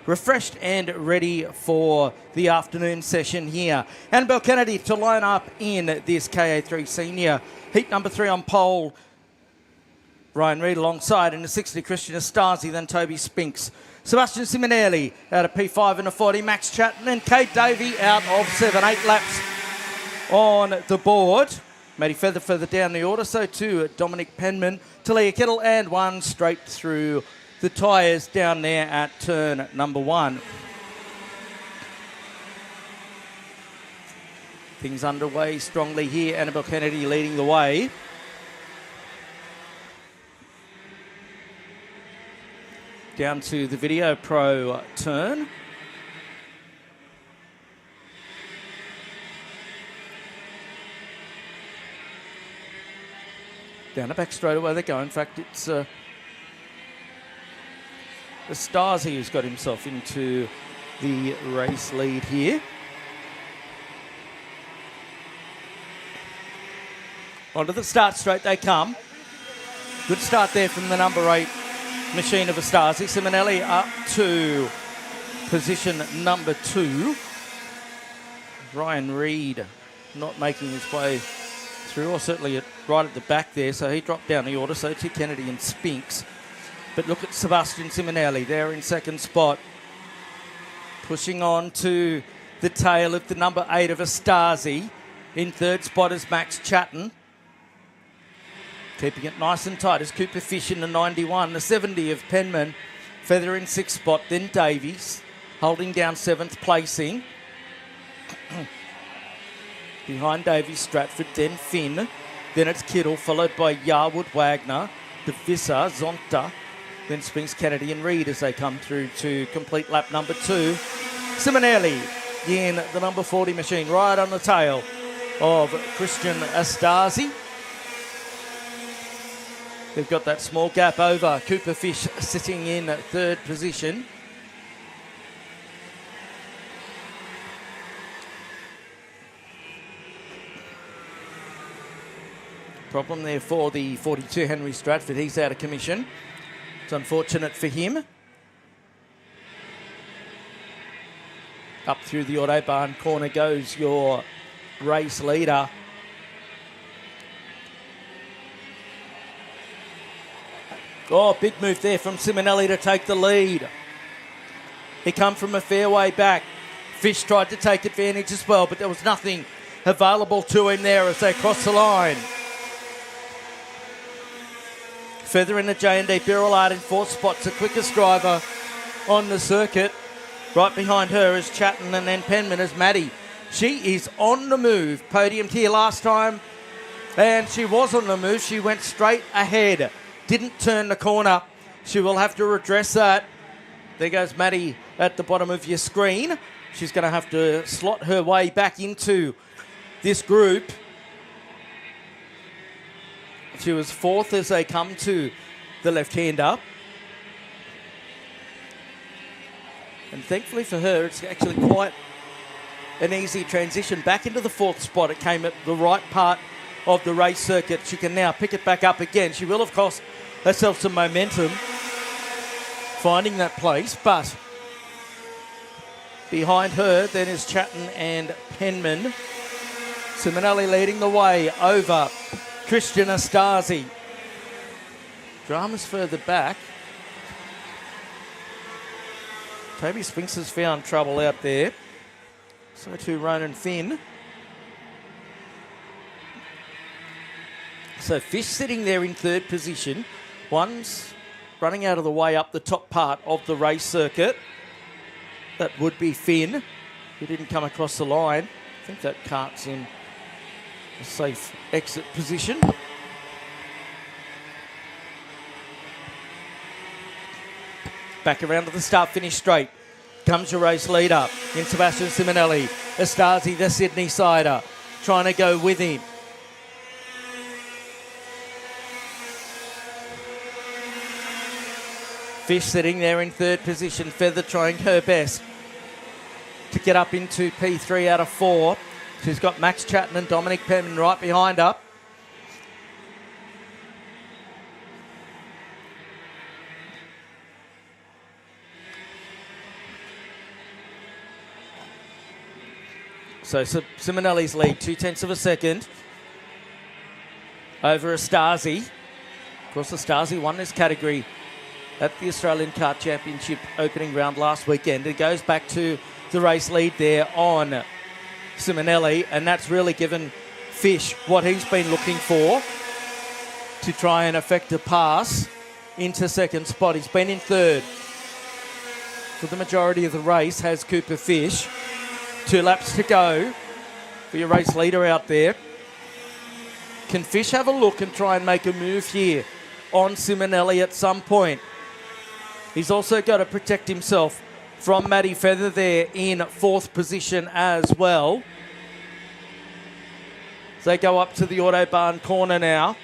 refreshed and ready for the afternoon session here. Annabelle Kennedy to line up in this KA3 Senior. Heat number 3 on pole. Ryan Reid alongside in the 60, Christian Astasi, then Toby Spinks. Sebastian Simonelli out of P5 in the 40, Max Chatton and Kate Davey out of 7, 8 laps on the board. Matty Feather further down the order, so too Dominic Penman, Talia Kittle, and one straight through the tyres down there at turn number 1. Things underway strongly here. Annabelle Kennedy leading the way. Down to the Video Pro turn. Down the back straight away they go. In fact, it's the Stasi who's got himself into the race lead here. Onto the start straight they come. Good start there from the number 8 machine of Astasi. Simonelli up to position number 2. Ryan Reid not making his way through, or certainly right at the back there, so he dropped down the order, so to Kennedy and Spinks. But look at Sebastian Simonelli there in second spot. Pushing on to the tail of the number 8 of Astasi. In third spot is Max Chatton. Keeping it nice and tight is Cooper Fish in the 91, the 70 of Penman. Feather in sixth spot, then Davies, holding down 7th placing. Behind Davies, Stratford, then Finn. Then it's Kittle, followed by Yarwood, Wagner, DeVissa, Zonta. Then Spinks, Kennedy and Reid as they come through to complete lap number 2. Simonelli in the number 40 machine, right on the tail of Christian Astasi. They've got that small gap over Cooper Fish sitting in third position. Problem there for the 42 Henry Stratford. He's out of commission. It's unfortunate for him. Up through the Autobahn corner goes your race leader. Oh, big move there from Simonelli to take the lead. He come from a fair way back. Fish tried to take advantage as well, but there was nothing available to him there as they cross the line. Further in the J&D, Birillard in fourth spot, the quickest driver on the circuit. Right behind her is Chatton, and then Penman is Maddie. She is on the move. Podiumed here last time, and she was on the move. She went straight ahead. Didn't turn the corner. She will have to redress that. There goes Maddie at the bottom of your screen. She's going to have to slot her way back into this group. She was fourth as they come to the left-hander. And thankfully for her, it's actually quite an easy transition back into the fourth spot. It came at the right part of the race circuit. She can now pick it back up again. She will, of course, herself some momentum finding that place, but behind her then is Chatton and Penman. Simonelli leading the way over Christian Astasi. Drama's further back. Toby Spinks has found trouble out there. So too Ronan Finn. So Fish sitting there in third position. One's running out of the way up the top part of the race circuit. That would be Finn, who didn't come across the line. I think that cart's in a safe exit position. Back around to the start-finish straight. Comes your race leader in Sebastian Simonelli. Astasi, the Sydney sider, trying to go with him. Fish sitting there in third position. Feather trying her best to get up into P3 out of 4. She's got Max Chatton and Dominic Penman right behind her. So Simonelli's lead, 0.2 of a second over Astasi. Of course, Astasi won this category at the Australian Kart Championship opening round last weekend. It goes back to the race lead there on Simonelli, and that's really given Fish what he's been looking for to try and effect a pass into second spot. He's been in third for the majority of the race, has Cooper Fish. 2 laps to go for your race leader out there. Can Fish have a look and try and make a move here on Simonelli at some point? He's also got to protect himself from Matty Feather there in 4th position as well. They go up to the Autobahn corner now.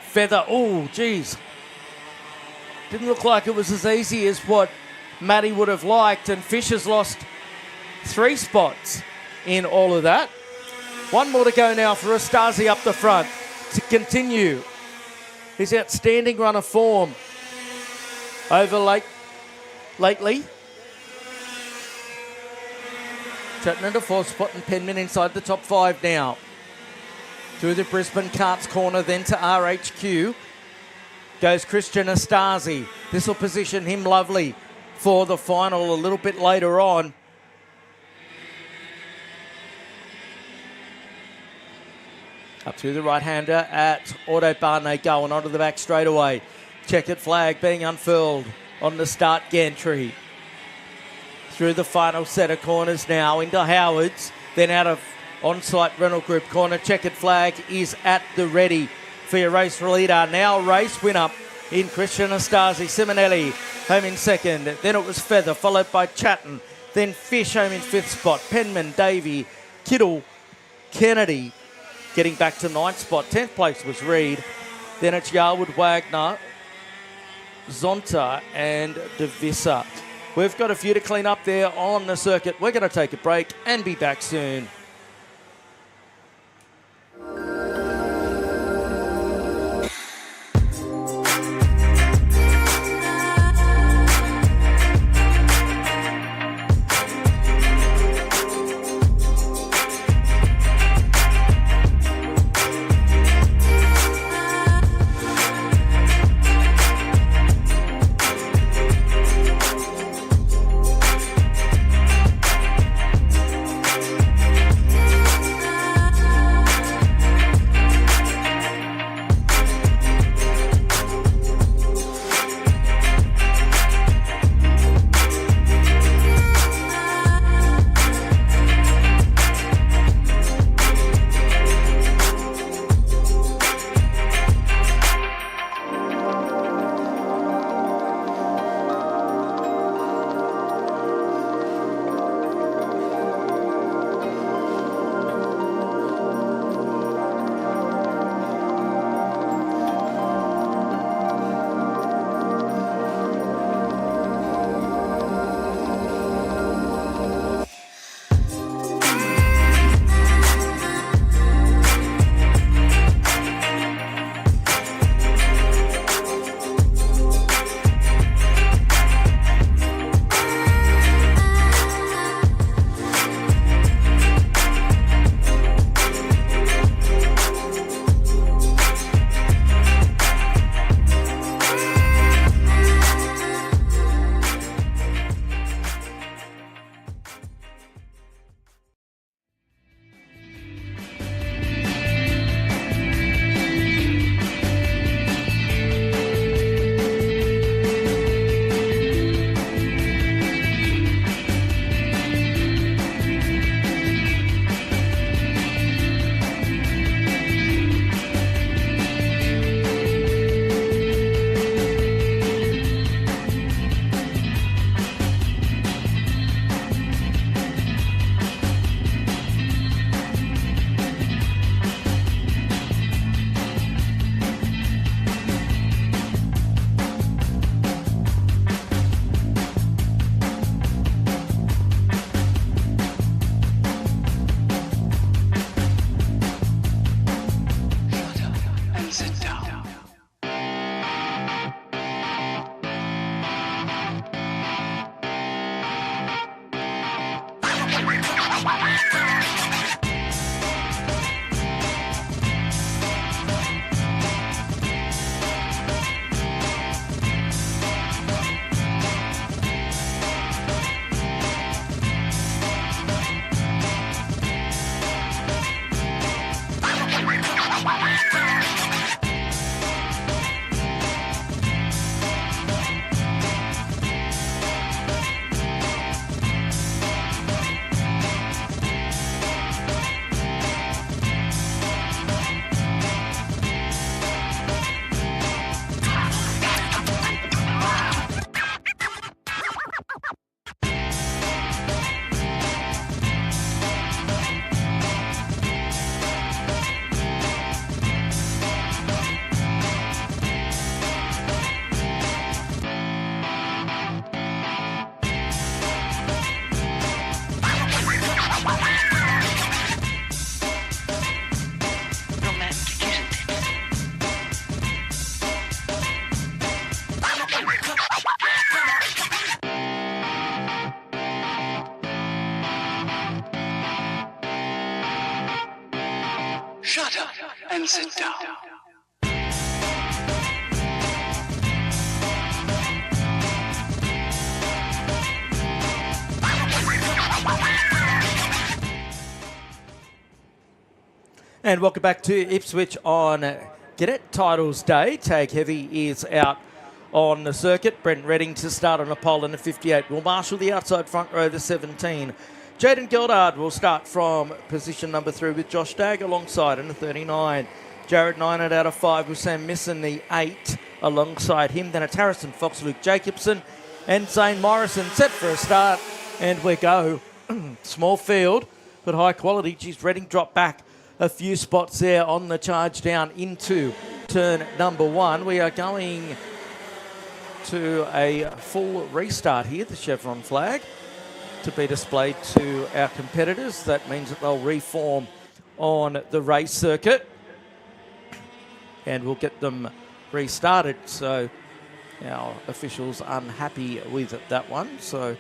Feather, oh, geez. Didn't look like it was as easy as what Matty would have liked, and Fish has lost 3 spots in all of that. 1 more to go now for Astasi up the front to continue his outstanding run of form over lately. Chatting into 4th spot and Penman inside the top 5 now. Through the Brisbane Karts corner, then to RHQ goes Christian Astasi. This will position him lovely for the final a little bit later on. Up through the right-hander at Autobahn they go, and onto the back straightaway. Checkered flag being unfurled on the start gantry. Through the final set of corners now into Howard's, then out of on-site Renault Group corner. Checkered flag is at the ready for your race leader. Now race winner in Christian Astasi. Simonelli home in second. Then it was Feather, followed by Chatton. Then Fish home in 5th spot. Penman, Davey, Kittle, Kennedy getting back to 9th spot. 10th place was Reed. Then it's Yarwood, Wagner, Zonta and Devissa. We've got a few to clean up there on the circuit. We're going to take a break and be back soon. Shut up and sit down. And welcome back to Ipswich on Cadet Titles Day. Tag Heavy is out on the circuit. Brent Reading to start on a pole in the 58. Will marshal the outside front row, the 17. Jaden Gildard will start from position number 3 with Josh Dagg alongside in the 39. Jared Nynett out of 5 with Sam Misson, the 8 alongside him. Then it's Harrison Fox, Luke Jacobson and Zane Morrison set for a start. And we go. Small field, but high quality. Geez, Reading dropped back a few spots there on the charge down into turn number 1. We are going to a full restart here, the chevron flag, to be displayed to our competitors. That means that they'll reform on the race circuit and we'll get them restarted. So our officials unhappy with that one. So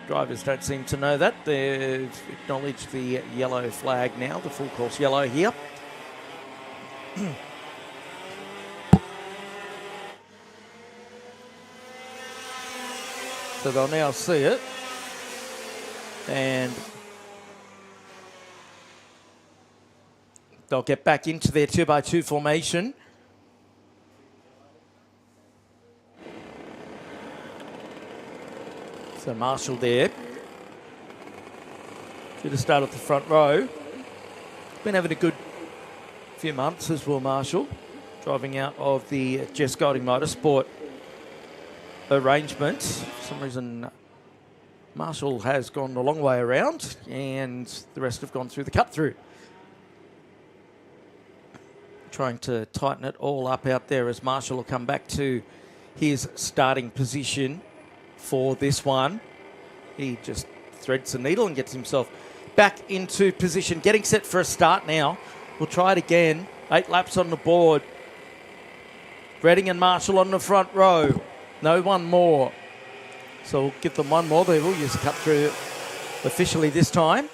drivers don't seem to know that. They've acknowledged the yellow flag now, the full course yellow here. So they'll now see it. And they'll get back into their 2x2 formation. So Marshall there. Should have started at the front row. Been having a good few months as well, Marshall. Driving out of the Jess Golding Motorsport arrangement. For some reason, Marshall has gone a long way around and the rest have gone through the cut through. Trying to tighten it all up out there as Marshall will come back to his starting position for this one. He just threads the needle and gets himself back into position. Getting set for a start now. We'll try it again. 8 laps on the board. Reading and Marshall on the front row. No one more. So we'll give them one more. They will use a cut through officially this time.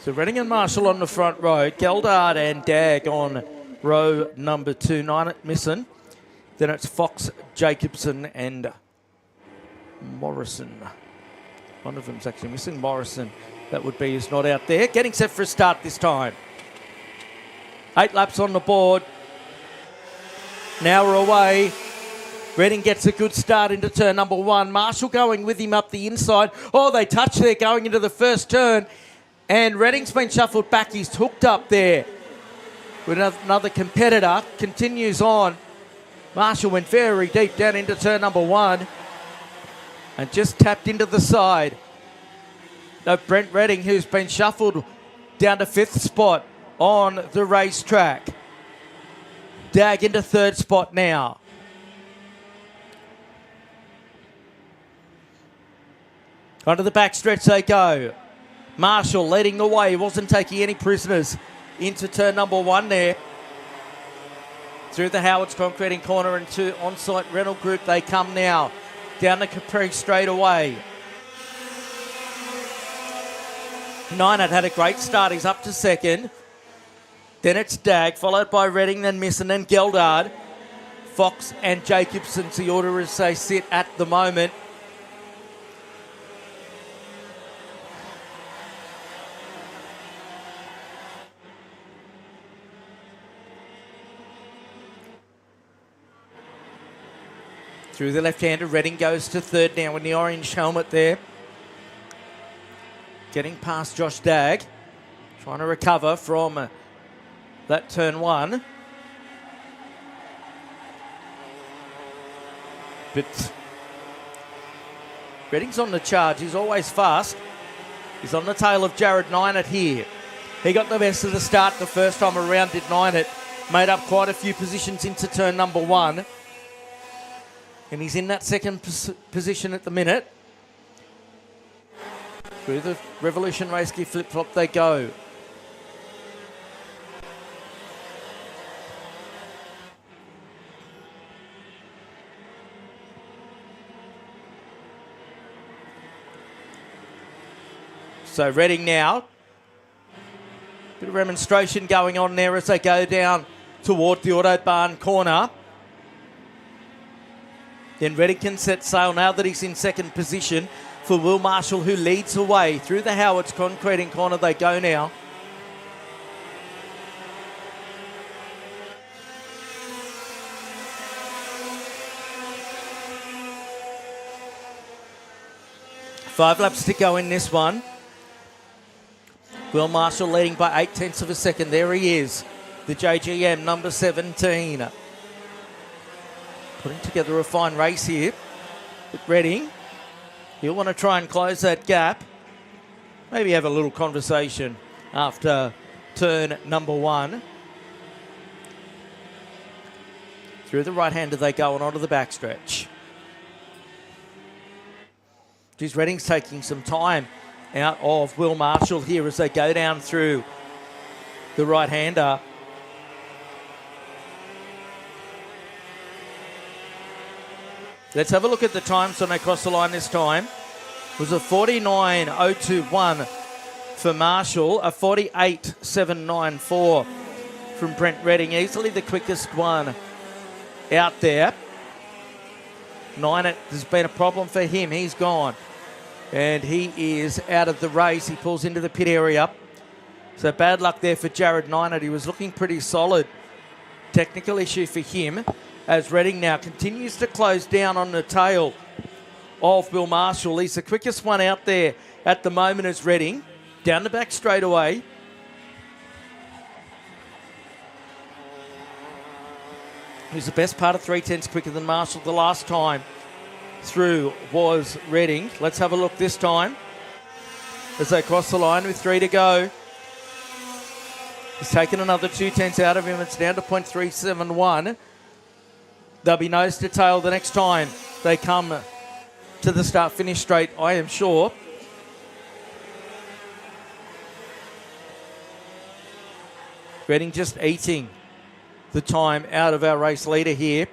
So Reading and Marshall on the front row. Geldard and Dagg on row number 2. Nynett Misson. Then it's Fox, Jacobson and Morrison. One of them's actually missing. Morrison, that would be, is not out there. Getting set for a start this time. 8 laps on the board. Now we're away. Reading gets a good start into turn number 1. Marshall going with him up the inside. Oh, they touch there going into the first turn. And Reading's been shuffled back. He's hooked up there with another competitor. Continues on. Marshall went very deep down into turn number 1 and just tapped into the side. Now Brent Reading, who's been shuffled down to 5th spot on the racetrack. Dagg into 3rd spot now. Onto the backstretch they go. Marshall leading the way. He wasn't taking any prisoners into turn number 1 there. Through the Howard's concreting corner into on-site rental group they come now. Down the Capri straight away. Nynett had a great start. He's up to 2nd. Then it's Dagg, followed by Reading, then Misson, then Geldard. Fox and Jacobson's the order as they sit at the moment. Through the left-hander, Reading goes to 3rd now in the orange helmet there. Getting past Josh Dagg. Trying to recover from that turn 1. But Reading's on the charge. He's always fast. He's on the tail of Jared Nynett here. He got the best of the start the first time around, did Nynett. Made up quite a few positions into turn number 1. And he's in that second position at the minute. Through the Revolution race gear flip-flop they go. So Reading now. Bit of remonstration going on there as they go down toward the Autobahn corner. Then Reading can set sail now that he's in second position for Will Marshall, who leads the way. Through the Howards concreting corner they go now. Five laps to go in this one. Will Marshall leading by 0.8 of a second. There he is, the JGM number 17. Putting together a fine race here with Reading. He'll want to try and close that gap. Maybe have a little conversation after turn number 1. Through the right-hander they go and onto the backstretch. Geez, Reading's taking some time out of Will Marshall here as they go down through the right-hander. Let's have a look at the times when they cross the line this time. It was a 49.021 for Marshall, a 48.794 from Brent Reading. Easily the quickest one out there. 9 has been a problem for him. He's gone. And he is out of the race. He pulls into the pit area. So bad luck there for Jared Nynett. He was looking pretty solid. Technical issue for him as Reading now continues to close down on the tail of Will Marshall. He's the quickest one out there at the moment as Reading. Down the back straight away. He's the best part of 3/10 quicker than Marshall the last time through was Reading. Let's have a look this time as they cross the line with 3 to go. He's taken another 0.2 out of him. It's down to 0.371. They'll be nose to tail the next time they come to the start-finish straight, I am sure. Reading just eating the time out of our race leader here.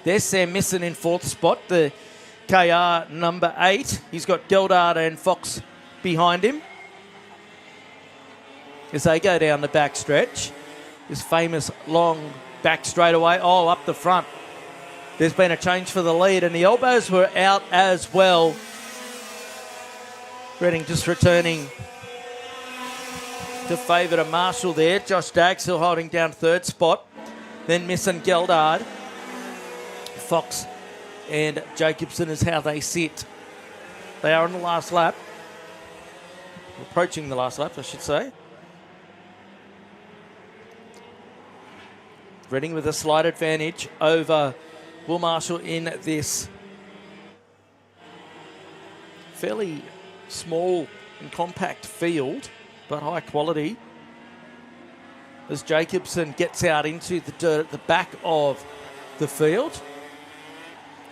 There's Sam Misson in 4th spot, the KR number 8. He's got Geldard and Fox behind him as they go down the back stretch. This famous long back straightaway. Oh, up the front. There's been a change for the lead, and the elbows were out as well. Reading just returning to favour to Marshall there. Josh Dagg still holding down 3rd spot. Then Misson, Geldard. Fox and Jacobson is how they sit. They are on the last lap. Approaching the last lap, I should say. Reading with a slight advantage over Will Marshall in this fairly small and compact field, but high quality. As Jacobson gets out into the dirt at the back of the field.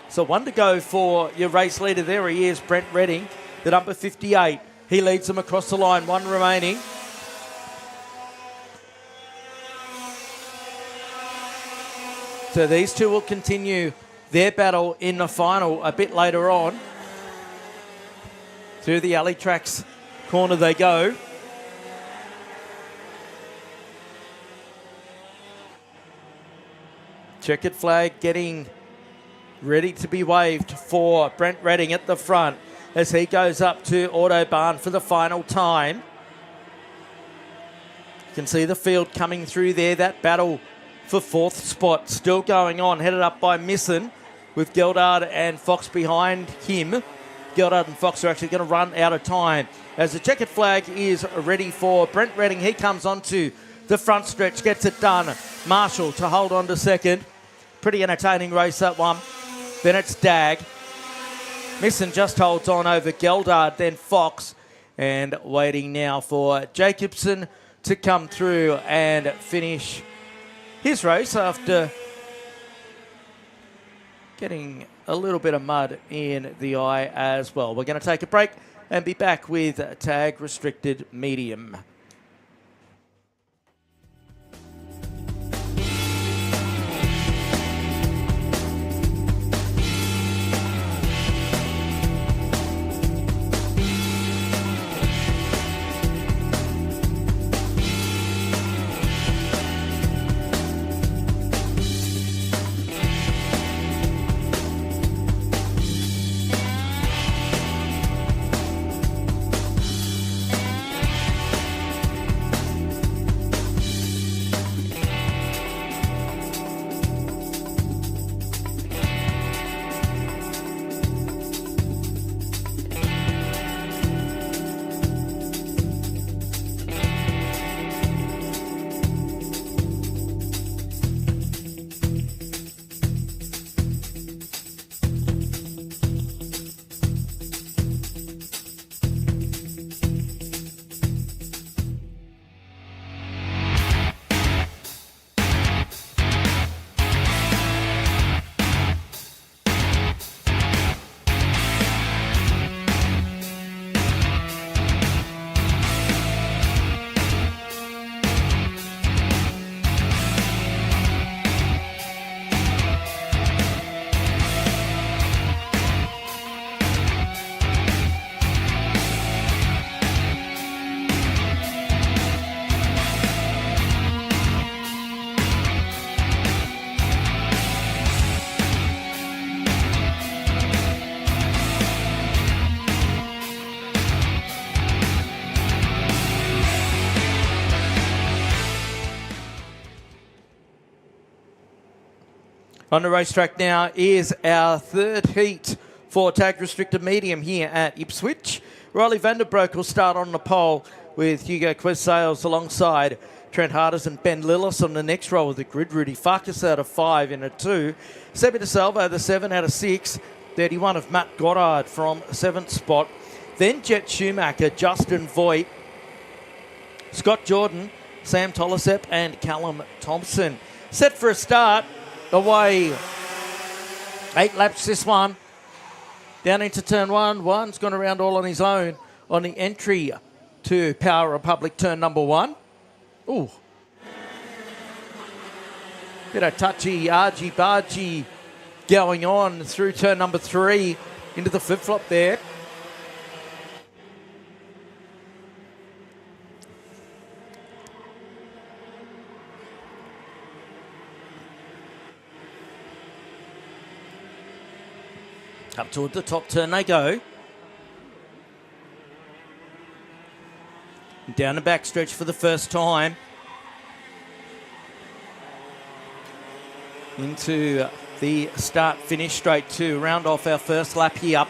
So 1 to go for your race leader. There he is, Brent Reading, the number 58. He leads them across the line, 1 remaining. So these two will continue their battle in the final a bit later on. Through the alley tracks corner they go. Checkered flag getting ready to be waved for Brent Reading at the front as he goes up to Autobahn for the final time. You can see the field coming through there. That battle for 4th spot still going on, headed up by Misson with Geldard and Fox behind him. Geldard and Fox are actually going to run out of time as the checkered flag is ready for Brent Reading. He comes onto the front stretch, gets it done. Marshall to hold on to second. Pretty entertaining race, that one. Then it's Dagg. Misson just holds on over Geldard, then Fox. And waiting now for Jacobson to come through and finish his race after getting a little bit of mud in the eye as well. We're going to take a break and be back with tag restricted medium. On the racetrack now is our third heat for tag restricted medium here at Ipswich. Riley Vandenbroek will start on the pole with Hugo Quest-Sales alongside Trent Harders and Ben Lillis on the next roll with the grid. Rudy Farkas out of 5 in a 2. Sebi DeSalvo, the 7 out of 6. 31 of Matt Goddard from 7th spot. Then Jet Schumacher, Justin Voigt, Scott Jordan, Sam Tolasep and Callum Thompson. Set for a start. Away. 8 laps this one. Down into turn 1. One's gone around all on his own on the entry to Power Republic turn number 1. Ooh. Bit of touchy, argy-bargy going on through turn number 3 into the flip-flop there. Up toward the top turn they go. Down the backstretch for the first time. Into the start-finish straight to round off our first lap here.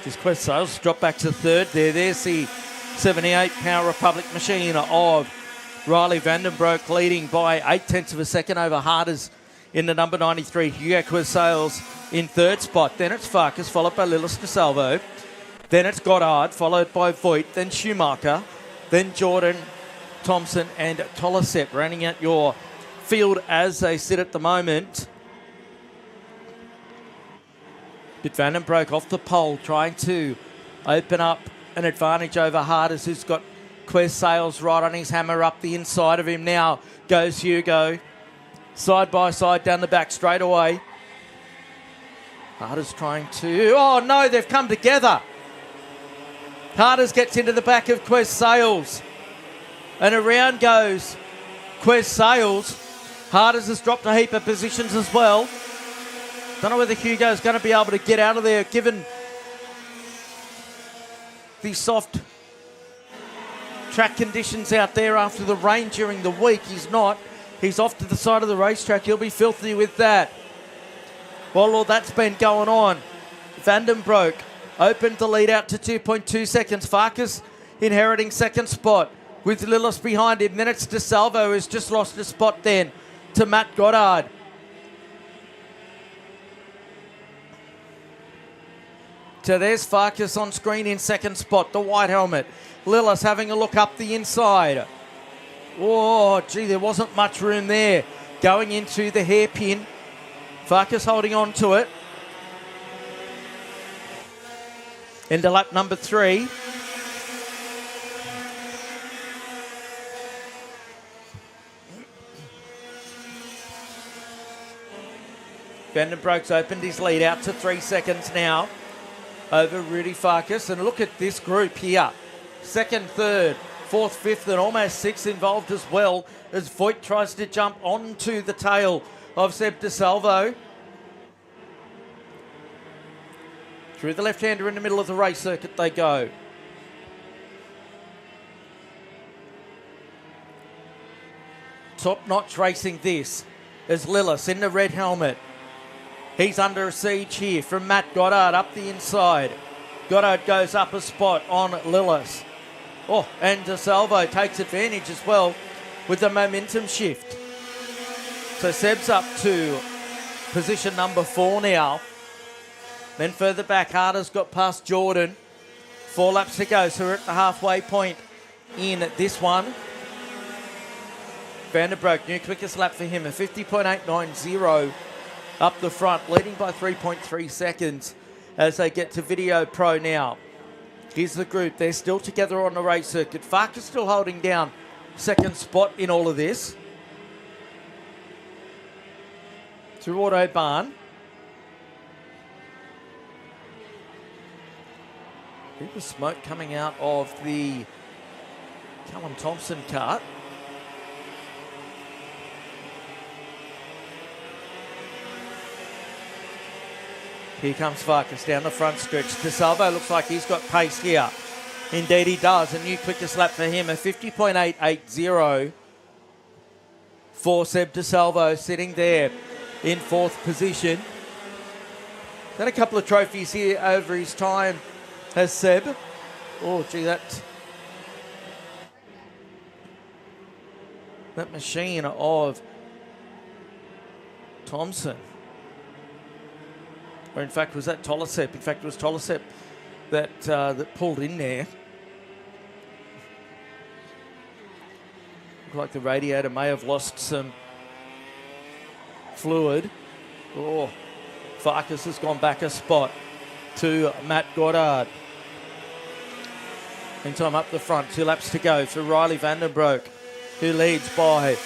Just Quest-Sales drop back to third there. There's the 78 Power Republic machine of Riley Vandenbroek leading by 0.8 of a second over Harders in the number 93, Hugo Quest-Sales in third spot. Then it's Farkas, followed by Lillis DeSalvo. Then it's Goddard, followed by Voigt. Then Schumacher. Then Jordan, Thompson and Tolasep. Rounding out your field as they sit at the moment. But Vandenbroek off the pole, trying to open up an advantage over Harders, who's got Quest-Sales right on his hammer. Up the inside of him now goes Hugo. Side by side down the back straight away. Harders trying to... Oh, no, they've come together. Harders gets into the back of Quest-Sales. And around goes Quest-Sales. Harders has dropped a heap of positions as well. Don't know whether Hugo's going to be able to get out of there given the soft track conditions out there after the rain during the week. He's not. He's off to the side of the racetrack. He'll be filthy with that. While all that's been going on, Vandenbroek opened the lead out to 2.2 seconds. Farkas inheriting second spot with Lillis behind him. Then it's DeSalvo who's just lost a spot then to Matt Goddard. There's Farkas on screen in second spot, the white helmet. Lillis having a look up the inside. Oh, gee, there wasn't much room there. Going into the hairpin. Farkas holding on to it. Into lap number 3. Vandenbroek's opened his lead out to 3 seconds now over Rudy Farkas. And look at this group here. Second, third, fourth, fifth, and almost sixth involved as well as Voigt tries to jump onto the tail of Seb DeSalvo. Through the left-hander in the middle of the race circuit they go. Top-notch racing this as Lillis in the red helmet. He's under siege here from Matt Goddard up the inside. Goddard goes up a spot on Lillis. Oh, and DeSalvo takes advantage as well with the momentum shift. So Seb's up to position number 4 now. Then further back, Harder's got past Jordan. 4 laps to go, so we're at the halfway point in this one. Vandenbroek, new quickest lap for him, a 50.890 up the front, leading by 3.3 seconds as they get to Video Pro now. Here's the group. They're still together on the race circuit. Farkas still holding down second spot in all of this. Through Autobahn. Bit of smoke coming out of the Callum Thompson kart. Here comes Farkas down the front stretch. DeSalvo looks like he's got pace here. Indeed he does. A new quickest lap for him, a 50.880 for Seb DeSalvo, sitting there in 4th position. Had a couple of trophies here over his time as Seb. Oh, gee, that machine of Thompson. Or in fact, was that Tolasep? In fact, it was Tolasep that pulled in there. Looked like the radiator may have lost some fluid. Oh, Farkas has gone back a spot to Matt Goddard. Meantime, up the front, 2 laps to go for Riley Vandenbroek, who leads by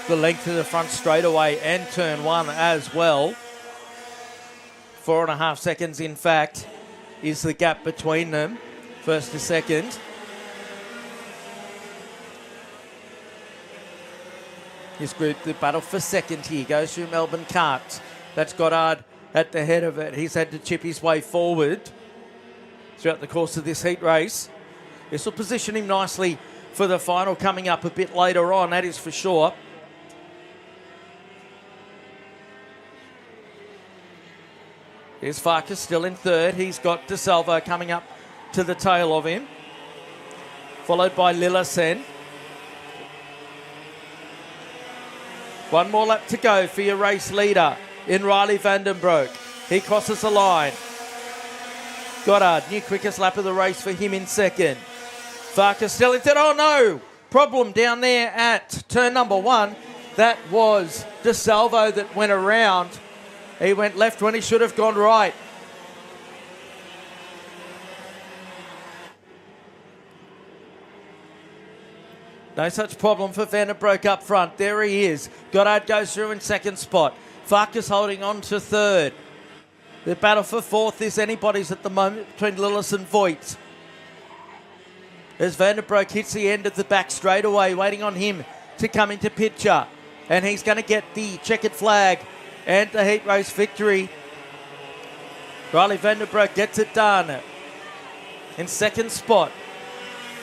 the length of the front straightaway and turn 1 as well. 4.5 seconds, in fact, is the gap between them, first to second. This group, the battle for second here, goes through Melbourne Karts. That's Goddard at the head of it. He's had to chip his way forward throughout the course of this heat race. This will position him nicely for the final coming up a bit later on, that is for sure. There's Farkas still in 3rd. He's got DeSalvo coming up to the tail of him, followed by Lillisen. 1 more lap to go for your race leader in Riley Vandenbroek. He crosses the line. Goddard, new quickest lap of the race for him in 2nd. Farkas still in 3rd. Oh no! Problem down there at turn number 1. That was DeSalvo that went around. He went left when he should have gone right. No such problem for Vandenbroek up front. There he is. Goddard goes through in 2nd spot. Farkas holding on to 3rd. The battle for 4th is anybody's at the moment between Lillis and Voigt. As Vandenbroek hits the end of the back straightaway, waiting on him to come into picture. And he's going to get the checkered flag and the heat race victory. Riley Vandenbroek gets it done in 2nd spot.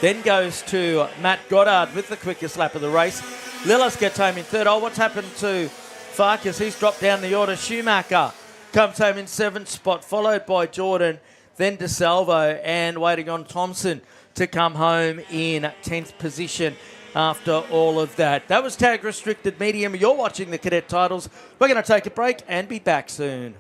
Then goes to Matt Goddard with the quickest lap of the race. Lillis gets home in 3rd. Oh, what's happened to Farkas? He's dropped down the order. Schumacher comes home in 7th spot, followed by Jordan, then DeSalvo, and waiting on Thompson to come home in 10th position. After all of that. That was Tag Restricted Medium. You're watching the Cadet Titles. We're going to take a break and be back soon.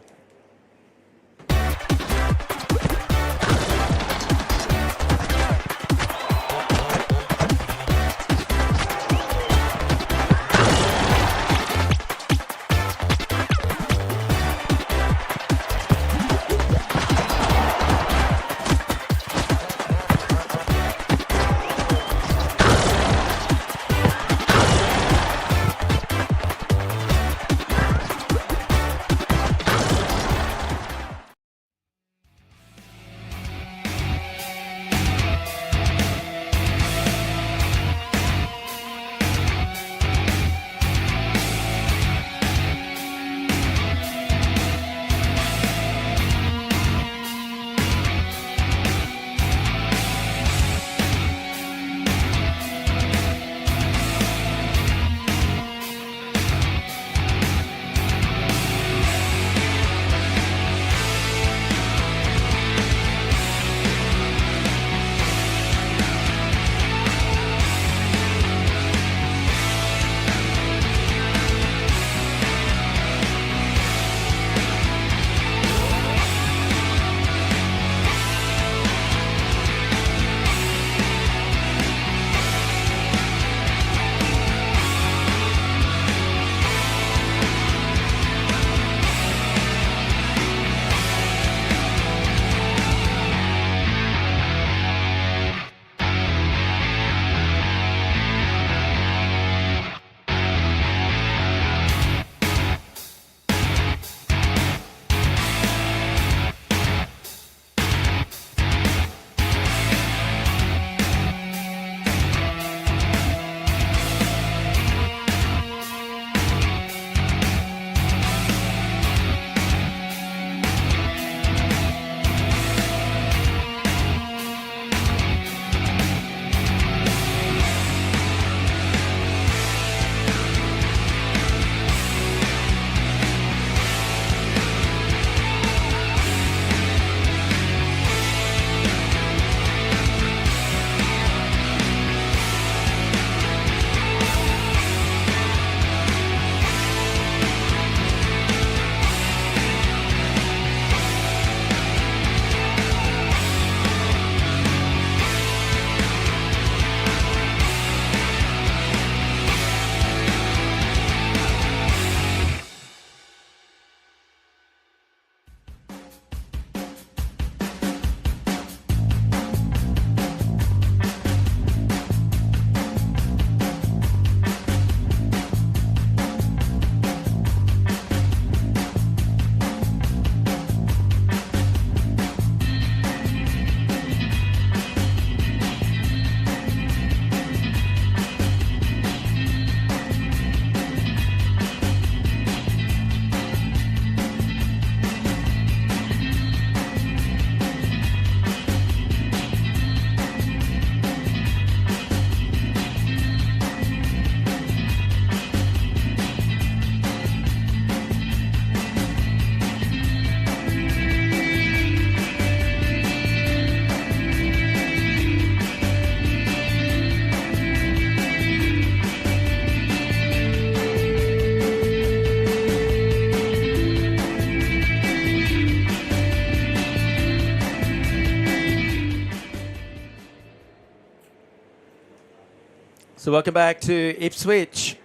So welcome back to Ipswich.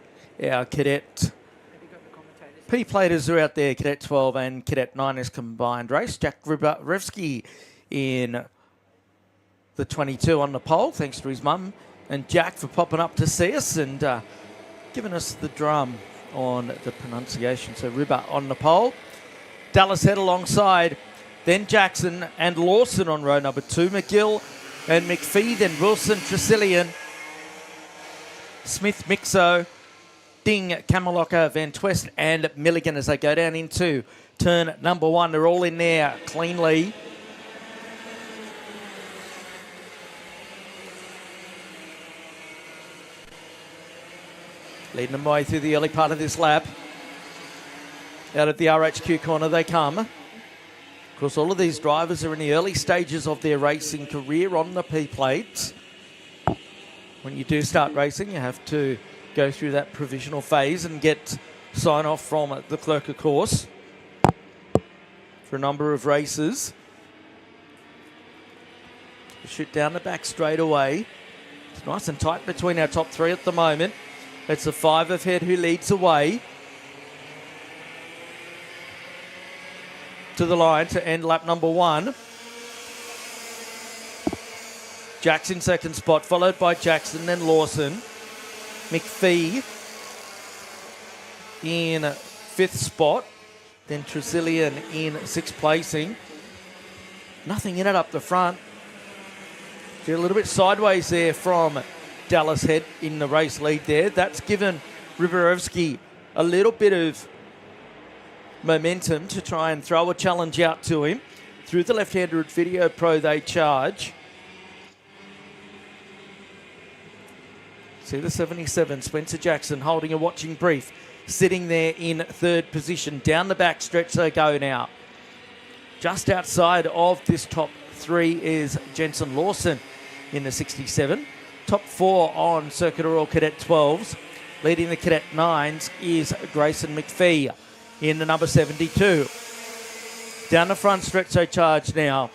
Our cadet P-platers are out there. Cadet 12 and Cadet 9 is combined race. Jack Rybakowski in the 22 on the pole, thanks to his mum and Jack for popping up to see us and giving us the drum on the pronunciation. So Ribba on the pole. Dallas Head alongside. Then Jackson and Lawson on row number 2. McGill and McPhee. Then Wilson, Tresillian, Smith, Mixo, Ding, Kamalocka, Van Twest and Milligan as they go down into turn number 1. They're all in there cleanly. Leading them way through the early part of this lap. Out of the RHQ corner they come. Of course, all of these drivers are in the early stages of their racing career on the P-plates. When you do start racing, you have to go through that provisional phase and get sign-off from the clerk of course for a number of races. Shoot down the back straight away. It's nice and tight between our top 3 at the moment. It's the 5 of Head who leads away to the line to end lap number 1. Jackson second spot, followed by Jackson, then Lawson. McPhee in 5th spot, then Tresillian in 6th placing. Nothing in it up the front. They're a little bit sideways there from Dallas Head in the race lead there. That's given Rybakowski a little bit of momentum to try and throw a challenge out to him. Through the left-handed Video Pro they charge. See the 77, Spencer Jackson holding a watching brief, sitting there in 3rd position. Down the back stretch they go now. Just outside of this top 3 is Jensen Lawson in the 67. Top 4 on Circuit Royal Cadet 12s. Leading the Cadet 9s is Grayson McPhee in the number 72. Down the front stretch they charge now.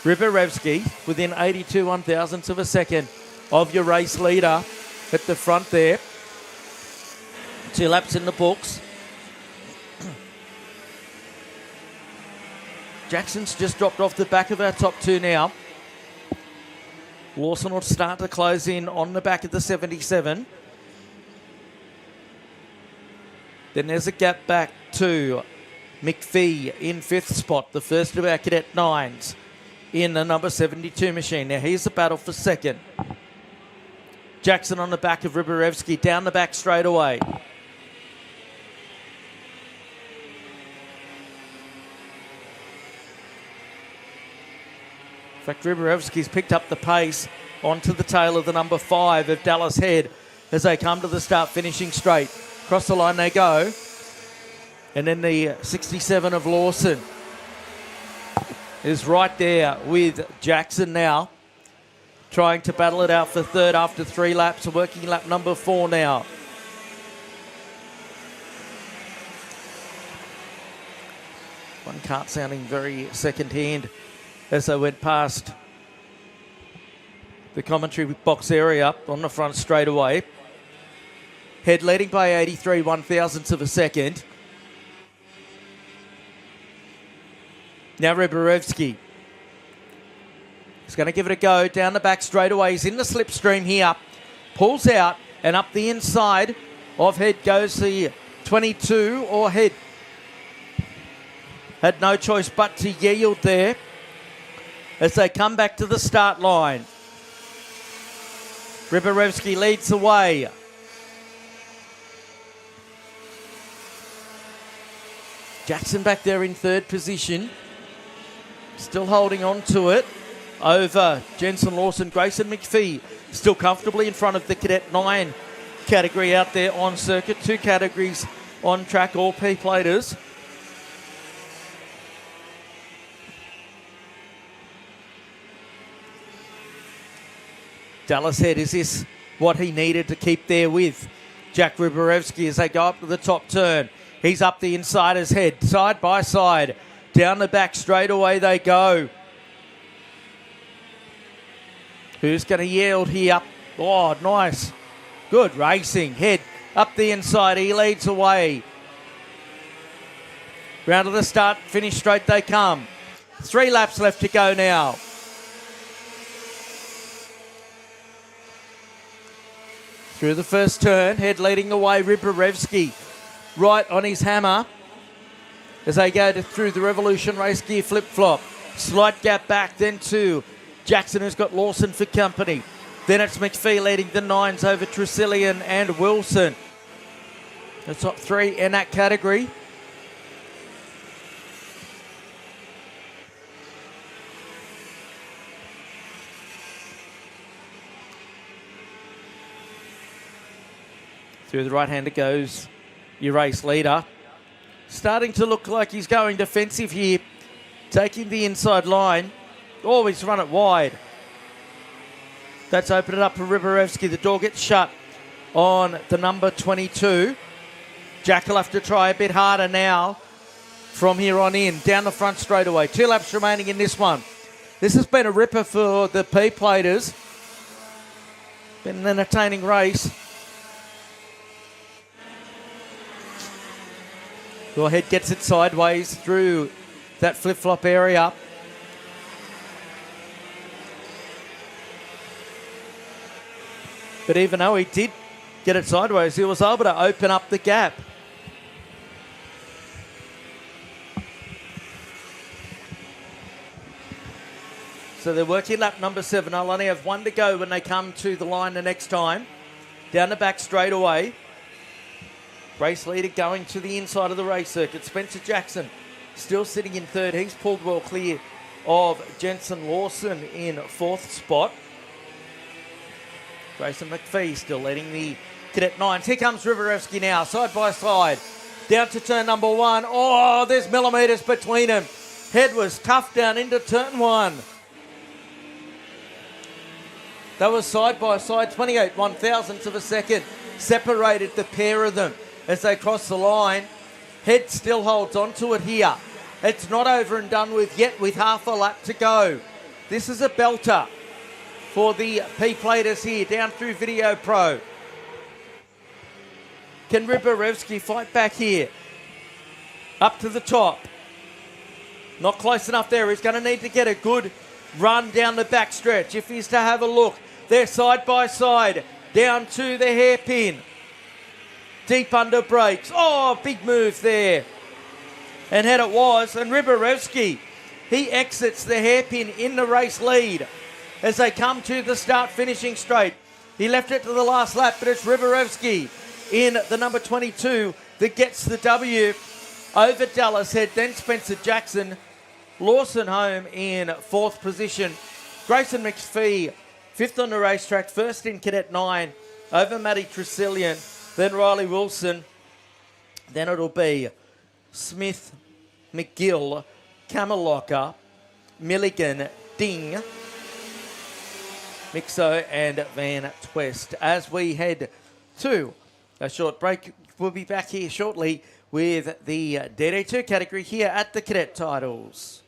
Rybakowski within 82 one-thousandths of a second of your race leader at the front there. 2 laps in the books. Jackson's just dropped off the back of our top 2 now. Lawson will start to close in on the back of the 77. Then there's a gap back to McPhee in 5th spot, the first of our Cadet 9s in the number 72 machine. Now here's the battle for 2nd. Jackson on the back of Rybakowski, down the back straight away. In fact, Rybakowski's picked up the pace onto the tail of the number 5 of Dallas Head as they come to the start, finishing straight. Across the line they go. And then the 67 of Lawson is right there with Jackson now, trying to battle it out for 3rd after 3 laps, working lap number 4 now. One kart sounding very second-hand as they went past the commentary box area on the front straightaway. Head leading by 83 one-thousandths of a second. Now Rybakowski. He's going to give it a go down the back straightaway. He's in the slipstream here. Pulls out and up the inside of Head goes the 22 or Head. Had no choice but to yield there as they come back to the start line. Rybakowski leads the way. Jackson back there in 3rd position. Still holding on to it over Jensen Lawson. Grayson McPhee still comfortably in front of the Cadet 9 category out there on circuit. 2 categories on track, all P-platers. Dallas Head, is this what he needed to keep there with Jack Rybakowski as they go up to the top turn? He's up the inside as Head, side by side. Down the back straight away they go. Who's going to yield here? Oh, nice. Good racing. Head up the inside. He leads away. Round to the start. Finish straight they come. 3 laps left to go now. Through the first turn. Head leading away. Ribarevsky right on his hammer as they go through the Revolution race gear flip-flop. Slight gap back then to Jackson, who's got Lawson for company. Then it's McPhee leading the 9s over Tresillian and Wilson. The top 3 in that category. Through the right-hander goes your race leader. Starting to look like he's going defensive here. Taking the inside line. Oh, he's run it wide. That's opened it up for Ribarevsky. The door gets shut on the number 22. Jack will have to try a bit harder now from here on in. Down the front straight away. 2 laps remaining in this one. This has been a ripper for the P-platers. Been an entertaining race. Your head gets it sideways through that flip-flop area. But even though he did get it sideways, he was able to open up the gap. So they're working lap number 7. They'll only have 1 to go when they come to the line the next time. Down the back straight away. Race leader going to the inside of the race circuit. Spencer Jackson still sitting in 3rd. He's pulled well clear of Jensen Lawson in 4th spot. Grayson McPhee still leading the Cadet 9s. Here comes Ribarevsky now, side by side. Down to turn number 1. Oh, there's millimetres between them. Head was tough down into turn 1. That was side by side, 28 1,000ths of a second. Separated the pair of them as they cross the line. Head still holds on to it here. It's not over and done with yet with half a lap to go. This is a belter for the P-platers here down through Video Pro. Can Ribarevsky fight back here? Up to the top. Not close enough there. He's going to need to get a good run down the back stretch if he's to have a look. They're side by side down to the hairpin. Deep under brakes. Oh, big move there. And had it was. And Ribarevsky, he exits the hairpin in the race lead as they come to the start finishing straight. He left it to the last lap, but it's Ribarevsky in the number 22 that gets the W over Dallas Head. Then Spencer Jackson. Lawson home in 4th position. Grayson McPhee, 5th on the racetrack, 1st in Cadet 9 over Matty Tresillian. Then Riley Wilson. Then it'll be Smith, McGill, Camelocker, Milligan, Ding, Mixo and Van Twist. As we head to a short break, we'll be back here shortly with the DD2 category here at the Cadet Titles.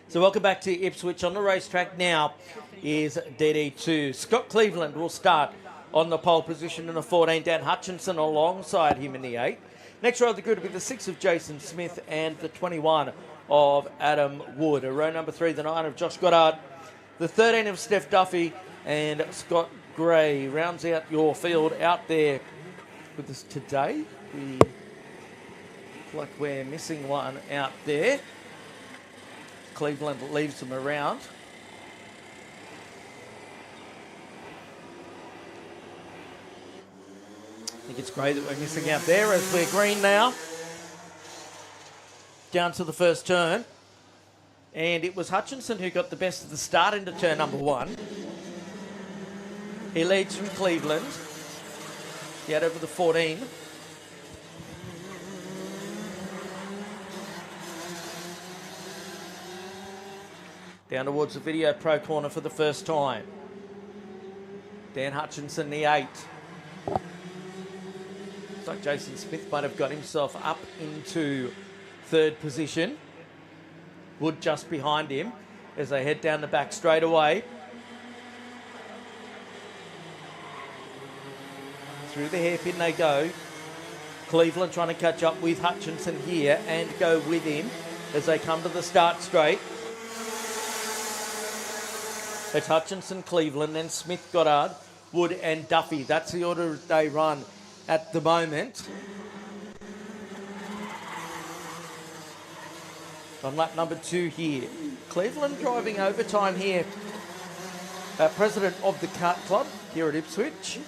So welcome back to Ipswich. On the racetrack now is DD2. Scott Cleveland will start on the pole position in the 14. Dan Hutchinson alongside him in the 8. Next row of the grid will be the 6 of Jason Smith and the 21 of Adam Wood. Row number 3, the 9 of Josh Goddard. The 13 of Steph Duffy and Scott Gray rounds out your field out there with us today. We look like we're missing one out there. Cleveland leaves them around. I think it's great that we're missing out there as we're green now. Down to the first turn. And it was Hutchinson who got the best of the start into turn number 1. He leads from Cleveland. He had over the 14. Down towards the Video Pro corner for the first time. Dan Hutchinson, the 8. Looks like Jason Smith might have got himself up into 3rd position. Wood just behind him as they head down the back straight away. Through the hairpin they go. Cleveland trying to catch up with Hutchinson here and go with him as they come to the start straight. It's Hutchinson, Cleveland, then Smith, Goddard, Wood and Duffy. That's the order they run at the moment. On lap number 2 here. Cleveland driving overtime here. President of the Kart Club here at Ipswich.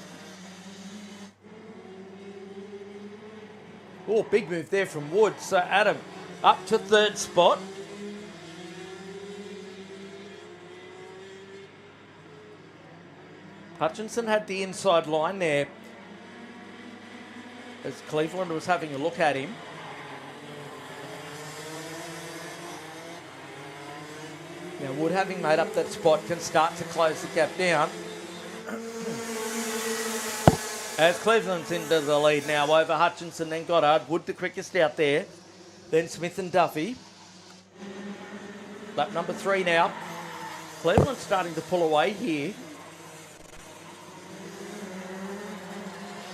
Oh, big move there from Wood. So Adam up to 3rd spot. Hutchinson had the inside line there as Cleveland was having a look at him. Now Wood, having made up that spot, can start to close the gap down. As Cleveland's into the lead now over Hutchinson, then Goddard. Wood the quickest out there. Then Smith and Duffy. Lap number 3 now. Cleveland starting to pull away here.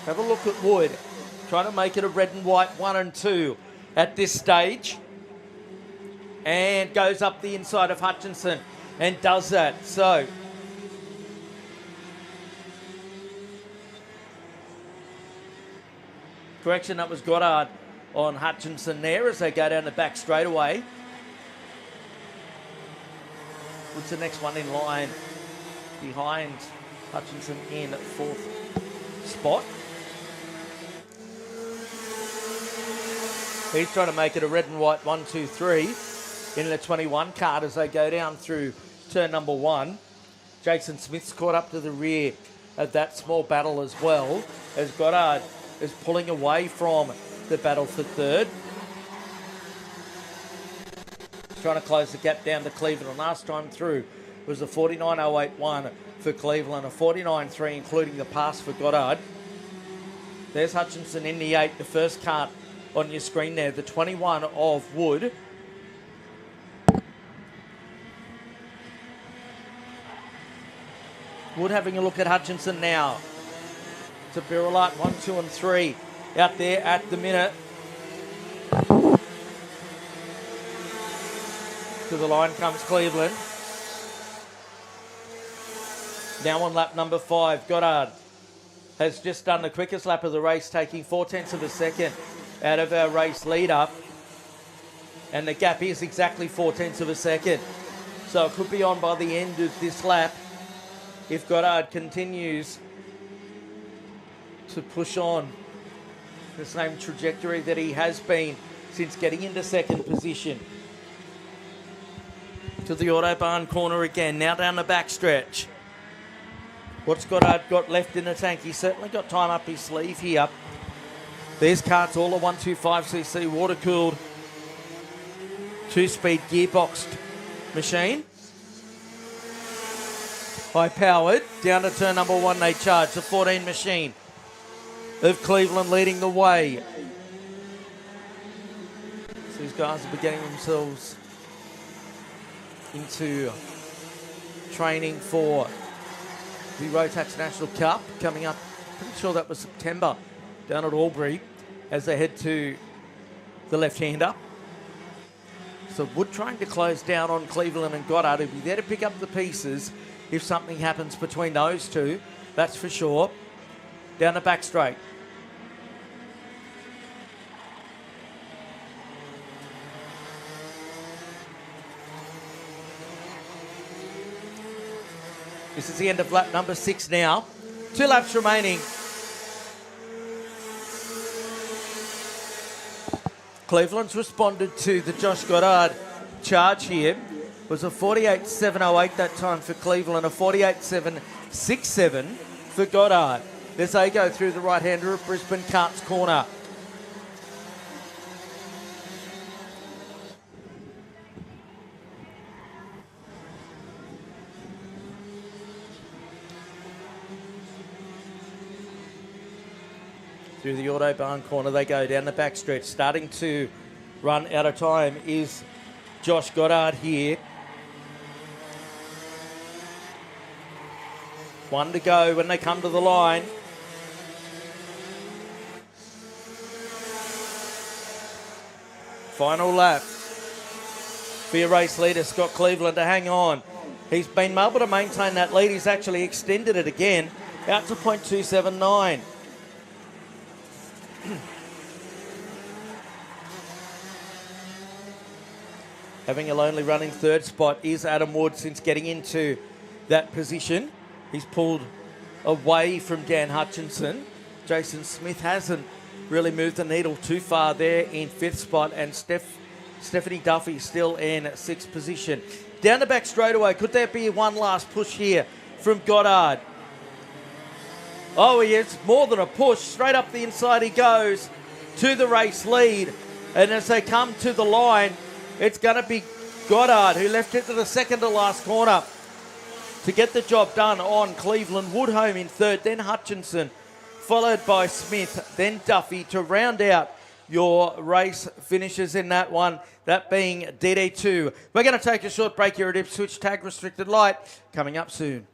Have a look at Wood. Trying to make it a red and white 1 and 2 at this stage. And goes up the inside of Hutchinson and does that. So, correction, that was Goddard on Hutchinson there as they go down the back straightaway. What's the next one in line behind Hutchinson in 4th spot? He's trying to make it a red and white 1, 2, 3 in the 21 card as they go down through turn number 1. Jason Smith's caught up to the rear of that small battle as well as Goddard is pulling away from the battle for 3rd. Trying to close the gap down to Cleveland. Last time through was a 49.081 for Cleveland, a 49.3 including the pass for Goddard. There's Hutchinson in the 8, the first cart on your screen there, the 21 of Wood. Wood having a look at Hutchinson now. It's a Birolite 1, 2 and 3 out there at the minute. To the line comes Cleveland. Now on lap number 5, Goddard has just done the quickest lap of the race, taking 0.4 of a second out of our race leader. And the gap is exactly 0.4 of a second. So it could be on by the end of this lap if Goddard continues to push on the same trajectory that he has been since getting into 2nd position. To the Autobahn corner again, now down the back stretch. What's Goddard got left in the tank? He's certainly got time up his sleeve here. There's karts, all a 125cc water-cooled 2-speed gearboxed machine. High-powered. Down to turn number 1 they charge. The 14 machine of Cleveland leading the way. So these guys will be getting themselves into training for the Rotax National Cup coming up. Pretty sure that was September down at Albury as they head to the left-hander. So Wood trying to close down on Cleveland and Goddard. He'll be there to pick up the pieces if something happens between those two. That's for sure. Down the back straight. This is the end of lap number 6 now. 2 laps remaining. Cleveland's responded to the Josh Goddard charge here. It was a 48.708 that time for Cleveland, a 48.767 for Goddard. As they go through the right-hander of Brisbane Kart's corner. Through the Autobahn corner they go down the back stretch. Starting to run out of time is Josh Goddard here. 1 to go when they come to the line. Final lap for your race leader, Scott Cleveland, to hang on. He's been able to maintain that lead. He's actually extended it again out to .279. Having a lonely running third spot is Adam Wood since getting into that position. He's pulled away from Dan Hutchinson. Jason Smith hasn't really moved the needle too far there in 5th spot, and Stephanie Duffy still in 6th position. Down the back straightaway, could there be one last push here from Goddard? Oh, he is more than a push. Straight up the inside he goes to the race lead. And as they come to the line, it's going to be Goddard who left it to the second to last corner to get the job done on Cleveland. Woodhome in 3rd, then Hutchinson, followed by Smith, then Duffy to round out your race finishes in that one, that being DD2. We're going to take a short break here at Ipswich. Tag restricted light coming up soon.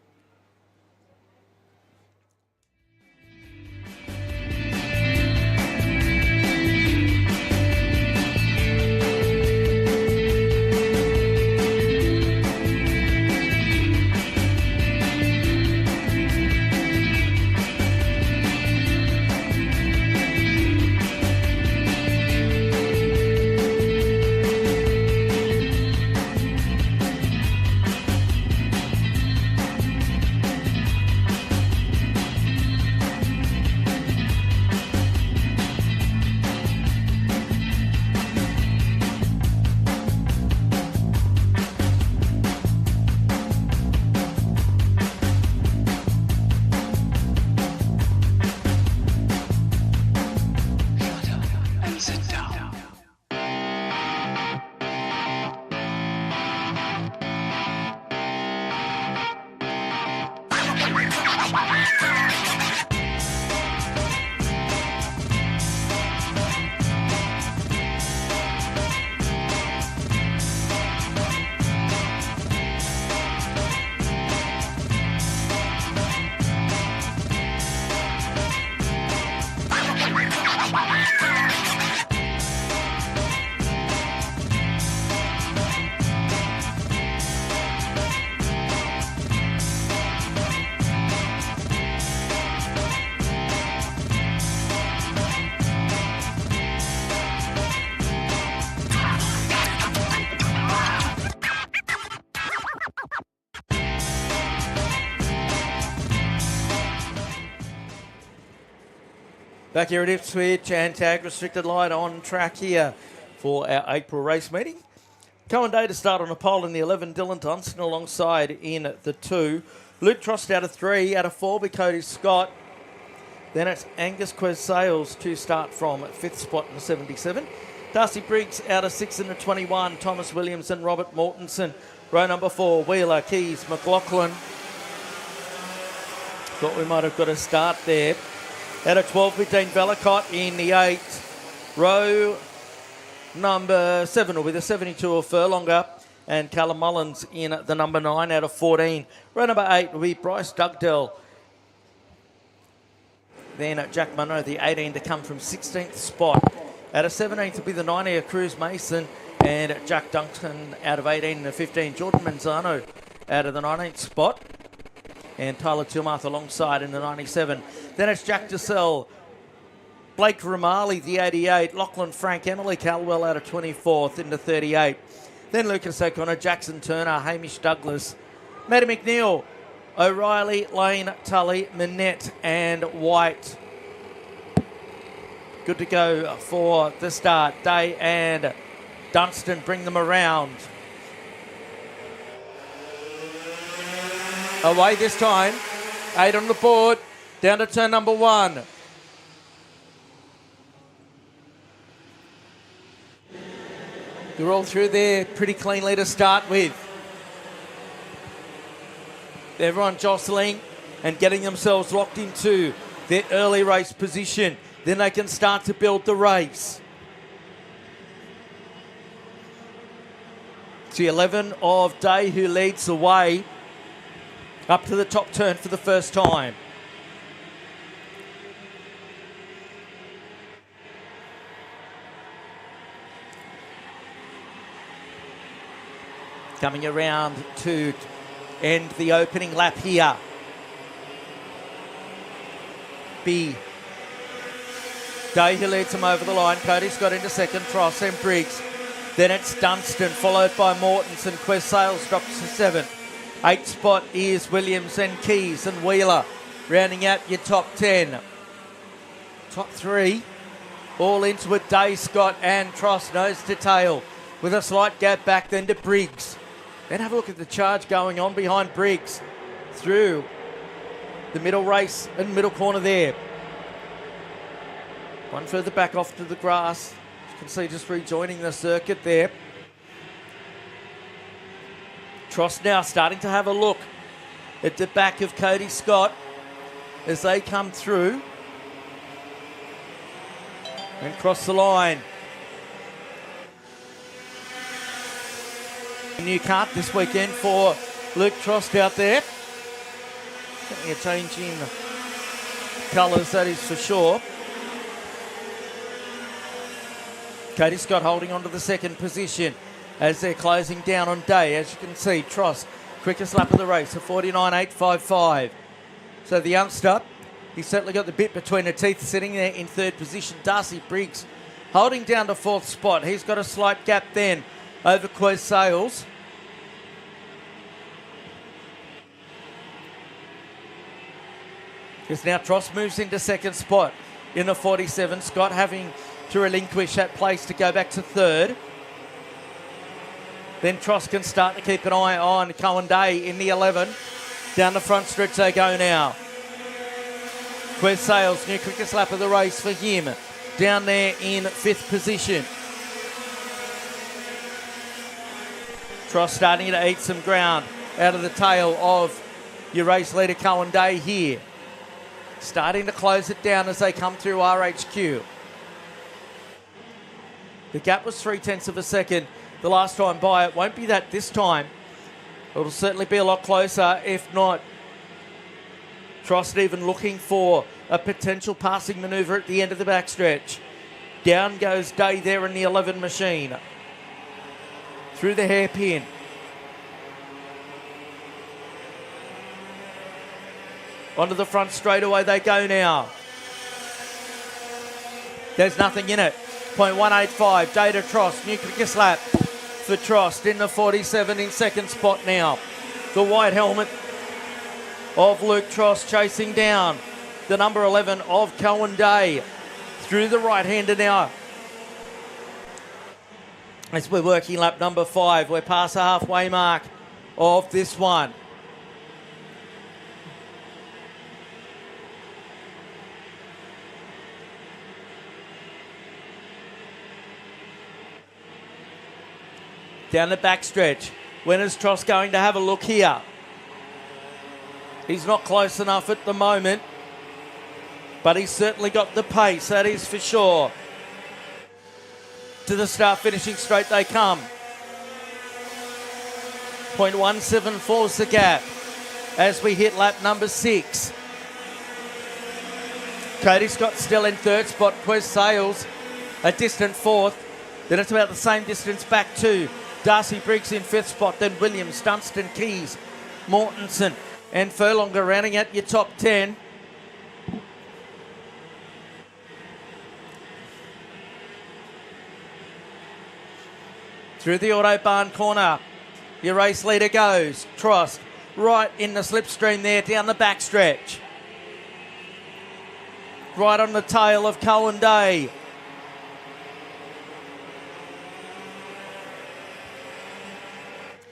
Back here at Ipswich, and tag restricted light on track here for our April race meeting. Cohen Day to start on a pole in the 11, Dylan Dunstan alongside in the 2. Luke Trost out of 3, out of 4 be Cody Scott. Then it's Angus Quez Sales to start from 5th spot in the 77. Darcy Briggs out of 6 in the 21, Thomas Williams and Robert Mortensen. Row number 4, Wheeler, Keys, McLaughlin. Thought we might have got a start there. Out of 12, be Dean Bellicott in the 8. Row number 7 will be the 72 of Furlonger. and Callum Mullins in the number 9 out of 14. Row number 8 will be Bryce Dugdale. Then Jack Munro, the 18, to come from 16th spot. Out of 17th will be the 9 Cruz Mason, and Jack Duncan out of 18 and 15. Jordan Manzano out of the 19th spot, and Tyler Tilmarth alongside in the 97. Then it's Jack DeSell, Blake Ramali, the 88, Lachlan Frank, Emily Caldwell out of 24th into 38. Then Lucas O'Connor, Jackson Turner, Hamish Douglas, Matty McNeil, O'Reilly, Lane, Tully, Minette and White. Good to go for the start. Day and Dunstan bring them around. Away this time. 8 on the board. Down to turn number 1. They're all through there pretty cleanly to start with. Everyone jostling and getting themselves locked into their early race position. Then they can start to build the race. It's the 11 of Day who leads the way up to the top turn for the first time. Coming around to end the opening lap here. B. Day who leads him over the line. Cody's got into second, Tross and Briggs. Then it's Dunstan, followed by Mortensen. Quest Sales drops to 7th. 8th spot is Williams and Keys and Wheeler, rounding out your top 10. Top 3, all into it. Day, Scott and Tross, nose to tail, with a slight gap back then to Briggs. Then have a look at the charge going on behind Briggs through the middle race and middle corner there. One further back off to the grass. You can see just rejoining the circuit there. Tross now starting to have a look at the back of Cody Scott as they come through and cross the line. A new kart this weekend for Luke Trost out there. Getting a change in colours, that is for sure. Cody Scott holding on to the second position as they're closing down on Day. As you can see, Trost, quickest lap of the race, a 49.855. So the youngster, he's certainly got the bit between the teeth, sitting there in third position. Darcy Briggs holding down to 4th spot. He's got a slight gap then over Quest Sales. Because now Trost moves into 2nd spot in the 47. Scott having to relinquish that place to go back to 3rd. Then Trost can start to keep an eye on Cohen Day in the 11. Down the front stretch they go now. Quest Sales, new quickest lap of the race for him. Down there in 5th position. Trost starting to eat some ground out of the tail of your race leader Cohen Day here. Starting to close it down as they come through RHQ. The gap was 0.3 of a second the last time by. It won't be that this time. It'll certainly be a lot closer, if not Trost even looking for a potential passing manoeuvre at the end of the backstretch. Down goes Day there in the 11 machine. Through the hairpin. Onto the front straightaway they go now. There's nothing in it. 0.185, Day to Trost, new quickest lap for Trost in the 47 in 2nd spot now. The white helmet of Luke Trost chasing down the number 11 of Cohen Day through the right-hander now. As we're working lap number 5, we're past the halfway mark of this one. Down the backstretch. When is Trost going to have a look here? He's not close enough at the moment, but he's certainly got the pace, that is for sure. To the start, finishing straight they come. 0.174 is the gap as we hit lap number 6. Cody Scott still in third spot. Quez Sales a distant fourth. Then it's about the same distance back to Darcy Briggs in fifth spot. Then Williams, Dunstan, Keys, Mortensen and Furlonger rounding out your top 10. Through the Autobahn corner, your race leader goes. Trost right in the slipstream there down the backstretch. Right on the tail of Cohen Day.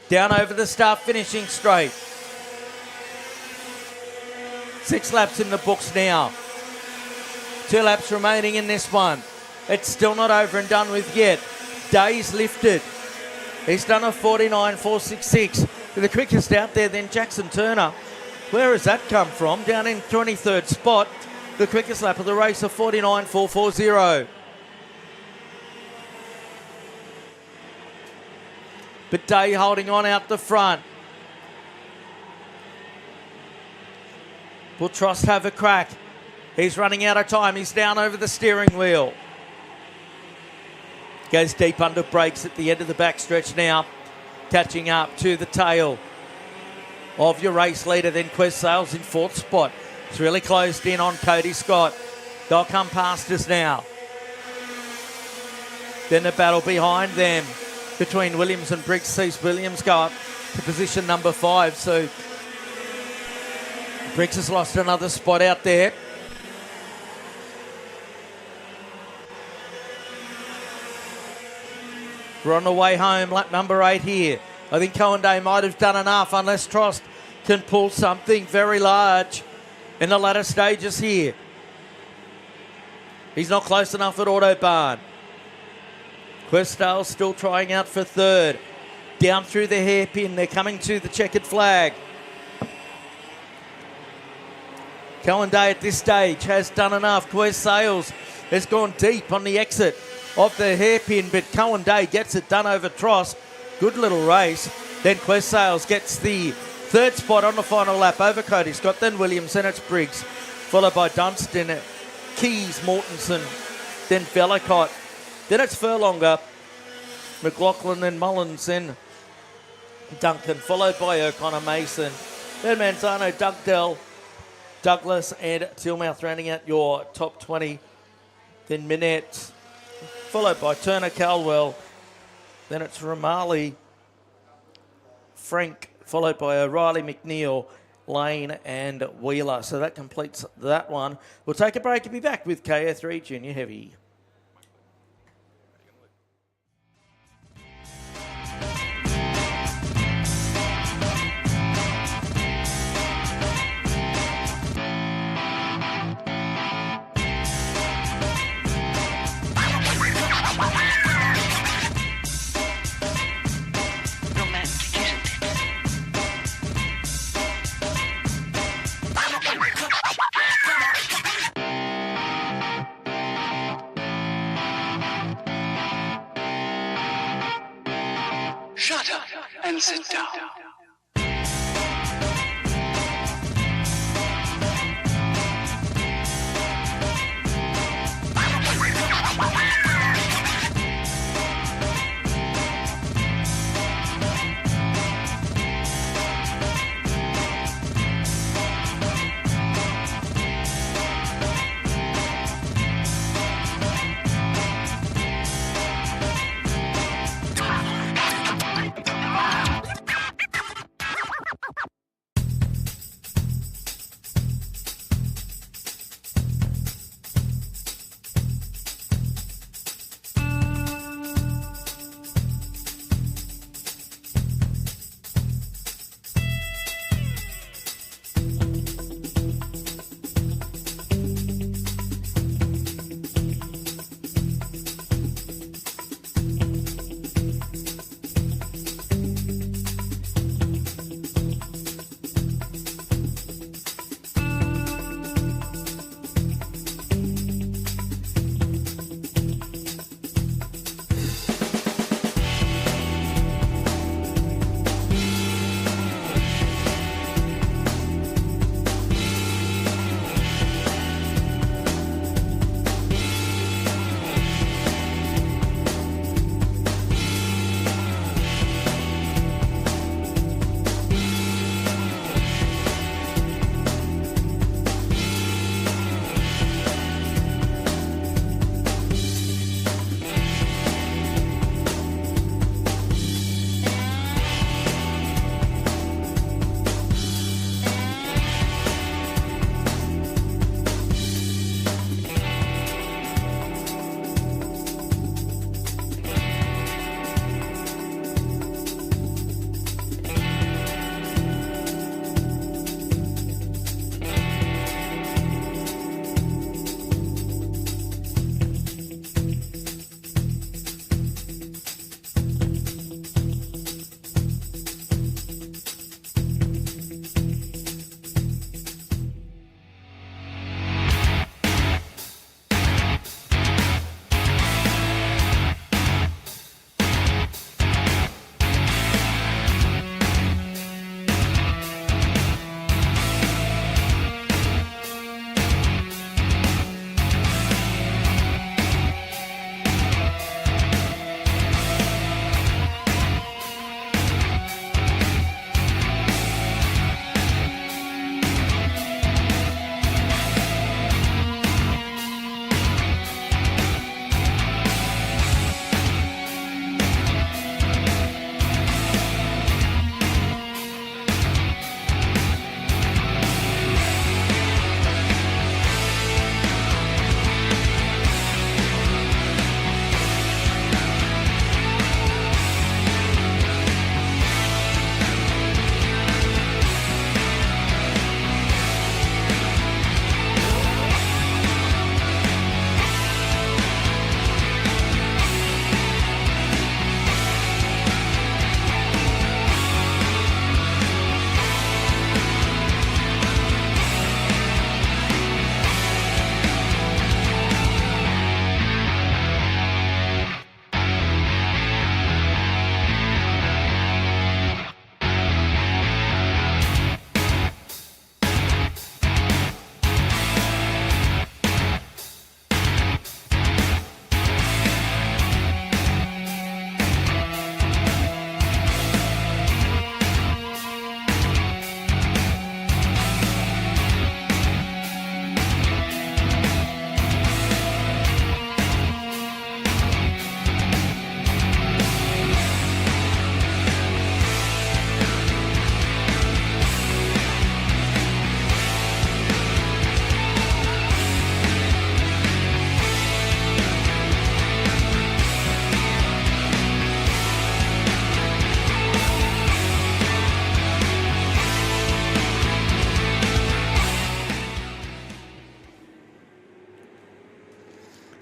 Down over the start finishing straight. 6 laps in the books now. 2 laps remaining in this one. It's still not over and done with yet. Day's lifted. He's done a 49.466. The quickest out there then Jackson Turner. Where has that come from? Down in 23rd spot. The quickest lap of the race of 49.440. But Day holding on out the front. Will Trost have a crack? He's running out of time. He's down over the steering wheel. Goes deep under brakes at the end of the backstretch now. Catching up to the tail of your race leader. Then Quez Sales in fourth spot. It's really closed in on Cody Scott. They'll come past us now. Then the battle behind them between Williams and Briggs sees Williams go up to position number 5. So Briggs has lost another spot out there. We're on the way home, lap number 8 here. I think Cohen Day might have done enough unless Trost can pull something very large in the latter stages here. He's not close enough at Autobahn. Questale still trying out for third. Down through the hairpin, they're coming to the checkered flag. Cohen Day at this stage has done enough. Quez Sales has gone deep on the exit of the hairpin, but Cohen Day gets it done over Trost. Good little race. Then Quez Sales gets the third spot on the final lap over Cody Scott. Then Williams, then it's Briggs, followed by Dunstan, Keys, Mortensen, then Bellicott. Then it's Furlonger, McLaughlin, then Mullins, then Duncan, followed by O'Connor Mason. Then Manzano, Dugdale, Douglas, and Tillmouth rounding out your top 20. Then Minette, followed by Turner Caldwell. Then it's Ramali, Frank, followed by O'Reilly, McNeil, Lane, and Wheeler. So that completes that one. We'll take a break and be back with KO3 Junior Heavy. Romantic, isn't it? Shut up and sit down.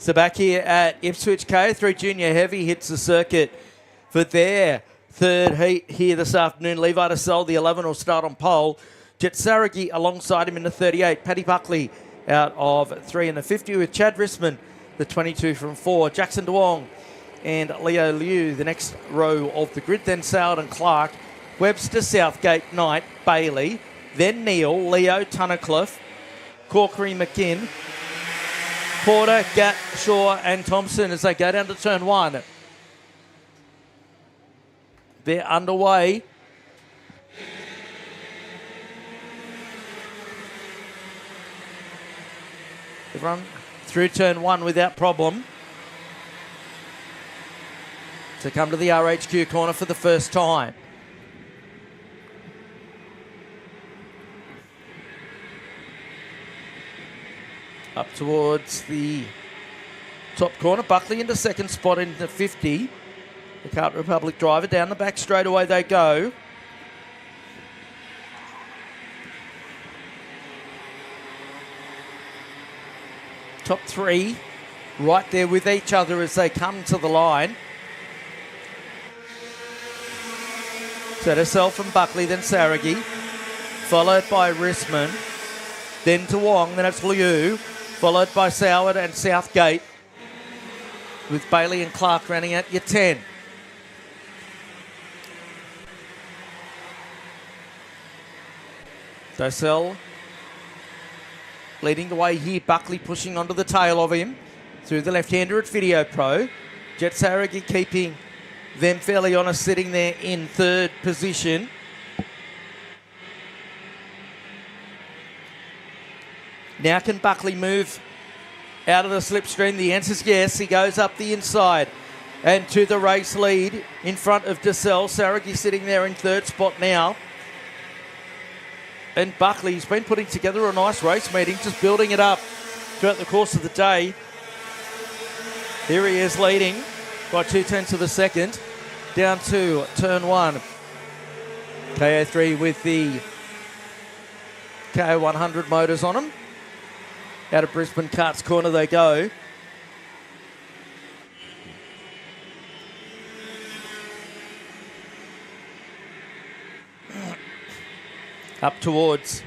So back here at Ipswich, K3 Junior Heavy hits the circuit for their third heat here this afternoon. Levi DeSalle, the 11, will start on pole. Jet Saragi alongside him in the 38. Paddy Buckley out of 3 in the 50 with Chad Rissman, the 22 from 4. Jackson DeWong and Leo Liu, the next row of the grid. Then Soward and Clark, Webster, Southgate, Knight, Bailey, then Neal, Leo, Tunnicliffe, Corkery, McKinn, Porter, Gatt, Shaw and Thompson as they go down to turn 1. They're underway. They've run through turn 1 without problem. To come to the RHQ corner for the first time. Up towards the top corner. Buckley into second spot in the 50. The Kart Republic driver down the back straight away they go. Top 3 right there with each other as they come to the line. So DeSalle from Buckley, then Saragi, followed by Rissman, then to Wong, then it's Liu, followed by Soward and Southgate, with Bailey and Clark running at your 10. DeSalle leading the way here, Buckley pushing onto the tail of him through the left-hander at Video Pro. Jet Saragi keeping them fairly honest, sitting there in third position. Now can Buckley move out of the slipstream? The answer's yes. He goes up the inside and to the race lead in front of DeSalle. Saragi sitting there in third spot now. And Buckley's been putting together a nice race meeting, just building it up throughout the course of the day. Here he is leading by 2/10 of a second down to turn 1. KO3 with the KO100 motors on them. Out of Brisbane Kart's corner they go. Up towards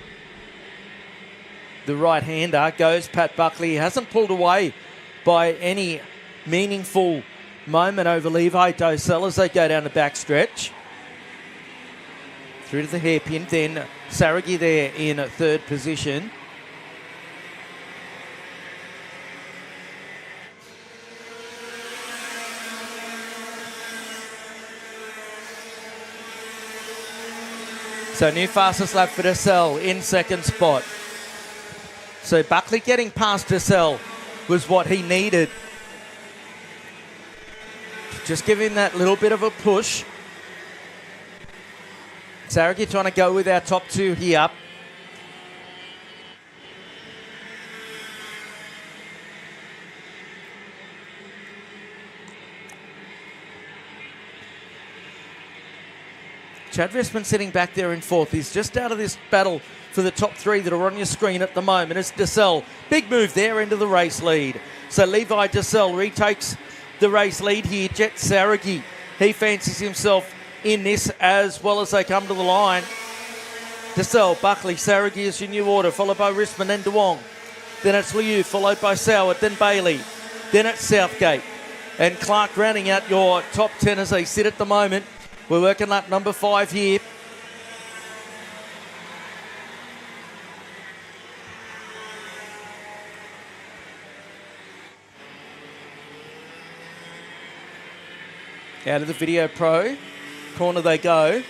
the right-hander goes Pat Buckley. He hasn't pulled away by any meaningful moment over Levi DeSalle as they go down the backstretch. Through to the hairpin, then Saragi there in third position. So new fastest lap for DeSalle in second spot. So Buckley getting past DeSalle was what he needed. Just give him that little bit of a push. Saragi trying to go with our top 2 here. Chad Rissman sitting back there in fourth. He's just out of this battle for the top 3 that are on your screen at the moment. It's DeSalle. Big move there into the race lead. So Levi DeSalle retakes the race lead here. Jet Saragi, he fancies himself in this as well as they come to the line. DeSalle, Buckley, Saragi is your new order, followed by Rissman, then DeWong. Then it's Liu, followed by Soward, then Bailey. Then it's Southgate. And Clark rounding out your top 10 as they sit at the moment. We're working lap number 5 here. Out of the Video Pro corner they go.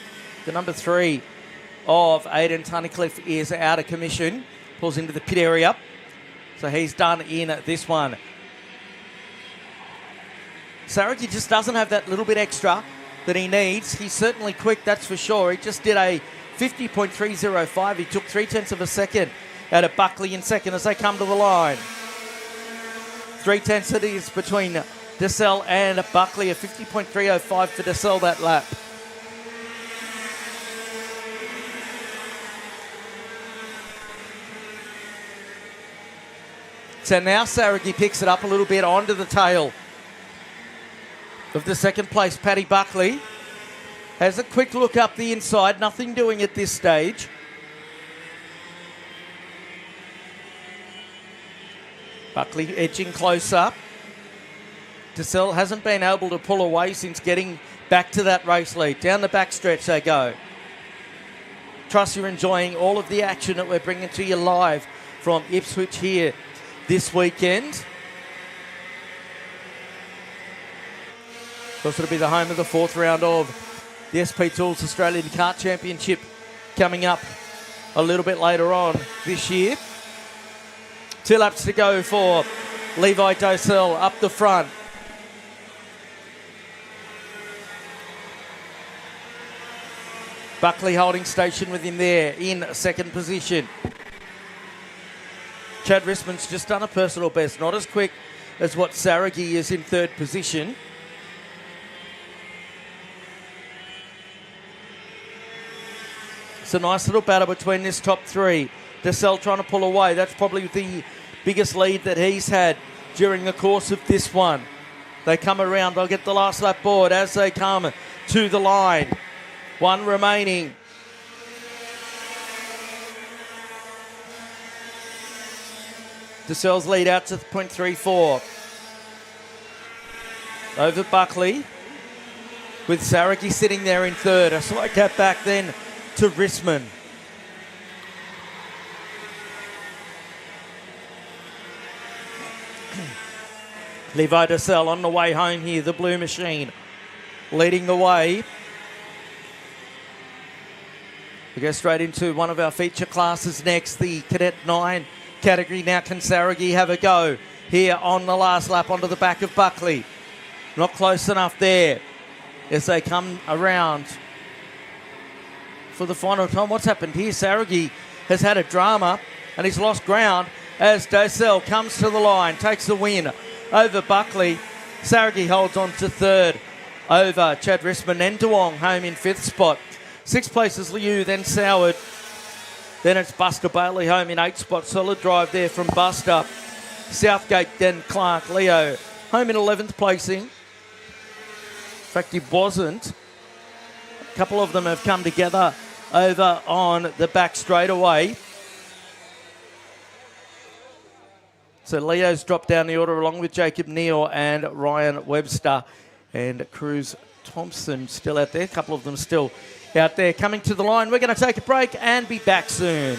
The number 3 of Aidan Tunnicliffe is out of commission. Pulls into the pit area. So he's done in this one. Saragi just doesn't have that little bit extra that he needs. He's certainly quick, that's for sure. He just did a 50.305. He took 0.3 of a second out of Buckley in second as they come to the line. 0.3 it is between DeSalle and Buckley. A 50.305 for DeSalle that lap. So now Saragi picks it up a little bit onto the tail of the second place, Paddy Buckley. Has a quick look up the inside, nothing doing at this stage. Buckley edging close up. DeSalle hasn't been able to pull away since getting back to that race lead. Down the back stretch they go. Trust you're enjoying all of the action that we're bringing to you live from Ipswich here this weekend. Of course, it'll be the home of the fourth round of the SP Tools Australian Kart Championship coming up a little bit later on this year. 2 laps to go for Levi Dosell up the front. Buckley holding station with him there in second position. Chad Risman's just done a personal best, not as quick as what Saragi is in third position. It's a nice little battle between this top three. DeSalle trying to pull away. That's probably the biggest lead that he's had during the course of this one. They come around. They'll get the last lap board as they come to the line. One remaining. DeSalle's lead out to 0.34. Over Buckley. With Saragi sitting there in third. A slight gap back then to Risman. Levi DeSalle on the way home here, the blue machine leading the way. We go straight into one of our feature classes next, the Cadet 9 category. Now can Saragi have a go here on the last lap onto the back of Buckley. Not close enough there as they come around for the final time. What's happened here? Saragi has had a drama and he's lost ground as Dosell comes to the line, takes the win over Buckley. Saragi holds on to third over Chad Risman and Duong home in fifth spot. Sixth place is Liu, then Soward. Then it's Buster Bailey home in eighth spot. Solid drive there from Buster. Southgate, then Clark. Leo home in 11th placing. In fact, he wasn't. A couple of them have come together over on the back straightaway. So Leo's dropped down the order along with Jacob Neal and Ryan Webster. And Cruz Thompson still out there. A couple of them still out there coming to the line. We're going to take a break and be back soon.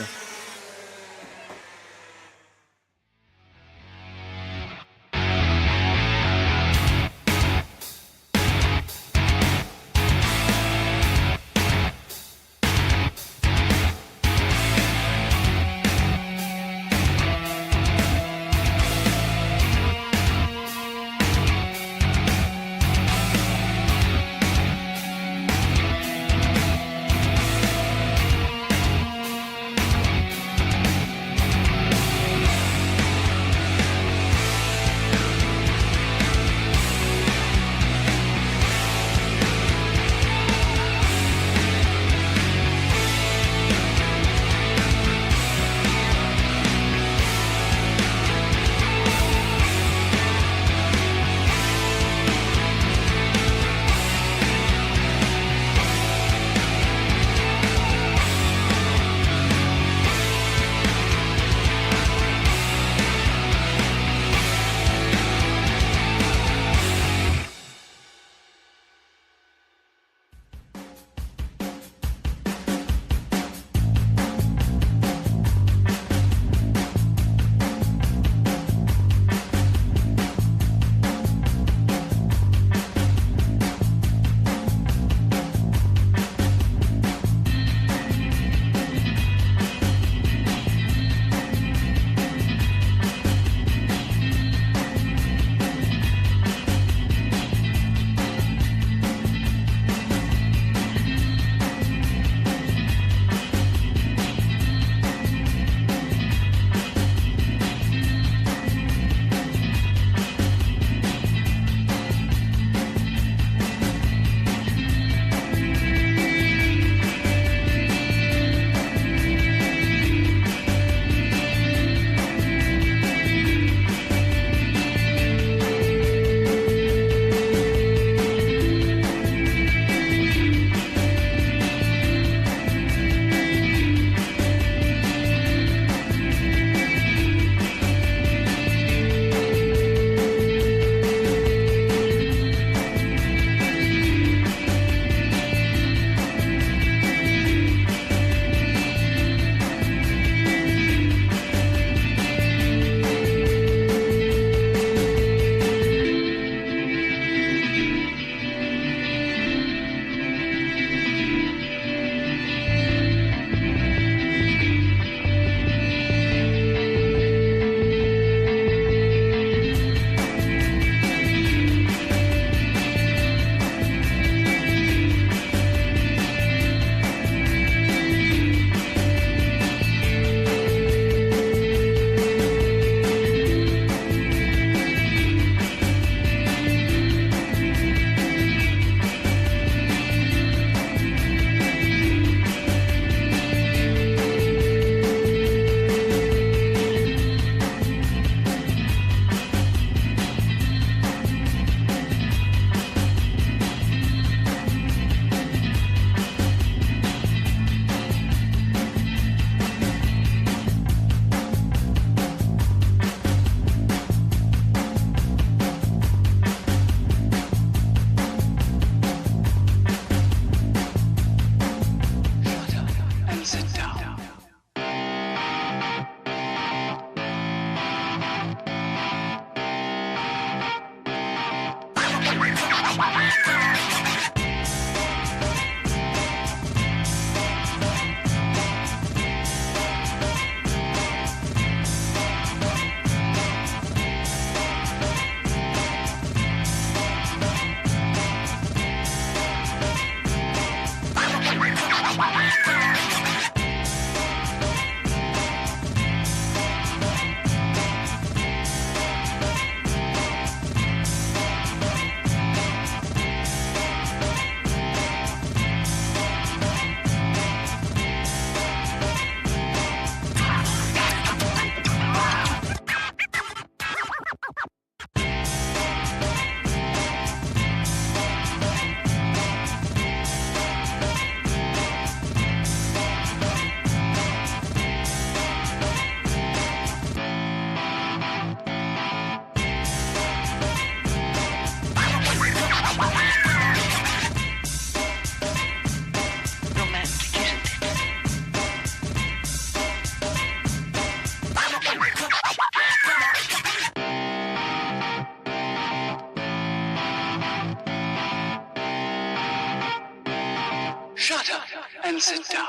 Shut up and sit down.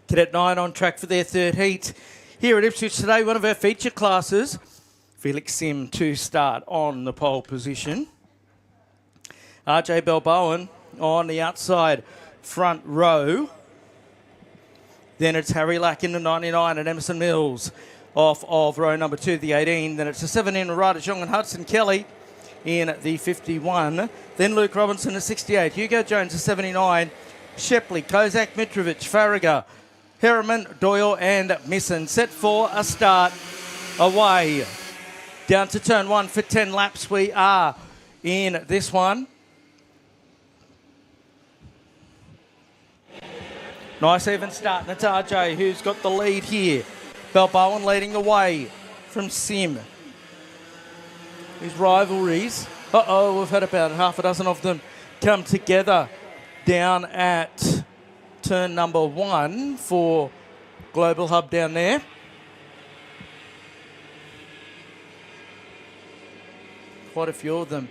Cadet 9 on track for their third heat. Here at Ipswich today, one of our feature classes. Felix Sim to start on the pole position. RJ Balboan on the outside front row. Then it's Harry Lack in the 99 and Emerson Mills off of row number 2, the 18. Then it's a 7 in Ryder Jong and Hudson Kelly in the 51. Then Luke Robinson, the 68. Hugo Jones, the 79. Shepley, Kozak, Mitrovic, Farragher, Harriman, Doyle and Misson. Set for a start. Away. Down to turn 1 for 10 laps. We are in this one. Nice even start. And it's RJ who's got the lead here. Balboan leading the way from Sim. These rivalries. We've had about half a dozen of them come together down at turn number 1 for Global Hub down there. Quite a few of them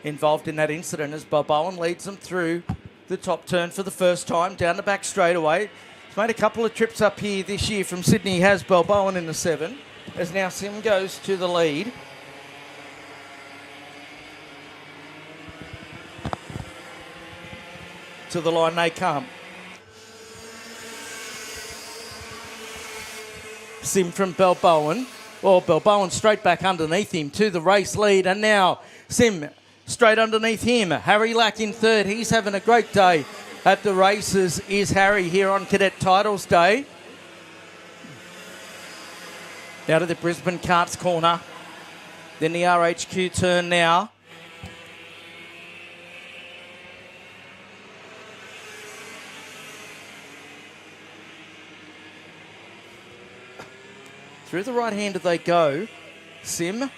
involved in that incident as Balboan leads them through the top turn for the first time down the back straightaway. He's made a couple of trips up here this year from Sydney. He has Balboan in the 7 as now Sim goes to the lead. To the line they come. Sim from Balboan. Well, Balboan straight back underneath him to the race lead. And now Sim straight underneath him. Harry Lack in third. He's having a great day at the races, is Harry, here on Cadet Titles Day. Out of the Brisbane Karts corner. Then the RHQ turn now. Through the right-hander they go. Sim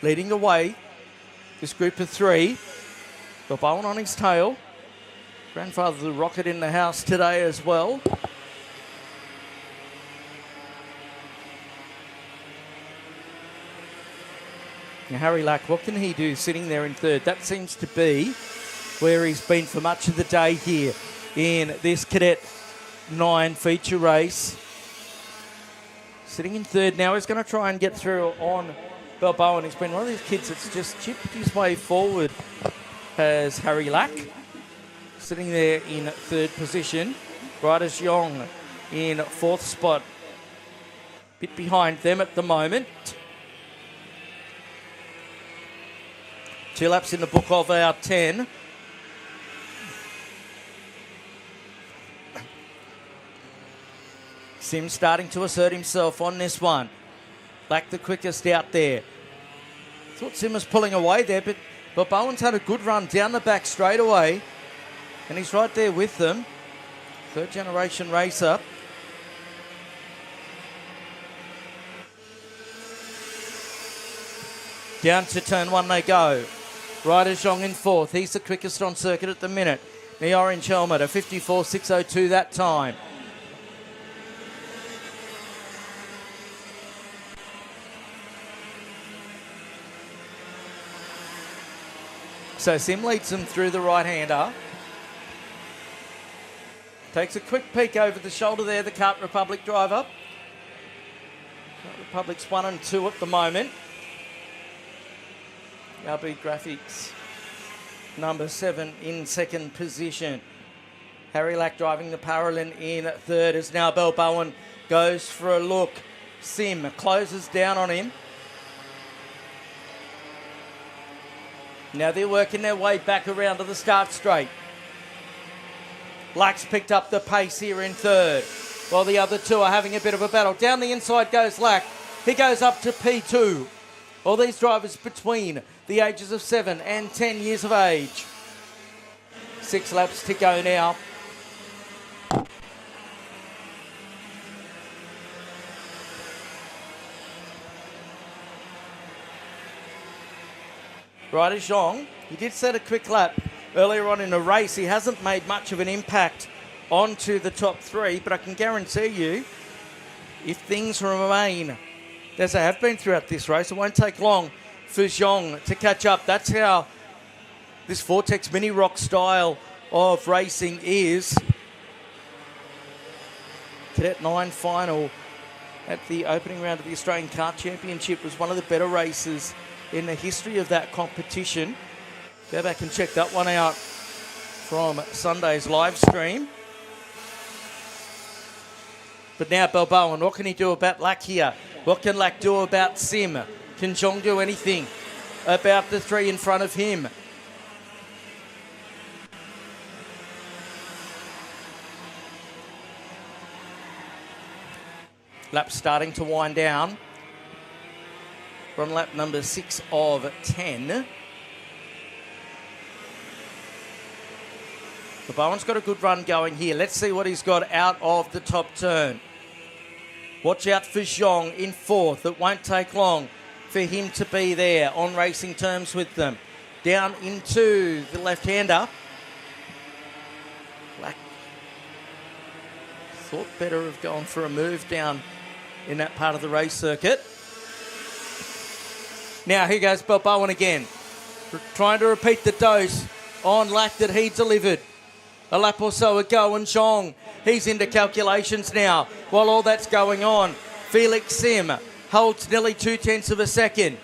leading the way. This group of 3. Balboan on his tail. Grandfather the rocket in the house today as well. Now Harry Lack, what can he do sitting there in third? That seems to be where he's been for much of the day here in this Cadet 9 feature race. Sitting in third now, he's going to try and get through on Balboan. He's been one of these kids that's just chipped his way forward, has Harry Lack. Sitting there in third position. Ryder Jong in 4th spot. Bit behind them at the moment. 2 laps in the book of our 10. Sim starting to assert himself on this one. Lack the quickest out there. Thought Sim was pulling away there, but Balboan's had a good run down the back straightaway. And he's right there with them. Third generation racer. Down to turn 1 they go. Ryder Zhong in 4th. He's the quickest on circuit at the minute. The orange helmet, a 54.602 that time. So Sim leads them through the right-hander. Takes a quick peek over the shoulder there, the Kart Republic driver. Kart Republic's 1 and 2 at the moment. RB Graphics, number 7 in 2nd position. Harry Lack driving the Paralin in 3rd as now Balboan goes for a look. Sim closes down on him. Now they're working their way back around to the start straight. Lack's picked up the pace here in 3rd, while the other 2 are having a bit of a battle. Down the inside goes Lack. He goes up to P2. All these drivers between the ages of 7 and 10 years of age. 6 laps to go now. Ryder Zhong, he did set a quick lap earlier on in the race. He hasn't made much of an impact onto the top 3, but I can guarantee you, if things remain as they have been throughout this race, it won't take long for Zhong to catch up. That's how this Vortex Mini Rock style of racing is. Cadet 9 final at the opening round of the Australian Kart Championship was one of the better races in the history of that competition. Go back and check that one out from Sunday's live stream. But now Balboa, what can he do about Lack here? What can Lack do about Sim? Can Zhong do anything about the 3 in front of him? Lap starting to wind down. We're on lap number 6 of 10. The Bowen's got a good run going here. Let's see what he's got out of the top turn. Watch out for Zhong in 4th. It won't take long for him to be there on racing terms with them. Down into the left-hander. Black thought better of going for a move down in that part of the race circuit. Now here goes Balboa again, trying to repeat the dose on Lack that he delivered a lap or so ago, and Zhong, he's into calculations now. While all that's going on, Felix Sim holds nearly 0.2 of a second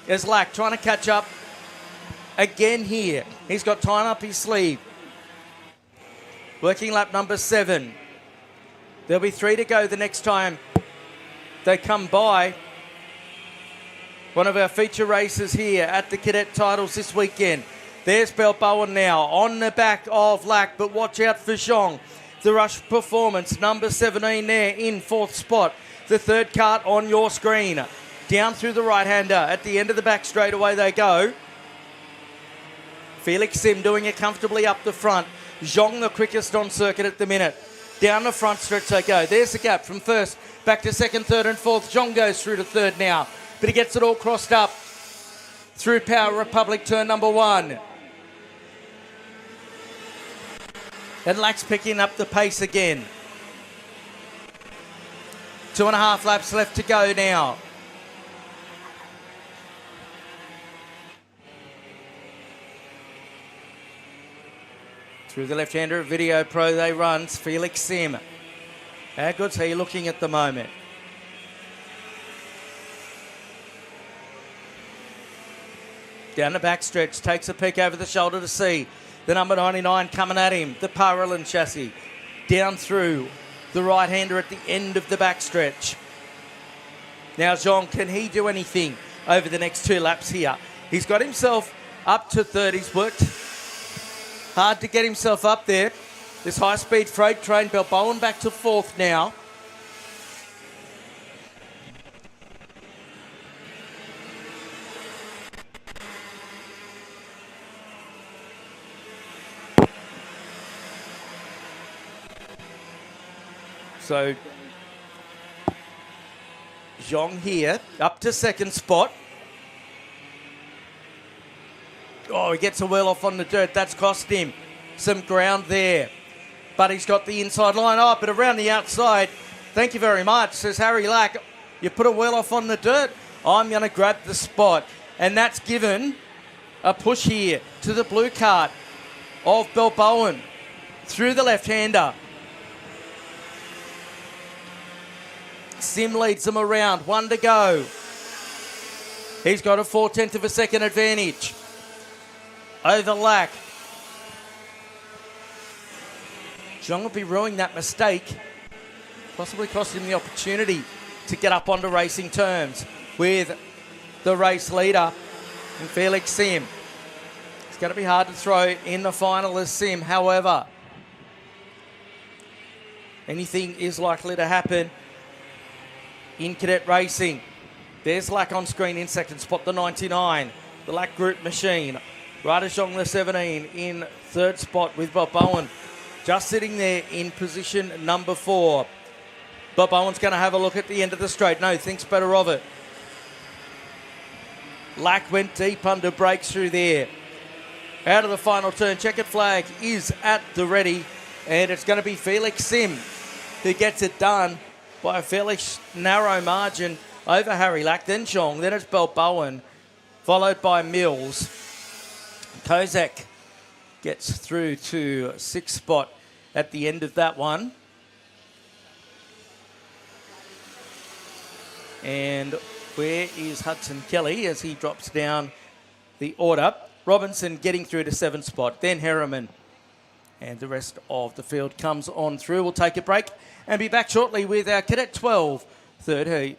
as Lack trying to catch up again here. He's got time up his sleeve. Working lap number 7. There'll be 3 to go the next time they come by one of our feature races here at the Cadet Titles this weekend. There's Balboa now on the back of Lack, but watch out for Zhong. The Rush Performance, number 17 there in 4th spot. The 3rd kart on your screen. Down through the right-hander at the end of the back straight, away they go. Felix Sim doing it comfortably up the front. Zhong the quickest on circuit at the minute. Down the front stretch they go. There's the gap from 1st back to 2nd, 3rd and 4th. Zhong goes through to 3rd now, but he gets it all crossed up through Power Republic turn number 1. And Lack's picking up the pace again. 2.5 laps left to go now. Through the left-hander at Video Pro they runs Felix Sim. How good's he looking at the moment? Down the backstretch, takes a peek over the shoulder to see the number 99 coming at him, the Paralin chassis. Down through the right-hander at the end of the backstretch. Now Zhong, can he do anything over the next 2 laps here? He's got himself up to 3rd. He's worked hard to get himself up there. This high-speed freight train, Balboa back to 4th now. So, Zhong here, up to 2nd spot. Oh, he gets a wheel off on the dirt. That's cost him some ground there. But he's got the inside line. Oh, but around the outside, thank you very much, says Harry Lack. You put a wheel off on the dirt, I'm going to grab the spot. And that's given a push here to the blue kart of Balboa through the left-hander. Sim leads them around. 1 to go. He's got a 0.4 of a second advantage over Lack. Zhong will be ruining that mistake, possibly cost him the opportunity to get up onto racing terms with the race leader and Felix Sim. It's going to be hard to throw in the final as Sim. However, anything is likely to happen in cadet racing. There's Lack on screen in 2nd spot, the 99, the Lack Group machine. Radishong the 17 in third spot with Bob Bowen. Just sitting there in position number 4. Bob Bowen's going to have a look at the end of the straight. No, thinks better of it. Lack went deep under, breaks through there. Out of the final turn, checkered flag is at the ready, and it's going to be Felix Sim who gets it done by a fairly narrow margin over Harry Lack, then Chong, then it's Bob Bowen, followed by Mills. Kozak gets through to 6th spot at the end of that one. And where is Hudson Kelly as he drops down the order? Robinson getting through to 7th spot, then Harriman. And the rest of the field comes on through. We'll take a break and be back shortly with our Cadet 12 third heat.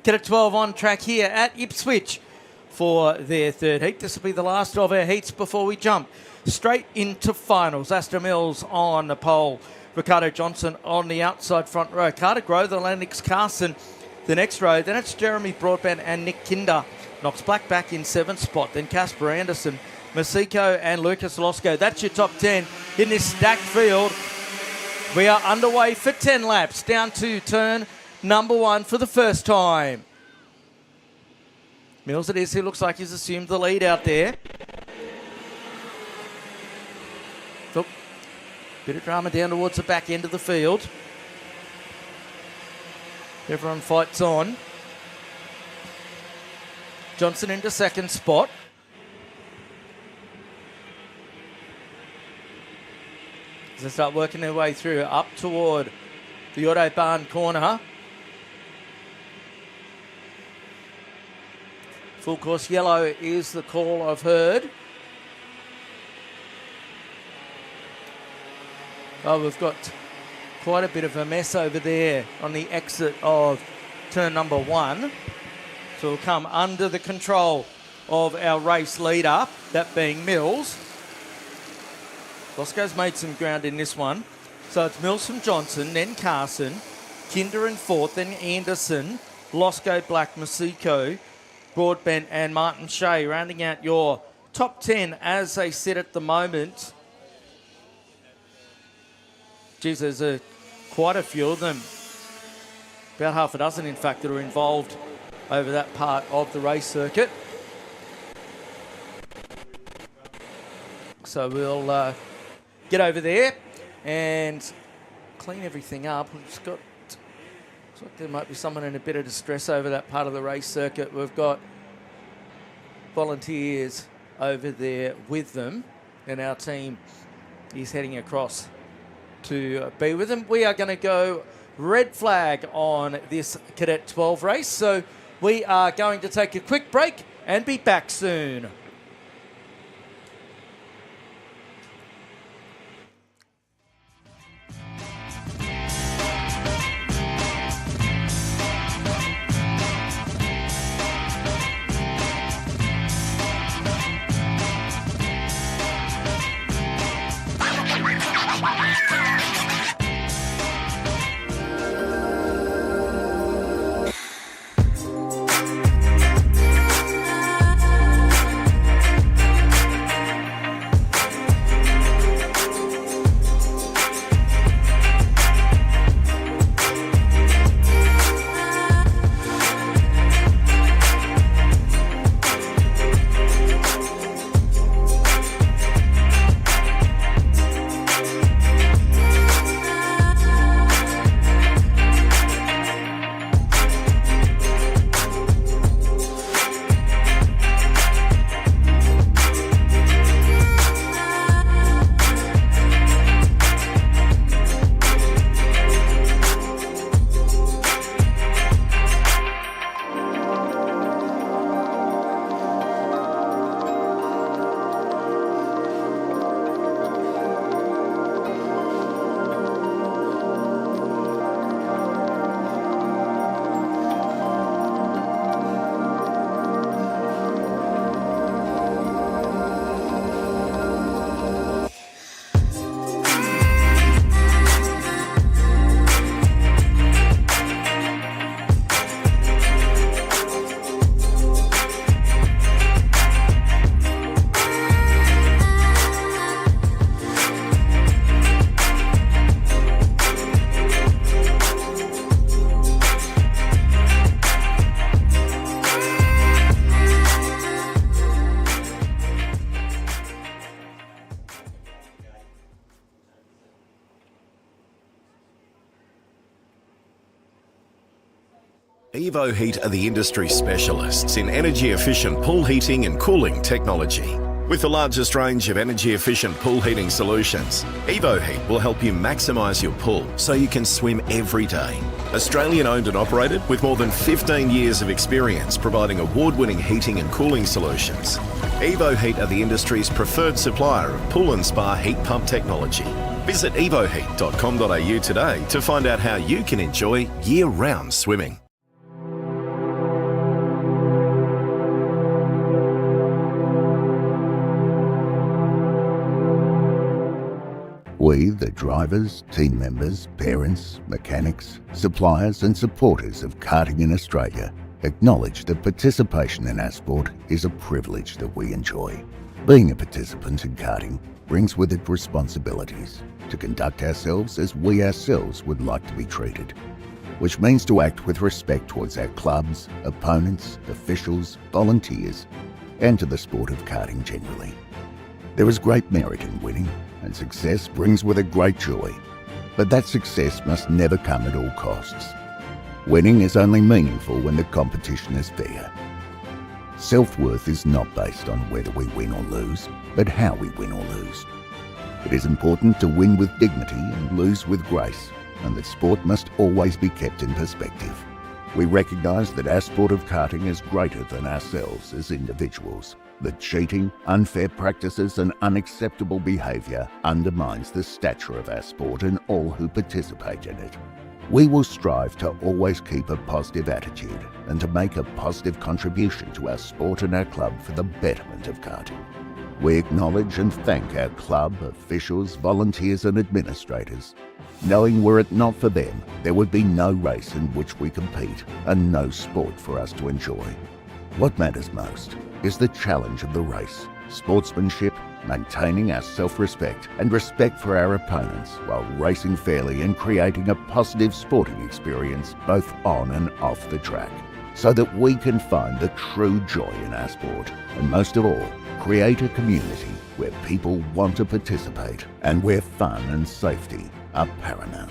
Cadet 12 on track here at Ipswich for their third heat. This will be the last of our heats before we jump straight into finals. Astor Mills on the pole. Ricardo Johnson on the outside front row. Carter Grove, the Lennox Carson, the next row. Then it's Jeremy Broadbent and Nick Kinder. Knox Black back in 7th spot. Then Casper Anderson, Masiko and Lucas Losco. That's your top 10 in this stacked field. We are underway for 10 laps. Down to turn number 1 for the first time. Mills it is, who looks like he's assumed the lead out there. Look, bit of drama down towards the back end of the field. Everyone fights on. Johnson into 2nd spot. as they start working their way through up toward the Autobahn corner. Full course yellow is the call I've heard. Oh, we've got quite a bit of a mess over there on the exit of turn number 1. So we'll come under the control of our race leader, that being Mills. Bosco's made some ground in this one. So it's Mills from Johnson, then Carson, Kinder in 4th, then Anderson, Losco, Black, Masiko, Broadbent and Martin Shea, rounding out your top 10 as they sit at the moment. Geez, there's quite a few of them. About half a dozen, in fact, that are involved over that part of the race circuit. So we'll get over there and clean everything up. We've just got, looks like there might be someone in a bit of distress over that part of the race circuit. We've got volunteers over there with them, and our team is heading across to be with them. We are going to go red flag on this Cadet 12 race, so we are going to take a quick break and be back soon. Evo Heat are the industry specialists in energy-efficient pool heating and cooling technology. With the largest range of energy-efficient pool heating solutions, Evo Heat will help you maximise your pool so you can swim every day. Australian-owned and operated with more than 15 years of experience providing award-winning heating and cooling solutions. Evo Heat are the industry's preferred supplier of pool and spa heat pump technology. Visit evoheat.com.au today to find out how you can enjoy year-round swimming. We, the drivers, team members, parents, mechanics, suppliers and supporters of karting in Australia, acknowledge that participation in our sport is a privilege that we enjoy. Being a participant in karting brings with it responsibilities to conduct ourselves as we ourselves would like to be treated, which means to act with respect towards our clubs, opponents, officials, volunteers, and to the sport of karting generally. There is great merit in winning, and success brings with it great joy, but that success must never come at all costs. Winning is only meaningful when the competition is fair. Self-worth is not based on whether we win or lose, but how we win or lose. It is important to win with dignity and lose with grace, and that sport must always be kept in perspective. We recognise that our sport of karting is greater than ourselves as individuals, that cheating, unfair practices and unacceptable behaviour undermines the stature of our sport and all who participate in it. We will strive to always keep a positive attitude and to make a positive contribution to our sport and our club for the betterment of karting. We acknowledge and thank our club, officials, volunteers and administrators. Knowing were it not for them, there would be no race in which we compete and no sport for us to enjoy. What matters most is the challenge of the race, sportsmanship, maintaining our self-respect and respect for our opponents while racing fairly and creating a positive sporting experience both on and off the track, so that we can find the true joy in our sport and most of all, create a community where people want to participate and where fun and safety are paramount.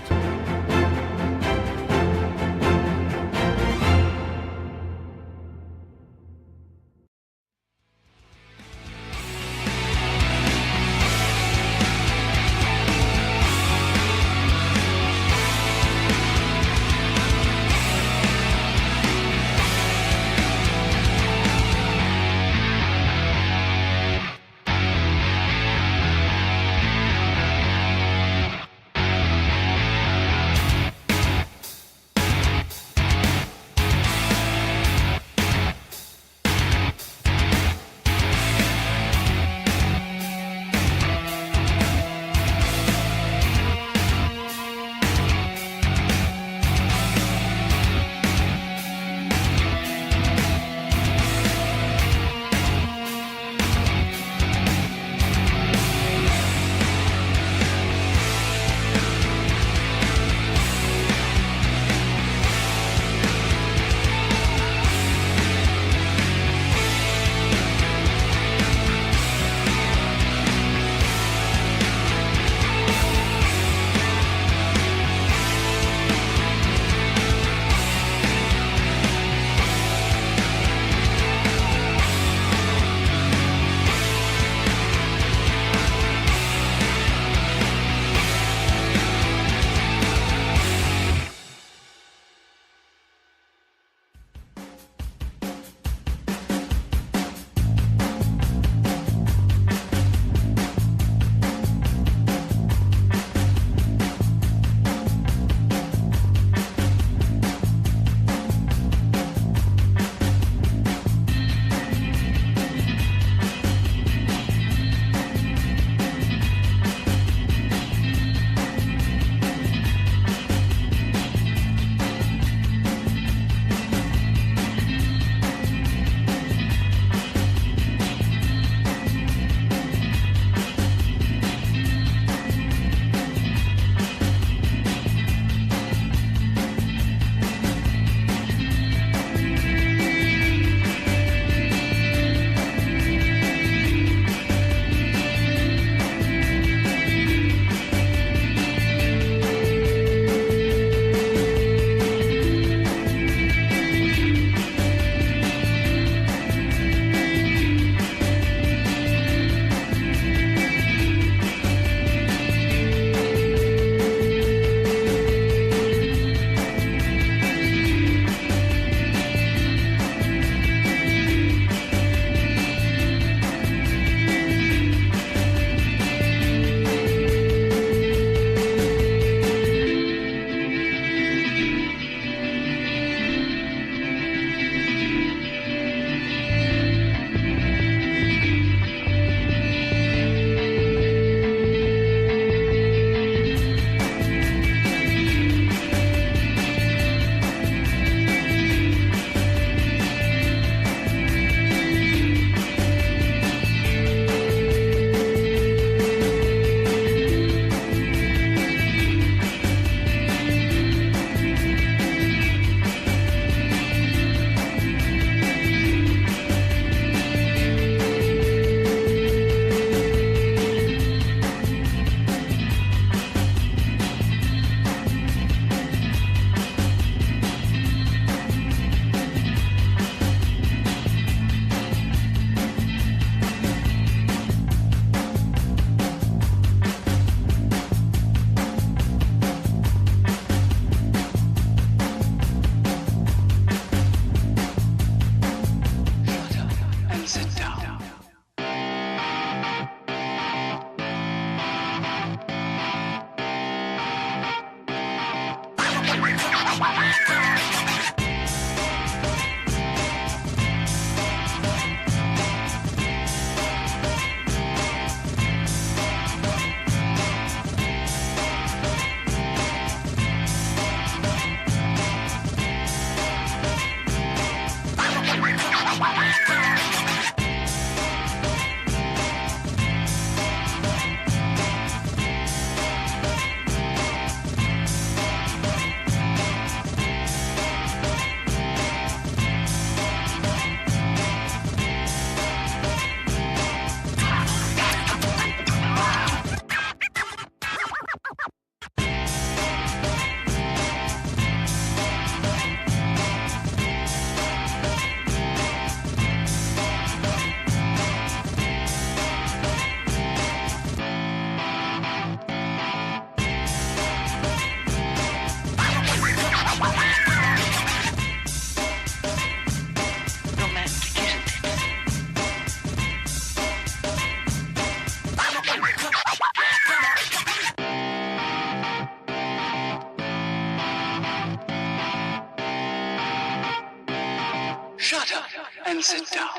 Shut up and sit down.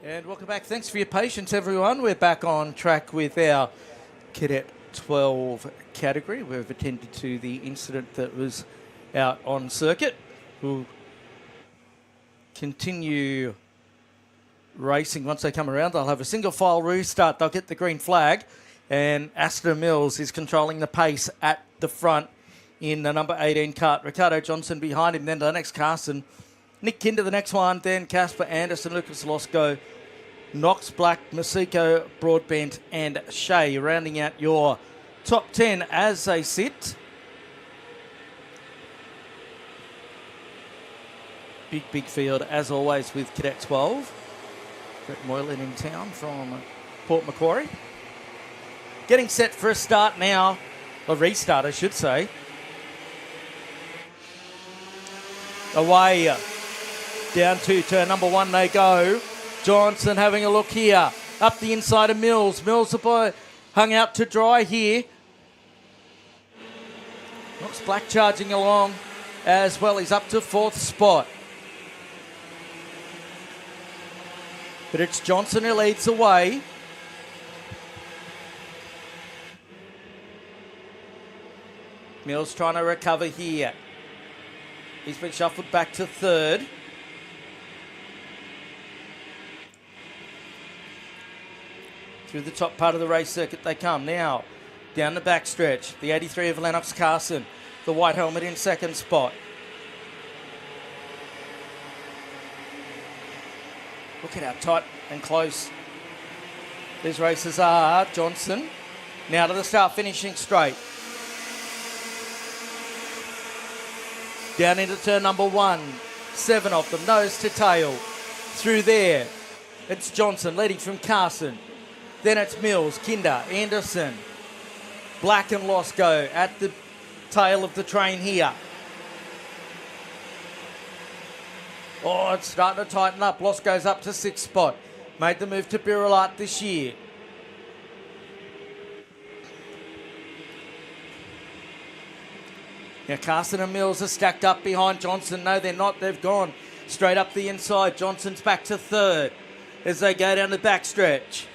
And welcome back. Thanks for your patience, everyone. We're back on track with our Cadet 12 category. We've attended to the incident that was out on circuit. We'll continue racing once they come around. They'll have a single file restart. They'll get the green flag. And Aston Mills is controlling the pace at the front in the number 18 kart. Ricardo Johnson behind him, then the next Carson. Nick Kinder the next one, then Casper Anderson, Lucas Losco, Knox Black, Masiko, Broadbent and Shea, rounding out your top 10 as they sit. Big field as always with Cadet 12. Brett Moylan in town from Port Macquarie. Getting set for a start now, a restart I should say. Away. Down to turn number 1 they go. Johnson having a look here. Up the inside of Mills. Mills the boy hung out to dry here. Knox Black charging along as well. He's up to 4th spot. But it's Johnson who leads the way. Mills trying to recover here. He's been shuffled back to 3rd. Through the top part of the race circuit they come. Now, down the backstretch, the 83 of Lennox Carson, the white helmet in 2nd spot. Look at how tight and close these races are. Johnson, now to the start, finishing straight. Down into turn number 1, 7 of them, nose to tail. Through there, it's Johnson leading from Carson. Then it's Mills, Kinder, Anderson, Black and Losco at the tail of the train here. Oh, it's starting to tighten up. Losco's up to 6th spot. Made the move to Birilat this year. Now Carson and Mills are stacked up behind Johnson. No, they're not. They've gone straight up the inside. Johnson's back to 3rd as they go down the backstretch.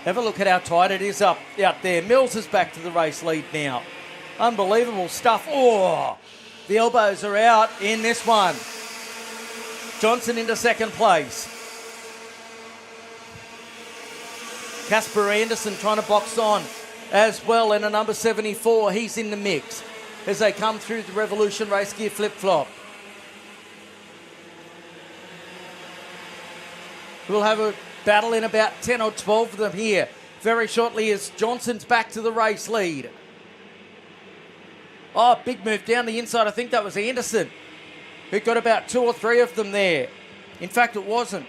Have a look at how tight it is out there. Mills is back to the race lead now. Unbelievable stuff. Oh, the elbows are out in this one. Johnson into 2nd place. Casper Anderson trying to box on as well in a number 74. He's in the mix as they come through the Revolution race gear flip-flop. We'll have a battle in about 10 or 12 of them here very shortly as Johnson's back to the race lead. Oh, big move down the inside. I think that was Anderson who got about 2 or 3 of them there. In fact, it wasn't.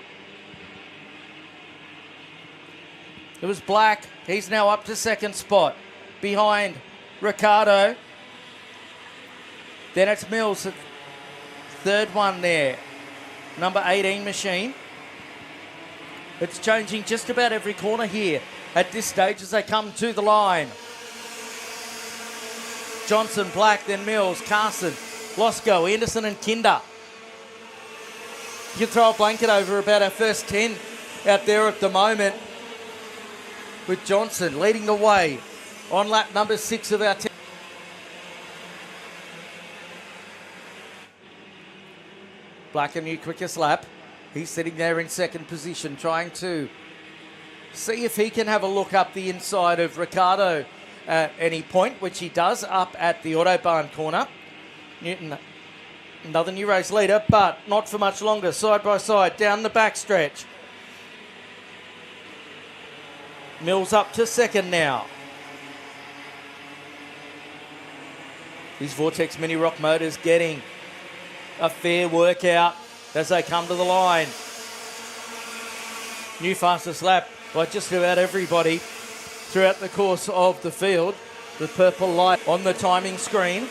It was Black. He's now up to 2nd spot behind Ricardo. Then it's Mills, 3rd one there. Number 18 machine. It's changing just about every corner here at this stage as they come to the line. Johnson, Black, then Mills, Carson, Losco, Anderson and Kinder. You can throw a blanket over about our first 10 out there at the moment with Johnson leading the way on lap number 6 of our 10. Black a new quickest lap. He's sitting there in 2nd position trying to see if he can have a look up the inside of Ricardo at any point, which he does up at the Autobahn corner. Newton Another new race leader, but not for much longer. Side by side, down the backstretch. Mills up to second now. These Vortex Mini Rock motors getting a fair workout as they come to the line. New fastest lap by just about everybody throughout the course of the field. The purple light on the timing screen.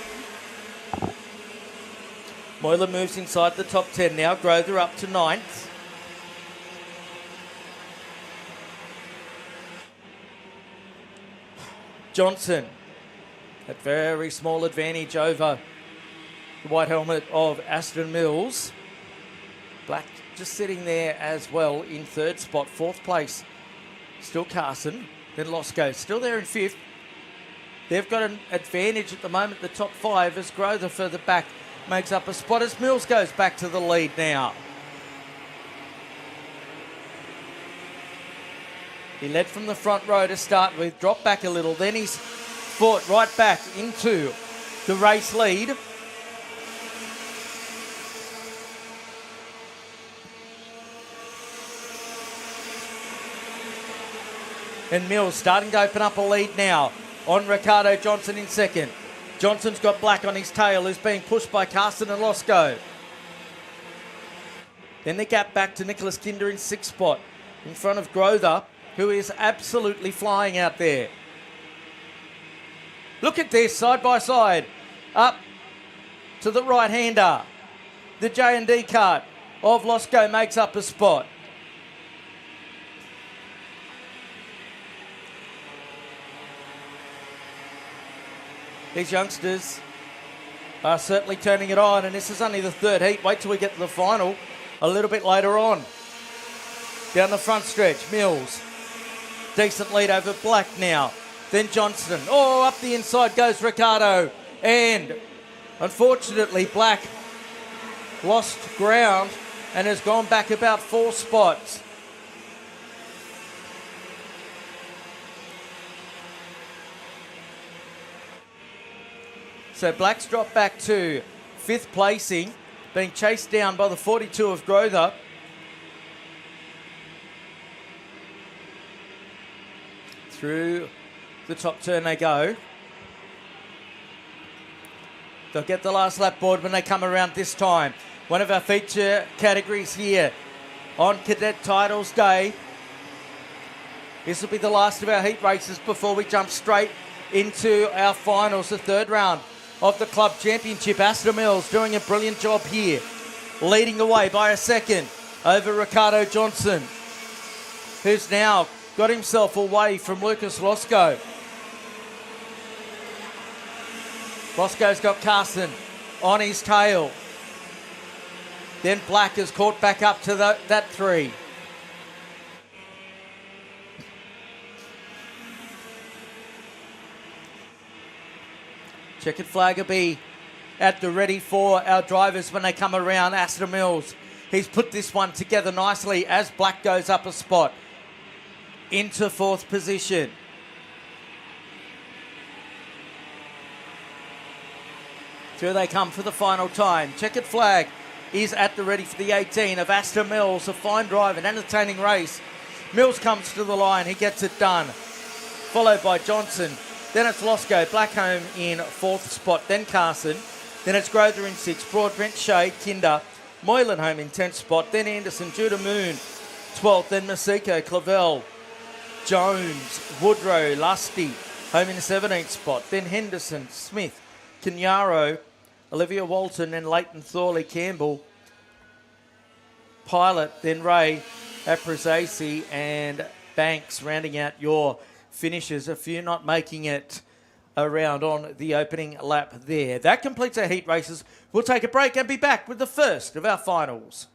Moylan moves inside the top 10 now. Grother up to 9th. Johnson at very small advantage over the white helmet of Aston Mills. Black just sitting there as well in third spot. Fourth place, still Carson. Then Losco still there in fifth. They've got an advantage at the moment, the top 5, as Grother further back makes up a spot as Mills goes back to the lead now. He led from the front row to start with, dropped back a little, then he's fought right back into the race lead. And Mills starting to open up a lead now on Ricardo Johnson in second. Johnson's got Black on his tail, who's being pushed by Carson and Losco. Then the gap back to Nicholas Kinder in sixth spot, in front of Grother, who is absolutely flying out there. Look at this, side by side, up to the right-hander. The J&D kart of Losco makes up a spot. These youngsters are certainly turning it on, and this is only the third heat. Wait till we get to the final a little bit later on. Down the front stretch, Mills. Decent lead over Black now. Then Johnson. Oh, up the inside goes Ricardo. And unfortunately, Black lost ground and has gone back about 4 spots. So Black's dropped back to 5th placing, being chased down by the 42 of Grother. Through the top turn they go. They'll get the last lap board when they come around this time. One of our feature categories here on Cadet Titles Day. This will be the last of our heat races before we jump straight into our finals, the third round of the Club Championship. Aston Mills doing a brilliant job here, leading away by a second over Ricardo Johnson, who's now got himself away from Lucas Losco. Losco's got Carson on his tail. Then Black is caught back up to that 3. Checkered flag will be at the ready for our drivers when they come around. Aston Mills, he's put this one together nicely as Black goes up a spot into 4th position. Through they come for the final time. Checkered flag is at the ready for the 18 of Aston Mills. A fine drive, an entertaining race. Mills comes to the line, he gets it done. Followed by Johnson. Then it's Losco, Black home in 4th spot. Then Carson. Then it's Grother in 6th. Broadbent, Shea, Kinder. Moylan home in 10th spot. Then Anderson, Judah Moon, 12th. Then Masiko, Clavel, Jones, Woodrow, Lusty home in 17th spot. Then Henderson, Smith, Kenyaro, Olivia Walton, and Leighton Thorley Campbell. Pilot, then Ray, Aprazaci, and Banks rounding out your finishes. A few not making it around on the opening lap there. That completes our heat races. We'll take a break and be back with the first of our finals.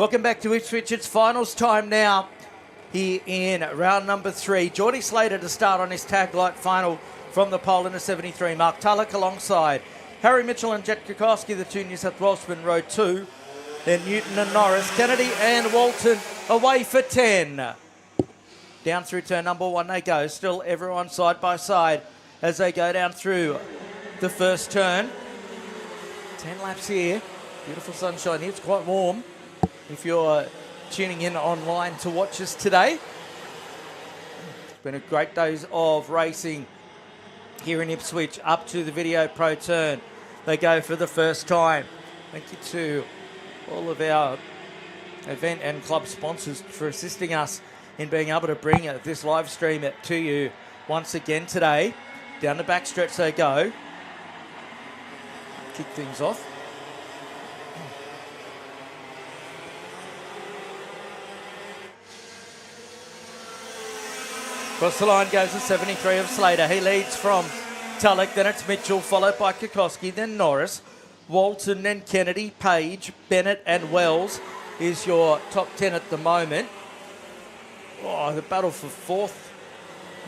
Welcome back to Ipswich. It's finals time now here in round number 3. Geordie Slater to start on his tag light final from the pole in the 73. Mark Tulloch alongside Harry Mitchell and Jet Kukowski, the two New South Walesmen, row 2. Then Newton and Norris, Kennedy and Walton away for 10. Down through turn number 1 they go. Still everyone side by side as they go down through the first turn. 10 laps here. Beautiful sunshine here. It's quite warm if you're tuning in online to watch us today. It's been a great days of racing here in Ipswich up to the Video Pro turn. They go for the first time. Thank you to all of our event and club sponsors for assisting us in being able to bring this live stream to you once again today. Down the backstretch they go. Kick things off. Across the line goes the 73 of Slater. He leads from Tulloch, then it's Mitchell, followed by Kukowski, then Norris, Walton, then Kennedy, Page, Bennett and Wells is your top 10 at the moment. Oh, the battle for fourth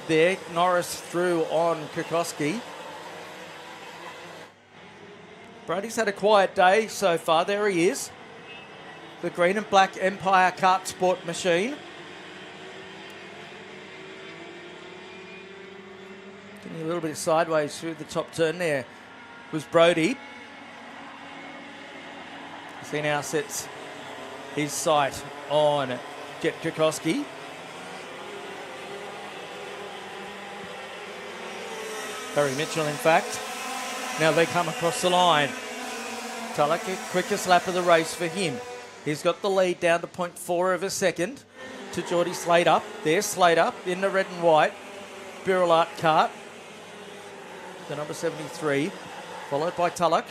there. Norris through on Kukowski. Brady's had a quiet day so far. There he is. The green and black Empire Kart Sport machine. Getting a little bit sideways through the top turn there was Brody. He now sets his sight on Jet Kukowski. Harry Mitchell, in fact. Now they come across the line. Tulloch, quickest lap of the race for him. He's got the lead down to 0.4 of a second to Geordie Slater. There's Slater in the red and white. Birrell Kart, the number 73, followed by Tulloch.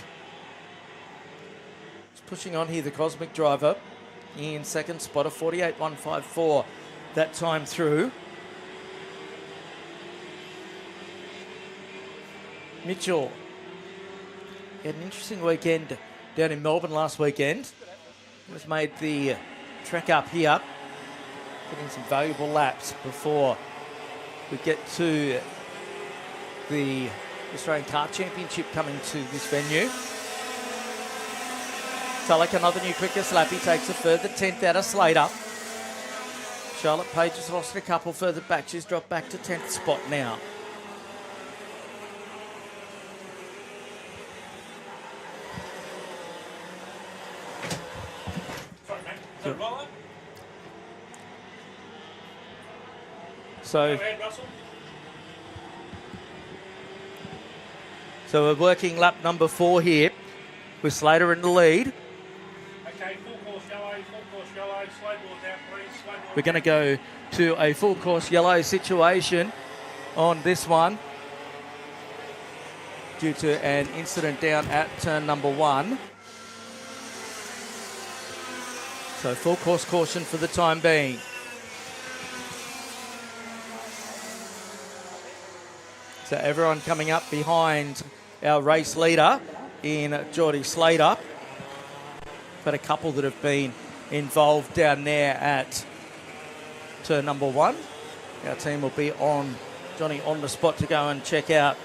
He's pushing on here, the Cosmic Driver in second spot, a 48.154 that time through. Mitchell had an interesting weekend down in Melbourne last weekend. Has made the trek up here, getting some valuable laps before we get to the Australian Kart Championship coming to this venue. Tulloch, another new quickest lap. He takes a further 10th out of Slater. Charlotte Page has lost a couple further back. She's dropped back to 10th spot now. So we're working lap number 4 here with Slater in the lead. Okay, full course yellow, slow ball down, please, slow ball. We're going to go to a full course yellow situation on this one due to an incident down at turn number 1. So full course caution for the time being. So everyone coming up behind our race leader in Geordie Slater. But a couple that have been involved down there at turn number 1. Our team will be on Johnny on the spot to go and check out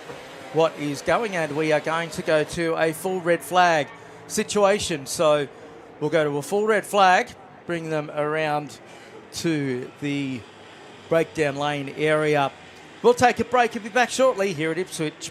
what is going, and we are going to go to a full red flag situation. So we'll go to a full red flag, bring them around to the breakdown lane area. We'll take a break and be back shortly here at Ipswich.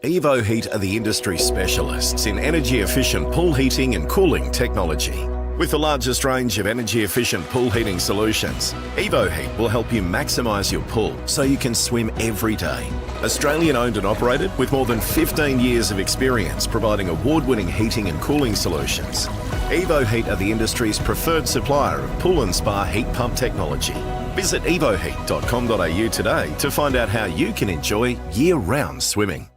Evo Heat are the industry specialists in energy-efficient pool heating and cooling technology. With the largest range of energy-efficient pool heating solutions, Evo Heat will help you maximise your pool so you can swim every day. Australian owned and operated with more than 15 years of experience providing award-winning heating and cooling solutions. Evo Heat are the industry's preferred supplier of pool and spa heat pump technology. Visit evoheat.com.au today to find out how you can enjoy year-round swimming.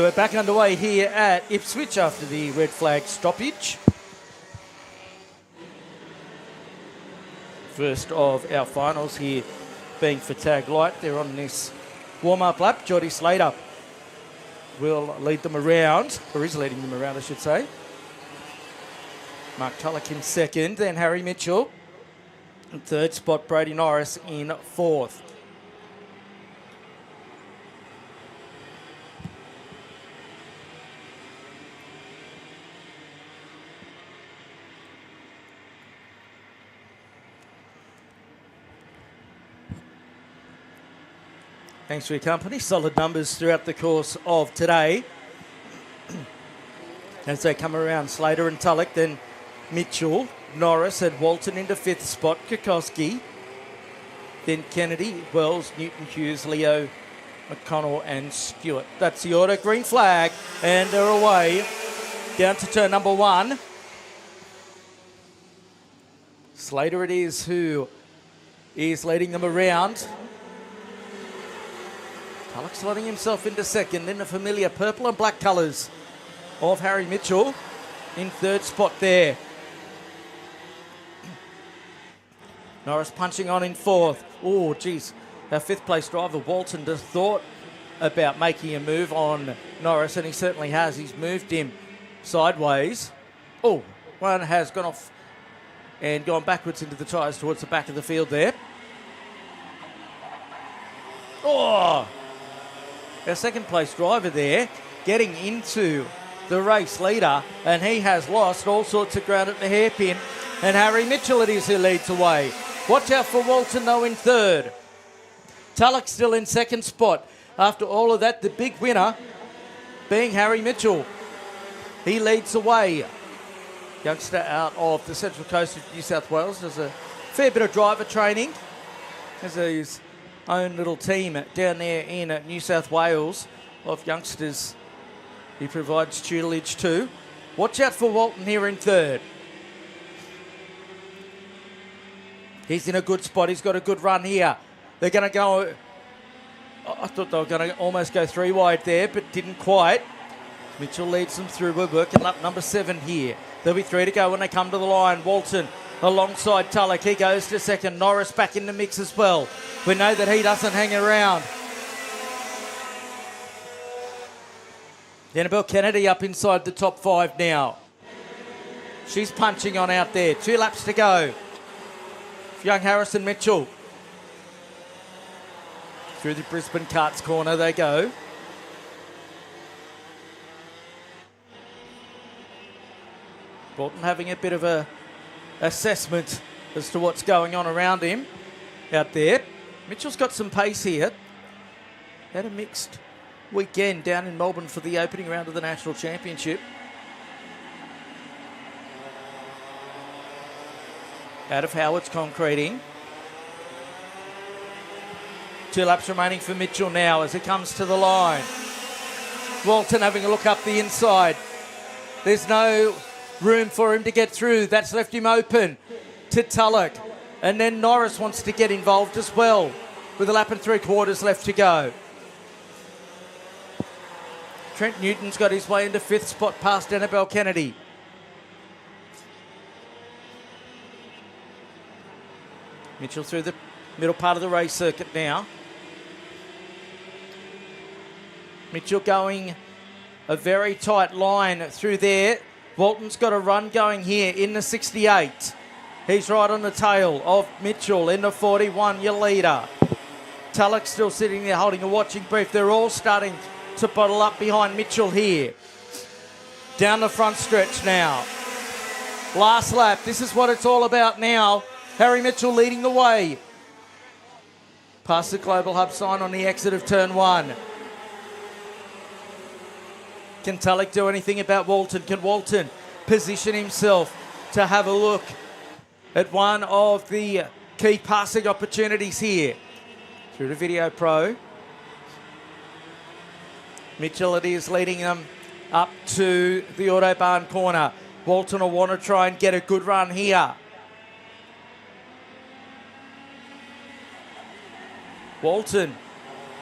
So we're back underway here at Ipswich after the red flag stoppage. First of our finals here being for Tag Light. They're on this warm-up lap. Geordie Slater will lead them around, or is leading them around, I should say. Mark Tulloch in second, then Harry Mitchell in third spot, Brady Norris in fourth. Thanks for your company. Solid numbers throughout the course of today. As they come around, Slater and Tulloch, then Mitchell, Norris and Walton into fifth spot, Kokoski, then Kennedy, Wells, Newton Hughes, Leo, McConnell and Stewart. That's the order. Green flag, and they're away down to turn number one. Slater it is who is leading them around. Tulloch slotting himself into second in the familiar purple and black colours of Harry Mitchell in third spot there. Norris punching on in fourth. Oh, geez. Our fifth place driver, Walton, just thought about making a move on Norris, and he certainly has. He's moved him sideways. Oh, one has gone off and gone backwards into the tyres towards the back of the field there. Oh! Our second place driver there getting into the race leader, and he has lost all sorts of ground at the hairpin, and Harry Mitchell it is who leads away. Watch out for Walton though in third. Tulloch still in second spot. After all of that, the big winner being Harry Mitchell. He leads away. Youngster out of the Central Coast of New South Wales. There's a fair bit of driver training. There's his own little team down there in New South Wales of youngsters he provides tutelage to. Watch out for Walton here in third. He's in a good spot. He's got a good run here. They're going to go... I thought they were going to almost go three wide there, but didn't quite. Mitchell leads them through. We're working lap number 7 here. There'll be 3 to go when they come to the line. Walton alongside Tulloch. He goes to second. Norris back in the mix as well. We know that he doesn't hang around. Annabelle Kennedy up inside the top 5 now. She's punching on out there. 2 laps to go. Young Harrison Mitchell. Through the Brisbane Karts corner they go. Bolton having a bit of a assessment as to what's going on around him out there. Mitchell's got some pace here. Had a mixed weekend down in Melbourne for the opening round of the National Championship. Out of Howard's concreting. 2 laps remaining for Mitchell now as he comes to the line. Walton having a look up the inside. There's no room for him to get through. That's left him open to Tulloch. And then Norris wants to get involved as well with a lap and 3/4 left to go. Trent Newton's got his way into 5th spot past Annabelle Kennedy. Mitchell through the middle part of the race circuit now. Mitchell going a very tight line through there. Walton's got a run going here in the 68. He's right on the tail of Mitchell in the 41, your leader. Tulloch still sitting there holding a watching brief. They're all starting to bottle up behind Mitchell here. Down the front stretch now. Last lap. This is what it's all about now. Harry Mitchell leading the way. Past the Global Hub sign on the exit of turn 1. Can Tulloch do anything about Walton? Can Walton position himself to have a look at one of the key passing opportunities here? Through to Video Pro. Mitchell it is leading them up to the Autobahn corner. Walton will want to try and get a good run here. Walton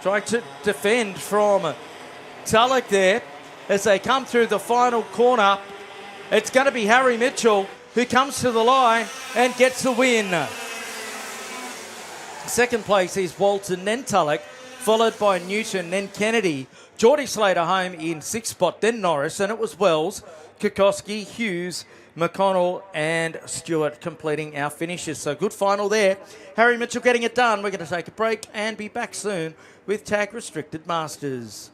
trying to defend from Tulloch there as they come through the final corner. It's going to be Harry Mitchell who comes to the line and gets the win. Second place is Walton, then Tulloch, followed by Newton, then Kennedy. Geordie Slater home in sixth spot, then Norris, and it was Wells, Kokoski, Hughes, McConnell and Stewart completing our finishes. So good final there. Harry Mitchell getting it done. We're going to take a break and be back soon with Tag Restricted Masters.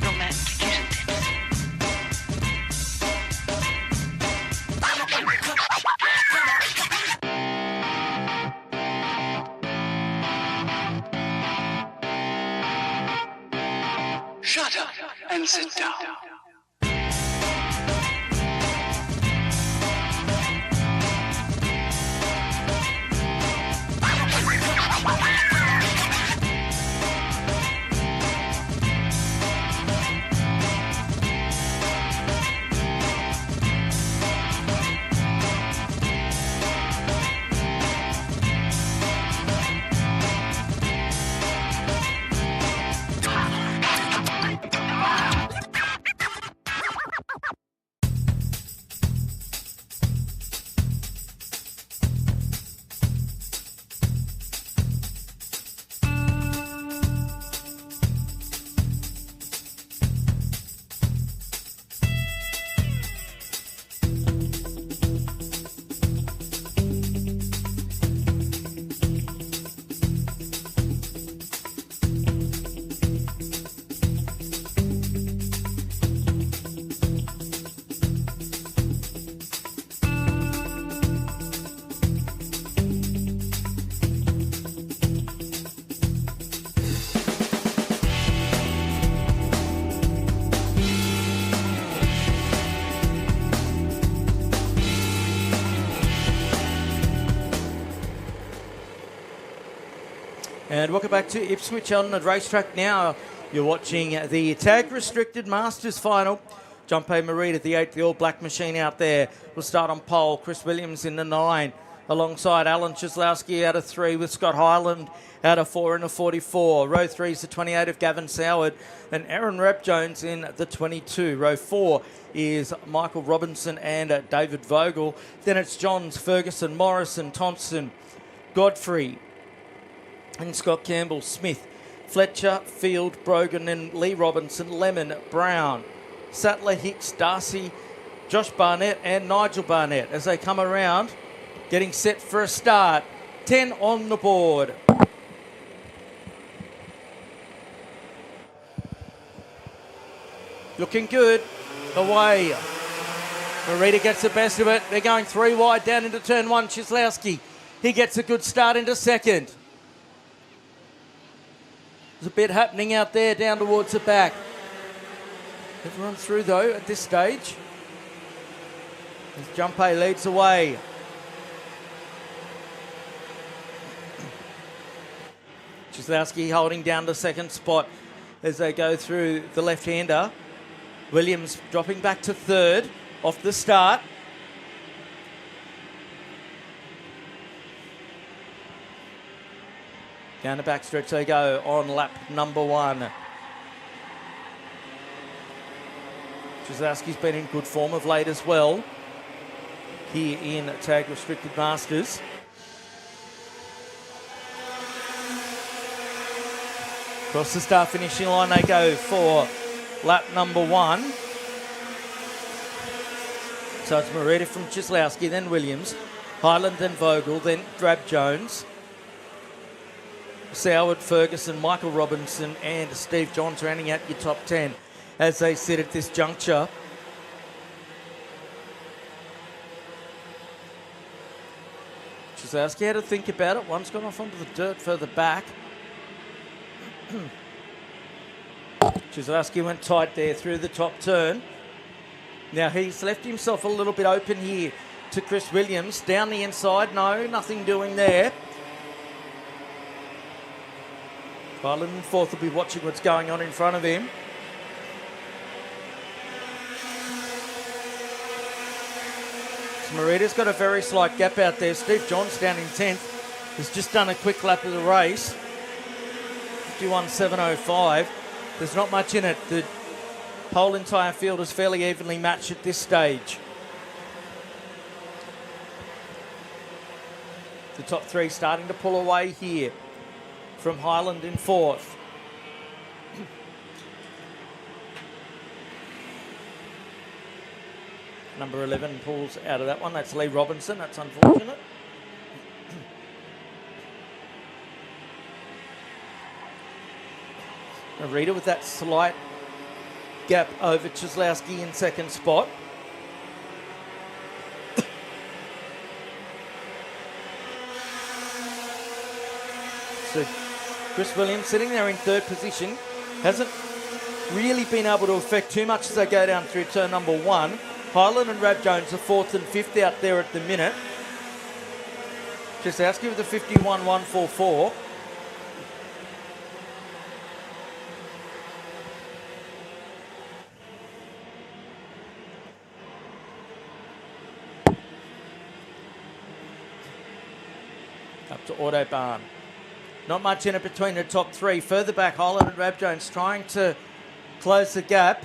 Romantic, isn't it? Shut up and sit down. And welcome back to Ipswich on the racetrack now. You're watching the Tag Restricted Masters final. John P. Marita, the 8th, the All Black machine out there. We'll start on pole. Chris Williams in the 9, alongside Alan Cieslawski out of 3 with Scott Hyland out of 4 in the 44. Row 3 is the 28 of Gavin Soward and Aaron Rap-Jones in the 22. Row 4 is Michael Robinson and David Vogel. Then it's Johns, Ferguson, Morrison, Thompson, Godfrey, and Scott Campbell, Smith, Fletcher, Field, Brogan, and Lee Robinson, Lemon, Brown, Sattler, Hicks, Darcy, Josh Barnett and Nigel Barnett as they come around, getting set for a start. 10 on the board. Looking good. Away. Marita gets the best of it. They're going 3 wide down into turn 1. Cieslawski. He gets a good start into second. There's a bit happening out there down towards the back. Everyone through though at this stage. As Jumpé leads away. Cieslawski holding down the second spot as they go through the left-hander. Williams dropping back to third off the start. Down the backstretch they go on lap number 1. Cieslawski's been in good form of late as well here in Tag Restricted Masters. Across the start finishing line they go for lap number 1. So it's Marita from Cieslawski, then Williams, Highland, then Vogel, then Drab Jones, Soward, Ferguson, Michael Robinson and Steve Johns rounding out your top 10 as they sit at this juncture. Kozlowski had to think about it. One's gone off onto the dirt further back. Kozlowski went tight there through the top turn. Now he's left himself a little bit open here to Chris Williams. Down the inside, no, nothing doing there. Highland in fourth will be watching what's going on in front of him. Marita's got a very slight gap out there. Steve Johns down in 10th. Has just done a quick lap of the race. 51.705. There's not much in it. The whole entire field is fairly evenly matched at this stage. The top three starting to pull away here from Highland in fourth. Number 11 pulls out of that one. That's Lee Robinson. That's unfortunate. Narita with that slight gap over Kozlowski in second spot. So Chris Williams sitting there in third position. Hasn't really been able to affect too much as they go down through turn number one. Highland and Rab Jones are fourth and fifth out there at the minute. Kozlowski with a 51.144. Up to Autobahn. Not much in it between the top three. Further back, Highland and Rab Jones trying to close the gap.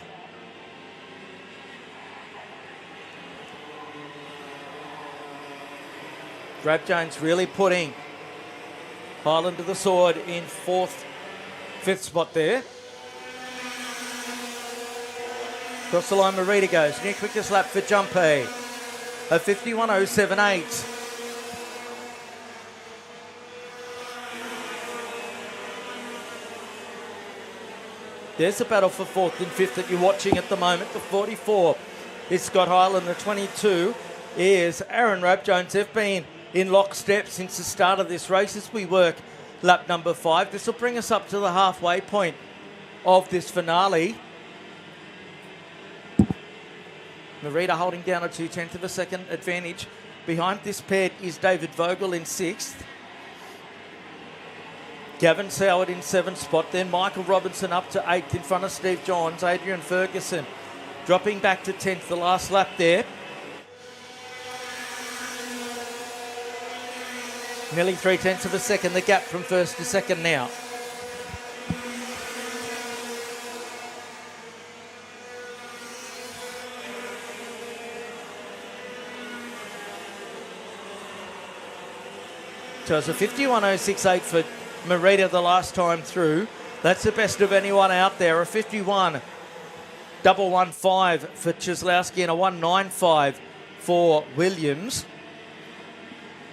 Rab Jones really putting Highland to the sword in fifth spot there. Across the line, Marita goes. New quickest lap for Jumpy. A 51.078. There's the battle for fourth and fifth that you're watching at the moment. The 44 is Scott Highland. The 22 is Aaron Rab Jones. They've been in lockstep since the start of this race as we work lap number 5. This will bring us up to the halfway point of this finale. Marita holding down a 2/10 of a second advantage. Behind this pair is David Vogel in 6th. Gavin Soward in 7th spot. Then Michael Robinson up to 8th in front of Steve Johns. Adrian Ferguson dropping back to 10th the last lap there. Nearly 3/10 of a second, the gap from first to second now. So it's a 51.068 for Marita the last time through. That's the best of anyone out there. A 51.115 for Kozlowski and a 1.95 for Williams.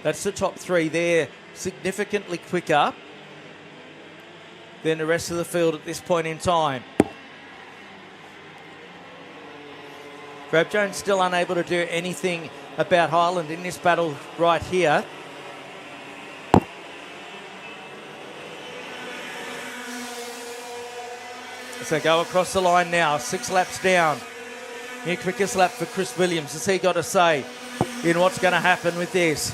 That's the top three there, significantly quicker than the rest of the field at this point in time. Rab Jones still unable to do anything about Highland in this battle right here. So go across the line now, 6 laps down. New quickest lap for Chris Williams. Has he got a say in what's going to happen with this?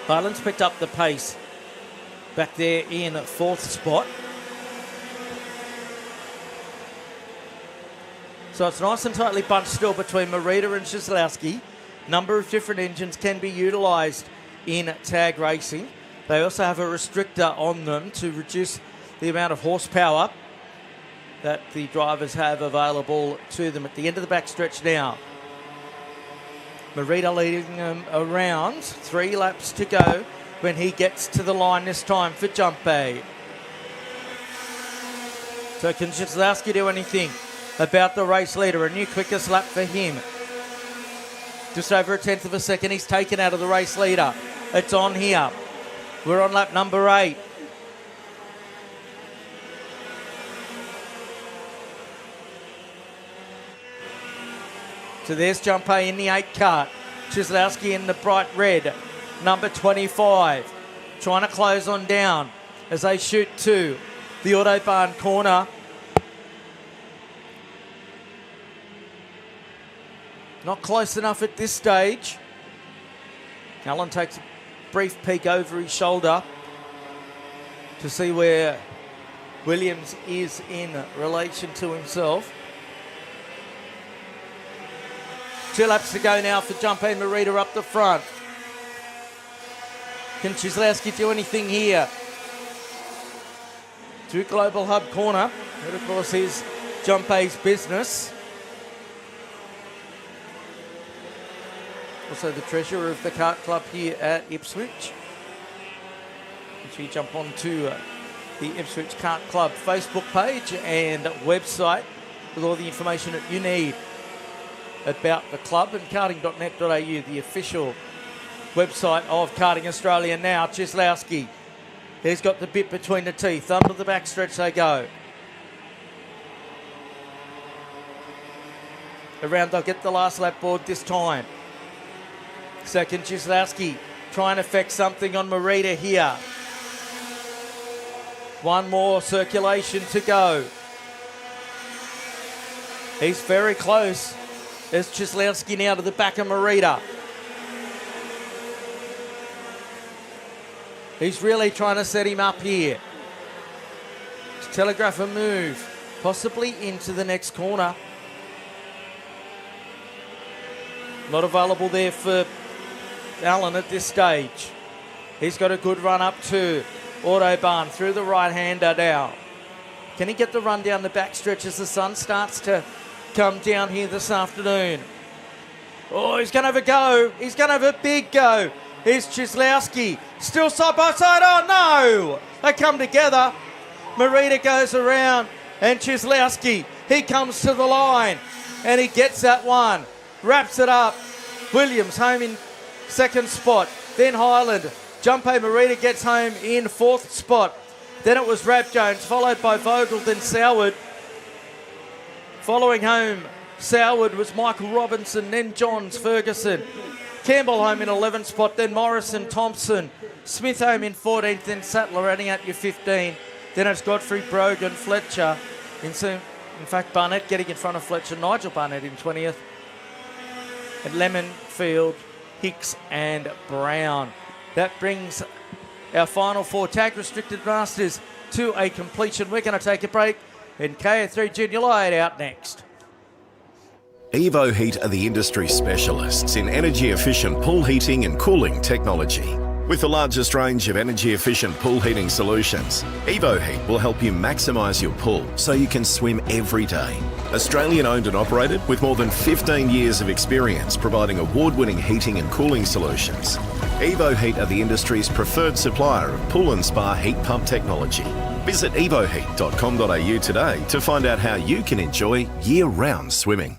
Highland's picked up the pace back there in 4th spot. So it's nice and tightly bunched still between Marita and Kozlowski. Number of different engines can be utilised in tag racing. They also have a restrictor on them to reduce the amount of horsepower that the drivers have available to them at the end of the backstretch now. Marita leading them around. 3 laps to go when he gets to the line this time for Jumpy. So can Kozlowski do anything about the race leader? A new quickest lap for him. Just over a tenth of a second. He's taken out of the race leader. It's on here. We're on lap number 8. So there's Jumpé in the 8 kart. Chislowski in the bright red, number 25. Trying to close on down as they shoot to the Autobahn corner. Not close enough at this stage. Allen takes a brief peek over his shoulder to see where Williams is in relation to himself. 2 laps to go now for Jumpé Marita up the front. Can Chislowski do anything here? To Global Hub corner. That, of course, is Jumpé's business. Also the treasurer of the kart club here at Ipswich. If you jump onto the Ipswich Kart Club Facebook page and website with all the information that you need about the club, and karting.net.au, the official website of Karting Australia. Now Chislowski, he's got the bit between the teeth. Under the backstretch they go. Around they'll get the last lap board this time. Second Chislowski trying to affect something on Marita here. One more circulation to go. He's very close. There's Chislowski now to the back of Marita. He's really trying to set him up here. To telegraph a move, possibly into the next corner. Not available there for Allen at this stage. He's got a good run up to Autobahn through the right-hander now. Can he get the run down the backstretch as the sun starts to come down here this afternoon? Oh, he's going to have a go. He's going to have a big go. Here's Chislowski. Still side by side. Oh, no. They come together. Marita goes around. And Chislowski, he comes to the line. And he gets that one. Wraps it up. Williams home in second spot. Then Highland. Jumpé Marita gets home in fourth spot. Then it was Rab Jones, followed by Vogel, then Soward. Following home, Soward was Michael Robinson, then Johns, Ferguson. Campbell home in 11th spot, then Morrison, Thompson. Smith home in 14th, then Sattler running out your 15. Then it's Godfrey, Brogan, Fletcher. In fact, Barnett getting in front of Fletcher. Nigel Barnett in 20th. And Lemon, Field, Hicks and Brown. That brings our final 4 tag restricted masters to a completion. We're going to take a break. And KO3 Junior Light out next. Evo Heat are the industry specialists in energy-efficient pool heating and cooling technology. With the largest range of energy-efficient pool heating solutions, Evo Heat will help you maximise your pool so you can swim every day. Australian-owned and operated with more than 15 years of experience providing award-winning heating and cooling solutions. Evo Heat are the industry's preferred supplier of pool and spa heat pump technology. Visit evoheat.com.au today to find out how you can enjoy year-round swimming.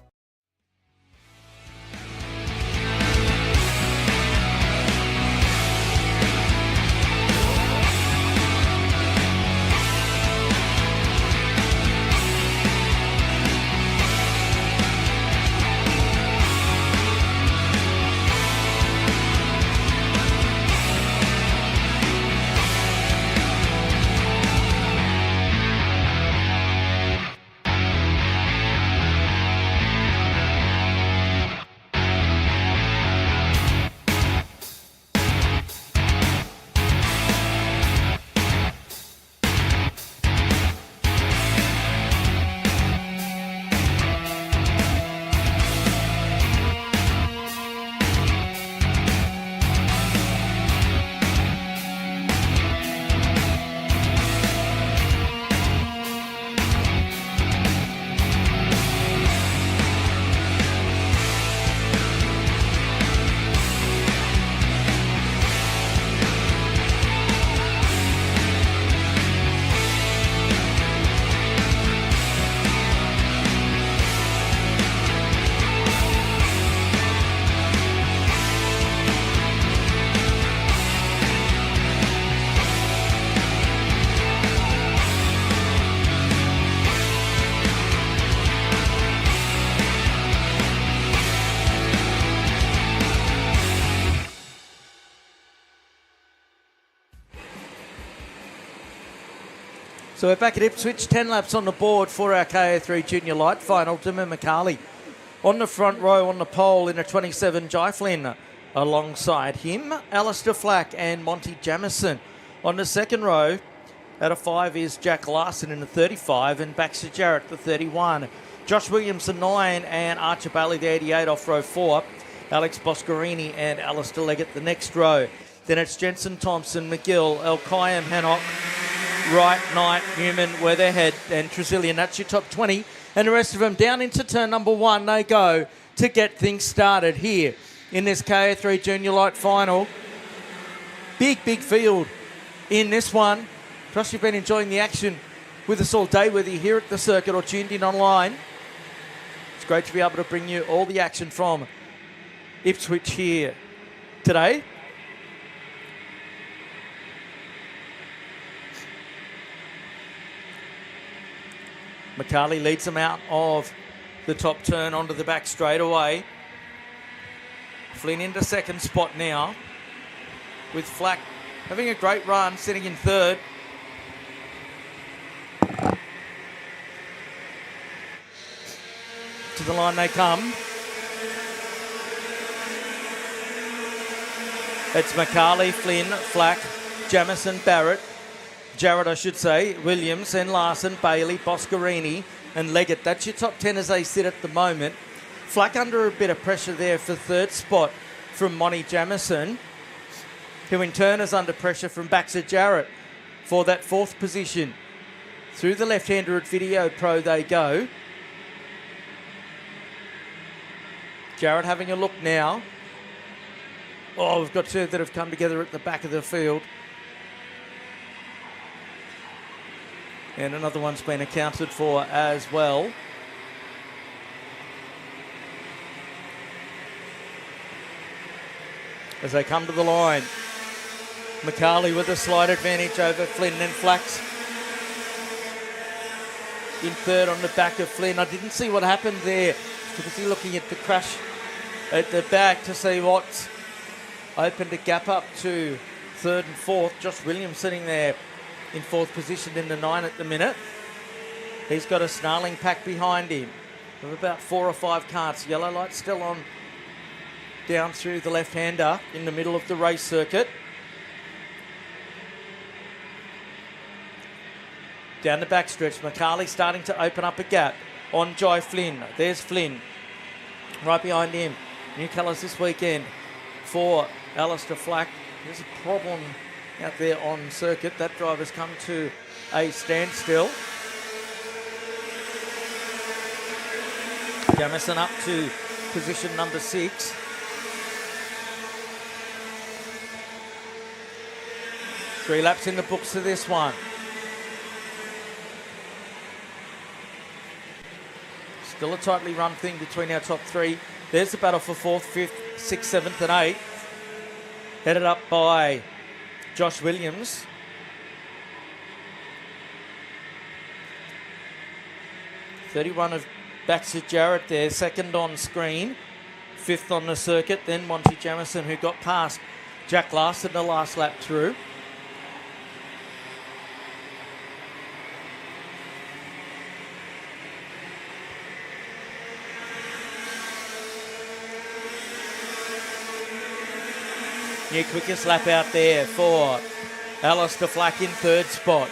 So we're back at Ipswich, 10 laps on the board for our KO3 Junior Light final. Dimmer McCarley on the front row on the pole in a 27, Jai Flynn. Alongside him, Alistair Flack and Monty Jamison. On the second row, at a 5 is Jack Larson in the 35 and Baxter Jarrett the 31. Josh Williams the 9 and Archer Bailey the 88 off row 4. Alex Boscarini and Alistair Leggett the next row. Then it's Jensen Thompson, McGill, El Kayam, Hannock, Wright, Knight, Newman, Weatherhead and Trazilian. That's your top 20. And the rest of them down into turn number 1 they go to get things started here in this KO3 Junior Light final. Big field in this one. Trust you've been enjoying the action with us all day, whether you're here at the circuit or tuned in online. It's great to be able to bring you all the action from Ipswich here today. McCarley leads them out of the top turn onto the back straightaway. Flynn into second spot now, with Flack having a great run, sitting in third. To the line they come. It's McCarley, Flynn, Flack, Jamison, Jarrett I should say, Williams and Larson, Bailey, Boscarini and Leggett. That's your top 10 as they sit at the moment. Flack under a bit of pressure there for third spot from Monty Jamison, who in turn is under pressure from Baxter Jarrett for that fourth position. Through the left-hander at Video Pro they go. Jarrett having a look now. Oh, we've got two that have come together at the back of the field. And another one's been accounted for as well. As they come to the line, McCarley with a slight advantage over Flynn and Flax in third on the back of Flynn. I didn't see what happened there. Was he looking at the crash at the back to see what's opened a gap up to third and fourth? Josh Williams sitting there in fourth position in the 9 at the minute. He's got a snarling pack behind him of about 4 or 5 carts. Yellow light still on down through the left-hander in the middle of the race circuit. Down the backstretch, McCarley starting to open up a gap on Jai Flynn. There's Flynn. Right behind him. New colours this weekend for Alistair Flack. There's a problem out there on circuit. That driver's come to a standstill. Jamison up to position number 6. Three laps in the books for this one. Still a tightly run thing between our top 3. There's the battle for 4th, 5th, 6th, 7th and 8th. Headed up by Josh Williams. .31 of Baxter Jarrett there, second on screen, 5th on the circuit. Then Monty Jamison, who got past Jack Larson the last lap through. New quickest lap out there for Alistair Flack in third spot.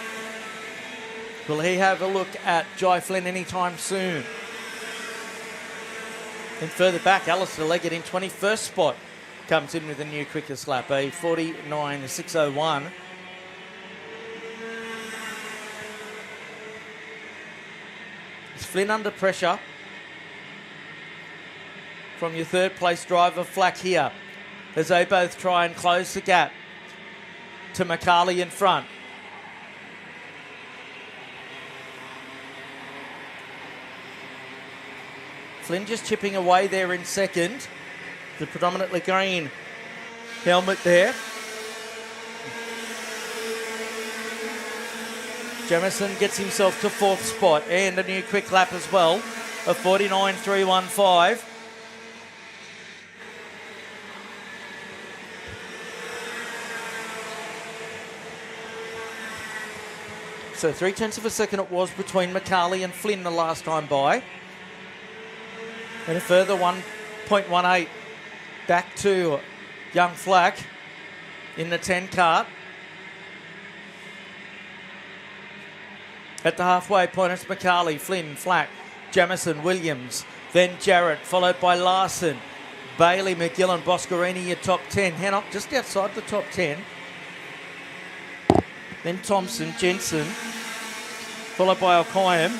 Will he have a look at Jai Flynn anytime soon? And further back, Alistair Leggett in 21st spot comes in with a new quickest lap, a 49.601. Is Flynn under pressure from your third place driver, Flack, here, as they both try and close the gap to McCarley in front. Flynn just chipping away there in second. The predominantly green helmet there. Jamison gets himself to 4th spot and a new quick lap as well of 49.315. So 0.3 of a second it was between McCarley and Flynn the last time by. And a further 1.18 back to young Flack in the 10 kart. At the halfway point, it's McCarley, Flynn, Flack, Jamison, Williams, then Jarrett, followed by Larson, Bailey, McGillan, Boscarini, your top 10. Hannock just outside the top 10. Then Thompson, Jensen, followed by O'Kayam,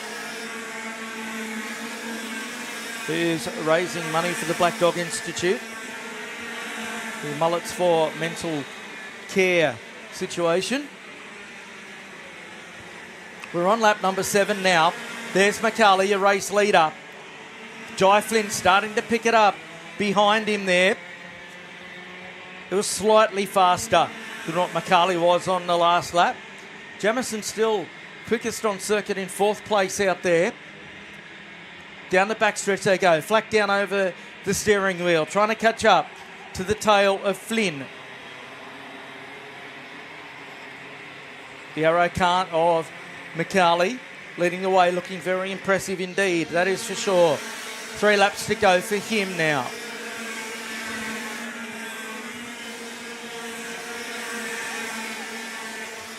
who's raising money for the Black Dog Institute. The Mullets for mental care situation. We're on lap number 7 now. There's McCarley, your race leader. Jai Flynn starting to pick it up behind him there. It was slightly faster than what McCarley was on the last lap. Jamison still quickest on circuit in 4th place out there. Down the backstretch they go. Flack down over the steering wheel, trying to catch up to the tail of Flynn. The arrow cart of McCarley leading the way, looking very impressive indeed, that is for sure. 3 laps to go for him now.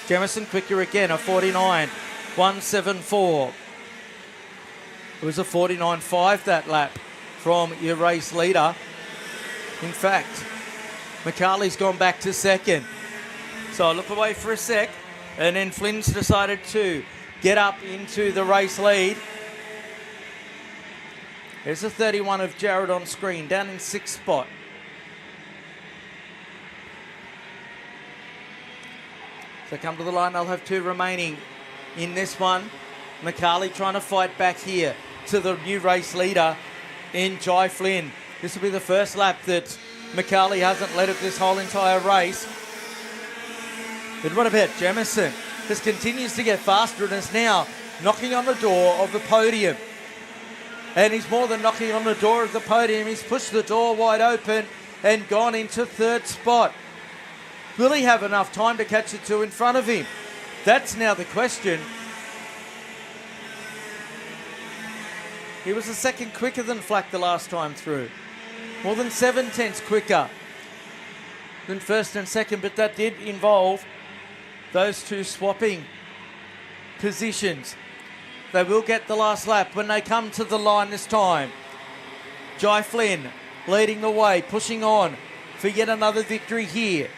Jamison quicker again, a 49.174. It was a 49.5 that lap from your race leader. In fact, McCarley's gone back to second. So I look away for a sec, and then Flynn's decided to get up into the race lead. There's a 31 of Jared on screen, down in 6th spot. So come to the line, they'll have 2 remaining in this one. McCarley trying to fight back here to the new race leader in Jai Flynn. This will be the first lap that McCarley hasn't led it this whole entire race. But what about Jamison? This continues to get faster and is now knocking on the door of the podium. And he's more than knocking on the door of the podium. He's pushed the door wide open and gone into 3rd spot. Will he have enough time to catch the 2 in front of him? That's now the question. He was a second quicker than Flack the last time through. More than 7/10 quicker than first and second, but that did involve those 2 swapping positions. They will get the last lap when they come to the line this time. Jai Flynn leading the way, pushing on for yet another victory here.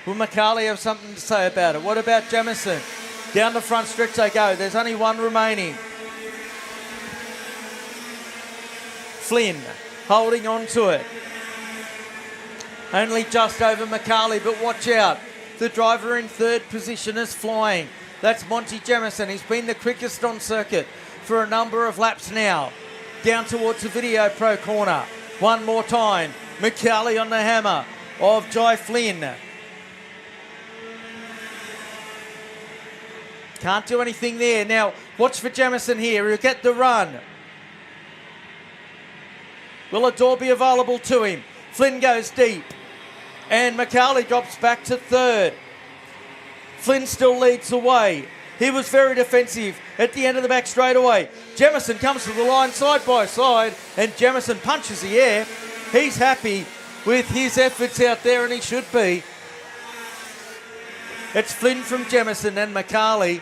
Will McCarley have something to say about it? What about Jamison? Down the front stretch they go. There's only 1 remaining. Flynn holding on to it. Only just over McCarley, but watch out. The driver in 3rd position is flying. That's Monty Jamison. He's been the quickest on circuit for a number of laps now. Down towards the Video Pro corner. One more time. McCarley on the hammer of Jai Flynn. Can't do anything there. Now, watch for Jamison here. He'll get the run. Will a door be available to him? Flynn goes deep. And McCarley drops back to 3rd. Flynn still leads the way. He was very defensive at the end of the back straightaway. Jamison comes to the line side by side, and Jamison punches the air. He's happy with his efforts out there, and he should be. It's Flynn from Jamison and McCarley.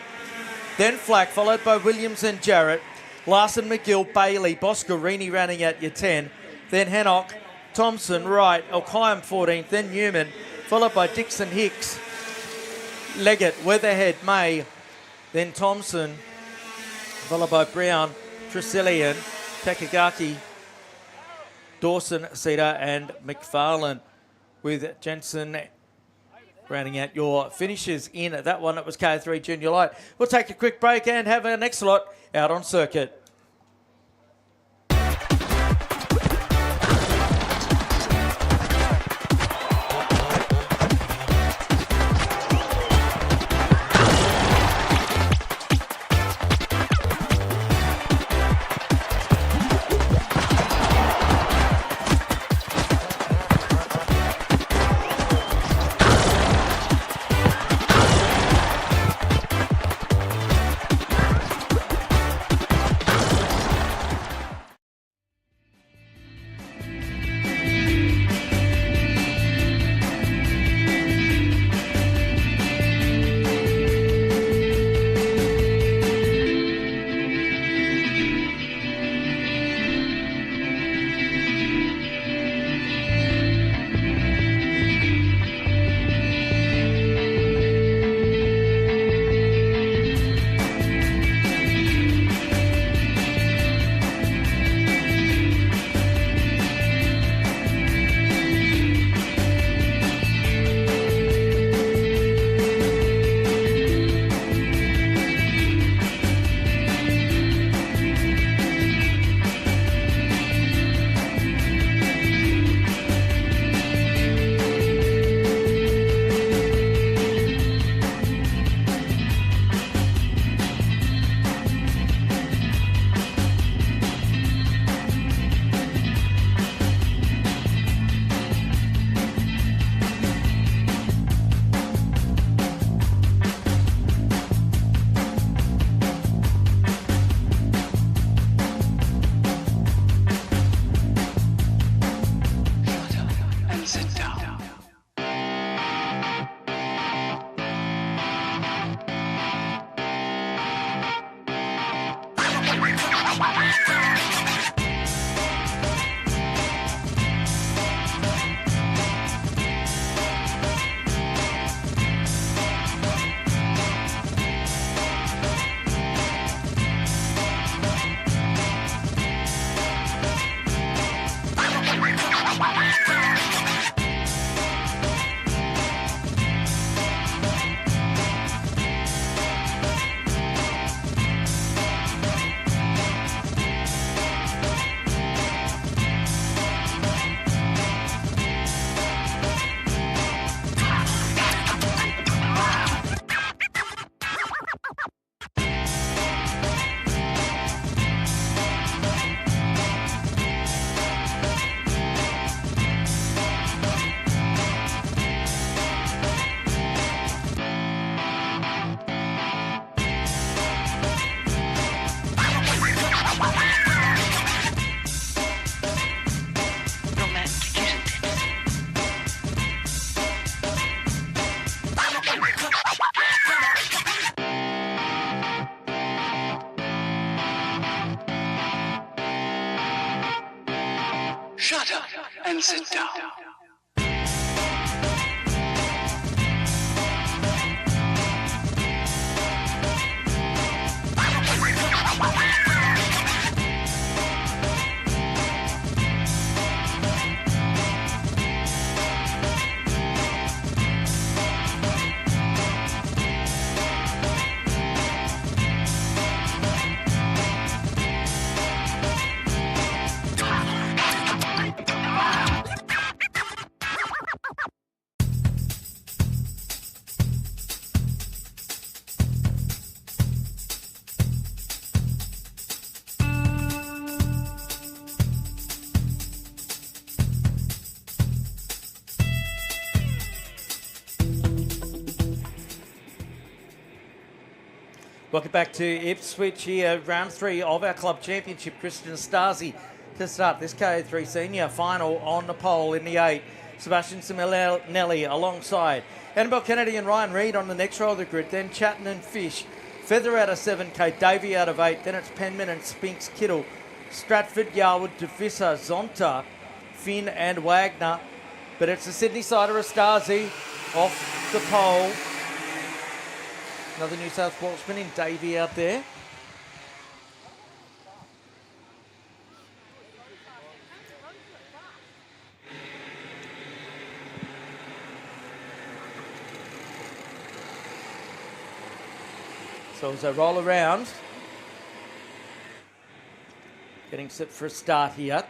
Then Flack, followed by Williams and Jarrett. Larson, McGill, Bailey, Boscarini rounding out your 10. Then Hannock, Thompson, Wright, O'Kayam 14th. Then Newman, followed by Dixon, Hicks, Leggett, Weatherhead, May. Then Thompson, followed by Brown, Tresillian, Takagaki, Dawson, Cedar and McFarlane, with Jensen rounding out your finishes in that one. It was K3 Junior Light. We'll take a quick break and have our next lot out on circuit. and sit down. Welcome back to Ipswich here, round 3 of our club championship. Christian Stasi to start this KO3 senior final on the pole in the 8. Sebastian Simonelli alongside Annabelle Kennedy and Ryan Reid on the next row of the grid. Then Chatton and Fish. Feather out of 7, Kate Davey out of 8. Then it's Penman and Spinks Kittle. Stratford, Yarwood, DeVissa, Zonta, Finn and Wagner. But it's the Sydney sider of Stasi off the pole. Another New South Walesman in Davey out there. So as they roll around, getting set for a start here.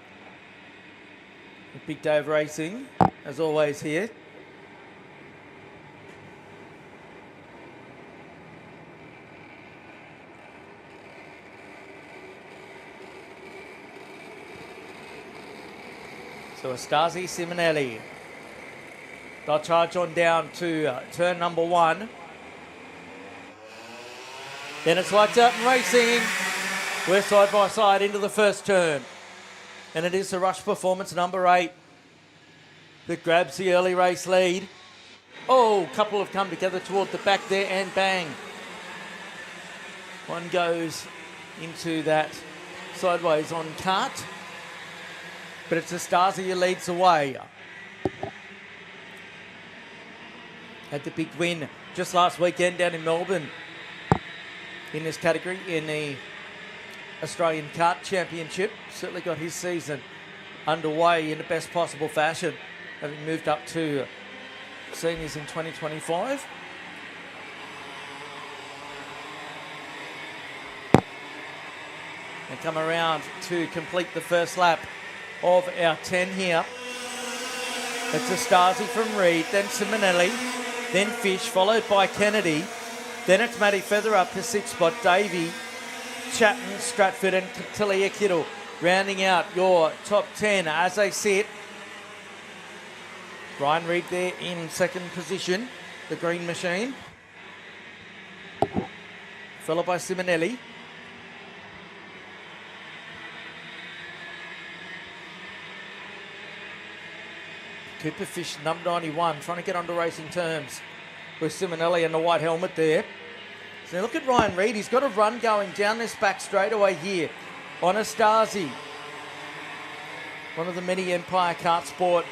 A big day of racing, as always here. So Astasi Simonelli. They'll charge on down to turn number 1. Then it's lights out and racing. We're side by side into the first turn. And it is the Rush Performance number 8 that grabs the early race lead. Oh, a couple have come together toward the back there and bang. One goes into that sideways on cart. But it's Astasi who leads the way. Had the big win just last weekend down in Melbourne in this category in the Australian Kart Championship. Certainly got his season underway in the best possible fashion, having moved up to seniors in 2025. And come around to complete the first lap of our 10 here. It's Astasi from Reid, then Simonelli, then Fish, followed by Kennedy. Then it's Matty Feather up to 6th spot, Davey, Chatton, Stratford and Talia Kittle. Rounding out your top 10 as they sit. Ryan Reid there in second position, the green machine. Followed by Simonelli. Cooper Fish, number 91, trying to get onto racing terms with Simonelli and the white helmet there. So look at Ryan Reid. He's got a run going down this back straightaway here on Astasi. One of the many Empire Kart Sport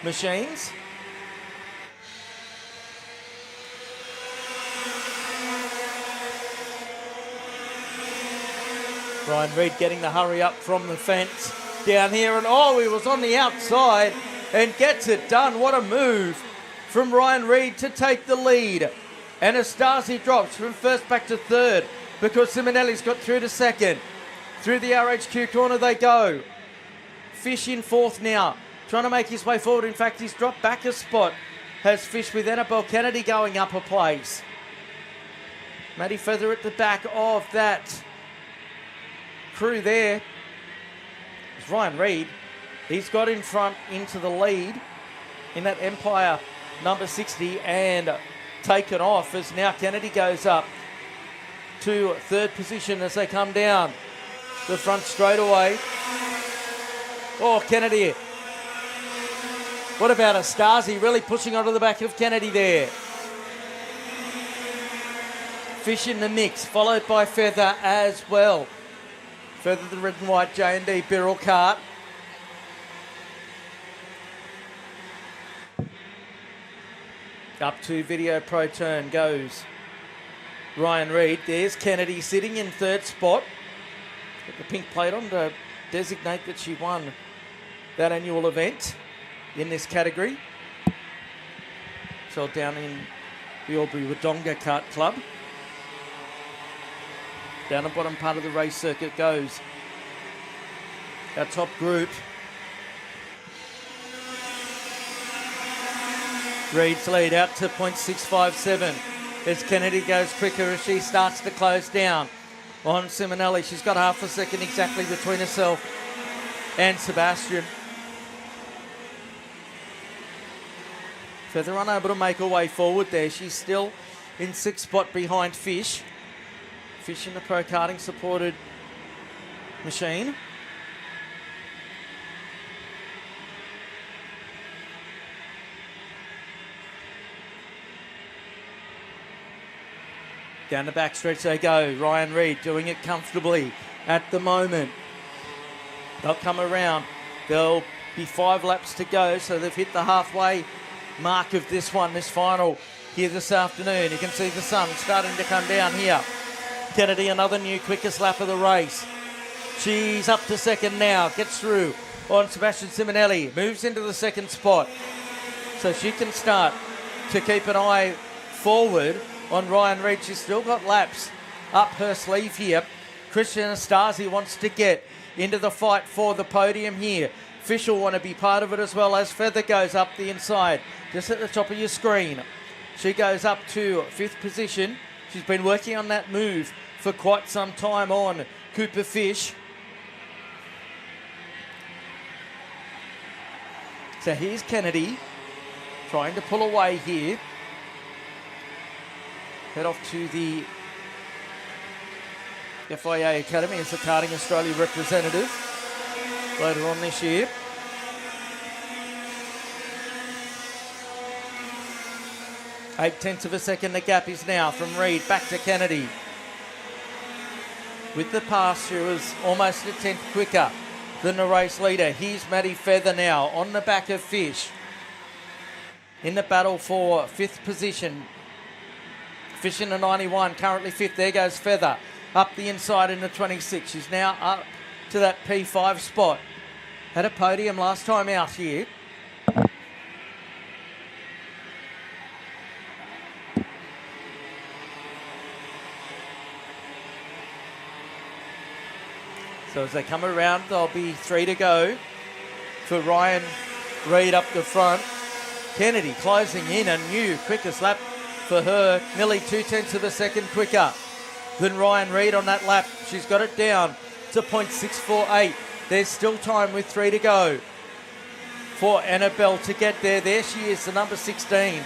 machines. Ryan Reid getting the hurry up from the fence down here. And oh, he was on the outside and gets it done. What a move from Ryan Reid to take the lead. And Astasi drops from first back to third because Simonelli's got through to second. Through the RHQ corner they go. Fish in fourth now, trying to make his way forward. In fact, he's dropped back a spot. Has Fish with Annabelle Kennedy going up a place. Matty Feather at the back of that crew there. It's Ryan Reid. He's got in front into the lead in that Empire number 60 and taken off as now Kennedy goes up to third position as they come down the front straightaway. Oh, Kennedy. What about Astasi really pushing onto the back of Kennedy there? Fish in the mix, followed by Feather as well. Feather the red and white J&D Birrell kart. Up to Video Pro turn goes Ryan Reid. There's Kennedy sitting in third spot. Put the pink plate on to designate that she won that annual event in this category. So down in the Albury Wodonga Kart Club. Down the bottom part of the race circuit goes our top group. Reid's lead out to 0.657 as Kennedy goes quicker as she starts to close down on Simonelli. She's got half a second exactly between herself and Sebastian. Feather unable to make her way forward there. She's still in sixth spot behind Fish. Fish in the Pro Karting supported machine. Down the backstretch they go. Ryan Reid doing it comfortably at the moment. They'll come around. There'll be 5 laps to go, so they've hit the halfway mark of this one, this final here this afternoon. You can see the sun starting to come down here. Kennedy, another new quickest lap of the race. She's up to second now. Gets through on Sebastian Simonelli. Moves into the second spot. So she can start to keep an eye forward on Ryan Reid. She's still got laps up her sleeve here. Christian Anastasi wants to get into the fight for the podium here. Fish will want to be part of it as well as Feather goes up the inside, just at the top of your screen. She goes up to 5th position. She's been working on that move for quite some time on Cooper Fish. So here's Kennedy trying to pull away here. Head off to the FIA Academy as the Karting Australia representative later on this year. Eight-tenths of a second the gap is now from Reid back to Kennedy. With the pass, she was almost a tenth quicker than the race leader. Here's Maddie Feather now on the back of Fish. In the battle for 5th position. Fish in the 91, currently 5th. There goes Feather. Up the inside in the 26. She's now up to that P5 spot. Had a podium last time out here. So as they come around, there'll be 3 to go for Ryan Reid up the front. Kennedy closing in, a new quickest lap for her, nearly 2/10 of a second quicker than Ryan Reid on that lap. She's got it down to 0.648. There's still time with 3 to go for Annabelle to get there. There she is, the number 16.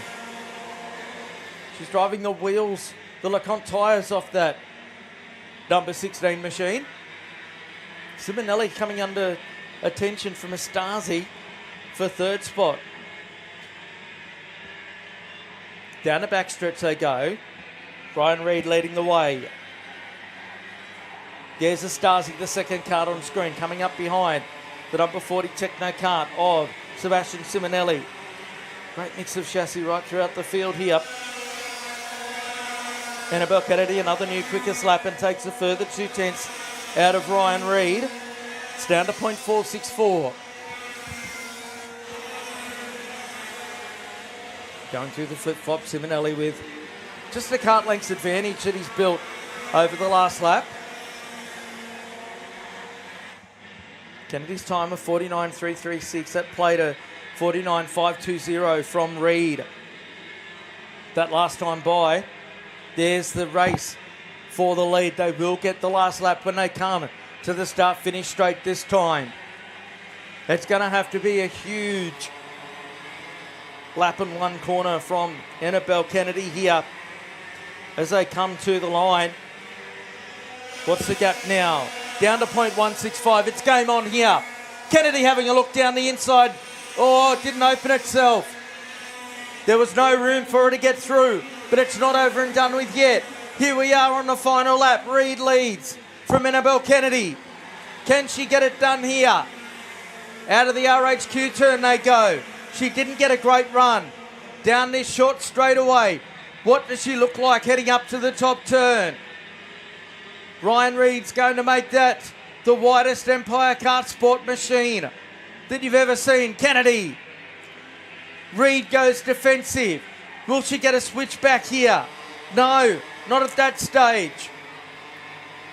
She's driving the wheels, the LeConte tyres off that number 16 machine. Simonelli coming under attention from Astasi for 3rd spot. Down the backstretch they go. Ryan Reid leading the way. There's Astasi, the second card on screen, coming up behind the number 40 Techno kart of Sebastian Simonelli. Great mix of chassis right throughout the field here. Annabelle Kennedy, another new quickest lap, and takes a further 2/10 out of Ryan Reid. It's down to 0.464. Going through the flip-flop, Simonelli with just a kart lengths advantage that he's built over the last lap. Kennedy's time of 49.336. That played a 49.520 from Reid that last time by. There's the race for the lead. They will get the last lap when they come to the start-finish straight this time. It's going to have to be a huge lap and one corner from Annabelle Kennedy here as they come to the line. What's the gap now? Down to 0.165. It's game on here. Kennedy having a look down the inside. Oh, it didn't open itself. There was no room for her to get through, but it's not over and done with yet. Here we are on the final lap. Reid leads from Annabelle Kennedy. Can she get it done here? Out of the RHQ turn they go. She didn't get a great run. down this short straightaway. What does she look like heading up to the top turn? Ryan Reed's going to make that the widest Empire Kart Sport machine that you've ever seen. Kennedy. Reed goes defensive. Will she get a switch back here? No, not at that stage.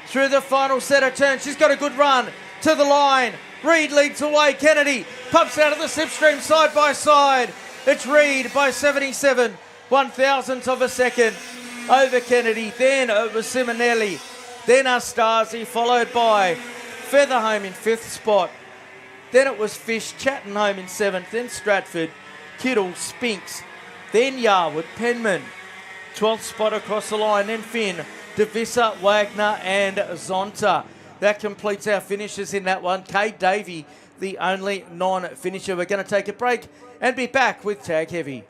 Through the final set of turns, she's got a good run to the line. Reed leads away. Kennedy pumps out of the slipstream side by side. It's Reed by 77 one-thousandths of a second over Kennedy. Then it was Simonelli. Then Astasi, followed by Featherhome in 5th spot. Then it was Fish, Chattenhome in 7th. Then Stratford, Kittle, Spinks. Then Yarwood, Penman. 12th spot across the line. Then Finn, Devissa, Wagner and Zonta. That completes our finishes in that one. Kate Davey, the only non-finisher. We're going to take a break and be back with Tag Heavy.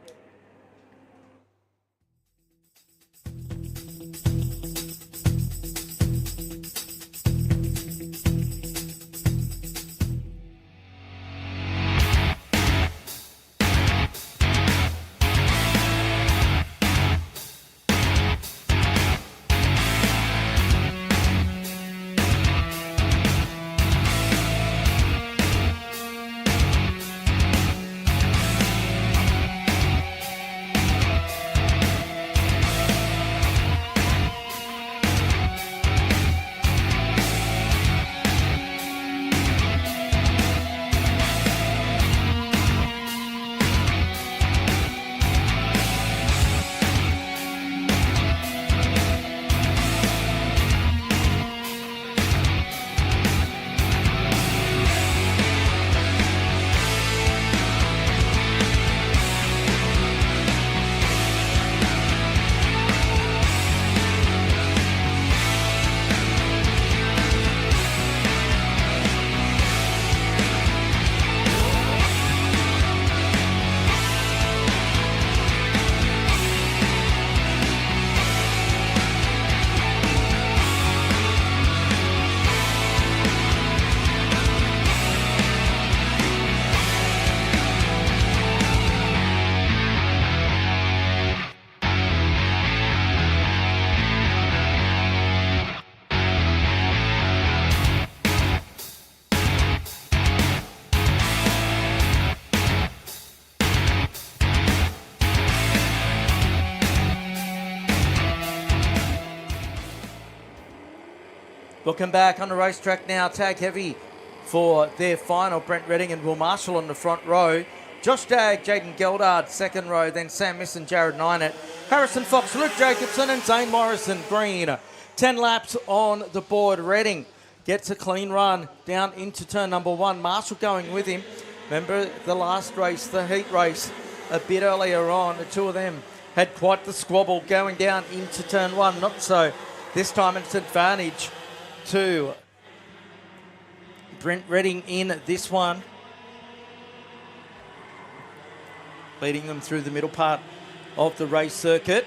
Welcome back on the racetrack now. Tag Heavy for their final. Brent Reading and Will Marshall on the front row. Josh Dagg, Jaden Geldard, second row. Then Sam Miss and Jared Nynett. Harrison Fox, Luke Jacobson and Zane Morrison green. 10 laps on the board. Reading gets a clean run down into turn number 1. Marshall going with him. Remember the last race, the heat race, a bit earlier on. The two of them had quite the squabble going down into turn 1. Not so. This time it's advantage to Brent Reading in this one. Leading them through the middle part of the race circuit.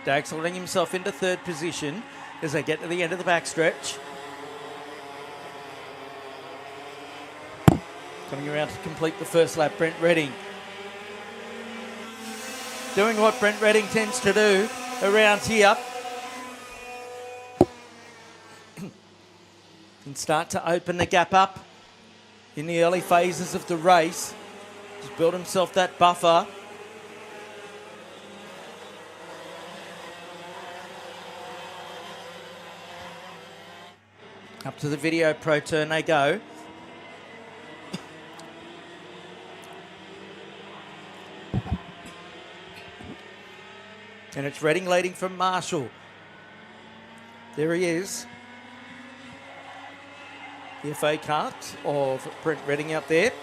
Dagg's letting himself into third position as they get to the end of the backstretch. Coming around to complete the first lap, Brent Reading. Doing what Brent Reading tends to do around here. Can start to open the gap up in the early phases of the race. Just build himself that buffer. Up to the video pro turn they go. And it's Reading leading from Marshall. There he is. The FA kart of Brent Reading out there.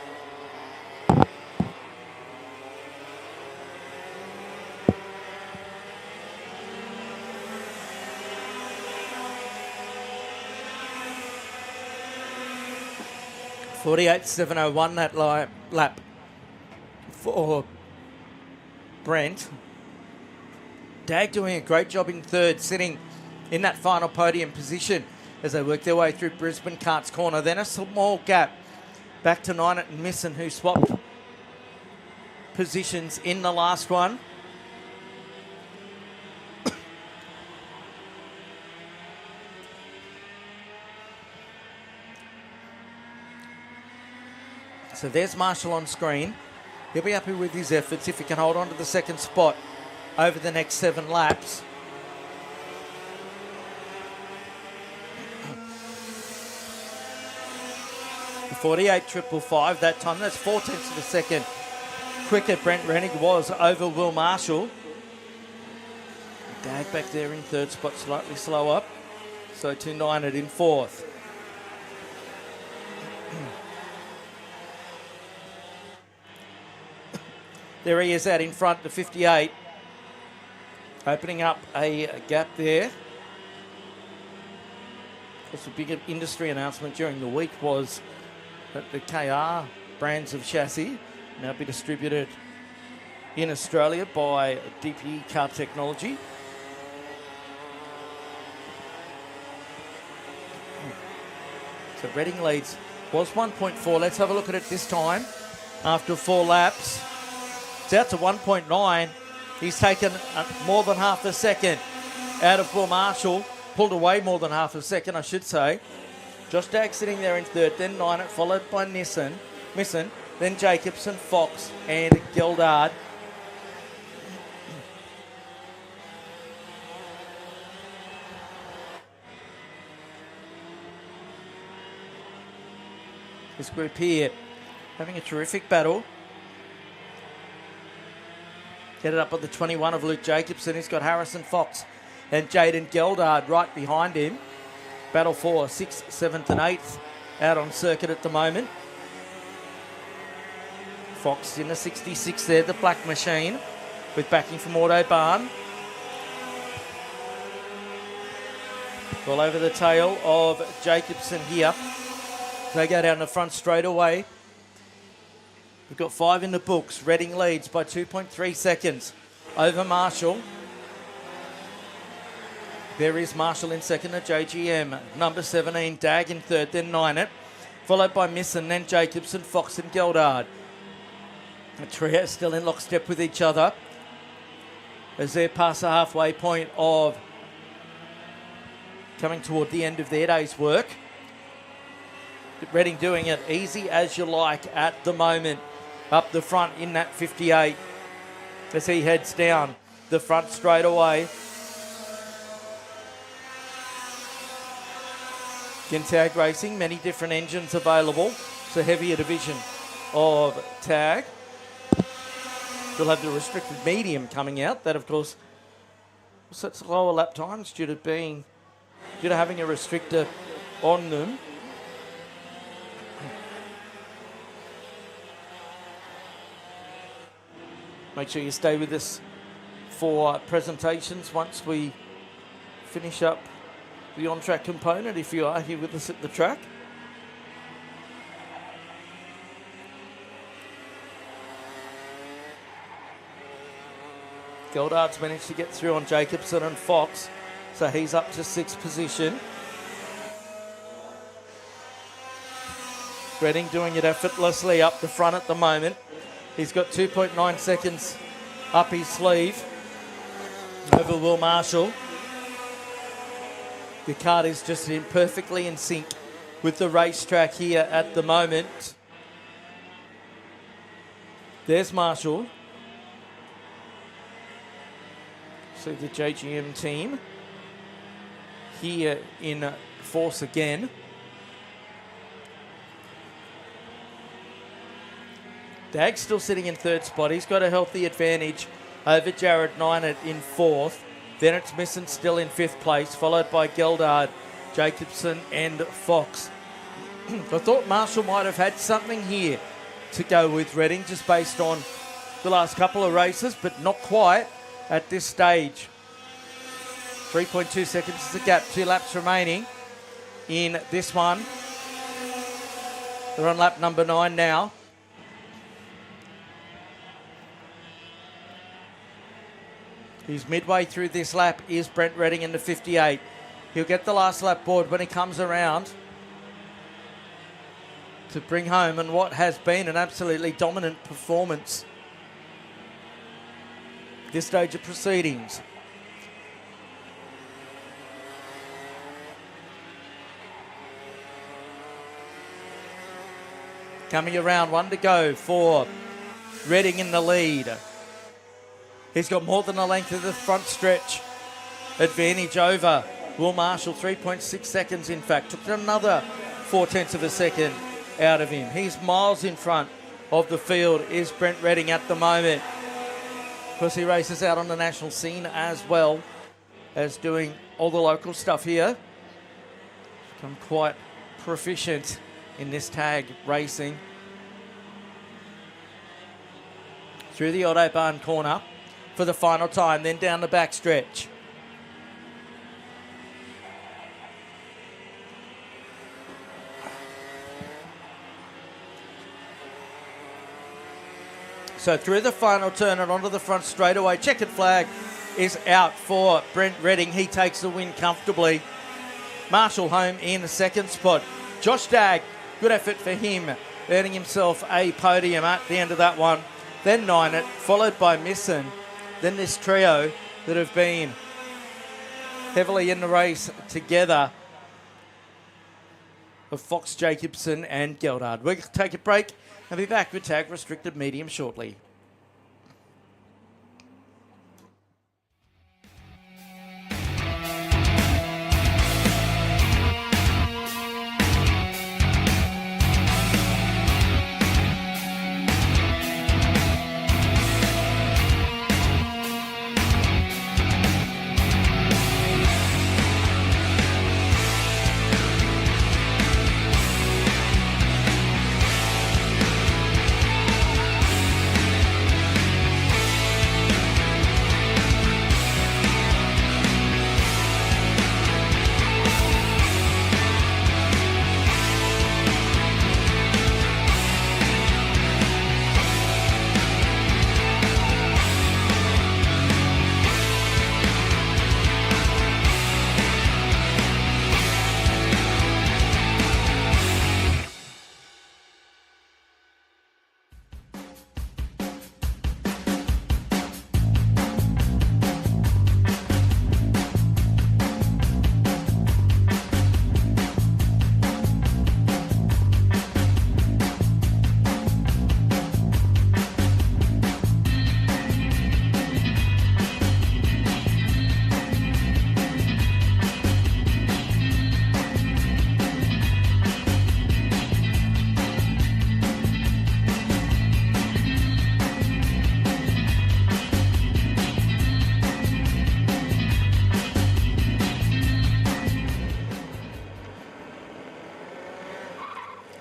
.48.701 that lap for Brent. Dagg doing a great job in third, sitting in that final podium position. as they work their way through Brisbane Kart's corner. Then a small gap back to Ninett and Misson, who swapped positions in the last one. So there's Marshall on screen. He'll be happy with his efforts if he can hold on to the second spot over the next 7 laps. The 48.555 that time. That's 4/10 of a second quicker. Brent Reading was over Will Marshall. Dag back there in third spot, slightly slower. So to Ninett in fourth. There he is out in front, the 58. Opening up a gap there. Of course, the big industry announcement during the week was that the KR brands of chassis now be distributed in Australia by DPE Kart Technology. So Reading leads was 1.4. Let's have a look at it this time after 4 laps. It's out to 1.9. He's taken more than half a second out of Will Marshall. Pulled away more than half a second, I should say. Josh Dag sitting there in third, then Ninett, followed by Misson, then Jacobson, Fox, and Geldard. This group here having a terrific battle. Headed up on the 21 of Luke Jacobson. He's got Harrison Fox and Jaden Geldard right behind him. Battle for 6th, 7th and 8th out on circuit at the moment. Fox in the 66 there, the black machine, with backing from Autobahn. Well over the tail of Jacobson here. They go down the front straight away. We've got 5 in the books. Reading leads by 2.3 seconds over Marshall. There is Marshall in second at JGM. Number 17, Dag in third, then Ninett. Followed by Misson, then Jacobson, Fox and Geldard. The trio still in lockstep with each other as they're past the halfway point of coming toward the end of their day's work. Reading doing it easy as you like at the moment. Up the front in that 58 as he heads down the front straight away. Tag Racing, many different engines available. It's a heavier division of Tag. We'll have the restricted medium coming out. That, of course, sets lower lap times due to having a restrictor on them. Make sure you stay with us for presentations once we finish up the on-track component, if you are here with us at the track. Geldard's managed to get through on Jacobson and Fox, so he's up to 6th position. Reading doing it effortlessly up the front at the moment. He's got 2.9 seconds up his sleeve over Will Marshall. The kart is just perfectly in sync with the racetrack here at the moment. There's Marshall. So the JGM team here in force again. Dag's still sitting in third spot. He's got a healthy advantage over Jared Ninett in fourth. Then it's Misson still in 5th place, followed by Geldard, Jacobson and Fox. I thought Marshall might have had something here to go with Reading, just based on the last couple of races, but not quite at this stage. 3.2 seconds is the gap, 2 laps remaining in this one. They're on lap number 9 now. Who's midway through this lap is Brent Reading in the 58. He'll get the last lap board when he comes around to bring home and what has been an absolutely dominant performance at this stage of proceedings. Coming around, 1 to go for Reading in the lead. He's got more than a length of the front stretch advantage over Will Marshall, 3.6 seconds in fact. Took another 0.4 of a second out of him. He's miles in front of the field is Brent Reading at the moment. Of course, he races out on the national scene as well as doing all the local stuff here. Become quite proficient in this tag racing. Through the Autobahn corner for the final time, then down the back stretch. So through the final turn and onto the front straightaway. Checkered flag is out for Brent Reading. He takes the win comfortably. Marshall home in the second spot. Josh Dagg, good effort for him, earning himself a podium at the end of that one. Then Ninett, followed by Misson. Then this trio that have been heavily in the race together of Fox, Jacobson and Geldard. We'll take a break and be back with Tag Restricted Medium shortly.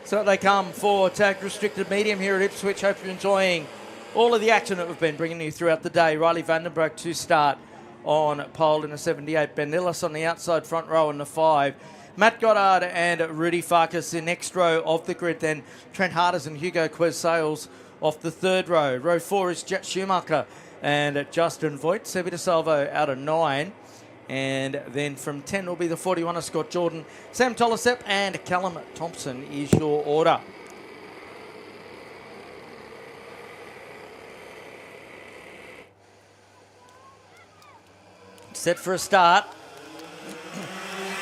So they come for Tag Restricted Medium here at Ipswich. Hope you're enjoying all of the action that we've been bringing you throughout the day. Riley Vandenbroek to start on pole in the 78. Ben Ellis on the outside front row in the 5. Matt Goddard and Rudy Farkas in next row of the grid. Then Trent Harders and Hugo Quez-Sales off the third row. Row 4 is Jet Schumacher and Justin Voigt. Sebi De Salvo out of 9. And then from 10 will be the 41er, Scott Jordan. Sam Tolasep and Callum Thompson is your order. Set for a start.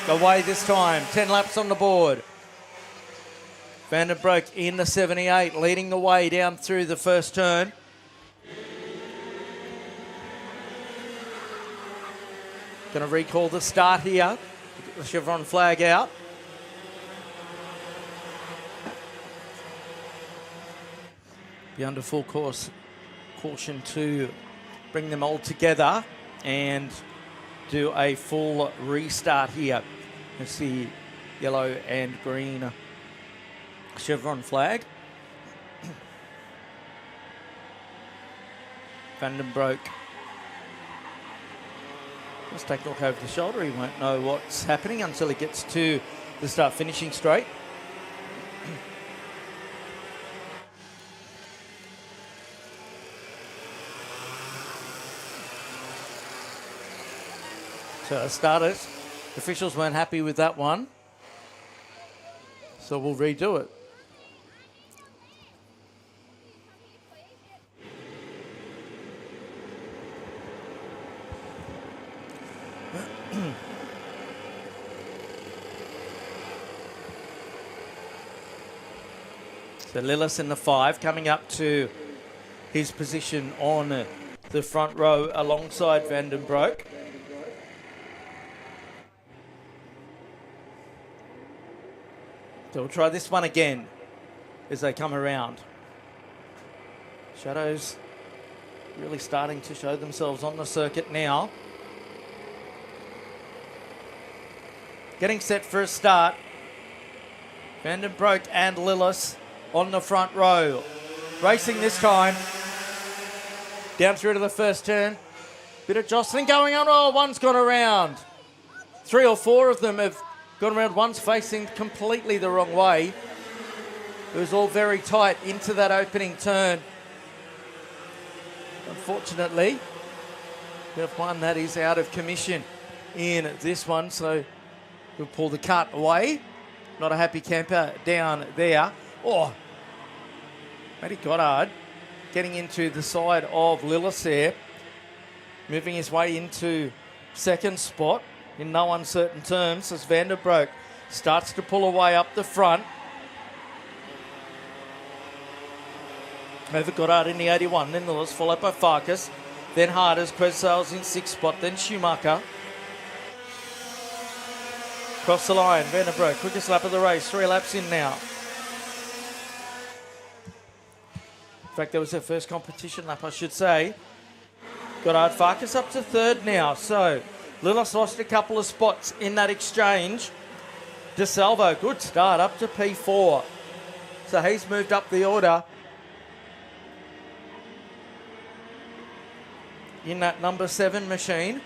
Away this time. 10 laps on the board. Vandenbroek in the 78, leading the way down through the first turn. Going to recall the start here. Get the chevron flag out. Be under full course caution to bring them all together and do a full restart here. Let's see, yellow and green chevron flag. Vandenbroek. Let's take a look over the shoulder. He won't know what's happening until he gets to the start finishing straight. So starters Officials weren't happy with that one, so we'll redo it. So Lillis in the 5, coming up to his position on the front row alongside Vandenbroek. So we'll try this one again as they come around. Shadows really starting to show themselves on the circuit now. Getting set for a start. Vandenbroek and Lillis on the front row. Racing this time. Down through to the first turn. Bit of jostling going on. Oh, one's gone around. 3 or 4 of them have gone around. One's facing completely the wrong way. It was all very tight into that opening turn. Unfortunately, we have one that is out of commission in this one, so we'll pull the cart away. Not a happy camper down there. Oh, Matty Goddard getting into the side of Lillis there, moving his way into second spot in no uncertain terms as Vandenbroek starts to pull away up the front. Over Goddard in the 81, then Lillis followed by Farkas, then Harders, Quezsales in 6th spot, then Schumacher. Cross the line, Vandenbroek, quickest lap of the race, 3 laps in now. In fact, that was their first competition lap, I should say. Goddard Farkas up to 3rd now, so Lillis lost a couple of spots in that exchange. DeSalvo, good start, up to P4. So he's moved up the order in that number 7 machine.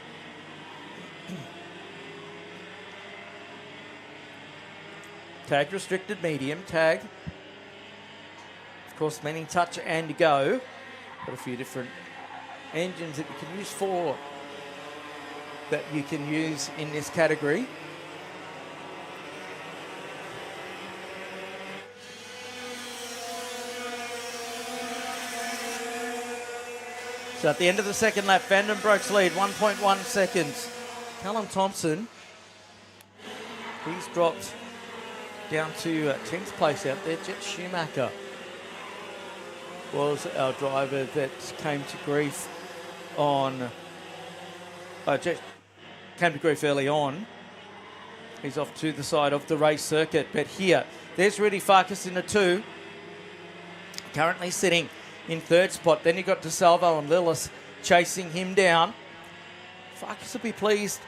Tag restricted medium, tag. Of course, many touch and go. Got a few different engines that you can use in this category. So at the end of the second lap, Vandenbroek's lead, 1.1 seconds. Callum Thompson, he's dropped down to 10th place out there. Jet Schumacher was our driver that came to grief early on. He's off to the side of the race circuit. But here, there's Rudy Farkas in the 2. Currently sitting in 3rd spot. Then you've got DeSalvo and Lillis chasing him down. Farkas will be pleased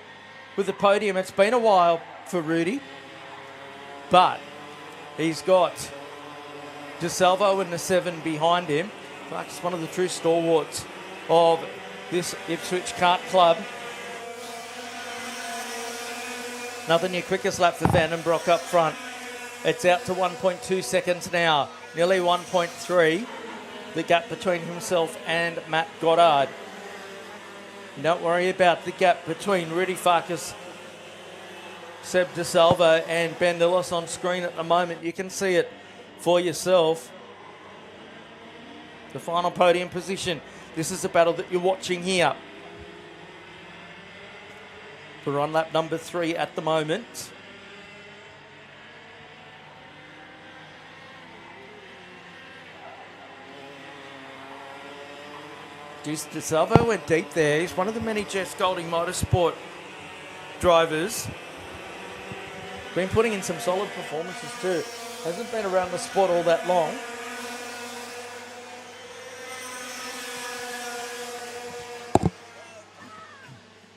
with the podium. It's been a while for Rudy, but he's got DeSalvo in the 7 behind him. Farkas is one of the true stalwarts of this Ipswich Kart Club. Another new quickest lap for Vandenbroek up front. It's out to 1.2 seconds now, nearly 1.3. The gap between himself and Matt Goddard. Don't worry about the gap between Rudy Farkas, Seb DeSalvo and Ben Lillis on screen at the moment. You can see it for yourself. The final podium position. This is the battle that you're watching here. We're on lap number 3 at the moment. DeSalvo went deep there. He's one of the many Jeff Golding Motorsport drivers. Been putting in some solid performances too. Hasn't been around the sport all that long.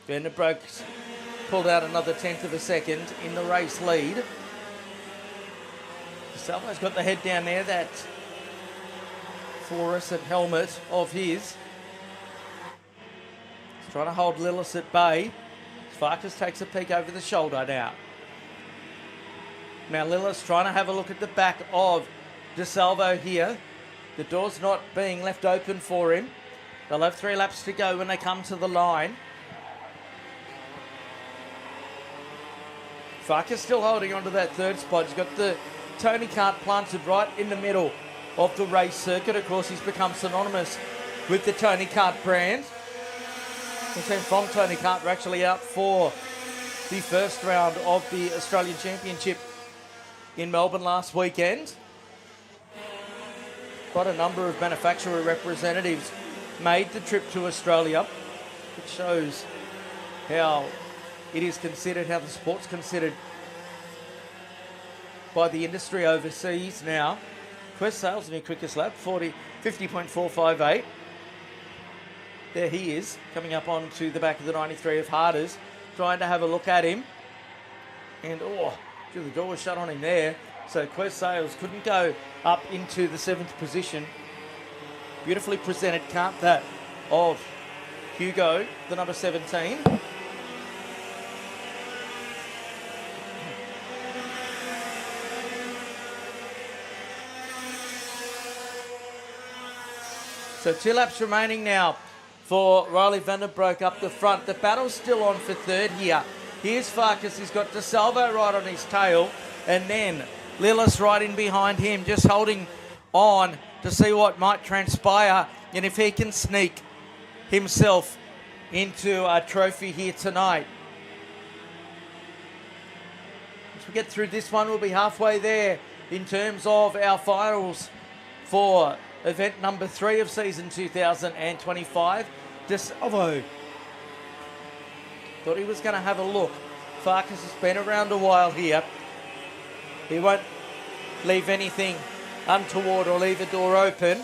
Vandenbroek's pulled out another 1/10 of a second in the race lead. DeSalvo's got the head down there, that fluorescent helmet of his. He's trying to hold Lillis at bay. Farkas takes a peek over the shoulder now. Now Lillis trying to have a look at the back of DeSalvo here. The door's not being left open for him. They'll have 3 laps to go when they come to the line. Farkas still holding on to that third spot. He's got the Tony Kart planted right in the middle of the race circuit. Of course, he's become synonymous with the Tony Kart brand. The team from Tony Kart were actually out for the first round of the Australian Championship in Melbourne last weekend. Quite a number of manufacturer representatives made the trip to Australia, which shows how it is considered, how the sport's considered by the industry overseas now. Quest Sales, new quickest lap, 50.458. There he is, coming up onto the back of the 93 of Harders, trying to have a look at him. And, the door was shut on him there. So Quest Sales couldn't go up into the 7th position. Beautifully presented kart that of Hugo, the number 17. So 2 laps remaining now for Riley Vandenbroek up the front. The battle's still on for third here. Here's Farkas, he's got DeSalvo right on his tail, and then Lillis right in behind him, just holding on to see what might transpire and if he can sneak himself into a trophy here tonight. As we get through this one, we'll be halfway there in terms of our finals for event number 3 of season 2025. DeSalvo thought he was going to have a look. Farkas has been around a while here. He won't leave anything untoward or leave a door open.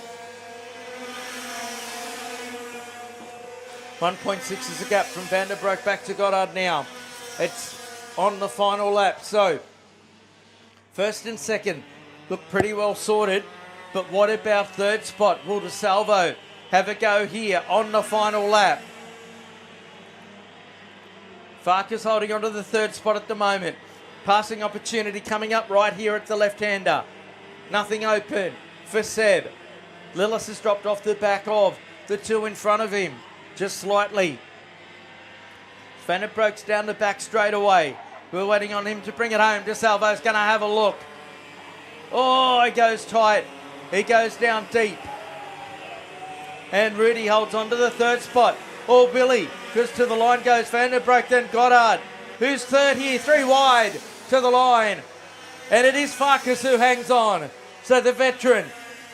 1.6 is the gap from Vandenbroek back to Goddard now. It's on the final lap. So, first and second look pretty well sorted. But what about third spot? Will DeSalvo have a go here on the final lap? Farkas holding on to the third spot at the moment. Passing opportunity coming up right here at the left-hander. Nothing open for Seb. Lillis has dropped off the back of the 2 in front of him, just slightly. Vandenbroek's down the back straight away. We're waiting on him to bring it home. DeSalvo's going to have a look. Oh, he goes tight. He goes down deep. And Rudy holds on to the third spot. Oh, Billy, because to the line goes Vandenbroek, then Goddard. Who's third here? 3 wide to the line. And it is Farkas who hangs on. So the veteran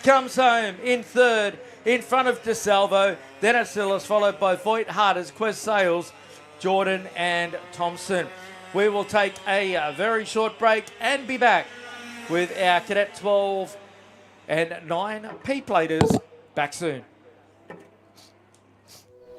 comes home in third in front of DeSalvo. Then Asilis, followed by Voigt, Harders, Quest Sales, Jordan and Thompson. We will take a very short break and be back with our Cadet 12 and 9 P-platers back soon.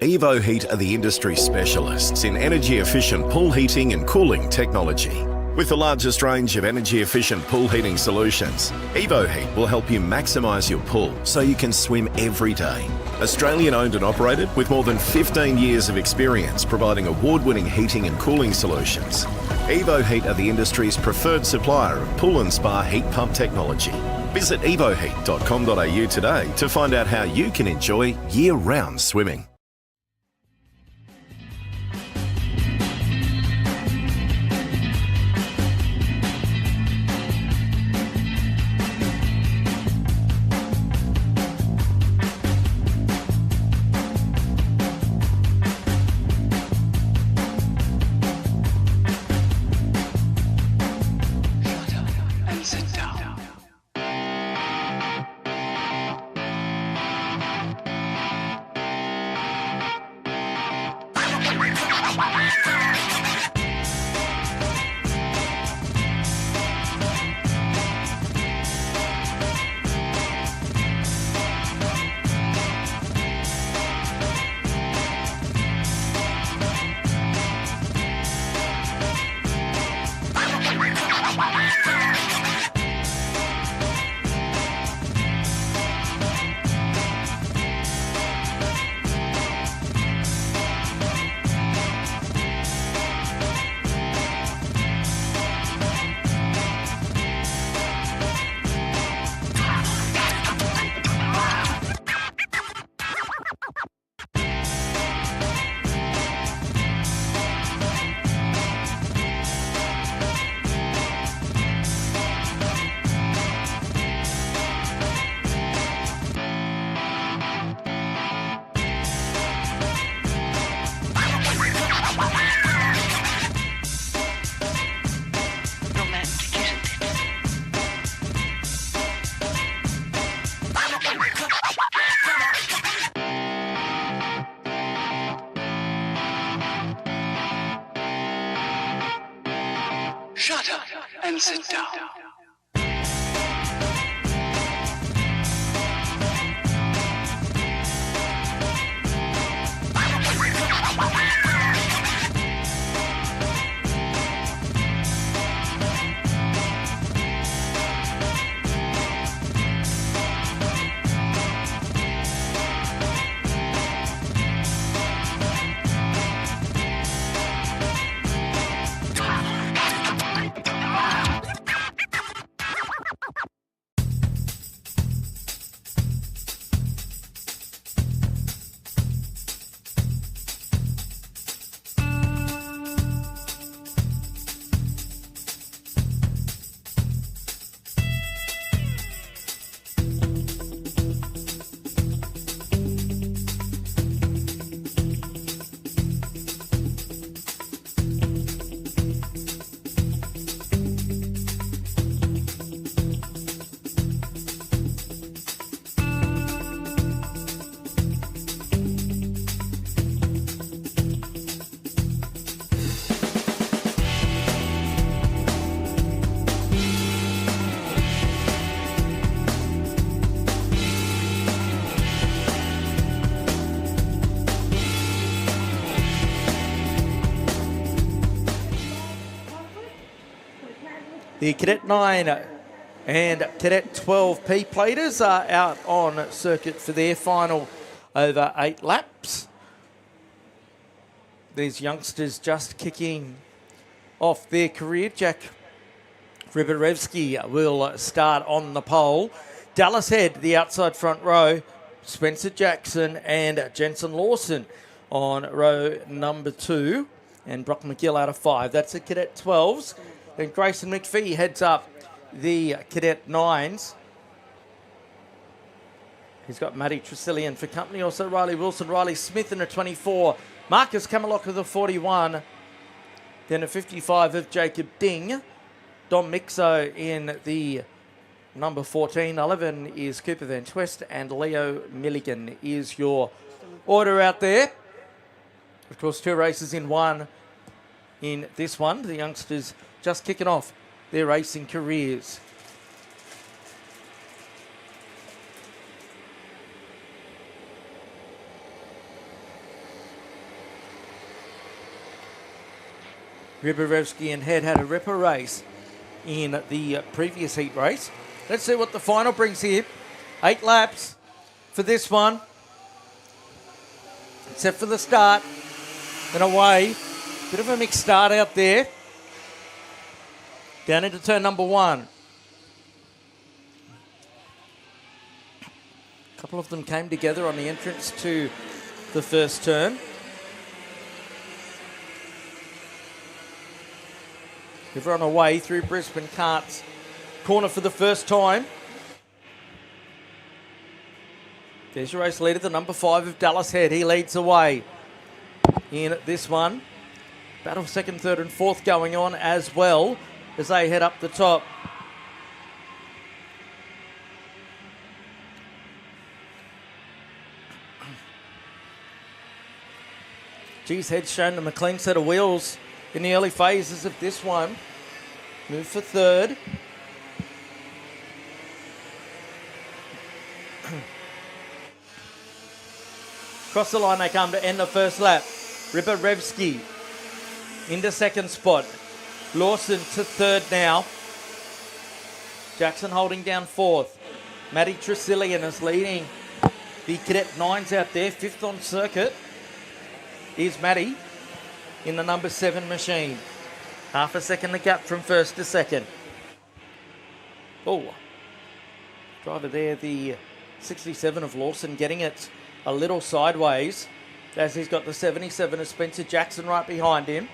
Evo Heat are the industry specialists in energy-efficient pool heating and cooling technology. With the largest range of energy-efficient pool heating solutions, Evo Heat will help you maximise your pool so you can swim every day. Australian-owned and operated with more than 15 years of experience providing award-winning heating and cooling solutions. Evo Heat are the industry's preferred supplier of pool and spa heat pump technology. Visit evoheat.com.au today to find out how you can enjoy year-round swimming. Shut up and sit down. sit down. The Cadet 9 and Cadet 12 P-platers are out on circuit for their final over 8 laps. These youngsters just kicking off their career. Jack Rybierewski will start on the pole. Dallas Head, the outside front row. Spencer Jackson and Jensen Lawson on row number 2. And Brock McGill out of 5. That's the Cadet 12s. Then Grayson McPhee heads up the Cadet 9s. He's got Matty Tresillian for company. Also Riley Wilson, Riley Smith in a 24. Marcus Camelock with a 41. Then a 55 of Jacob Ding. Dom Mixo in the number 14. 11 is Cooper Van Twist. And Leo Milligan is your order out there. Of course, 2 races in one in this one. The youngsters just kicking off their racing careers. Rybierewski and Head had a ripper race in the previous heat race. Let's see what the final brings here. 8 laps for this one. Except for the start. And away. Bit of a mixed start out there. Down into turn number 1. A couple of them came together on the entrance to the first turn. Everyone away through Brisbane Kart's corner for the first time. There's your race leader, the number 5 of Dallas Head. He leads away in this one. Battle 2nd, 3rd and 4th going on as well as they head up the top. G's Head's shown them a clean set of wheels in the early phases of this one. Move for 3rd. Across the line they come to end the first lap. Rybierewski into 2nd spot. Lawson to 3rd now. Jackson holding down 4th. Matty Tresillian is leading the Cadet 9s out there. 5th on circuit is Matty in the number 7 machine. Half a second the gap from 1st to 2nd. Oh, driver there, the 67 of Lawson, getting it a little sideways as he's got the 77 of Spencer Jackson right behind him.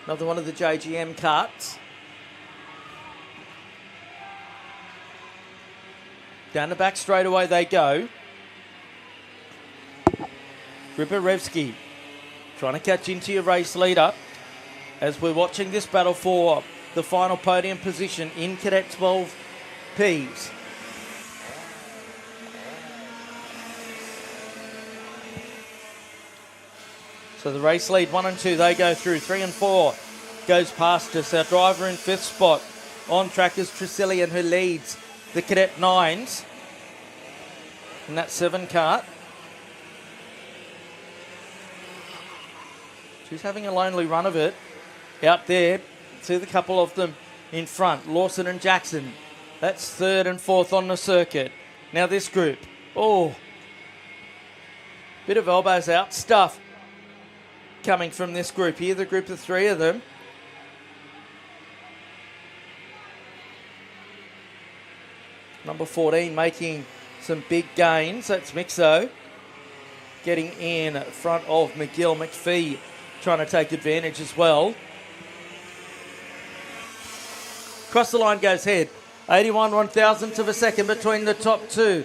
Another one of the JGM karts. Down the back straightaway they go. Rybierewski trying to catch into your race leader as we're watching this battle for the final podium position in Cadet 12 Ps. So the race lead 1 and 2, they go through. 3 and 4 goes past us. Our driver in 5th spot On track is Tresillian, who leads the Cadet 9s in that 7 kart. She's having a lonely run of it out there. See the couple of them in front, Lawson and Jackson. That's 3rd and 4th on the circuit. Now this group. Oh, bit of elbows out stuff coming from this group here, the group of 3 of them. Number 14 making some big gains. That's Mixo getting in front of McGill. McPhee trying to take advantage as well. Across the line goes Head. 81 1,000th of a second between the top 2.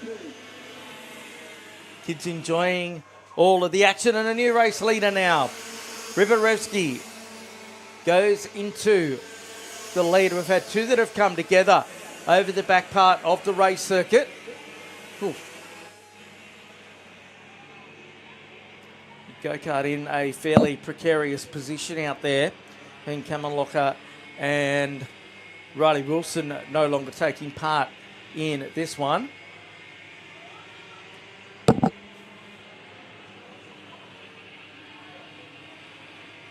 Kids enjoying all of the action, and a new race leader now. Rivarevsky goes into the lead. We've had 2 that have come together over the back part of the race circuit. Go-kart in a fairly precarious position out there. And Kamalocka and Riley Wilson no longer taking part in this one.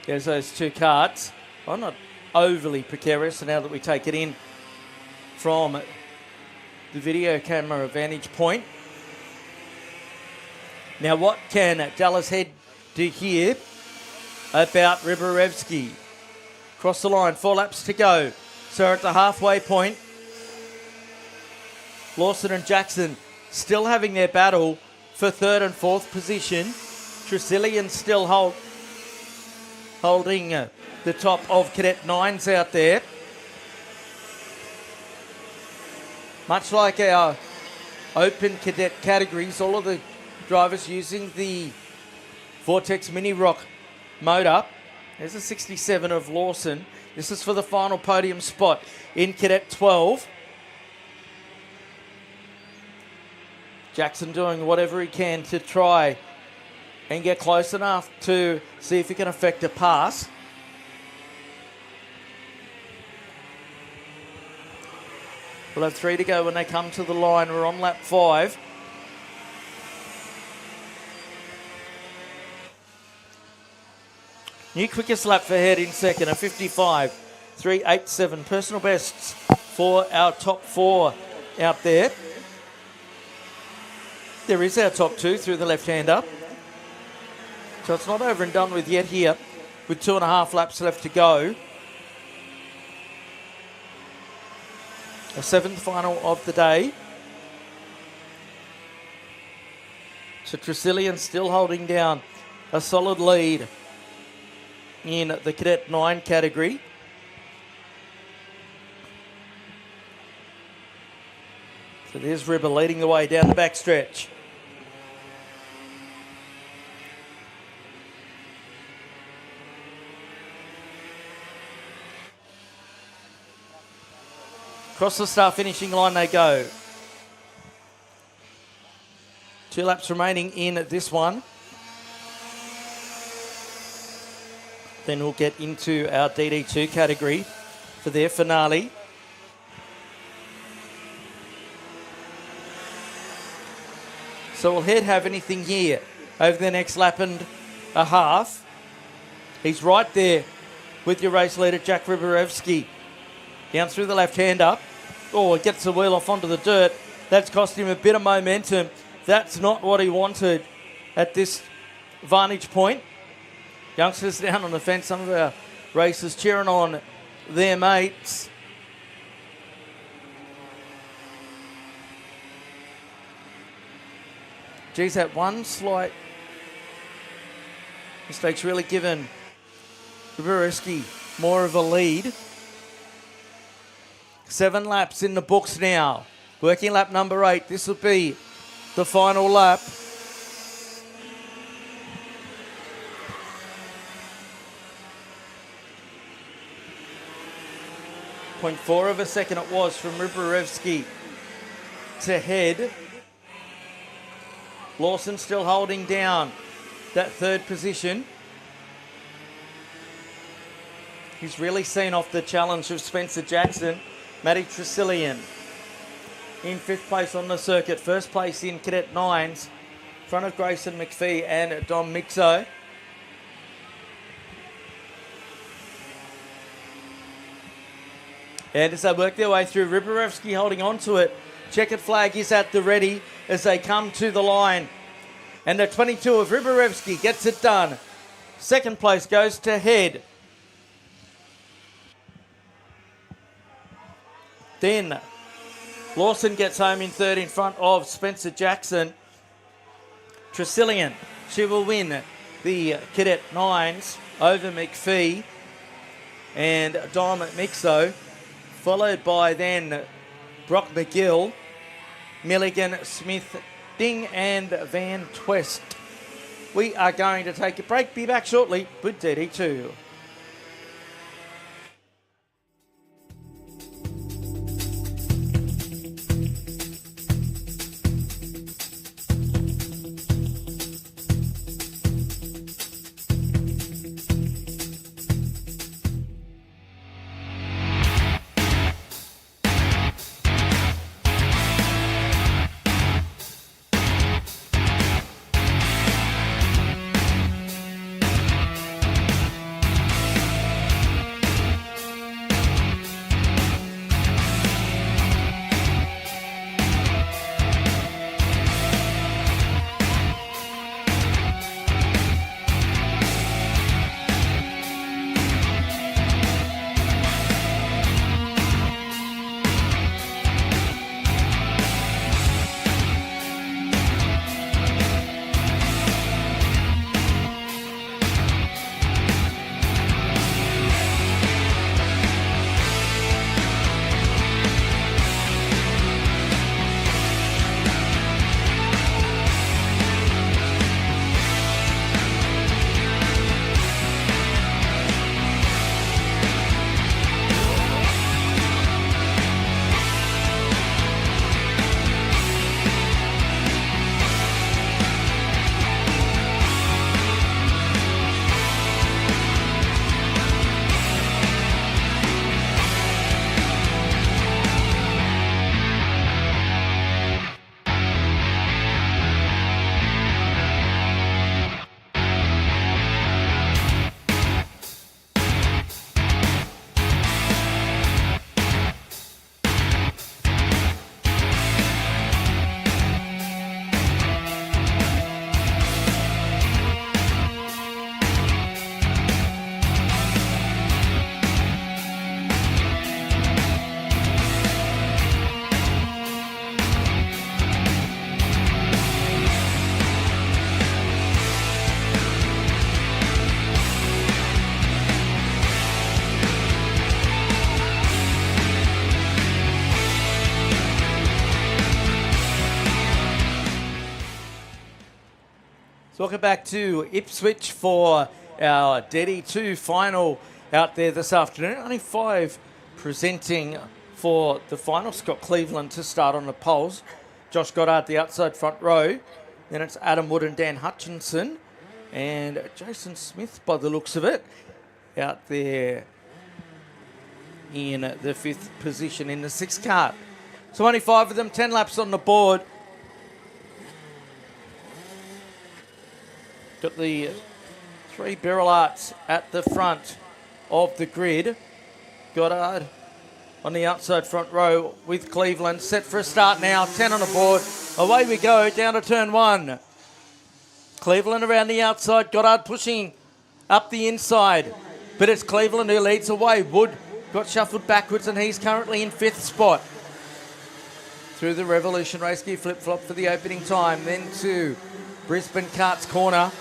There's those 2 karts. Well, not overly precarious, so now that we take it in from the video camera vantage point. Now what can Dallas Head do here about Ribarevsky? Cross the line, 4 laps to go. So at the halfway point, Lawson and Jackson still having their battle for 3rd and 4th position. Tresillian still holding the top of Cadet 9s out there. Much like our open cadet categories, all of the drivers using the Vortex Mini Rock motor. There's a 67 of Lawson. This is for the final podium spot in Cadet 12. Jackson doing whatever he can to try and get close enough to see if he can affect a pass. We'll have 3 to go when they come to the line. We're on lap 5. New quickest lap for Head in second, a 55.387. Personal bests for our top 4 out there. There is our top 2 through the left-hander. So it's not over and done with yet here, with 2.5 laps left to go. A 7th final of the day. So Tresillian still holding down a solid lead in the Cadet 9 category. So there's Ribber leading the way down the backstretch. Across the start finishing line they go. 2 laps remaining in this one. Then we'll get into our DD2 category for their finale. So will Head have anything here over the next lap and a half? He's right there with your race leader, Jack Ribarevsky. Down through the left-hander. Oh, it gets the wheel off onto the dirt. That's cost him a bit of momentum. That's not what he wanted at this vantage point. Youngsters down on the fence. Some of our racers cheering on their mates. Geez, that one slight mistake's really given Ribarevsky more of a lead. 7 laps in the books now. Working lap number 8. This will be the final lap. .4 of a second it was from Ribarevsky to Head. Lawson still holding down that 3rd position. He's really seen off the challenge of Spencer Jackson. Matty Tresillian in 5th place on the circuit. First place in Cadet 9s, in front of Grayson McPhee and Dom Mixo. And as they work their way through, Ribarevsky holding on to it. Checkered flag is at the ready as they come to the line. And the 22 of Ribarevsky gets it done. Second place goes to Head. Then Lawson gets home in third in front of Spencer Jackson. Tresillian, she will win the Cadet 9s over McPhee and Dom Mixo, followed by then Brock McGill, Milligan, Smith, Ding and Van Twest. We are going to take a break. Be back shortly with DD2. So welcome back to Ipswich for our DD2 final out there this afternoon. Only 5 presenting for the final. Scott Cleveland to start on the poles. Josh Goddard, the outside front row. Then it's Adam Wood and Dan Hutchinson. And Jason Smith, by the looks of it, out there in the 5th position in the 6th kart. So only 5 of them, 10 laps on the board. Got the 3 Beryl Arts at the front of the grid. Goddard on the outside front row with Cleveland. Set for a start now. 10 on the board. Away we go down to turn 1. Cleveland around the outside. Goddard pushing up the inside. But it's Cleveland who leads away. Wood got shuffled backwards and he's currently in 5th spot. Through the Revolution race gear flip-flop for the opening time. Then to Brisbane Kart's corner.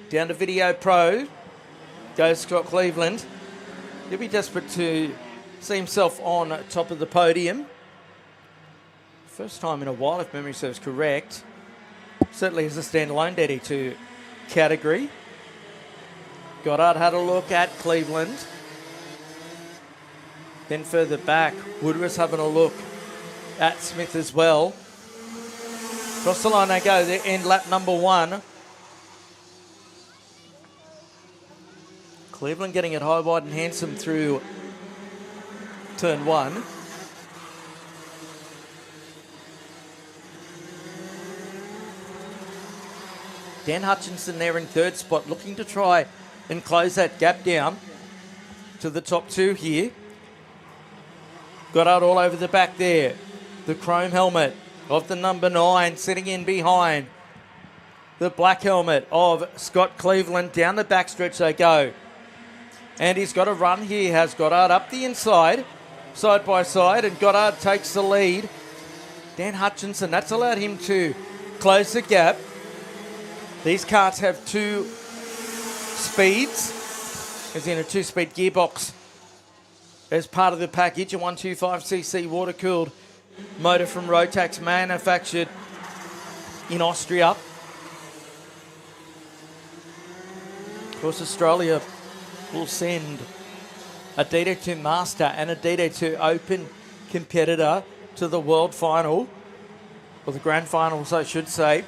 Down to Video Pro goes Scott Cleveland. He'll be desperate to see himself on top of the podium. First time in a while, if memory serves correct. Certainly is a standalone DD2 category. Goddard had a look at Cleveland. Then further back, Wood was having a look at Smith as well. Across the line they go, they end lap number 1. Cleveland getting it high, wide and handsome through turn 1. Dan Hutchinson there in third spot, looking to try and close that gap down to the top 2 here. Goddard all over the back there. The chrome helmet of the number 9 sitting in behind. The black helmet of Scott Cleveland. Down the backstretch they go. And he's got a run here, has Goddard up the inside, side by side, and Goddard takes the lead. Dan Hutchinson, that's allowed him to close the gap. These karts have 2 speeds, as in a 2-speed gearbox as part of the package. A 125cc water-cooled motor from Rotax, manufactured in Austria. Of course, Australia will send a DD2 Master and a DD2 Open competitor to the World Final, or the Grand Finals, I should say.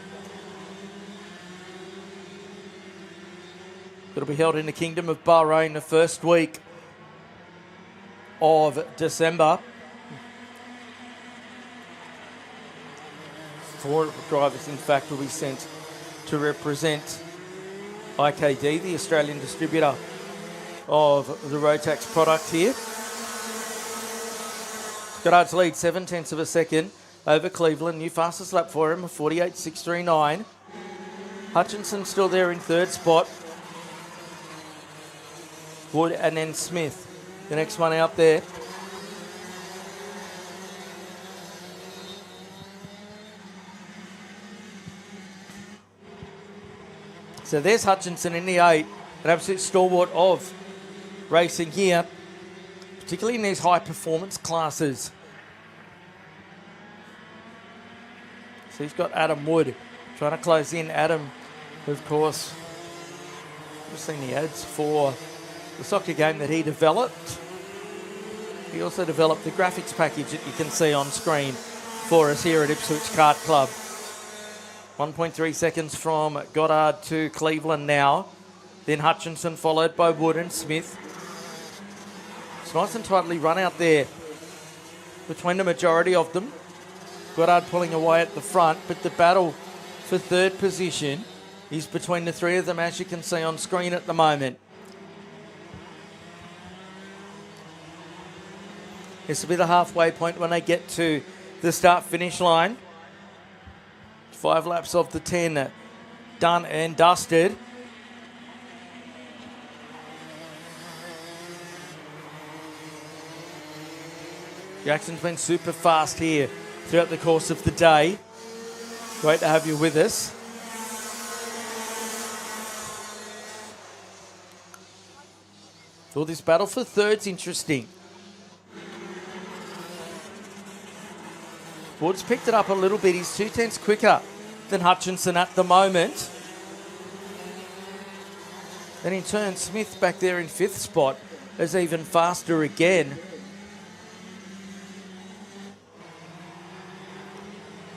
It'll be held in the Kingdom of Bahrain the first week of December. 4 drivers, in fact, will be sent to represent IKD, the Australian distributor of the Rotax product here. Goddard's lead 0.7 of a second over Cleveland. New fastest lap for him, a 48.639. Hutchinson still there in third spot. Wood and then Smith, the next one out there. So there's Hutchinson in the 8, an absolute stalwart of racing here, particularly in these high performance classes. So he's got Adam Wood trying to close in. Adam, of course, we've seen the ads for the soccer game that he developed. He also developed the graphics package that you can see on screen for us here at Ipswich Kart Club. 1.3 seconds from Goddard to Cleveland now. Then Hutchinson followed by Wood and Smith. It's nice and tightly run out there between the majority of them. Goddard pulling away at the front, but the battle for third position is between the 3 of them, as you can see on screen at the moment. This will be the halfway point when they get to the start-finish line. 5 laps of the 10 done and dusted. Jackson's been super fast here throughout the course of the day. Great to have you with us. So this battle for third's interesting. Wood's picked it up a little bit. He's 0.2 quicker than Hutchinson at the moment. Then in turn, Smith back there in 5th spot is even faster again.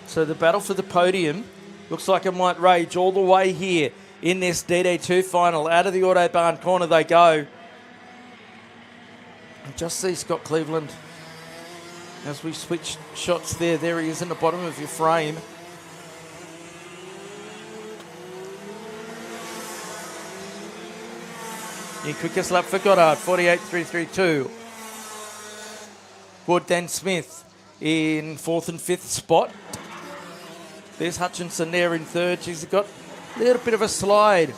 So the battle for the podium looks like it might rage all the way here in this DD2 final. Out of the Autobahn corner they go. And just see Scott Cleveland as we switch shots there. There he is in the bottom of your frame. New quickest lap for Goddard, 48.332. Wood, then Smith in 4th and 5th spot. There's Hutchinson there in 3rd. She's got a little bit of a slide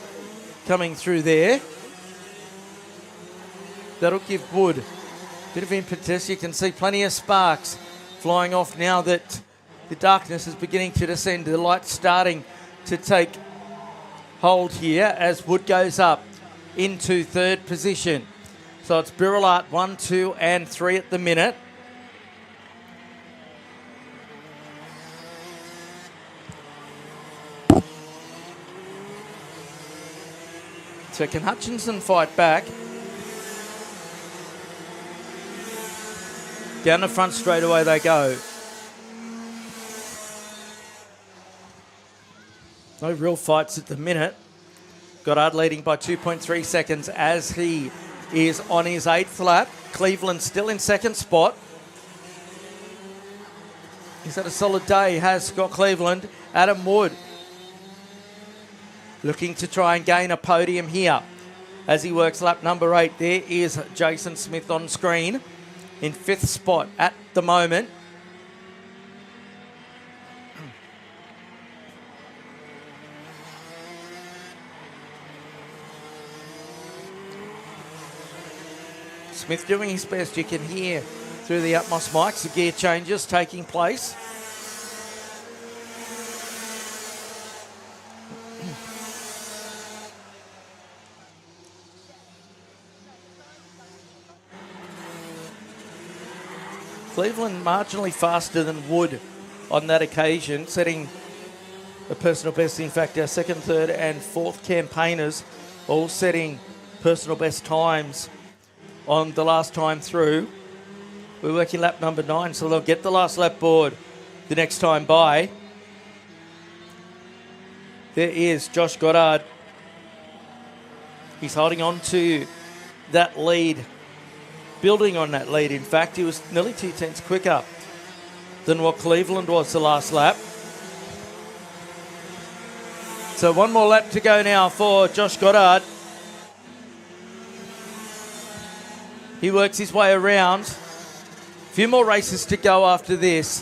coming through there. That'll give Wood a bit of impetus. You can see plenty of sparks flying off now that the darkness is beginning to descend. The light's starting to take hold here as Wood goes up into 3rd position. So it's Birillart 1, 2 and 3 at the minute. So can Hutchinson fight back? Down the front straight away they go. No real fights at the minute. Goddard leading by 2.3 seconds as he is on his 8th lap. Cleveland still in 2nd spot. He's had a solid day, has Scott Cleveland. Adam Wood looking to try and gain a podium here as he works lap number 8. There is Jason Smith on screen in 5th spot at the moment. Smith doing his best. You can hear through the Atmos mics the gear changes taking place. Cleveland marginally faster than Wood on that occasion, setting a personal best. In fact, our 2nd, 3rd and 4th campaigners all setting personal best times on the last time through. We're working lap number 9, so they'll get the last lap board the next time by. There is Josh Goddard. He's holding on to that lead, building on that lead. In fact, he was nearly 2 tenths quicker than what Cleveland was the last lap. So one more lap to go now for Josh Goddard. He works his way around. A few more races to go after this.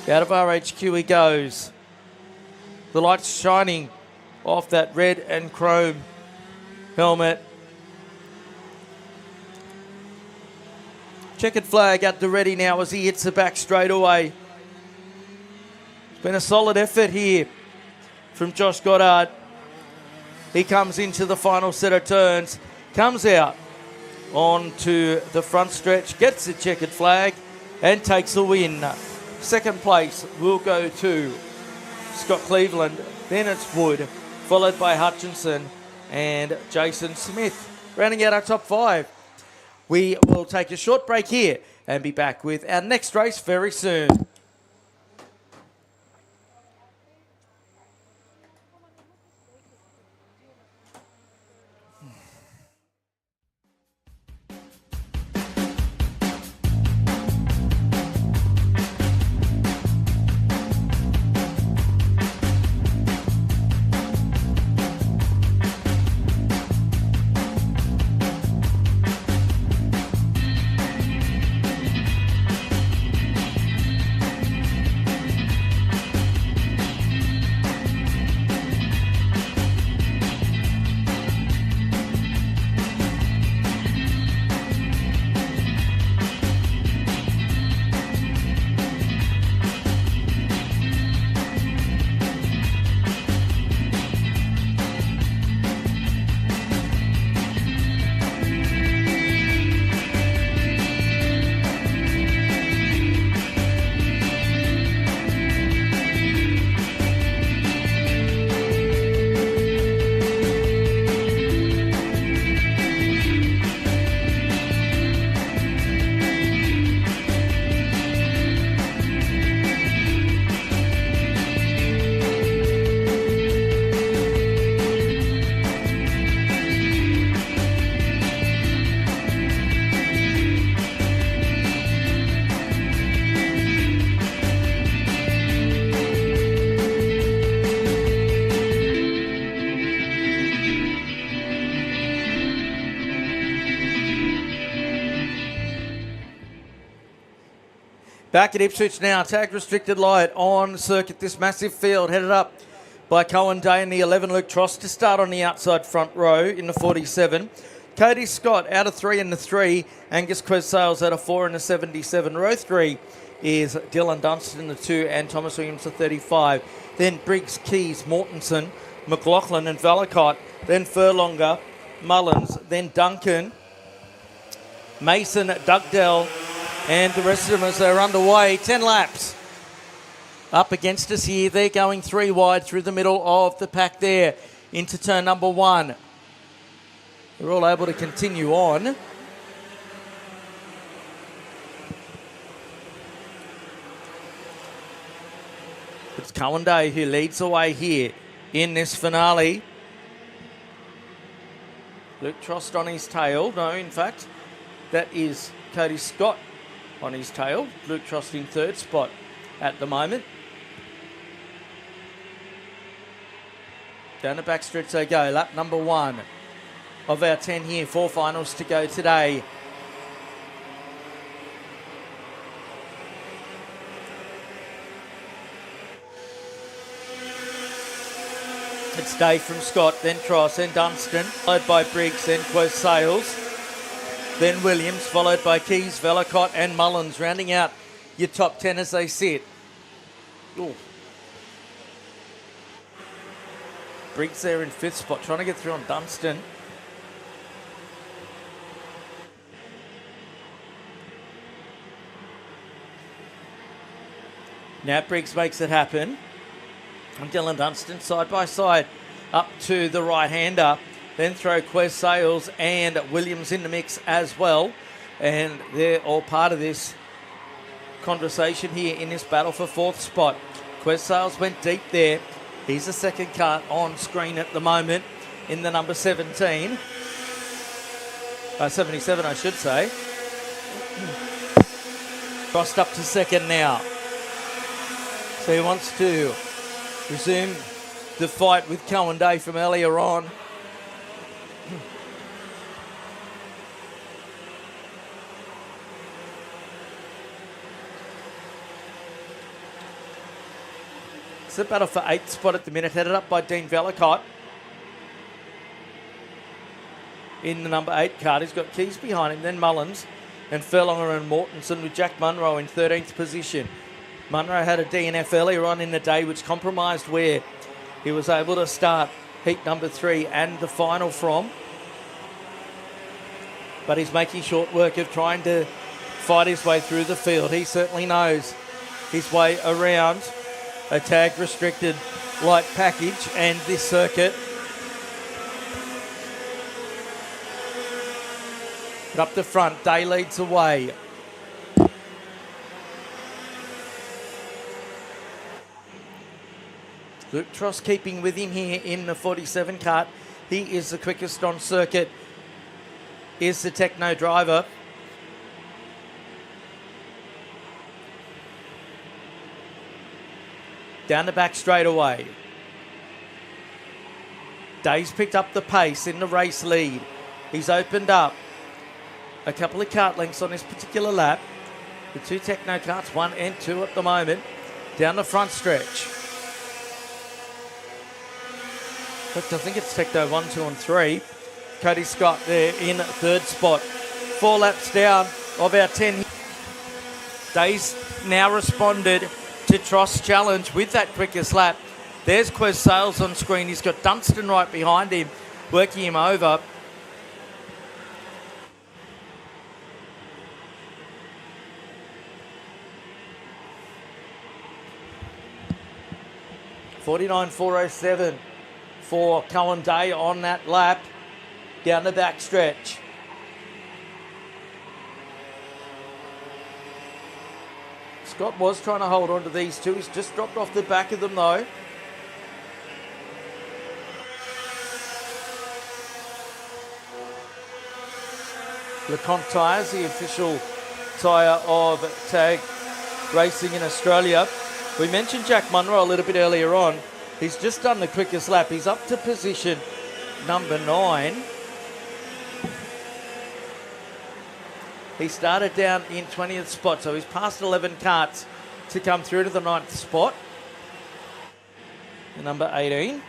Out of RHQ he goes. The lights shining off that red and chrome helmet. Checkered flag at the ready now as he hits the back straight away. It's been a solid effort here from Josh Goddard. He comes into the final set of turns, comes out onto the front stretch, gets the checkered flag and takes the win. 2nd place will go to Scott Cleveland, then it's Wood, followed by Hutchinson and Jason Smith. Rounding out our top 5. We will take a short break here and be back with our next race very soon. Back at Ipswich now, tag restricted light on circuit. This massive field headed up by Cohen Day and the 11, Luke Tross to start on the outside front row in the 47. Cody Scott out of 3 in the 3. Angus Quez-Sales out of 4 in the 77. Row 3 is Dylan Dunstan in the 2 and Thomas Williams the 35. Then Briggs, Keys, Mortensen, McLaughlin and Valacott. Then Furlonger, Mullins, then Duncan, Mason, Dugdale, and the rest of them as they're underway. 10 laps up against us here. They're going 3 wide through the middle of the pack there into turn number 1. They're all able to continue on. It's Cohen Day who leads the way here in this finale. Luke Trost on his tail. No, in fact, that is Cody Scott on his tail. Luke Trost in third spot at the moment. Down the backstretch they go. Lap number 1 of our 10 here. 4 finals to go today. It's Day from Scott, then Tross, then Dunstan, followed by Briggs, then Quoth Sales, then Williams, followed by Keys, Velicott and Mullins, rounding out your top 10 as they sit. Ooh. Briggs there in 5th spot, trying to get through on Dunstan. Now Briggs makes it happen. And Dylan Dunstan side by side up to the right-hander. Then throw Quez Sales and Williams in the mix as well. And they're all part of this conversation here in this battle for 4th spot. Quez Sales went deep there. He's the second kart on screen at the moment in the number 17. 77, I should say. Crossed up to second now. So he wants to resume the fight with Cohen Day from earlier on. It's a battle for 8th spot at the minute, headed up by Dean Velicott. In the number 8 card, he's got Keys behind him, then Mullins and Furlonger and Mortensen with Jack Munro in 13th position. Munro had a DNF earlier on in the day which compromised where he was able to start heat number 3 and the final from. But he's making short work of trying to fight his way through the field. He certainly knows his way around a tag restricted light package and this circuit. But up the front, Day leads the way. Luke Tross keeping with him here in the 47 kart. He is the quickest on circuit. Is the Techno driver. Down the back straight away. Day's picked up the pace in the race lead. He's opened up a couple of kart lengths on this particular lap. The 2 Techno karts, 1 and 2 at the moment. Down the front stretch. I think it's Techno 1, 2 and 3. Cody Scott there in 3rd spot. 4 laps down of our 10. Day's now responded to Tross' challenge with that quickest lap. There's Quez Sales on screen. He's got Dunstan right behind him, working him over. $49.407 for Cohen Day on that lap down the back stretch. Scott was trying to hold on to these two. He's just dropped off the back of them though. LeConte Tyres, the official tyre of tag racing in Australia. We mentioned Jack Munro a little bit earlier on. He's just done the quickest lap. He's up to position number 9. He started down in 20th spot, so he's passed 11 karts to come through to the 9th spot. The number 18.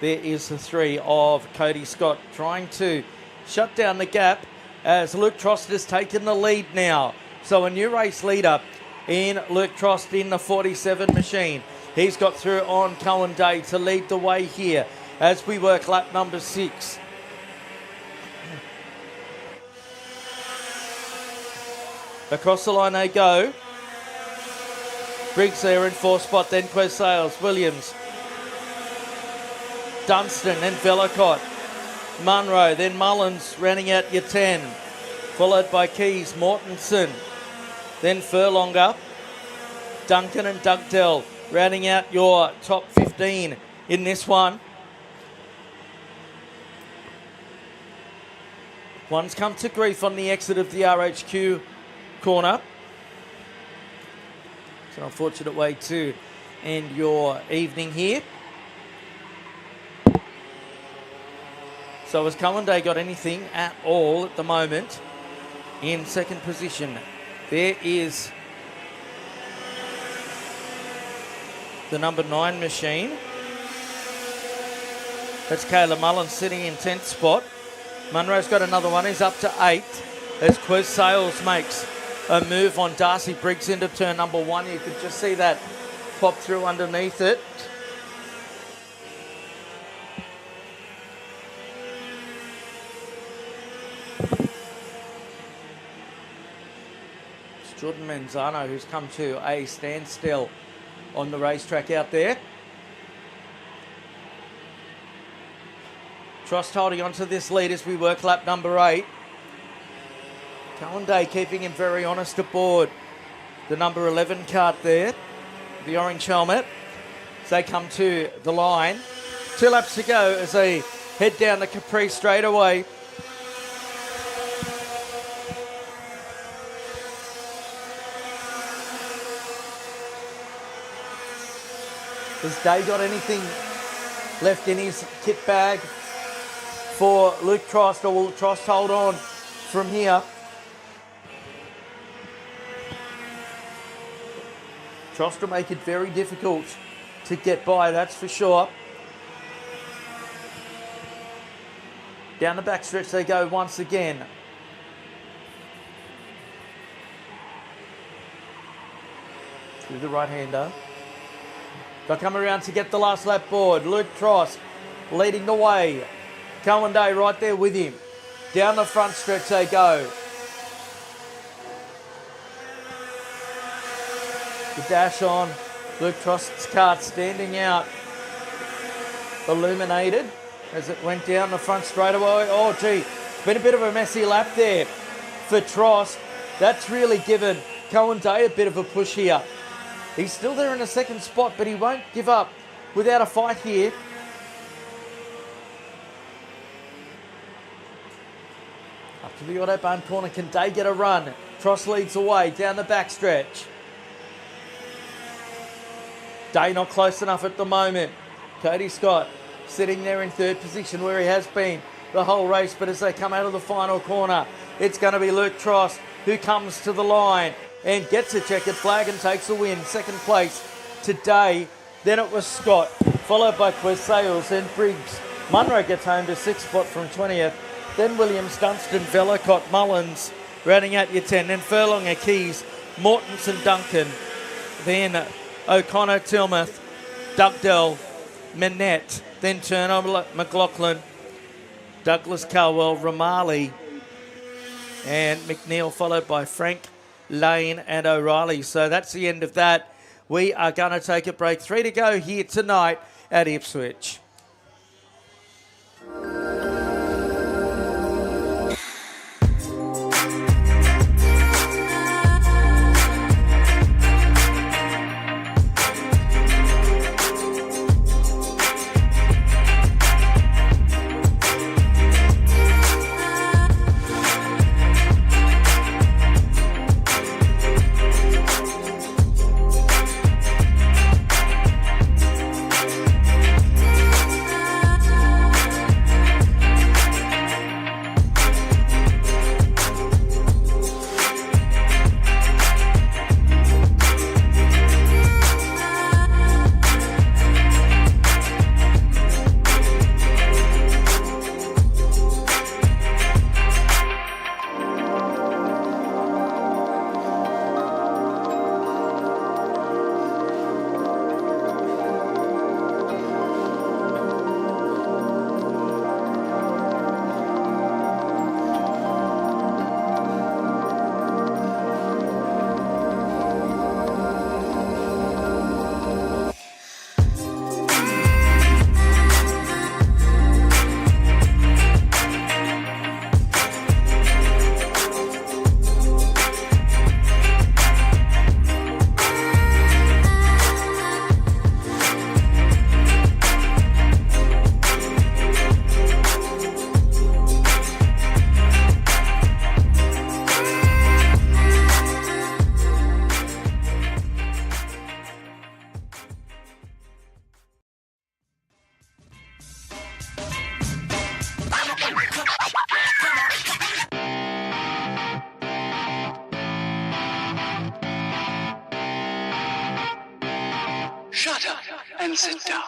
There is the 3 of Cody Scott trying to shut down the gap as Luke Trost has taken the lead now. So a new race leader in Luke Trost in the 47 machine. He's got through on Cohen Day to lead the way here as we work lap number 6. Across the line they go. Briggs there in 4th spot, then Quez Sales, Williams, Dunstan, then Velicott, Munro, then Mullins rounding out your 10. Followed by Keys, Mortensen, then Furlonger, Duncan and Dugdale rounding out your top 15 in this one. One's come to grief on the exit of the RHQ corner. It's an unfortunate way to end your evening here. So has Cullen Day got anything at all at the moment in second position? There is the number 9 machine. That's Kayla Mullen sitting in 10th spot. Munro's got another one. He's up to 8th as Quiz Sales makes a move on Darcy Briggs into turn number 1. You could just see that pop through underneath it. It's Jordan Manzano who's come to a standstill on the racetrack out there. Trost holding on to this lead as we work lap number 8. Cullen Day keeping him very honest aboard. The number 11 cart there, the orange helmet. As they come to the line. 2 laps to go as they head down the Capri straightaway. Has Day got anything left in his kit bag for Luke Trost, or will Trost hold on from here? Trost will make it very difficult to get by, that's for sure. Down the backstretch they go once again. Through the right-hander. They'll come around to get the last lap board. Luke Trost leading the way. Cullen Day right there with him. Down the front stretch they go. The dash on. Luke Trost's kart standing out. Illuminated as it went down the front straightaway. Oh, gee. Been a bit of a messy lap there for Trost. That's really given Cullen Day a bit of a push here. He's still there in a second spot, but he won't give up without a fight here. Up to the Autobahn corner, can Day get a run? Trost leads away down the backstretch. Day not close enough at the moment. Cody Scott sitting there in third position where he has been the whole race, but as they come out of the final corner, it's going to be Luke Trost who comes to the line and gets a checkered flag and takes a win. Second place today. Then it was Scott, followed by Quiz Sales and Briggs. Munro gets home to 6th spot from 20th. Then Williams, Dunstan, Vellacott, Mullins, rounding out your 10. Then Furlonger, Keys, Mortensen, Duncan. Then O'Connor, Tilmouth, Dugdale, Manette. Then Turner, McLaughlin, Douglas, Carwell, Ramali, and McNeil, followed by Frank, Lane and O'Reilly. So that's the end of that. We are going to take a break. 3 to go here tonight at Ipswich. and sit down.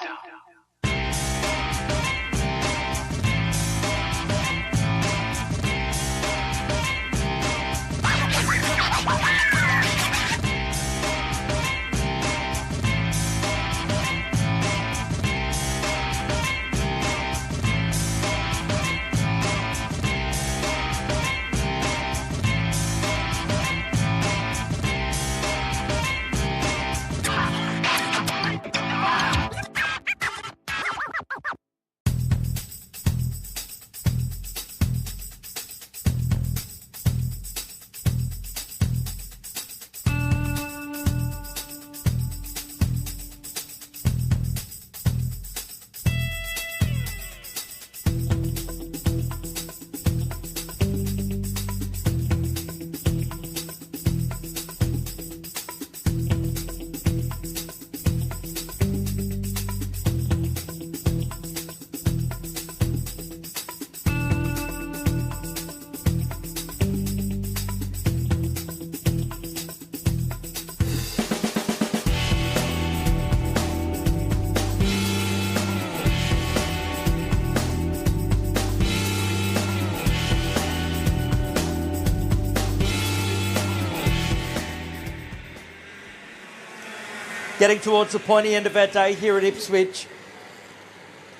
Getting towards the pointy end of our day here at Ipswich.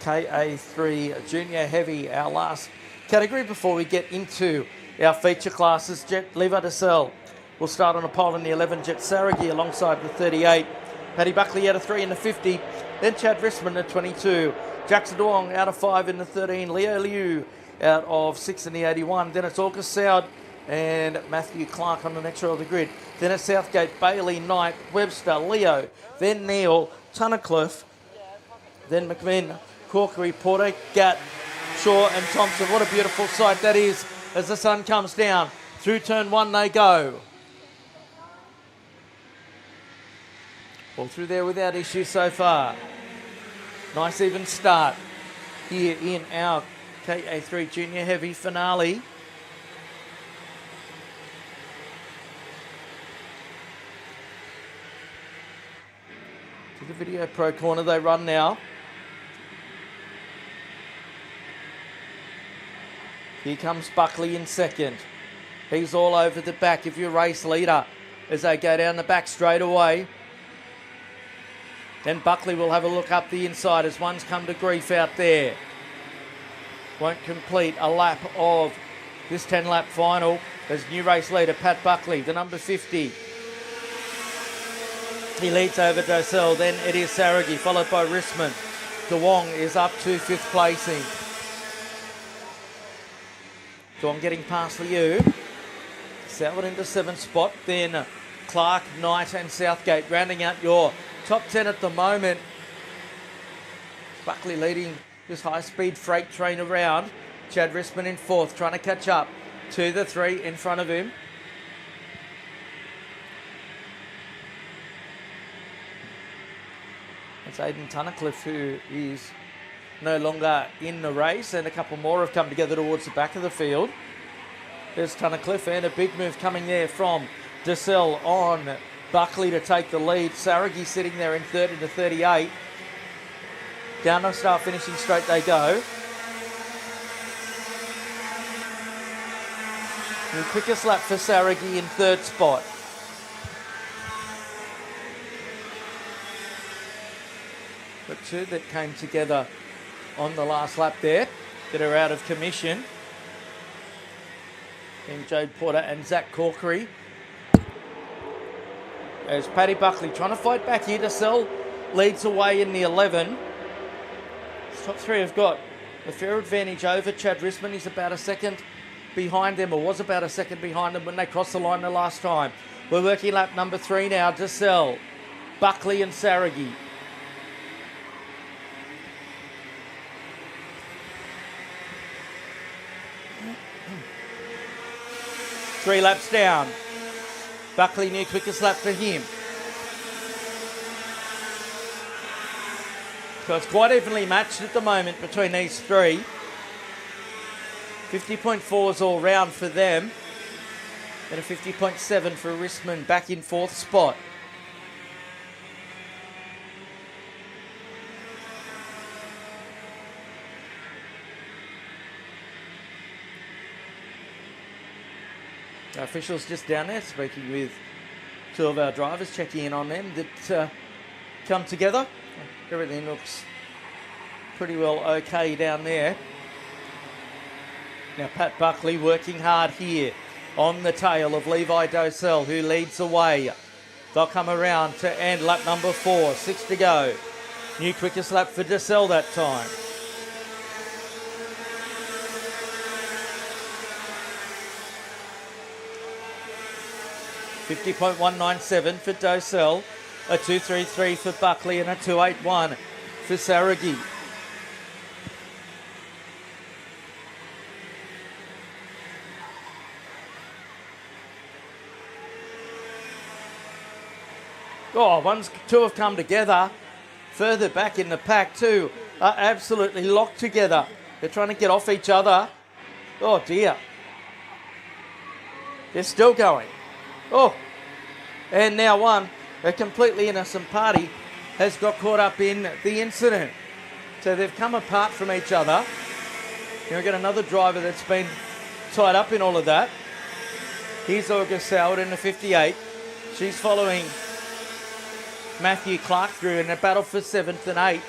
KA3 Junior Heavy, our last category before we get into our feature classes. Jet Lever to Sell. We'll start on a pole in the 11, Jet Saragi alongside the 38. Paddy Buckley out of 3 in the 50. Then Chad Rissman at 22. Jackson Duong out of 5 in the 13. Leo Liu out of 6 in the 81. Then it's August Soud and Matthew Clark on the next row of the grid. Then it's Southgate, Bailey, Knight, Webster, Leo, then Neil, Tunnicliffe, then McMinn, Corkery, Porter, Gatt, Shaw and Thompson. What a beautiful sight that is as the sun comes down. Through turn 1 they go. All through there without issue so far. Nice even start here in our KA3 Junior Heavy finale. To the Video Pro corner they run now. Here comes Buckley in second. He's all over the back if you're race leader as they go down the back straight away. Then Buckley will have a look up the inside as one's come to grief out there. Won't complete a lap of this 10-lap final as new race leader Pat Buckley, the number 50. He leads over Docell, then it is Saragi, followed by Rissman. DeWong is up to 5th placing. DeWong getting past Liu. Southwood into 7th spot, then Clark, Knight and Southgate rounding out your top 10 at the moment. Buckley leading this high-speed freight train around. Chad Rissman in 4th, trying to catch up to the 3 in front of him. It's Aidan Tunnicliffe who is no longer in the race, and a couple more have come together towards the back of the field. There's Tunnicliffe and a big move coming there from Docell on Buckley to take the lead. Saragi sitting there in 3rd into 38. Down to start finishing straight they go. The quickest lap for Saragi in 3rd spot. The 2 that came together on the last lap there that are out of commission. And Jade Porter and Zach Corkery. As Paddy Buckley trying to fight back here. Docell leads away in the 11. These top 3 have got a fair advantage over Chad Rissman. He's about a second behind them, or was about a second behind them when they crossed the line the last time. We're working lap number 3 now. Docell, Buckley and Saragi. Three laps down. Buckley near quickest lap for him. So it's quite evenly matched at the moment between these 3. 50.4s all round for them. And a 50.7 for Rissman back in 4th spot. Our officials just down there speaking with two of our drivers, checking in on them that come together. Everything looks pretty well okay down there. Now Pat Buckley working hard here on the tail of Levi Dosell, who leads away. They'll come around to end lap number 4, 6 to go. New quickest lap for Dosell that time. .197 for Dosell, a 2.33 for Buckley and a 2.81 for Saragi. Oh, two have come together. Further back in the pack, two are absolutely locked together. They're trying to get off each other. Oh dear. They're still going. Oh, and now one, a completely innocent party, has got caught up in the incident. So they've come apart from each other. Now we've got another driver that's been tied up in all of that. Here's August Howard in the 58. She's following Matthew Clark through in a battle for 7th and 8th.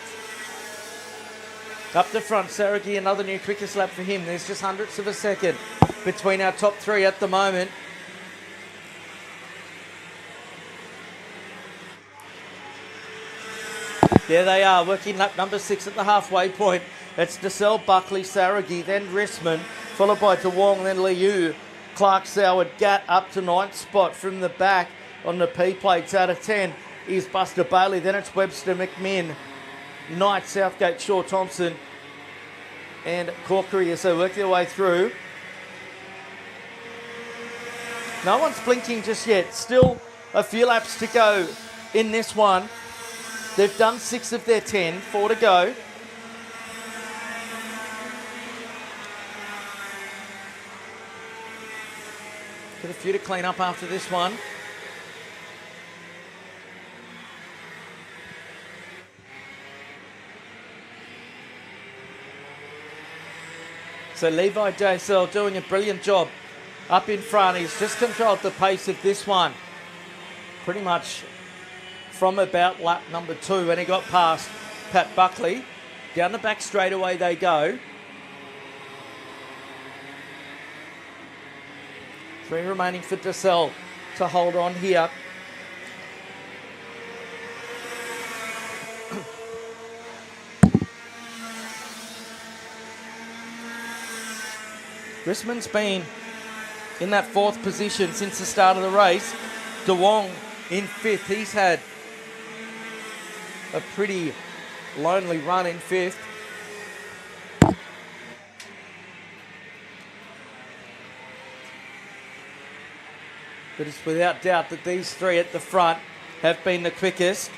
Up the front, Saragi, another new quickest lap for him. There's just hundredths of a second between our top three at the moment. There they are, working lap number 6 at the halfway point. It's Dosell, Buckley, Saragi, then Rissman, followed by DeWong, then Liu. Clark, Howard, Gatt up to 9th spot from the back on the P plates out of 10. Is Buster Bailey, then it's Webster, McMinn, Knight, Southgate, Shaw, Thompson and Corkery as they work their way through. No one's blinking just yet. Still a few laps to go in this one. They've done 6 of their 10, 4 to go. Got a few to clean up after this one. So Levi Dosell doing a brilliant job up in front. He's just controlled the pace of this one pretty much from about lap number 2 when he got past Pat Buckley. Down the back straightaway they go. 3 remaining for Dosell to hold on here. Rissman's been in that 4th position since the start of the race. DeWong in 5th. He's had a pretty lonely run in 5th. But it's without doubt that these 3 at the front have been the quickest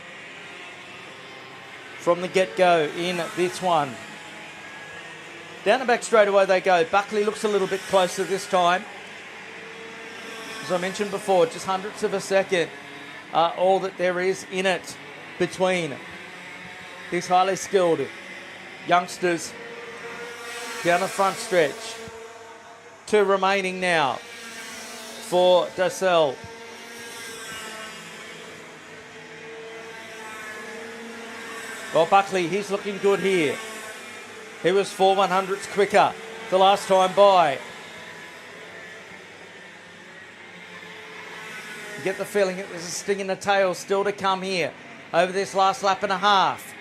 from the get-go in this one. Down the back straight away they go. Buckley looks a little bit closer this time. As I mentioned before, just hundredths of a second are all that there is in it between these highly skilled youngsters down the front stretch. 2 remaining now for Dosell. Well, Buckley, he's looking good here. He was 4 100ths quicker the last time by. You get the feeling it was a sting in the tail still to come here over this last lap and a half.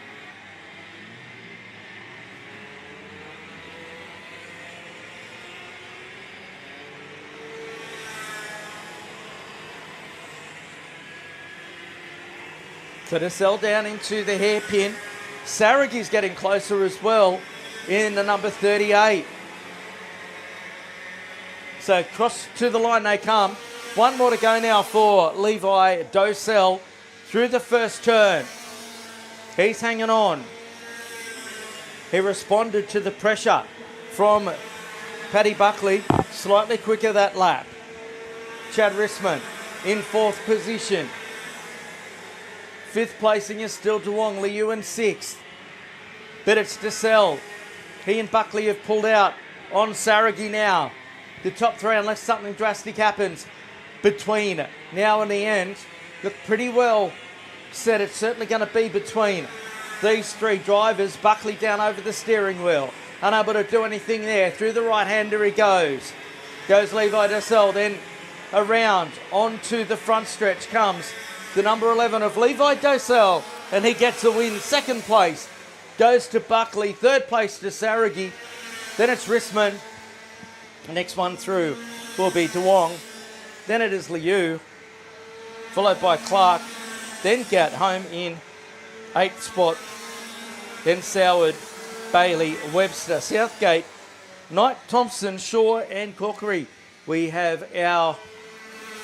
So Dosell down into the hairpin. Saragi's getting closer as well in the number 38. So cross to the line they come. 1 more to go now for Levi Dosell through the first turn. He's hanging on. He responded to the pressure from Paddy Buckley. Slightly quicker that lap. Chad Rissman in 4th position. 5th placing is still DeWong, Liu in 6th. But it's Dosell. He and Buckley have pulled out on Saragi now. the top three, unless something drastic happens between now and the end, look pretty well set. It's certainly going to be between these three drivers. Buckley down over the steering wheel, unable to do anything there. Through the right-hander he goes. Goes Levi Dessel, then around onto the front stretch comes the number 11 of Levi Dessel, and he gets a win. Second place goes to Buckley. Third place to Saragi. Then it's Rissman. The next one through will be DeWong. Then it is Liu, followed by Clark. Then Gat home in 8th spot. Then Soward, Bailey, Webster, Southgate, Knight, Thompson, Shaw and Corkery. We have our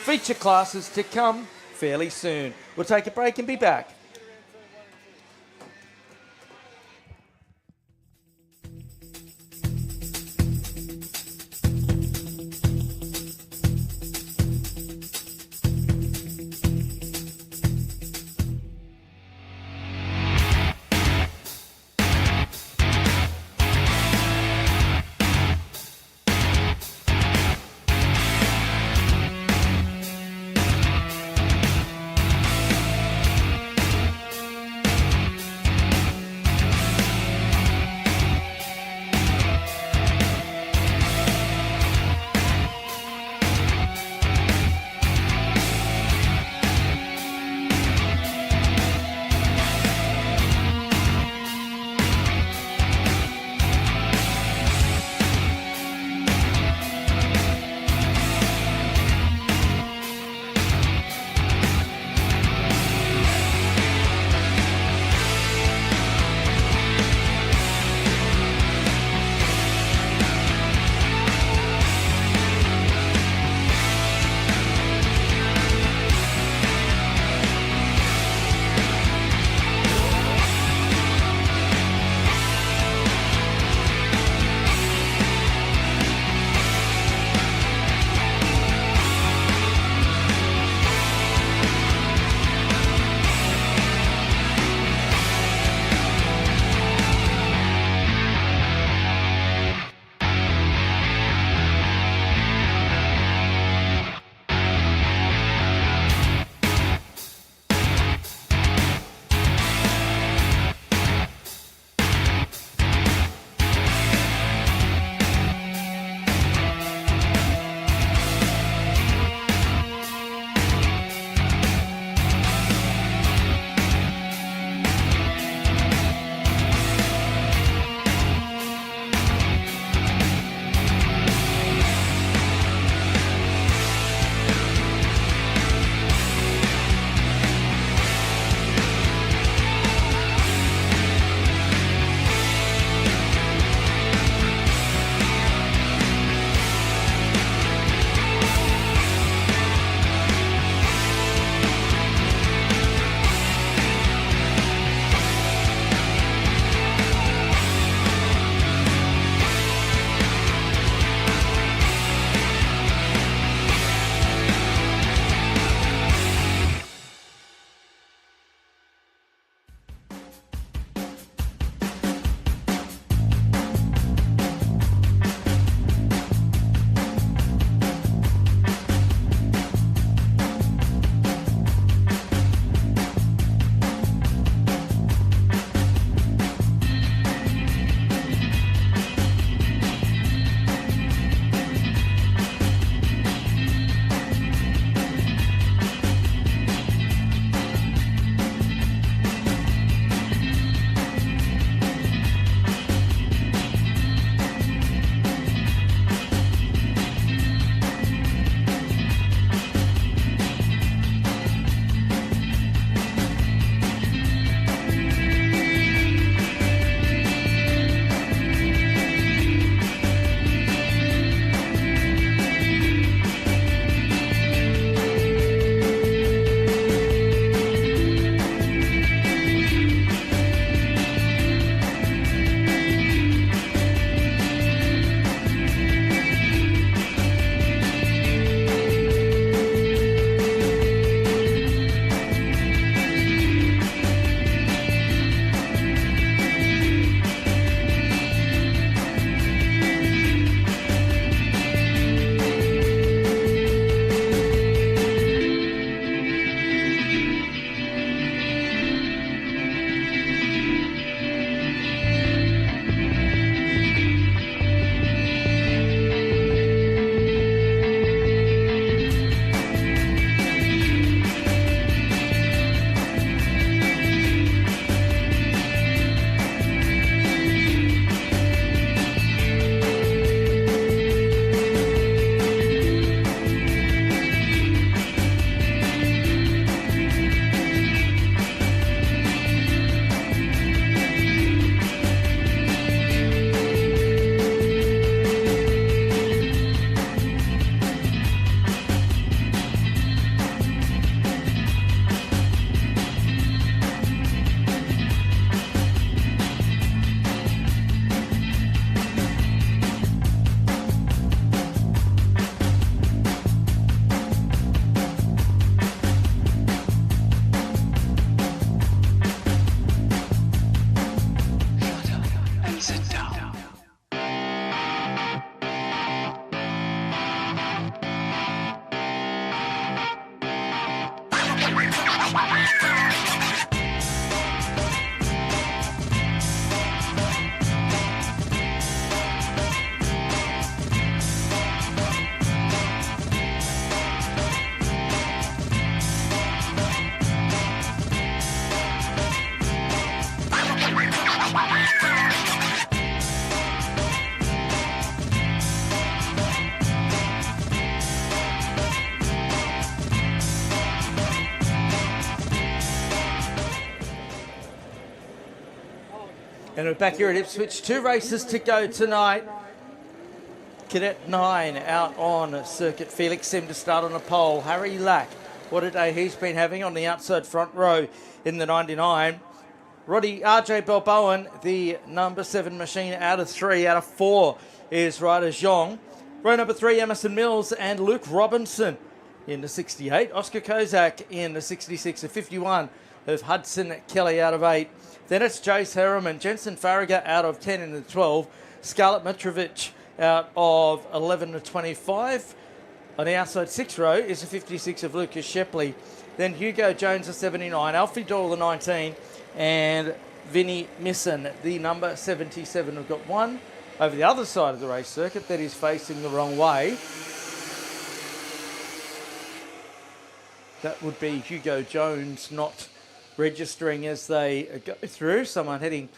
feature classes to come fairly soon. We'll take a break and be back. And we're back here at Ipswich. 2 races to go tonight. Cadet 9 out on circuit. Felix Sim to start on a pole. Harry Lack, what a day he's been having on the outside front row in the 99. RJ Balboan, the number 7 machine out of 3. Out of 4 is Ryder Zhong. Row number 3, Emerson Mills and Luke Robinson in the 68. Oscar Kozak in the 66. of 51 of Hudson Kelly out of 8. Then it's Jace Harriman, Jensen Farragher out of 10 in the 12. Scarlett Mitrovic out of 11 to 25. On the outside 6 row is the 56 of Lucas Shepley. Then Hugo Jones, the 79. Alfie Doyle, the 19. And Vinnie Misson, the number 77. We've got one over the other side of the race circuit that is facing the wrong way. That would be Hugo Jones not registering as they go through. Someone heading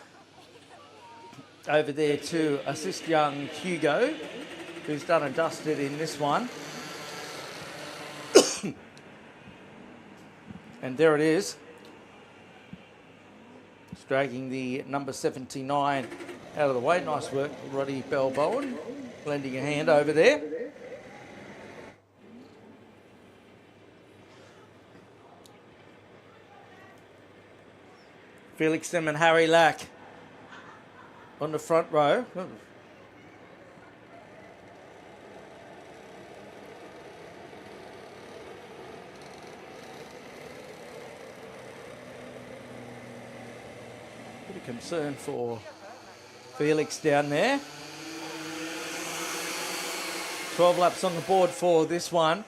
over there to assist young Hugo, who's done and dusted in this one. And there it is. It's dragging the number 79 out of the way. Nice work, Roddy Balboan, lending a hand over there. Felix Sim and Harry Lack on the front row. Bit of concern for Felix down there. 12 laps on the board for this one.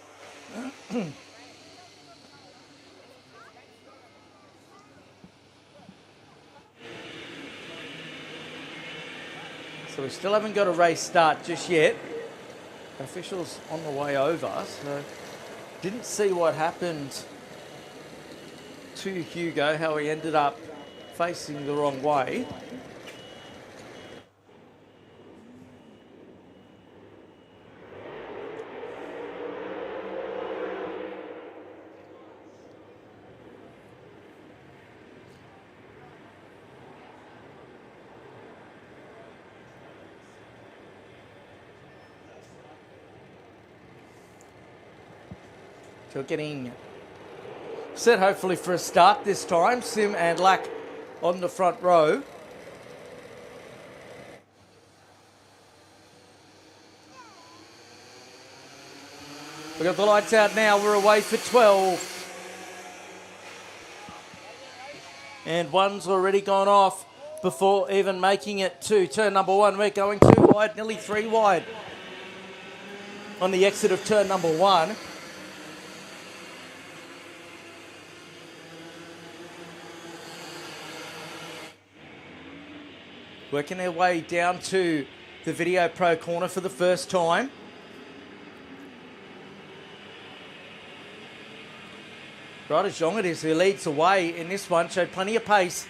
So we still haven't got a race start just yet. Officials on the way over, so didn't see what happened to Hugo, how he ended up facing the wrong way. So getting set hopefully for a start this time. Sim and Lack on the front row. We've got the lights out now. We're away for 12. And one's already gone off before even making it to turn number 1. We're going 2 wide, nearly 3 wide on the exit of turn number 1. Working their way down to the Video Pro corner for the first time. Ryder Zhong it is who leads the way in this one. Showed plenty of pace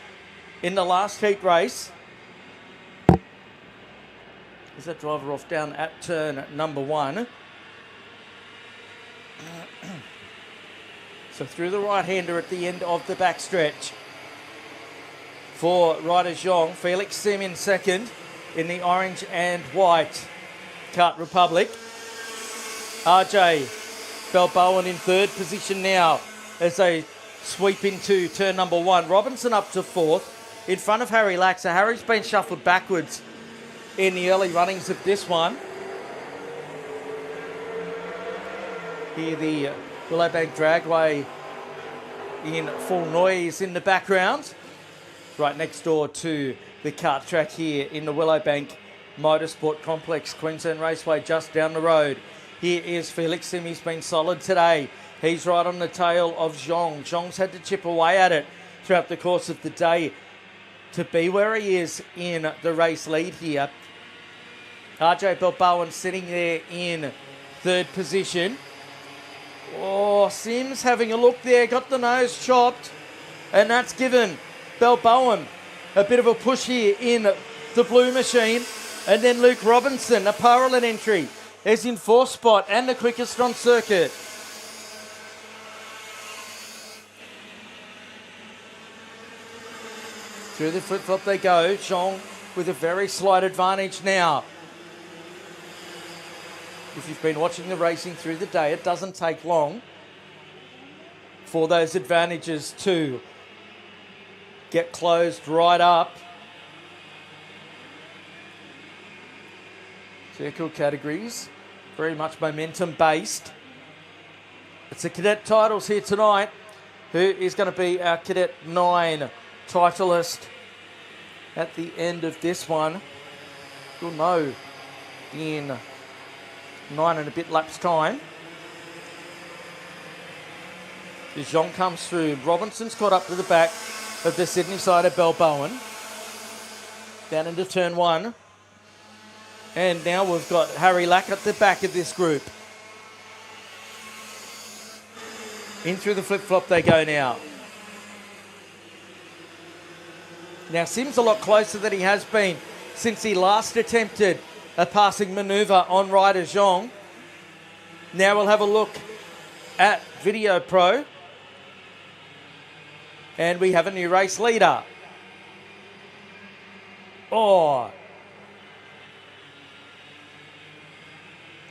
in the last heat race. Is that driver off down at turn number 1. So through the right-hander at the end of the backstretch. For Ryder Zhong, Felix Sim in second in the orange and white Kart Republic. RJ Balboan in third position now as they sweep into turn number 1. Robinson up to 4th in front of Harry Lack. So Harry's been shuffled backwards in the early runnings of this one. Here the Willowbank Dragway in full noise in the background. Right next door to the kart track here in the Willowbank Motorsport Complex. Queensland Raceway just down the road. Here is Felix Sim. He's been solid today. He's right on the tail of Zhong. Zhong's had to chip away at it throughout the course of the day to be where he is in the race lead here. RJ Balboan sitting there in third position. Oh, Sim's having a look there. Got the nose chopped. And that's given Balboan a bit of a push here in the blue machine. And then Luke Robinson, a parallel entry, is in 4th spot and the quickest on circuit. Through the flip-flop they go. Zhong with a very slight advantage now. If you've been watching the racing through the day, it doesn't take long for those advantages to get closed right up. Circle categories, very much momentum based. It's the Cadet Titles here tonight. Who is going to be our Cadet 9 titleist at the end of this one? You'll know in 9 and a bit laps time. As Zhong comes through, Robinson's caught up to the back of the Sydney side of Balboa. Down into turn 1. And now we've got Harry Lack at the back of this group. In through the flip-flop they go now. Now Sim's a lot closer than he has been since he last attempted a passing manoeuvre on rider Zhong. Now we'll have a look at Video Pro. And we have a new race leader. Oh.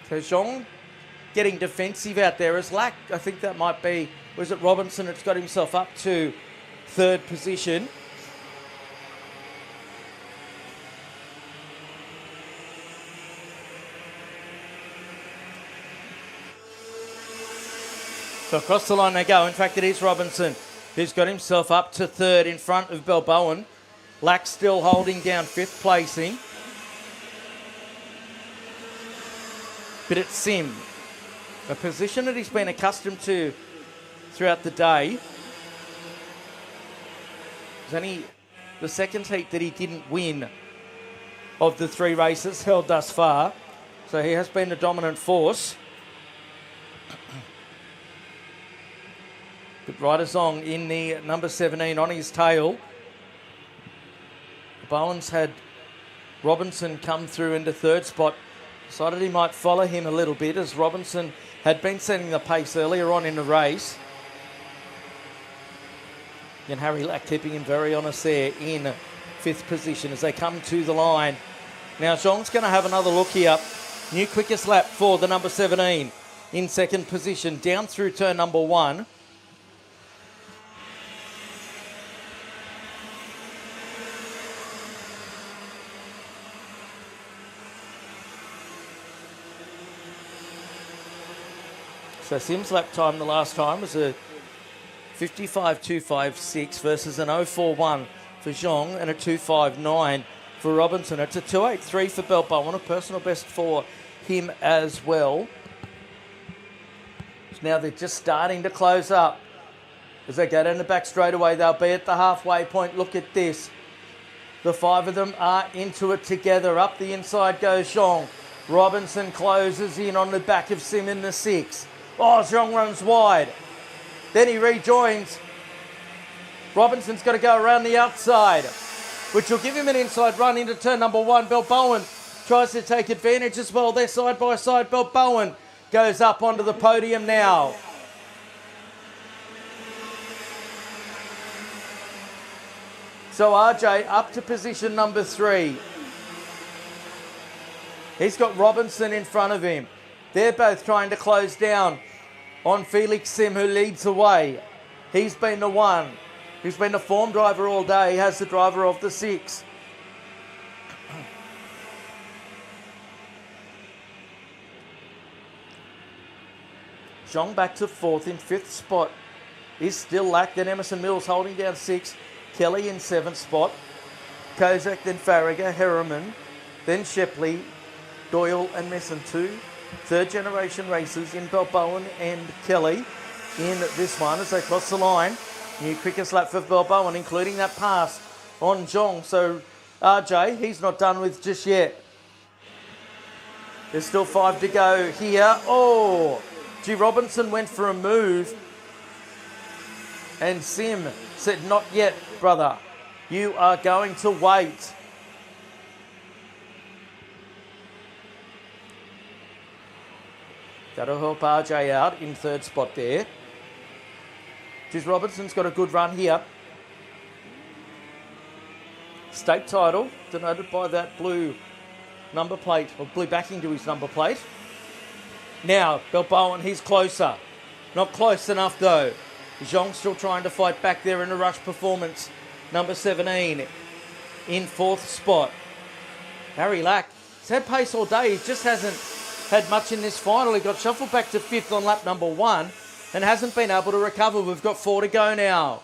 So Zhong getting defensive out there as Lack, I think that might be, was it Robinson that's got himself up to third position. So across the line they go. In fact, it is Robinson who's got himself up to third in front of Balboa. Lack still holding down fifth placing. But it's Sim, a position that he's been accustomed to throughout the day. It's only the second heat that he didn't win of the 3 races held thus far. So he has been a dominant force. But Ryder Zong in the number 17 on his tail. Bowen's had Robinson come through into third spot. Decided he might follow him a little bit as Robinson had been setting the pace earlier on in the race. And Harry Lack keeping him very honest there in fifth position as they come to the line. Now Zhong's going to have another look here. New quickest lap for the number 17 in second position down through turn number 1. So Sim's lap time the last time was a 55.256 versus an 0.41 for Zhong and a 2.59 for Robinson. It's a 2.83 for Balboa, a personal best for him as well. So now they're just starting to close up. As they go down the back straight away, they'll be at the halfway point. Look at this. The 5 of them are into it together. Up the inside goes Zhong. Robinson closes in on the back of Sim in the 6. Oh, Zhong runs wide. Then he rejoins. Robinson's got to go around the outside, which will give him an inside run into turn number 1. Balboa tries to take advantage as well. They're side by side. Balboa goes up onto the podium now. So RJ up to position number 3. He's got Robinson in front of him. They're both trying to close down on Felix Sim, who leads the way. He's been the one who's been the form driver all day. He has the driver of the 6. Zhong back to 4th in 5th spot. Is still Lack, then Emerson Mills holding down 6. Kelly in 7th spot. Kozak, then Farragher, Harriman, then Shepley, Doyle and Messon 2. Third generation racers in Balboa and Kelly in this one as they cross the line. New quickest lap for Balboa, including that pass on Zhong. So RJ, he's not done with just yet. There's still 5 to go here. Oh, G. Robinson went for a move. And Sim said, not yet, brother. You are going to wait. That'll help RJ out in third spot there. Robinson's got a good run here. state title, denoted by that blue number plate, or blue backing to his number plate. Now, Balboa, he's closer. Not close enough though. Zhong still trying to fight back there in a rush performance. Number 17 in 4th spot. Harry Lack, he's had pace all day. He just hasn't had much in this final. He got shuffled back to 5th on lap number 1 and hasn't been able to recover. We've got 4 to go now.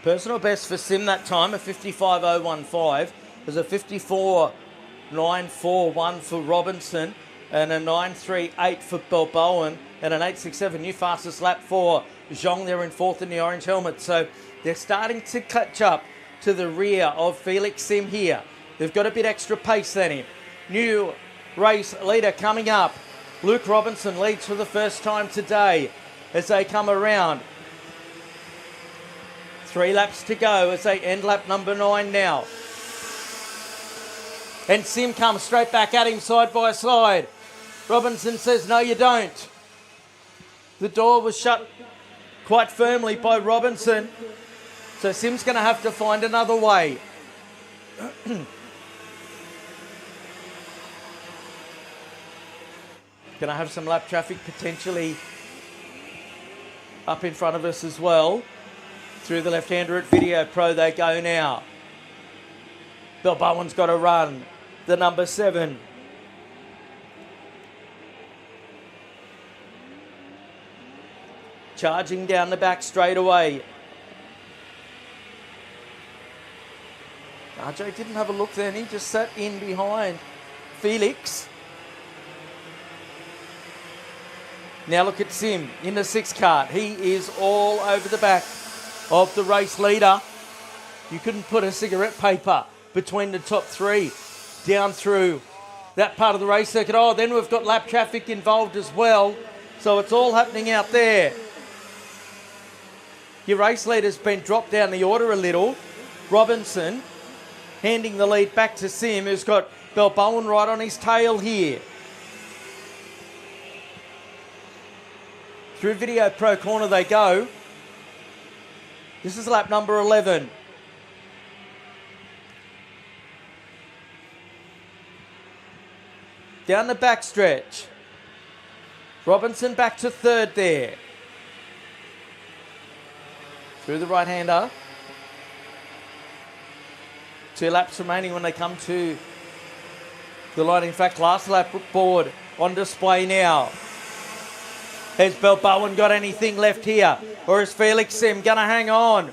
Personal best for Sim that time, a 55.015. There's a 54.941 for Robinson and a 9.38 for Balboa and an 8.67 new fastest lap for Zhong there in 4th in the orange helmet. So they're starting to catch up to the rear of Felix Sim here. They've got a bit extra pace than him. New race leader coming up. Luke Robinson leads for the first time today as they come around. 3 laps to go as they end lap number 9 now. And Sim comes straight back at him side by side. Robinson says, no, you don't. The door was shut quite firmly by Robinson. So Sim's going to have to find another way. Going to have some lap traffic potentially up in front of us as well. Through the left-hander at Video Pro they go now. Balboa's got to run. The number 7. Charging down the back straight away. RJ didn't have a look then. He just sat in behind Felix. Now look at Sim in the 6 cart. He is all over the back of the race leader. You couldn't put a cigarette paper between the top 3 down through that part of the race circuit. Oh, then we've got lap traffic involved as well. So it's all happening out there. Your race leader's been dropped down the order a little. Robinson handing the lead back to Sim, who's got Balboa right on his tail here. Through Video Pro corner they go. This is lap number 11. Down the back stretch. Robinson back to 3rd there. Through the right-hander. 2 laps remaining when they come to the line. In fact, last lap board on display now. Has Balboa got anything left here? Or is Felix Sim going to hang on?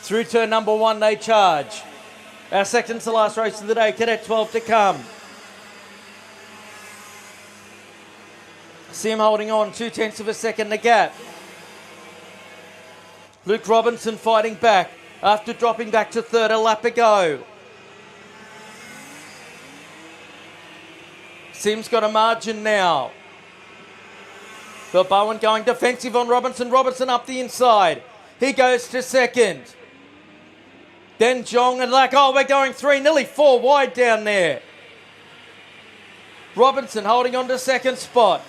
Through turn number 1 they charge. Our second to last race of the day. Cadet 12 to come. Sim holding on 0.2 of a second the gap. Luke Robinson fighting back after dropping back to 3rd a lap ago. Sim's got a margin now. Balboa going defensive on Robinson. Robinson up the inside. He goes to 2nd. Then Zhong and Lack. Oh, we're going 3, nearly 4 wide down there. Robinson holding on to 2nd spot.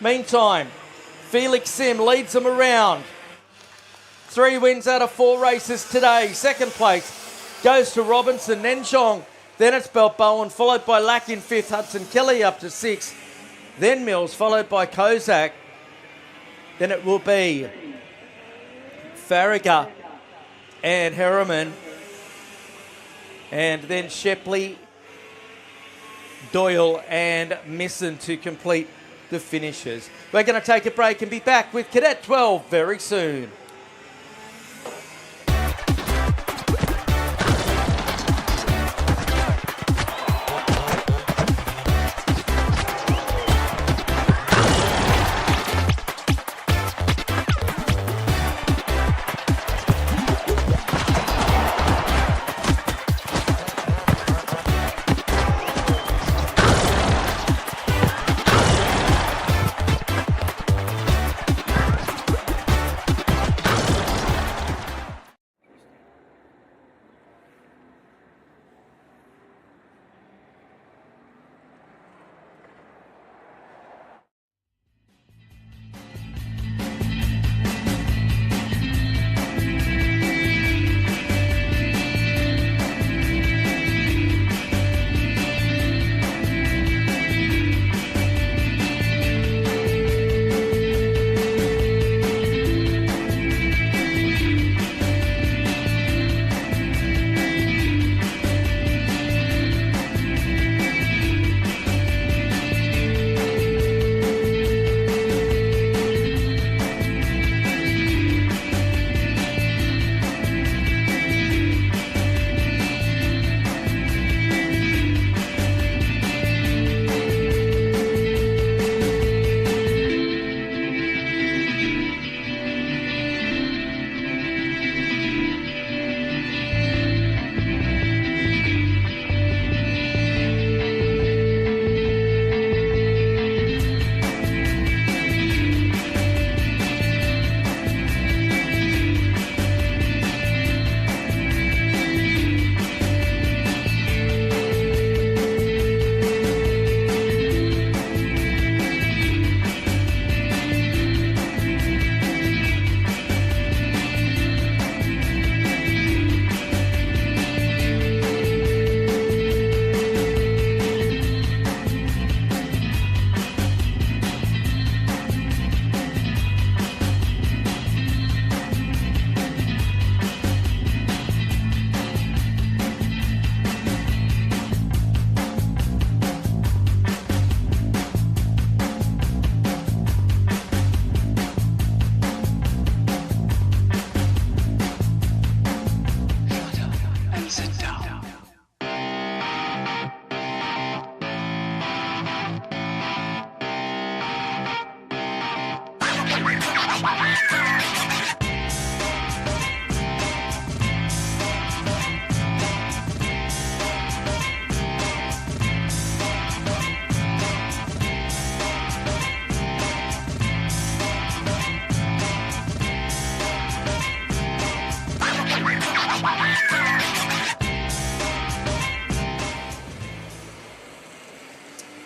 Meantime, Felix Sim leads them around. 3 wins out of 4 races today. 2nd place goes to Robinson, then Zhong. Then it's Balboa, followed by Lack in 5th. Hudson Kelly up to 6th. Then Mills, followed by Kozak. Then it will be Farragher and Harriman. And then Shepley, Doyle and Misson to complete the finishes. We're going to take a break and be back with Cadet 12 very soon.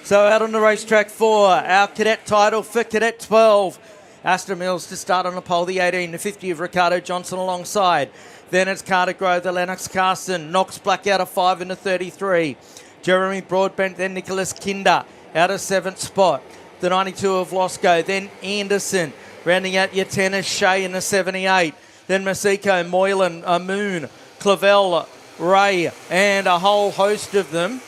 So out on the racetrack for our cadet title for Cadet 12. Aston Mills to start on the pole, the 18, the 50 of Ricardo Johnson alongside. Then it's Carter Grove, the Lennox Carson. Knox Black out of 5 in the 33. Jeremy Broadbent, then Nicholas Kinder out of 7th spot. The 92 of Losco, then Anderson. Rounding out your 10 is Shea in the 78. Then Masiko, Moylan, Moon, Clavel, Ray, and a whole host of them.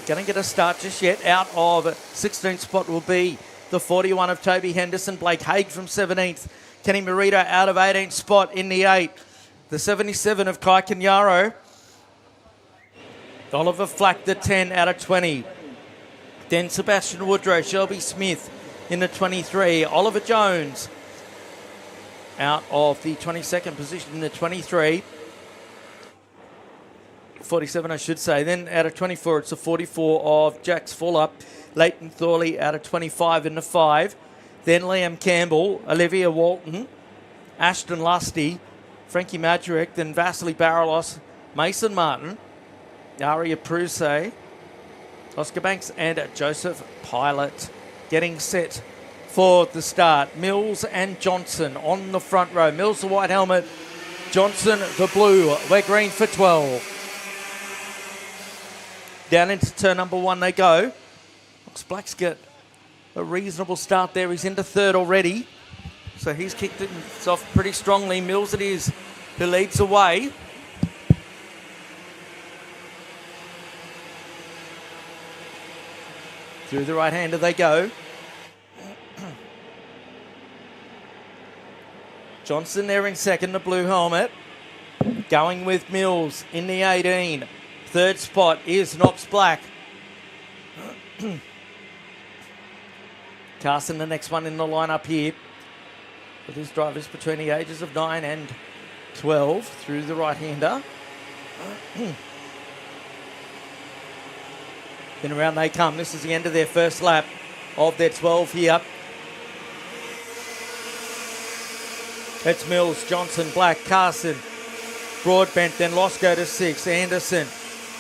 Going to get a start just yet. Out of 16th spot will be the 41 of Toby Henderson. Blake Haig from 17th. Kenny Morita out of 18th spot in the 8. The 77 of Kai Kenyaro. Oliver Flack, the 10 out of 20. Then Sebastian Woodrow, Shelby Smith in the 23. Oliver Jones out of the 22nd position in the 23. 47, I should say. Then out of 24, it's the 44 of Jax Fuller. Leighton Thorley out of 25 in the 5. Then Liam Campbell, Olivia Walton, Ashton Lusty, Frankie Majorek, then Vasily Baralos, Mason Martin, Aria Pruse, Oscar Banks, and Joseph Pilot getting set for the start. Mills and Johnson on the front row. Mills the white helmet, Johnson the blue. We're green for 12. Down into turn number 1 they go. Looks Black's got a reasonable start there. He's into third already. So he's kicked it off pretty strongly. Mills it is who leads the way. Through the right-hander they go. Johnson there in second, the blue helmet. Going with Mills in the 18. Third spot is Knox Black. Carson, the next one in the lineup here. With his drivers between the ages of 9 and 12 through the right-hander. Then around they come. This is the end of their first lap of their 12 here. It's Mills, Johnson, Black, Carson, Broadbent, then Losco to 6. Anderson,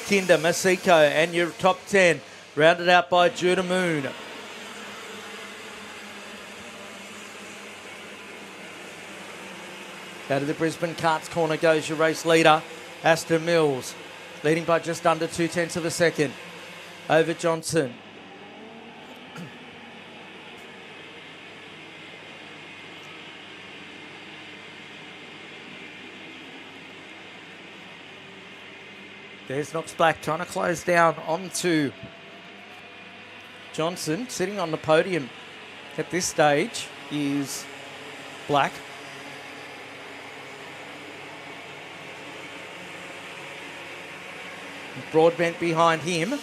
Kinder, Masiko, and your top 10 rounded out by Judah Moon. Out of the Brisbane Karts corner goes your race leader, Aston Mills, leading by just under 0.2 of a second over Johnson. There's Knox Black trying to close down onto Johnson. Sitting on the podium at this stage is Black. Broadbent behind him.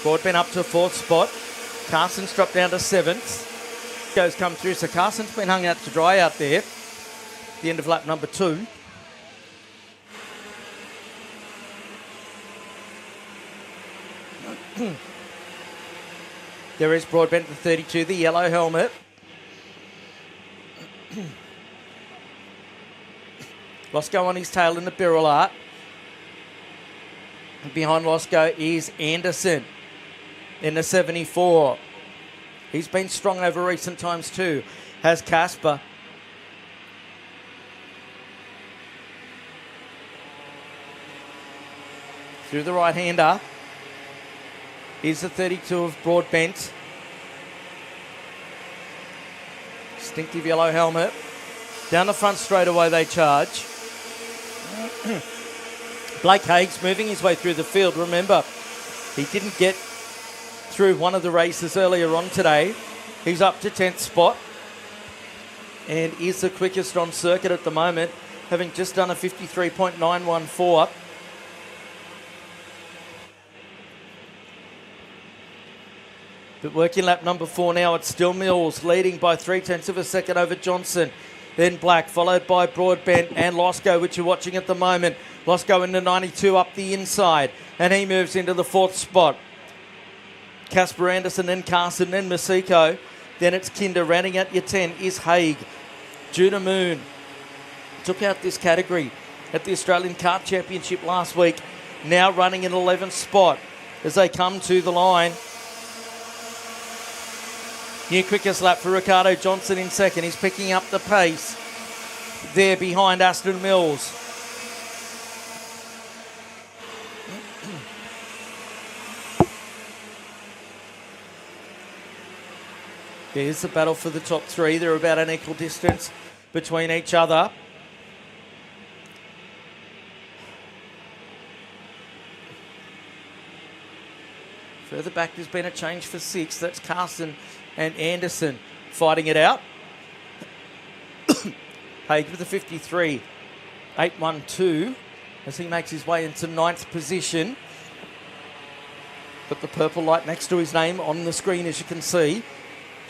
Broadbent up to 4th spot. Carson's dropped down to 7th. Goes come through, so Carson's been hung out to dry out there. The end of lap number 2. There is Broadbent, the 32, the yellow helmet. Losco on his tail in the Birrell Art. Behind Losco is Anderson in the 74. He's been strong over recent times too. Has Casper. Through the right-hander is the 32 of Broadbent. Distinctive yellow helmet. Down the front straight away they charge. Blake Haig's moving his way through the field. Remember, he didn't get through one of the races earlier on today. He's up to 10th spot and is the quickest on circuit at the moment, having just done a 53.914. But working lap number 4 now, it's still Mills leading by 0.3 of a second over Johnson. Then Black, followed by Broadbent and Losco, which you're watching at the moment. Losco in the 92 up the inside, and he moves into the 4th spot. Casper Anderson, then Carson, then Masiko. Then it's Kinder. Rounding out your 10 is Haig. Judah Moon took out this category at the Australian Kart Championship last week. Now running in 11th spot. as they come to the line. New quickest lap for Ricardo Johnson in second. He's picking up the pace there behind Aston Mills. There's the battle for the top three. They're about an equal distance between each other. Further back, there's been a change for 6. That's Carson and Anderson fighting it out. Page with the 53. 8-1-2 as he makes his way into 9th position. Got the purple light next to his name on the screen, as you can see.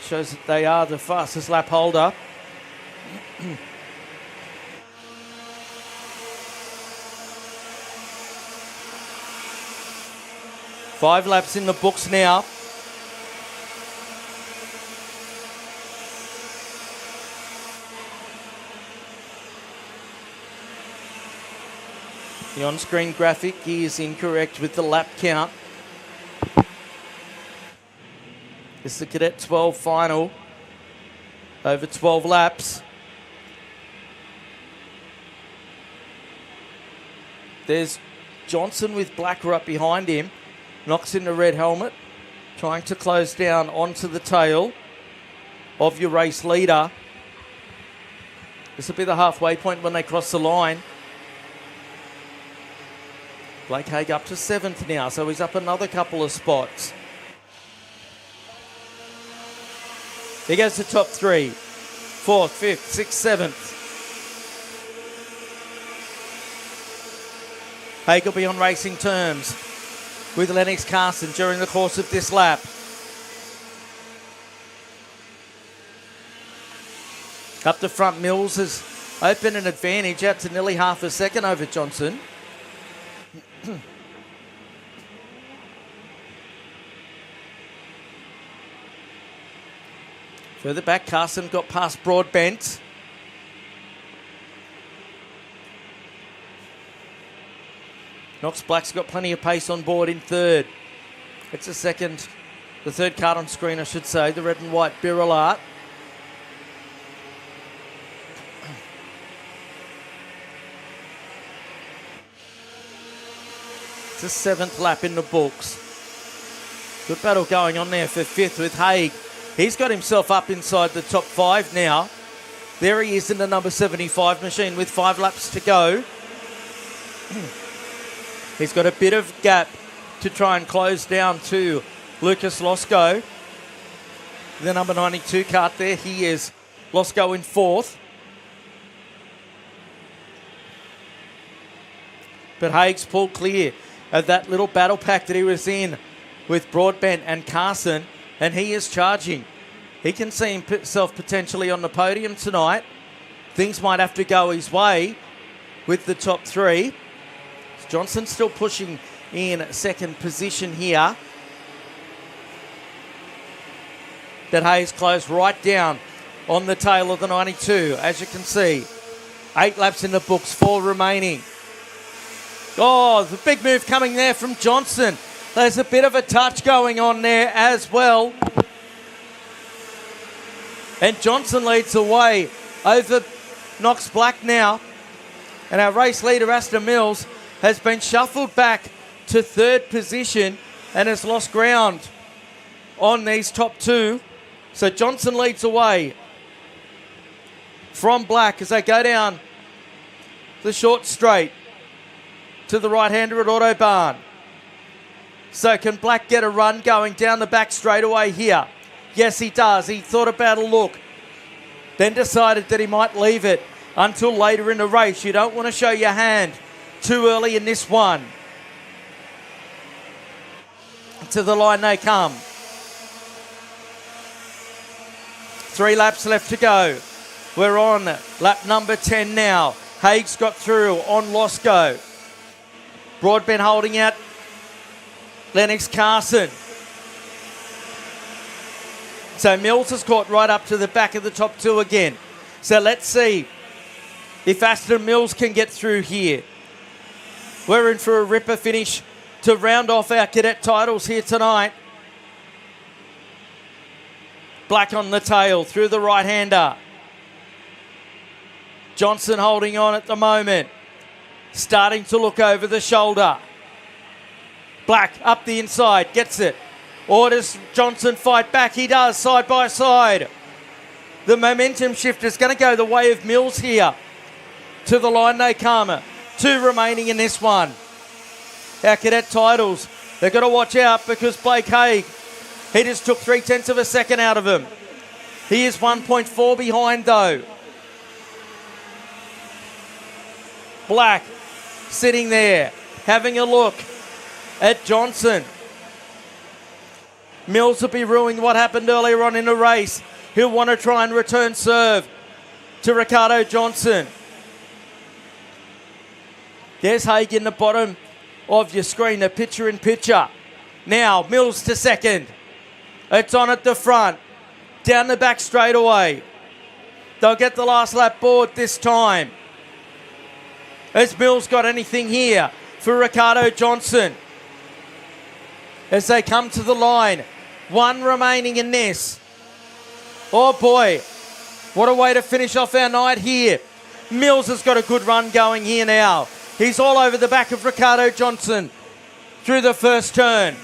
Shows that they are the fastest lap holder. Five laps in the books now. The on-screen graphic is incorrect with the lap count. It's the Cadet 12 final over 12 laps. There's Johnson with black right behind him. Knocks in the red helmet, trying to close down onto the tail of your race leader. This will be the halfway point when they cross the line. Blake Haig up to 7th now, so he's up another couple of spots. Here goes the top 3. 4th, 5th, 6th, 7th. Haig will be on racing terms with Lennox Carson during the course of this lap. Up the front, Mills has opened an advantage out to nearly half a second over Johnson. Further back, Carson got past Broadbent. Knox Black's got plenty of pace on board in third. It's the third card on screen, I should say, the red and white Birrell Art. It's the 7th lap in the books. Good battle going on there for 5th with Haig. He's got himself up inside the top 5 now. There he is in the number 75 machine with 5 laps to go. He's got a bit of gap to try and close down to Lucas Losco. The number 92 kart there. He is Losco in 4th. But Haig's pulled clear of that little battle pack that he was in with Broadbent and Carson, and he is charging. He can see himself potentially on the podium tonight. Things might have to go his way with the top 3. Johnson still pushing in 2nd position here. But Hayes closed right down on the tail of the 92, as you can see. 8 laps in the books, 4 remaining. Oh, the big move coming there from Johnson. There's a bit of a touch going on there as well. And Johnson leads the way over Knox Black now. And our race leader, Aston Mills, has been shuffled back to 3rd position and has lost ground on these top 2. So Johnson leads the way from Black as they go down the short straight to the right-hander at Autobahn. So can Black get a run going down the back straightaway here? Yes, he does. He thought about a look, then decided that he might leave it until later in the race. You don't want to show your hand too early in this one. To the line they come. 3 laps left to go. We're on lap number 10 now. Haig's got through on Losco. Broadbent holding out Lennox Carson. So Mills has caught right up to the back of the top 2 again. So let's see if Aston Mills can get through here. We're in for a ripper finish to round off our cadet titles here tonight. Black on the tail through the right-hander. Johnson holding on at the moment. Starting to look over the shoulder. Black up the inside, gets it. Orders Johnson fight back. He does, side by side. The momentum shift is going to go the way of Mills here. To the line they come. 2 remaining in this one. Our cadet titles, they've got to watch out because Blake Haig, he just took 0.3 of a second out of him. He is 1.4 behind though. Black sitting there, having a look at Johnson. Mills will be ruining what happened earlier on in the race. He'll want to try and return serve to Ricardo Johnson. There's Haig in the bottom of your screen, the picture in picture. Now, Mills to second. It's on at the front. Down the back straight away. They'll get the last lap board this time. Has Mills got anything here for Ricardo Johnson? As they come to the line. 1 remaining in this. Oh boy. What a way to finish off our night here. Mills has got a good run going here now. He's all over the back of Ricardo Johnson through the first turn.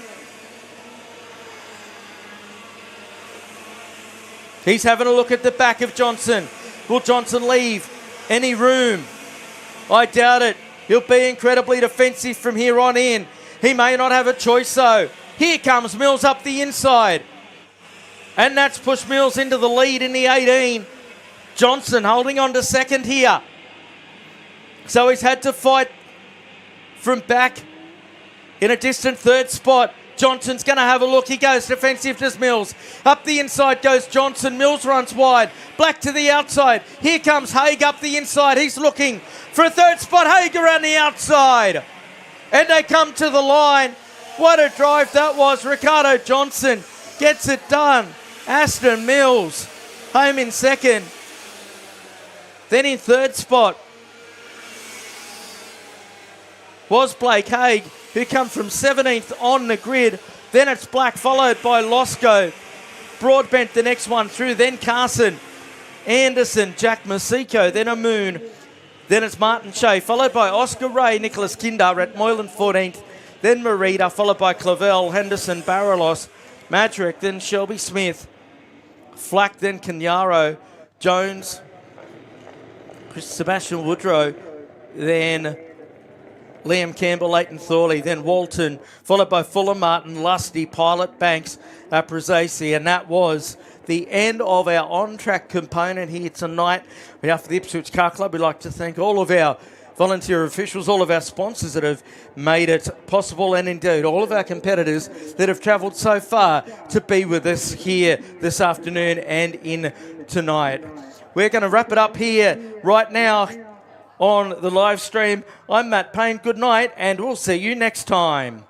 He's having a look at the back of Johnson. Will Johnson leave any room? I doubt it. He'll be incredibly defensive from here on in. He may not have a choice though. Here comes Mills up the inside. And that's pushed Mills into the lead in the 18. Johnson holding on to second here. So he's had to fight from back in a distant third spot. Johnson's going to have a look. He goes defensive to Mills. Up the inside goes Johnson. Mills runs wide. Black to the outside. Here comes Haig up the inside. He's looking for a third spot. Haig around the outside. And they come to the line. What a drive that was. Ricardo Johnson gets it done. Aston Mills home in second. Then in third spot was Blake Haig, who comes from 17th on the grid. Then it's Black, followed by Losco. Broadbent the next one through. Then Carson, Anderson, Jack Masiko. Then Amoon. Then it's Martin Shea, followed by Oscar Ray, Nicholas Kinder at Moylan 14th. Then Merida, followed by Clavel, Henderson, Baralos, Madrick. Then Shelby Smith. Flack, then Canyaro, Jones, Sebastian Woodrow. Then Liam Campbell, Leighton Thorley, then Walton, followed by Fuller, Martin, Lusty, Pilot, Banks, Prezasi, and that was the end of our on-track component here tonight. On behalf of the Ipswich Kart Club, we'd like to thank all of our volunteer officials, all of our sponsors that have made it possible, and indeed all of our competitors that have travelled so far to be with us here this afternoon and in tonight. We're going to wrap it up here right now on the live stream. I'm Matt Payne. Good night, and we'll see you next time.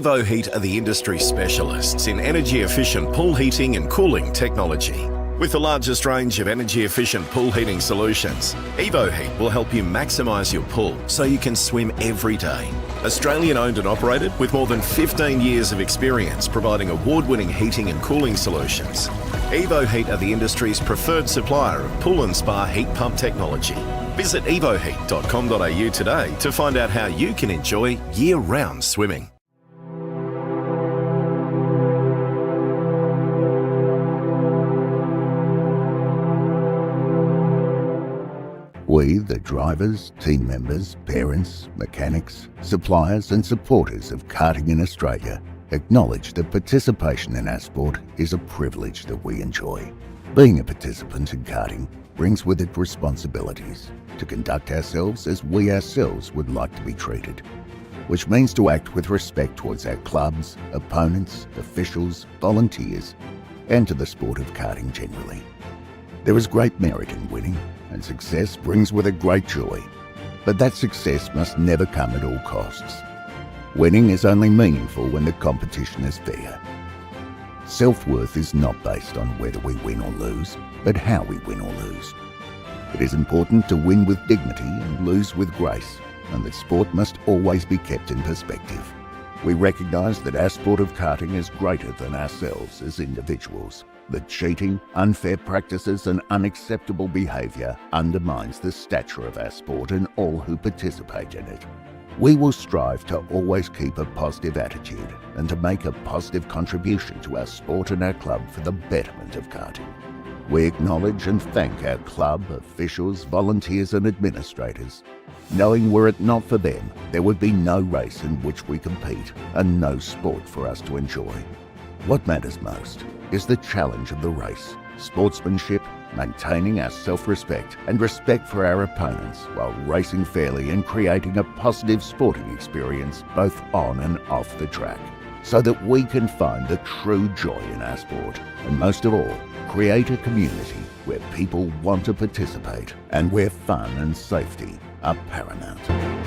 Evo Heat are the industry specialists in energy-efficient pool heating and cooling technology. With the largest range of energy-efficient pool heating solutions, Evo Heat will help you maximise your pool so you can swim every day. Australian owned and operated with more than 15 years of experience providing award-winning heating and cooling solutions. Evo Heat are the industry's preferred supplier of pool and spa heat pump technology. Visit evoheat.com.au today to find out how you can enjoy year-round swimming. We, the drivers, team members, parents, mechanics, suppliers and supporters of karting in Australia, acknowledge that participation in our sport is a privilege that we enjoy. Being a participant in karting brings with it responsibilities to conduct ourselves as we ourselves would like to be treated, which means to act with respect towards our clubs, opponents, officials, volunteers, and to the sport of karting generally. There is great merit in winning, and success brings with it great joy, but that success must never come at all costs. Winning is only meaningful when the competition is fair. Self-worth is not based on whether we win or lose, but how we win or lose. It is important to win with dignity and lose with grace, and that sport must always be kept in perspective. We recognise that our sport of karting is greater than ourselves as individuals, that cheating, unfair practices and unacceptable behaviour undermines the stature of our sport and all who participate in it. We will strive to always keep a positive attitude and to make a positive contribution to our sport and our club for the betterment of karting. We acknowledge and thank our club, officials, volunteers and administrators, knowing were it not for them, there would be no race in which we compete and no sport for us to enjoy. What matters most is the challenge of the race, sportsmanship, maintaining our self-respect and respect for our opponents while racing fairly and creating a positive sporting experience both on and off the track, so that we can find the true joy in our sport, and most of all, create a community where people want to participate and where fun and safety are paramount.